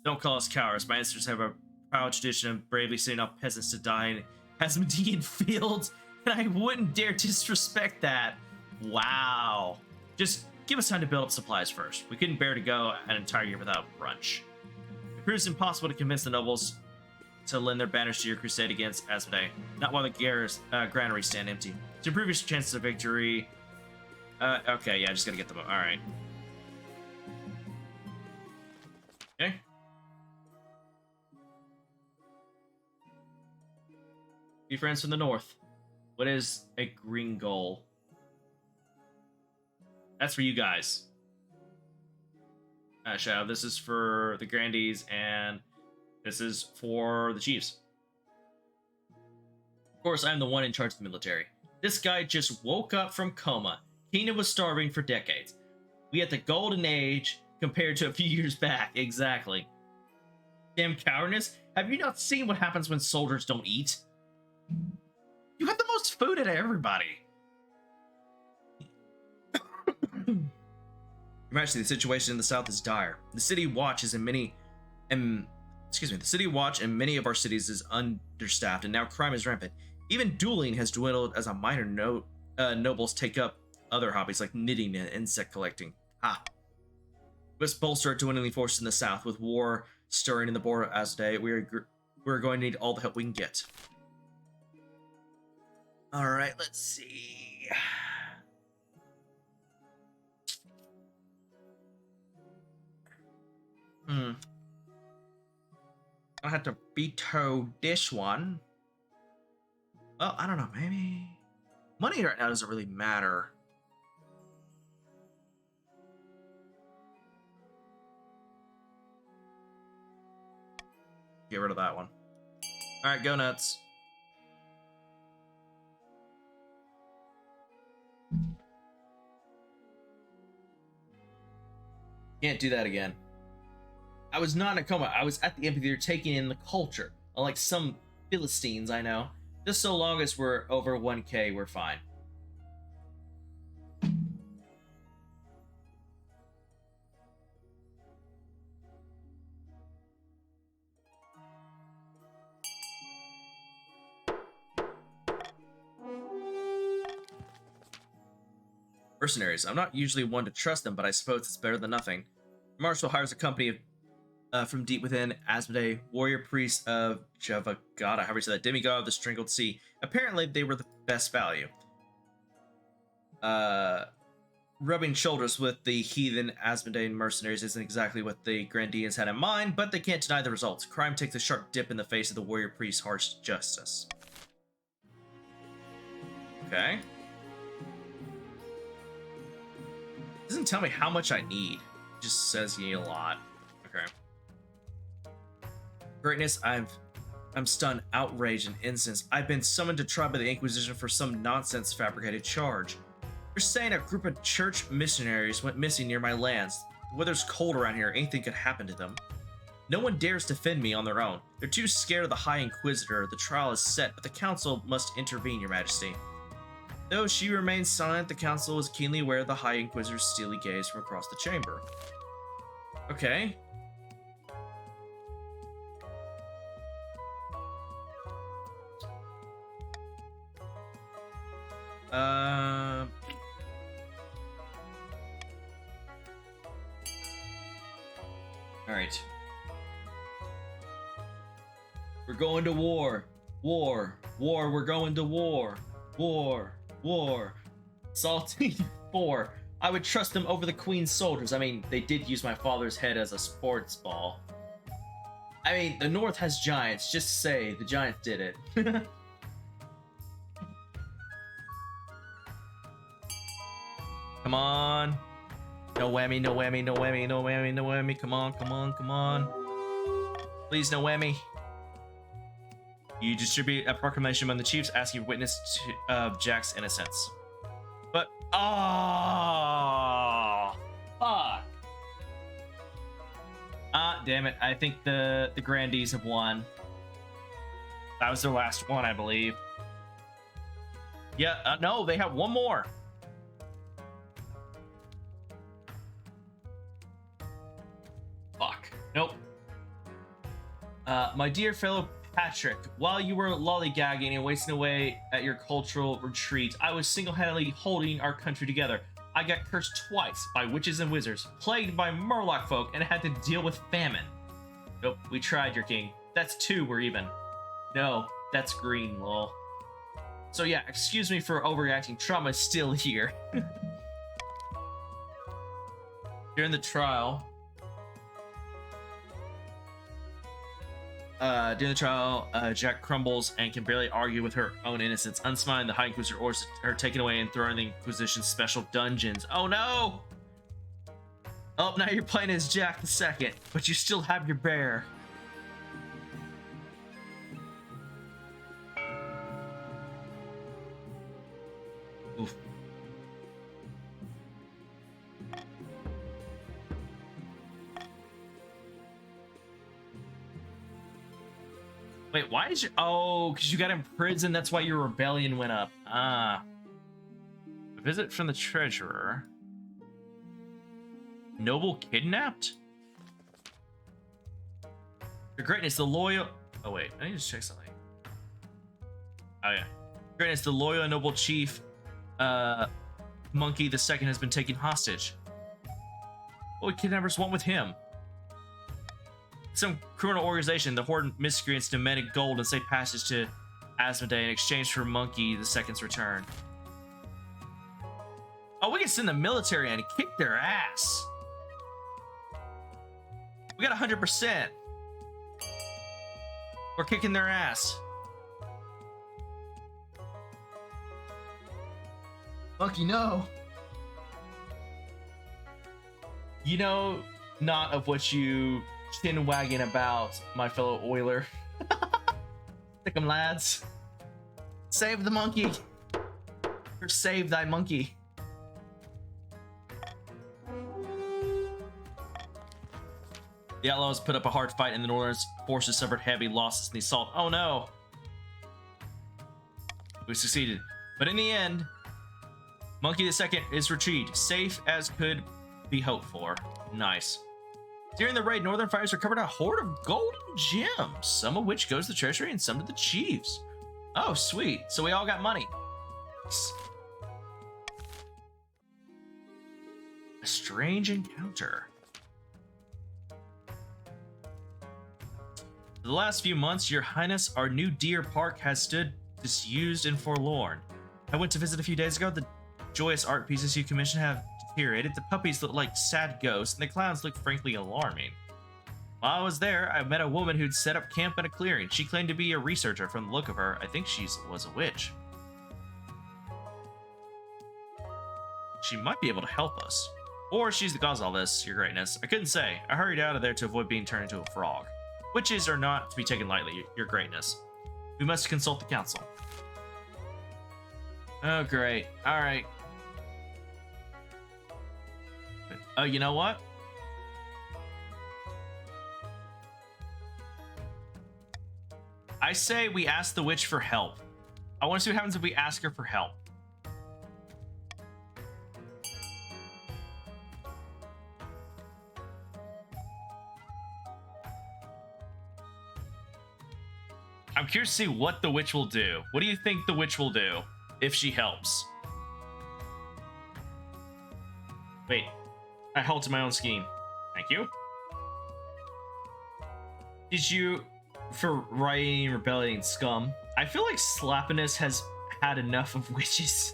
Don't call us cowards. My ancestors have a proud tradition of bravely sending off peasants to die in Asmodean fields, and I wouldn't dare disrespect that. Wow. Just give us time to build up supplies first. We couldn't bear to go an entire year without brunch. It proves impossible to convince the nobles to lend their banners to your crusade against Asmodee, not while the granaries stand empty. To improve your chances of victory... okay, yeah, just gotta get them up. Alright. Okay. Be friends from the north. What is a green goal? That's for you guys. Shadow, this is for the Grandees, and this is for the Chiefs. Of course, I'm the one in charge of the military. This guy just woke up from coma. Kingdom was starving for decades. We had the golden age compared to a few years back. Exactly. Damn cowardness. Have you not seen what happens when soldiers don't eat? You have the most food out of everybody. Your Majesty, the situation in the south is dire. The city watch and many of our cities is understaffed, and now crime is rampant. Even dueling has dwindled as a minor nobles take up other hobbies like knitting and insect collecting. We must bolster our dwindling forces in the south. With war stirring in the border as today, we're going to need all the help we can get. All right, let's see. I have to veto this one. Well, I don't know. Maybe money right now doesn't really matter. Get rid of that one. All right, go nuts. Can't do that again. I was not in a coma. I was at the amphitheater taking in the culture. Unlike some Philistines I know. Just so long as we're over 1K, we're fine. Mercenaries. I'm not usually one to trust them, but I suppose it's better than nothing. Marshal hires a company from deep within Asmodee, warrior priests of Javagata, however you say that, demigod of the Strangled Sea. Apparently, they were the best value. Rubbing shoulders with the heathen Asmodean mercenaries isn't exactly what the Grandians had in mind, but they can't deny the results. Crime takes a sharp dip in the face of the warrior priest's harsh justice. Okay. Doesn't tell me how much I need. It just says you need a lot. Okay. Greatness, I'm stunned, outraged, and incensed. I've been summoned to trial by the Inquisition for some nonsense fabricated charge. You're saying a group of church missionaries went missing near my lands. The weather's cold around here, anything could happen to them. No one dares defend me on their own. They're too scared of the High Inquisitor. The trial is set, but the Council must intervene, Your Majesty. Though she remains silent, the Council is keenly aware of the High Inquisitor's steely gaze from across the chamber. Okay. Alright. We're going to war. War. War. We're going to war. War. War. Salty 4. I would trust them over the Queen's soldiers. I mean, they did use my father's head as a sports ball. I mean, the North has giants. Just say the giants did it. Come on. No whammy, no whammy, no whammy, no whammy, no whammy. Come on, come on, come on. Please, no whammy. You distribute a proclamation among the chiefs asking for witness of Jack's innocence. But, fuck. Damn it. I think the Grandees have won. That was their last one, I believe. Yeah, no, they have one more. Fuck. Nope. My dear fellow Patrick, while you were lollygagging and wasting away at your cultural retreat, I was single-handedly holding our country together. I got cursed twice by witches and wizards, plagued by Murloc folk, and had to deal with famine. Nope, we tried, your king. That's 2, we're even. No, that's green, lol. So yeah, excuse me for overreacting. Trauma is still here. During the trial, Jack crumbles and can barely argue with her own innocence. Unsmiling, the High Inquisitor orders her taken away and thrown in the Inquisition's special dungeons. Oh no! Oh, now you're playing as Jack the Second, but you still have your bear. Oof. Wait, why is your... Oh, because you got imprisoned. That's why your rebellion went up. Ah. A visit from the treasurer. Noble kidnapped? Your Greatness, the loyal... Oh, wait. I need to check something. Oh, yeah. Greatness, the loyal and noble chief, Monkey the Second has been taken hostage. What would kidnappers want with him? Some criminal organization, the Horde miscreants, demanded gold and safe passage to Asmodee in exchange for Monkey the Second's return. Oh, we can send the military in and kick their ass. We got 100%. We're kicking their ass. Monkey, no. You know not of what you chin wagging about, my fellow oiler. Stick 'em, lads. Save the monkey. Or save thy monkey. The outlaws put up a hard fight and the northern forces suffered heavy losses in the assault. Oh no! We succeeded. But in the end, Monkey the Second is retrieved, safe as could be hoped for. Nice. During the raid, Northern Fighters recovered a hoard of gold and gems, some of which goes to the treasury and some to the chiefs. Oh, sweet. So we all got money. A strange encounter. For the last few months, Your Highness, our new deer park has stood disused and forlorn. I went to visit a few days ago. The joyous art pieces you commissioned have deteriorated. The puppies look like sad ghosts, and the clowns look frankly alarming. While I was there, I met a woman who'd set up camp in a clearing. She claimed to be a researcher. From the look of her, I think she was a witch. She might be able to help us. Or she's the cause of all this, Your Greatness. I couldn't say. I hurried out of there to avoid being turned into a frog. Witches are not to be taken lightly, Your Greatness. We must consult the council. Oh, great. Alright. Oh, you know what? I say we ask the witch for help. I want to see what happens if we ask her for help. I'm curious to see what the witch will do. What do you think the witch will do if she helps? Wait, I halted my own scheme. Thank you. Did you, for rioting, rebelling, scum? I feel like Slappiness has had enough of witches.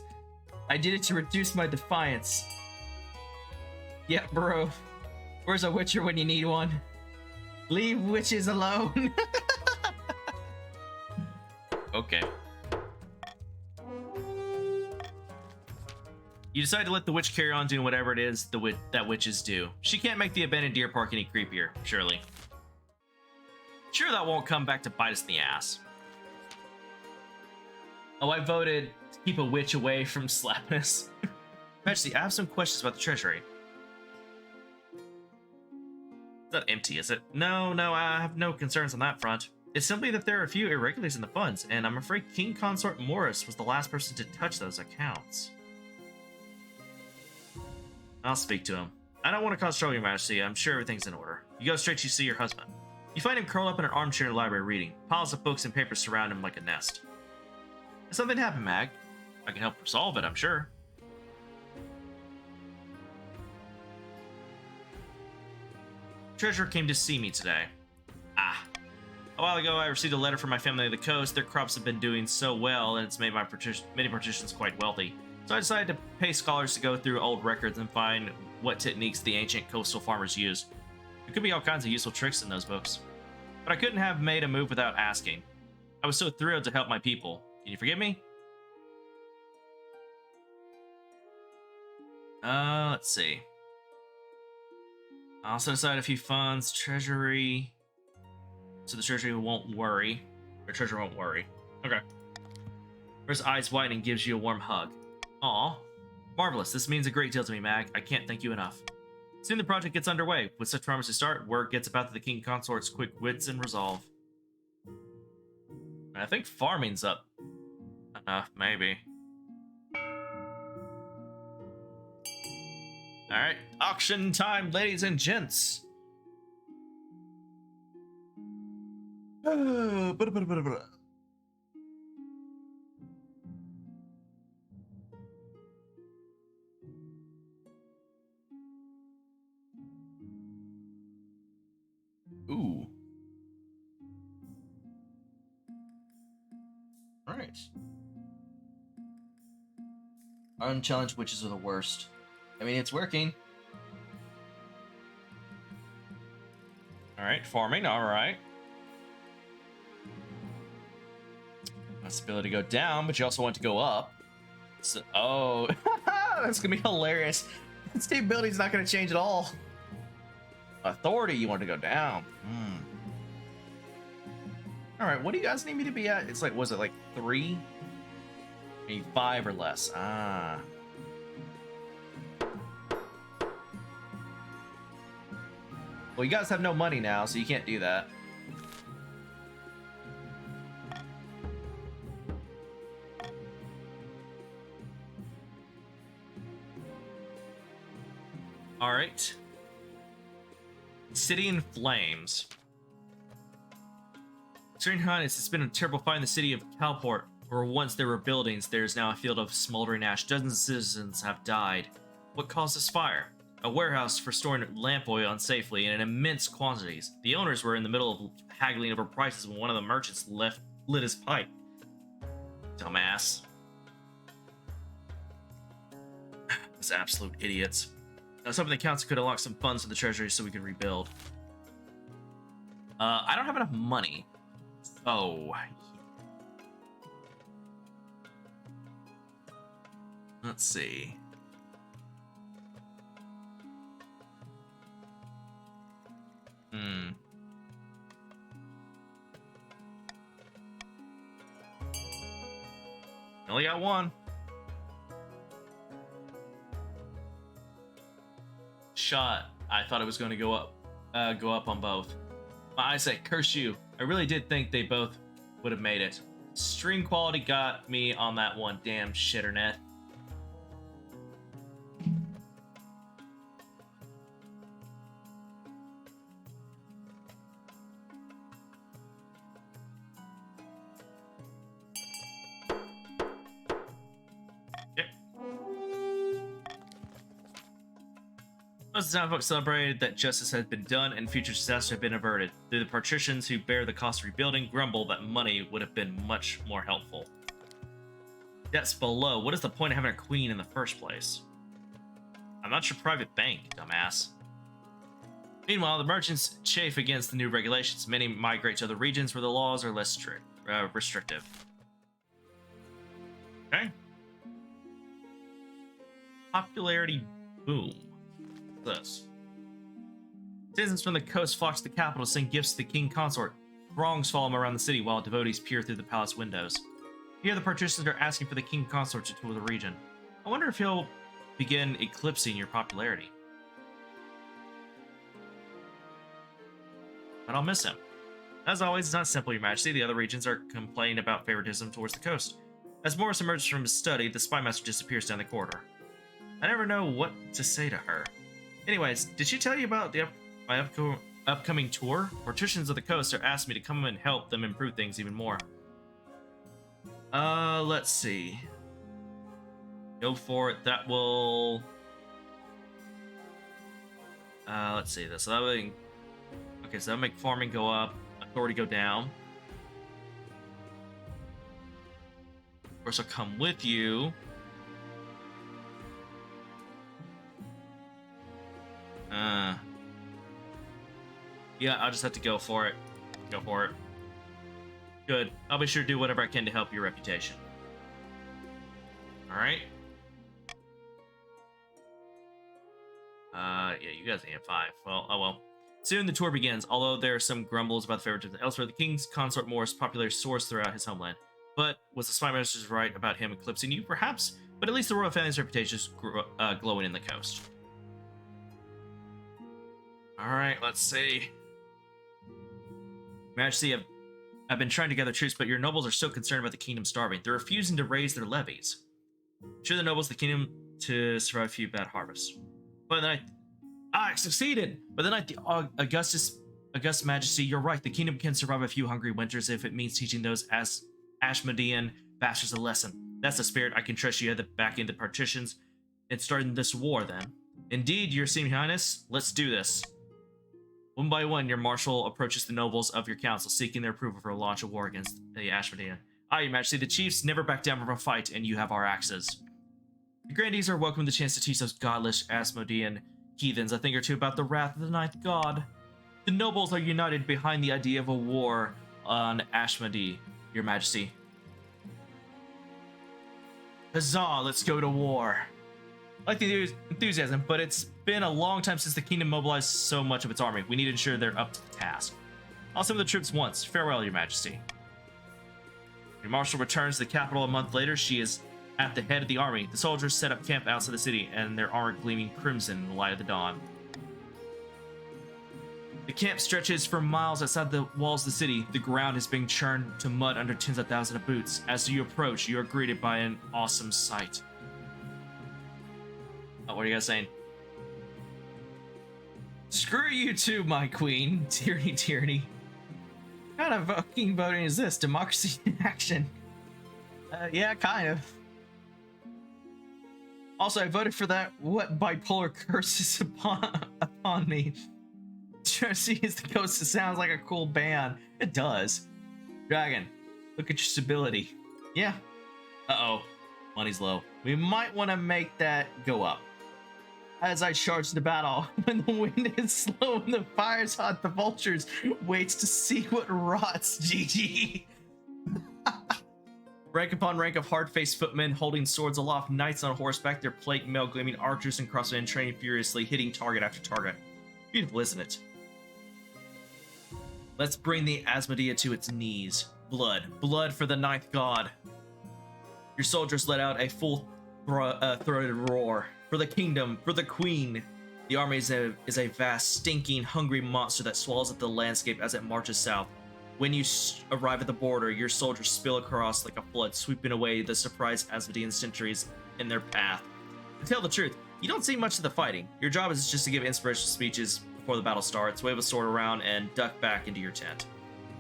I did it to reduce my defiance. Yeah, bro. Where's a witcher when you need one? Leave witches alone. Okay. You decide to let the witch carry on doing whatever it is that witches do. She can't make the abandoned deer park any creepier, surely. Sure, that won't come back to bite us in the ass. Oh, I voted to keep a witch away from Slappness. Majesty, I have some questions about the treasury. It's not empty, is it? No, I have no concerns on that front. It's simply that there are a few irregularities in the funds, and I'm afraid King Consort Morris was the last person to touch those accounts. I'll speak to him. I don't want to cause trouble, Your Majesty. I'm sure everything's in order. You go straight to see your husband. You find him curled up in an armchair in the library reading. Piles of books and papers surround him like a nest. Has something happened, Mag? I can help solve it, I'm sure. Treasurer came to see me today. Ah. A while ago, I received a letter from my family on the coast. Their crops have been doing so well, and it's made many patricians quite wealthy. So I decided to pay scholars to go through old records and find what techniques the ancient coastal farmers used. There could be all kinds of useful tricks in those books. But I couldn't have made a move without asking. I was so thrilled to help my people. Can you forgive me? Let's see. I'll set aside a few funds. Treasury... So the treasury won't worry. Or treasurer won't worry. Okay. Her eyes widen and gives you a warm hug. Aw. Marvelous. This means a great deal to me, Mag. I can't thank you enough. Soon the project gets underway. With such promise to start, word gets about to the King Consort's quick wits and resolve. I think farming's up enough, maybe. Alright, auction time, ladies and gents. Ooh. Alright. Unchallenged witches are the worst. I mean, it's working. Alright, farming, alright. That's the ability to go down, but you also want to go up. So, oh, that's gonna be hilarious. This team ability's not gonna change at all. Authority, you want to go down. Alright, what do you guys need me to be at? It's like, was it like 3? Maybe 5 or less. Ah. Well, you guys have no money now, so you can't do that. All right. City in flames. During Highness, it's been a terrible fight in the city of Calport, where once there were buildings, there is now a field of smoldering ash. Dozens of citizens have died. What caused this fire? A warehouse for storing lamp oil unsafely and in immense quantities. The owners were in the middle of haggling over prices when one of the merchants lit his pipe. Dumbass. Those absolute idiots. I was hoping the council could unlock some funds for the treasury so we could rebuild. I don't have enough money. Oh. Let's see. Only got one. Shot. I thought it was going to go up on both. My eyesight, curse you. I really did think they both would have made it. Stream quality got me on that one. Damn shitternet. Most of the town folks celebrated that justice had been done and future disasters had been averted. Through the patricians who bear the cost of rebuilding grumble that money would have been much more helpful. Debts below. What is the point of having a queen in the first place? I'm not your private bank, dumbass. Meanwhile, the merchants chafe against the new regulations. Many migrate to other regions where the laws are less strict, restrictive. Okay. Popularity boom. This. Citizens from the coast flock to the capital to send gifts to the king consort. Throngs follow them around the city while devotees peer through the palace windows. Here the patricians are asking for the king consort to tour the region. I wonder if he'll begin eclipsing your popularity. But I'll miss him. As always, it's not simple, your majesty. The other regions are complaining about favoritism towards the coast. As Morris emerges from his study, the spymaster disappears down the corridor. I never know what to say to her. Anyways, did she tell you about my upcoming tour? Patricians of the coast are asking me to come and help them improve things even more. Let's see. Go for it. That will... let's see. So that will... Okay, so that'll make farming go up, authority go down. Of course, I'll come with you. Yeah, I'll just have to go for it. Go for it. Good. I'll be sure to do whatever I can to help your reputation. Alright. Yeah, you guys ain't 5. Well, oh well. Soon the tour begins, although there are some grumbles about the favoritism elsewhere. The king's consort Morris' popularity soars throughout his homeland. But was the spymaster right about him eclipsing you? Perhaps, but at least the royal family's reputation is glowing in the coast. Alright, let's see. Majesty, I've been trying to gather troops, but your nobles are so concerned about the kingdom starving. They're refusing to raise their levies. Show the nobles the kingdom to survive a few bad harvests. But then I succeeded! But then August Majesty, you're right. The kingdom can survive a few hungry winters if it means teaching those Ashmodean bastards a lesson. That's the spirit. I can trust you at the back end of the partitions and starting this war then. Indeed, your Serene Highness, let's do this. One by one, your marshal approaches the nobles of your council, seeking their approval for a launch of war against the Ashmodean. Aye, Your Majesty, the chiefs never back down from a fight, and you have our axes. The grandees are welcome the chance to teach those godless Ashmodean heathens a thing or two about the wrath of the ninth god. The nobles are united behind the idea of a war on Ashmodee, Your Majesty. Huzzah, let's go to war. I like the enthusiasm, but it's been a long time since the kingdom mobilized so much of its army. We need to ensure they're up to the task. I'll summon the troops once. Farewell, Your Majesty. Your marshal returns to the capital a month later. She is at the head of the army. The soldiers set up camp outside the city, and their armor gleaming crimson in the light of the dawn. The camp stretches for miles outside the walls of the city. The ground is being churned to mud under tens of thousands of boots. As you approach, you are greeted by an awesome sight. Oh, what are you guys saying? Screw you too, my queen. Tyranny, tyranny. What kind of fucking voting is this? Democracy in action. Yeah, kind of. Also, I voted for that. What bipolar curse is upon me? Jersey is the ghost. It sounds like a cool band. It does. Dragon, look at your stability. Yeah. Uh-oh. Money's low. We might want to make that go up. As I charge the battle, when the wind is slow and the fire's hot, the vultures waits to see what rots. GG. Rank upon rank of hard-faced footmen holding swords aloft, knights on horseback, their plate mail gleaming, archers and crossmen training furiously, hitting target after target. Beautiful, isn't it? Let's bring the Asmodea to its knees. Blood. Blood for the ninth god. Your soldiers let out a full-throated roar. For the kingdom, for the queen. The army is a vast, stinking, hungry monster that swallows up the landscape as it marches south. When you arrive at the border, your soldiers spill across like a flood, sweeping away the surprised Asmodean sentries in their path. To tell the truth, you don't see much of the fighting. Your job is just to give inspirational speeches before the battle starts, wave a sword around, and duck back into your tent.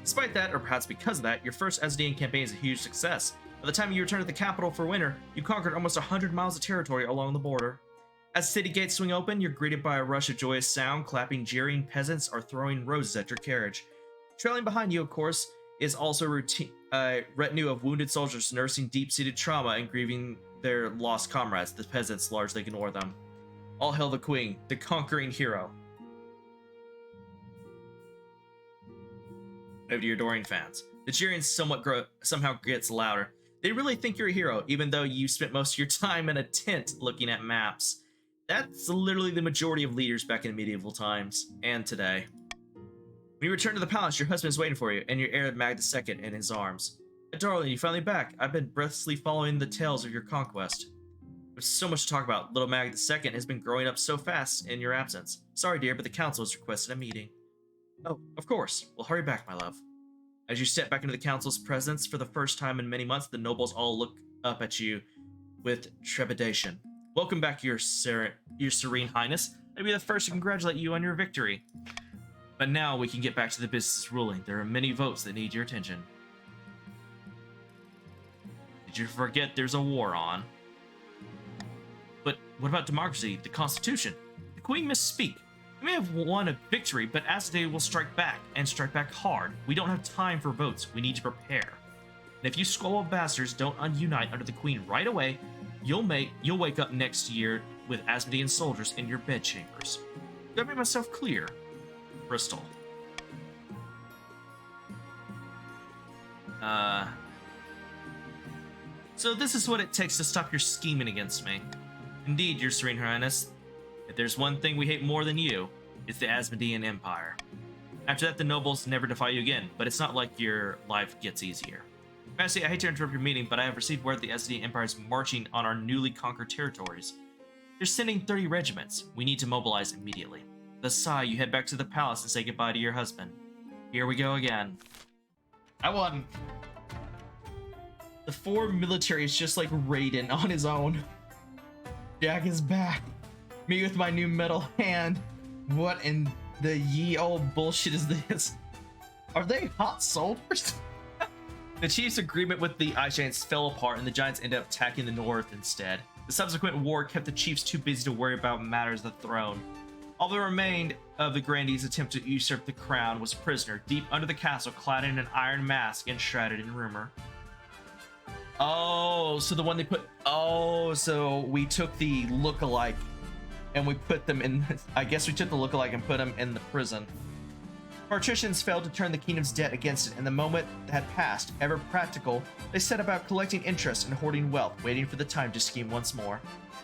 Despite that, or perhaps because of that, your first Asmodean campaign is a huge success. By the time you return to the capital for winter, you conquered almost 100 miles of territory along the border. As the city gates swing open, you're greeted by a rush of joyous sound. Clapping, jeering peasants are throwing roses at your carriage. Trailing behind you, of course, is also a retinue of wounded soldiers nursing deep-seated trauma and grieving their lost comrades. The peasants largely ignore them. All hail the queen, the conquering hero. Over to your adoring fans. The cheering somehow gets louder. They really think you're a hero, even though you spent most of your time in a tent looking at maps. That's literally the majority of leaders back in medieval times, and today. When you return to the palace, your husband is waiting for you, and your heir Mag II in his arms. Darling, you're finally back. I've been breathlessly following the tales of your conquest. There's so much to talk about. Little Mag II has been growing up so fast in your absence. Sorry, dear, but the council has requested a meeting. Oh, of course. Well, hurry back, my love. As you step back into the council's presence for the first time in many months, the nobles all look up at you with trepidation. Welcome back, your serene highness. I'd be the first to congratulate you on your victory. But now we can get back to the business of ruling. There are many votes that need your attention. Did you forget there's a war on? But what about democracy, the Constitution? The Queen misspeak. We may have won a victory, but Asmodee will strike back, and strike back hard. We don't have time for votes. We need to prepare. And if you squabble bastards don't unite under the Queen right away, you'll wake up next year with Asmodean soldiers in your bedchambers. Did I make myself clear? Bristol. So this is what it takes to stop your scheming against me. Indeed, your Serene Highness. If there's one thing we hate more than you, it's the Asmodean Empire. After that, the nobles never defy you again, but it's not like your life gets easier. Majesty, I hate to interrupt your meeting, but I have received word that the Asmodean Empire is marching on our newly conquered territories. They're sending 30 regiments. We need to mobilize immediately. Thus, sigh, you head back to the palace and say goodbye to your husband. Here we go again. I won. The 4 military is just like Raiden on his own. Jack is back. Me with my new metal hand. What in the ye old bullshit is this? Are they hot soldiers? The Chiefs' agreement with the Ice Giants fell apart and the Giants ended up attacking the North instead. The subsequent war kept the Chiefs too busy to worry about matters of the throne. All that remained of the Grandee's attempt to usurp the crown was a prisoner, deep under the castle, clad in an iron mask and shrouded in rumor. Oh, so the one they put... Oh, so we took the look-alike and we put them in... I guess we took the look-alike and put them in the prison. Patricians failed to turn the kingdom's debt against it, and the moment had passed. Ever practical, they set about collecting interest and hoarding wealth, waiting for the time to scheme once more.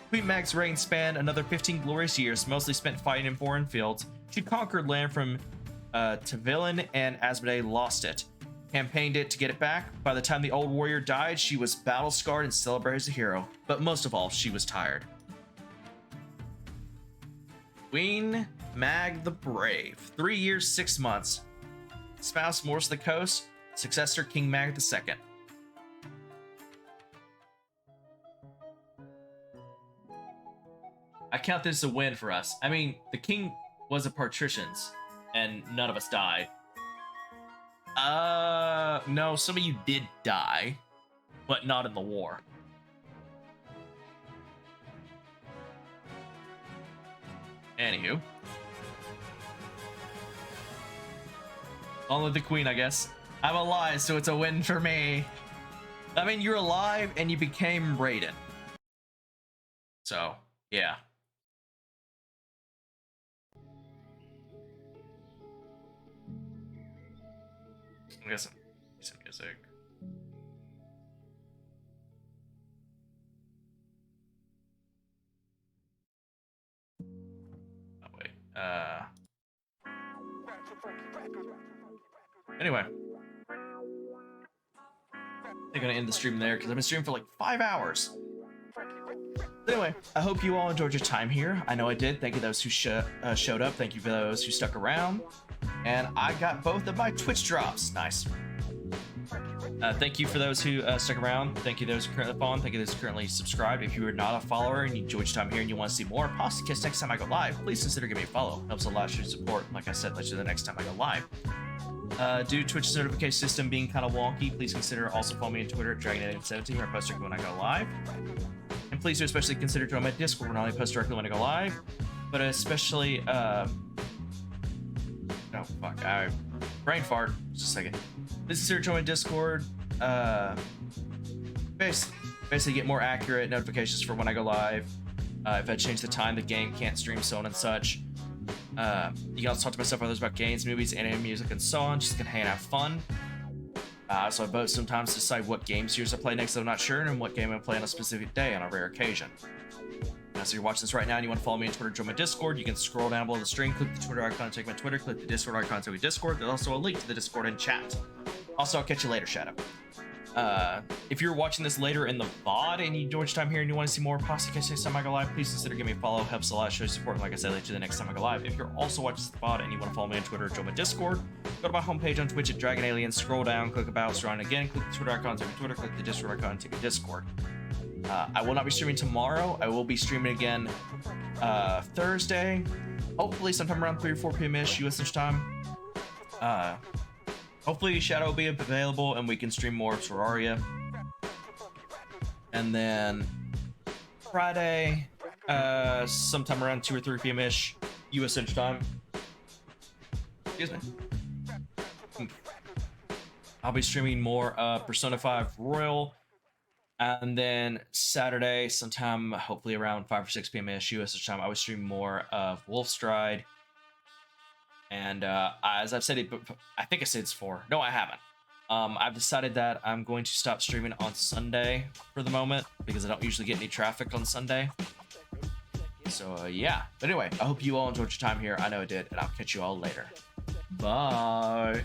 Queen Mag's reign spanned another 15 glorious years, mostly spent fighting in foreign fields. She conquered land from Tavillin, and Asmodee lost it. Campaigned it to get it back. By the time the old warrior died, she was battle-scarred and celebrated as a hero. But most of all, she was tired. Queen Mag the Brave. 3 years, 6 months. Spouse Morse of the Coast. Successor King Mag II. I count this as a win for us. I mean, the king was a patricians, and none of us died. No, some of you did die, but not in the war. Anywho. Only the queen, I guess. I'm alive, so it's a win for me. I mean, you're alive and you became Raiden. So, yeah. I guess some music. Oh wait. Anyway. I'm gonna end the stream there because I've been streaming for like 5 hours. Anyway, I hope you all enjoyed your time here. I know I did. Thank you those who showed up. Thank you for those who stuck around. And I got both of my Twitch drops. Nice. Thank you for those who stuck around. Thank you those who currently following. Thank you those who currently subscribed. If you are not a follower and you enjoyed your time here and you want to see more Pasta Kiss next time I go live, please consider giving me a follow. Helps a lot, show your support. Like I said, let you the next time I go live. Due to Twitch's notification system being kind of wonky, please consider also following me on Twitter at Dragon17 where I post directly when I go live. And please do especially consider joining my Discord where I only post directly when I go live, but especially oh fuck, I brain fart. Just a second. Please consider joining my Discord. Basically get more accurate notifications for when I go live. If I change the time, the game can't stream, so on and such. You can also talk to myself others about games, movies, anime, music, and so on. Just gonna hang and have fun. So I vote sometimes to decide what game series I play next that I'm not sure, and what game I play on a specific day on a rare occasion. So you're watching this right now and you want to follow me on Twitter, join my Discord, you can scroll down below the stream, click the Twitter icon, check my Twitter, click the Discord icon, check my Discord. There's also a link to the Discord and chat. Also, I'll catch you later, Shadow. If you're watching this later in the VOD and you enjoyed your time here and you want to see more Pasta Kiss next time I go live, please consider giving me a follow. Helps a lot, show your support, and like I said, later the next time I go live. If you're also watching this VOD and you want to follow me on Twitter, join my Discord, go to my homepage on Twitch at Dragon Alien, scroll down, click about, scroll down again, click the Twitter icon, take my Twitter, click the Discord icon, take a Discord. I will not be streaming tomorrow. I will be streaming again Thursday, hopefully sometime around 3 or 4 p.m.-ish US time. Hopefully Shadow will be available and we can stream more of Terraria. And then Friday, sometime around 2 or 3 p.m.-ish US Central Time. Excuse me. I'll be streaming more Persona 5 Royal. And then Saturday, sometime hopefully around 5 or 6 p.m.-ish US time, I will stream more of Wolfstride. And as I've said it, I think I said it's 4. No, I haven't. I've decided that I'm going to stop streaming on Sunday for the moment because I don't usually get any traffic on Sunday. So yeah. But anyway, I hope you all enjoyed your time here. I know I did, and I'll catch you all later. Bye.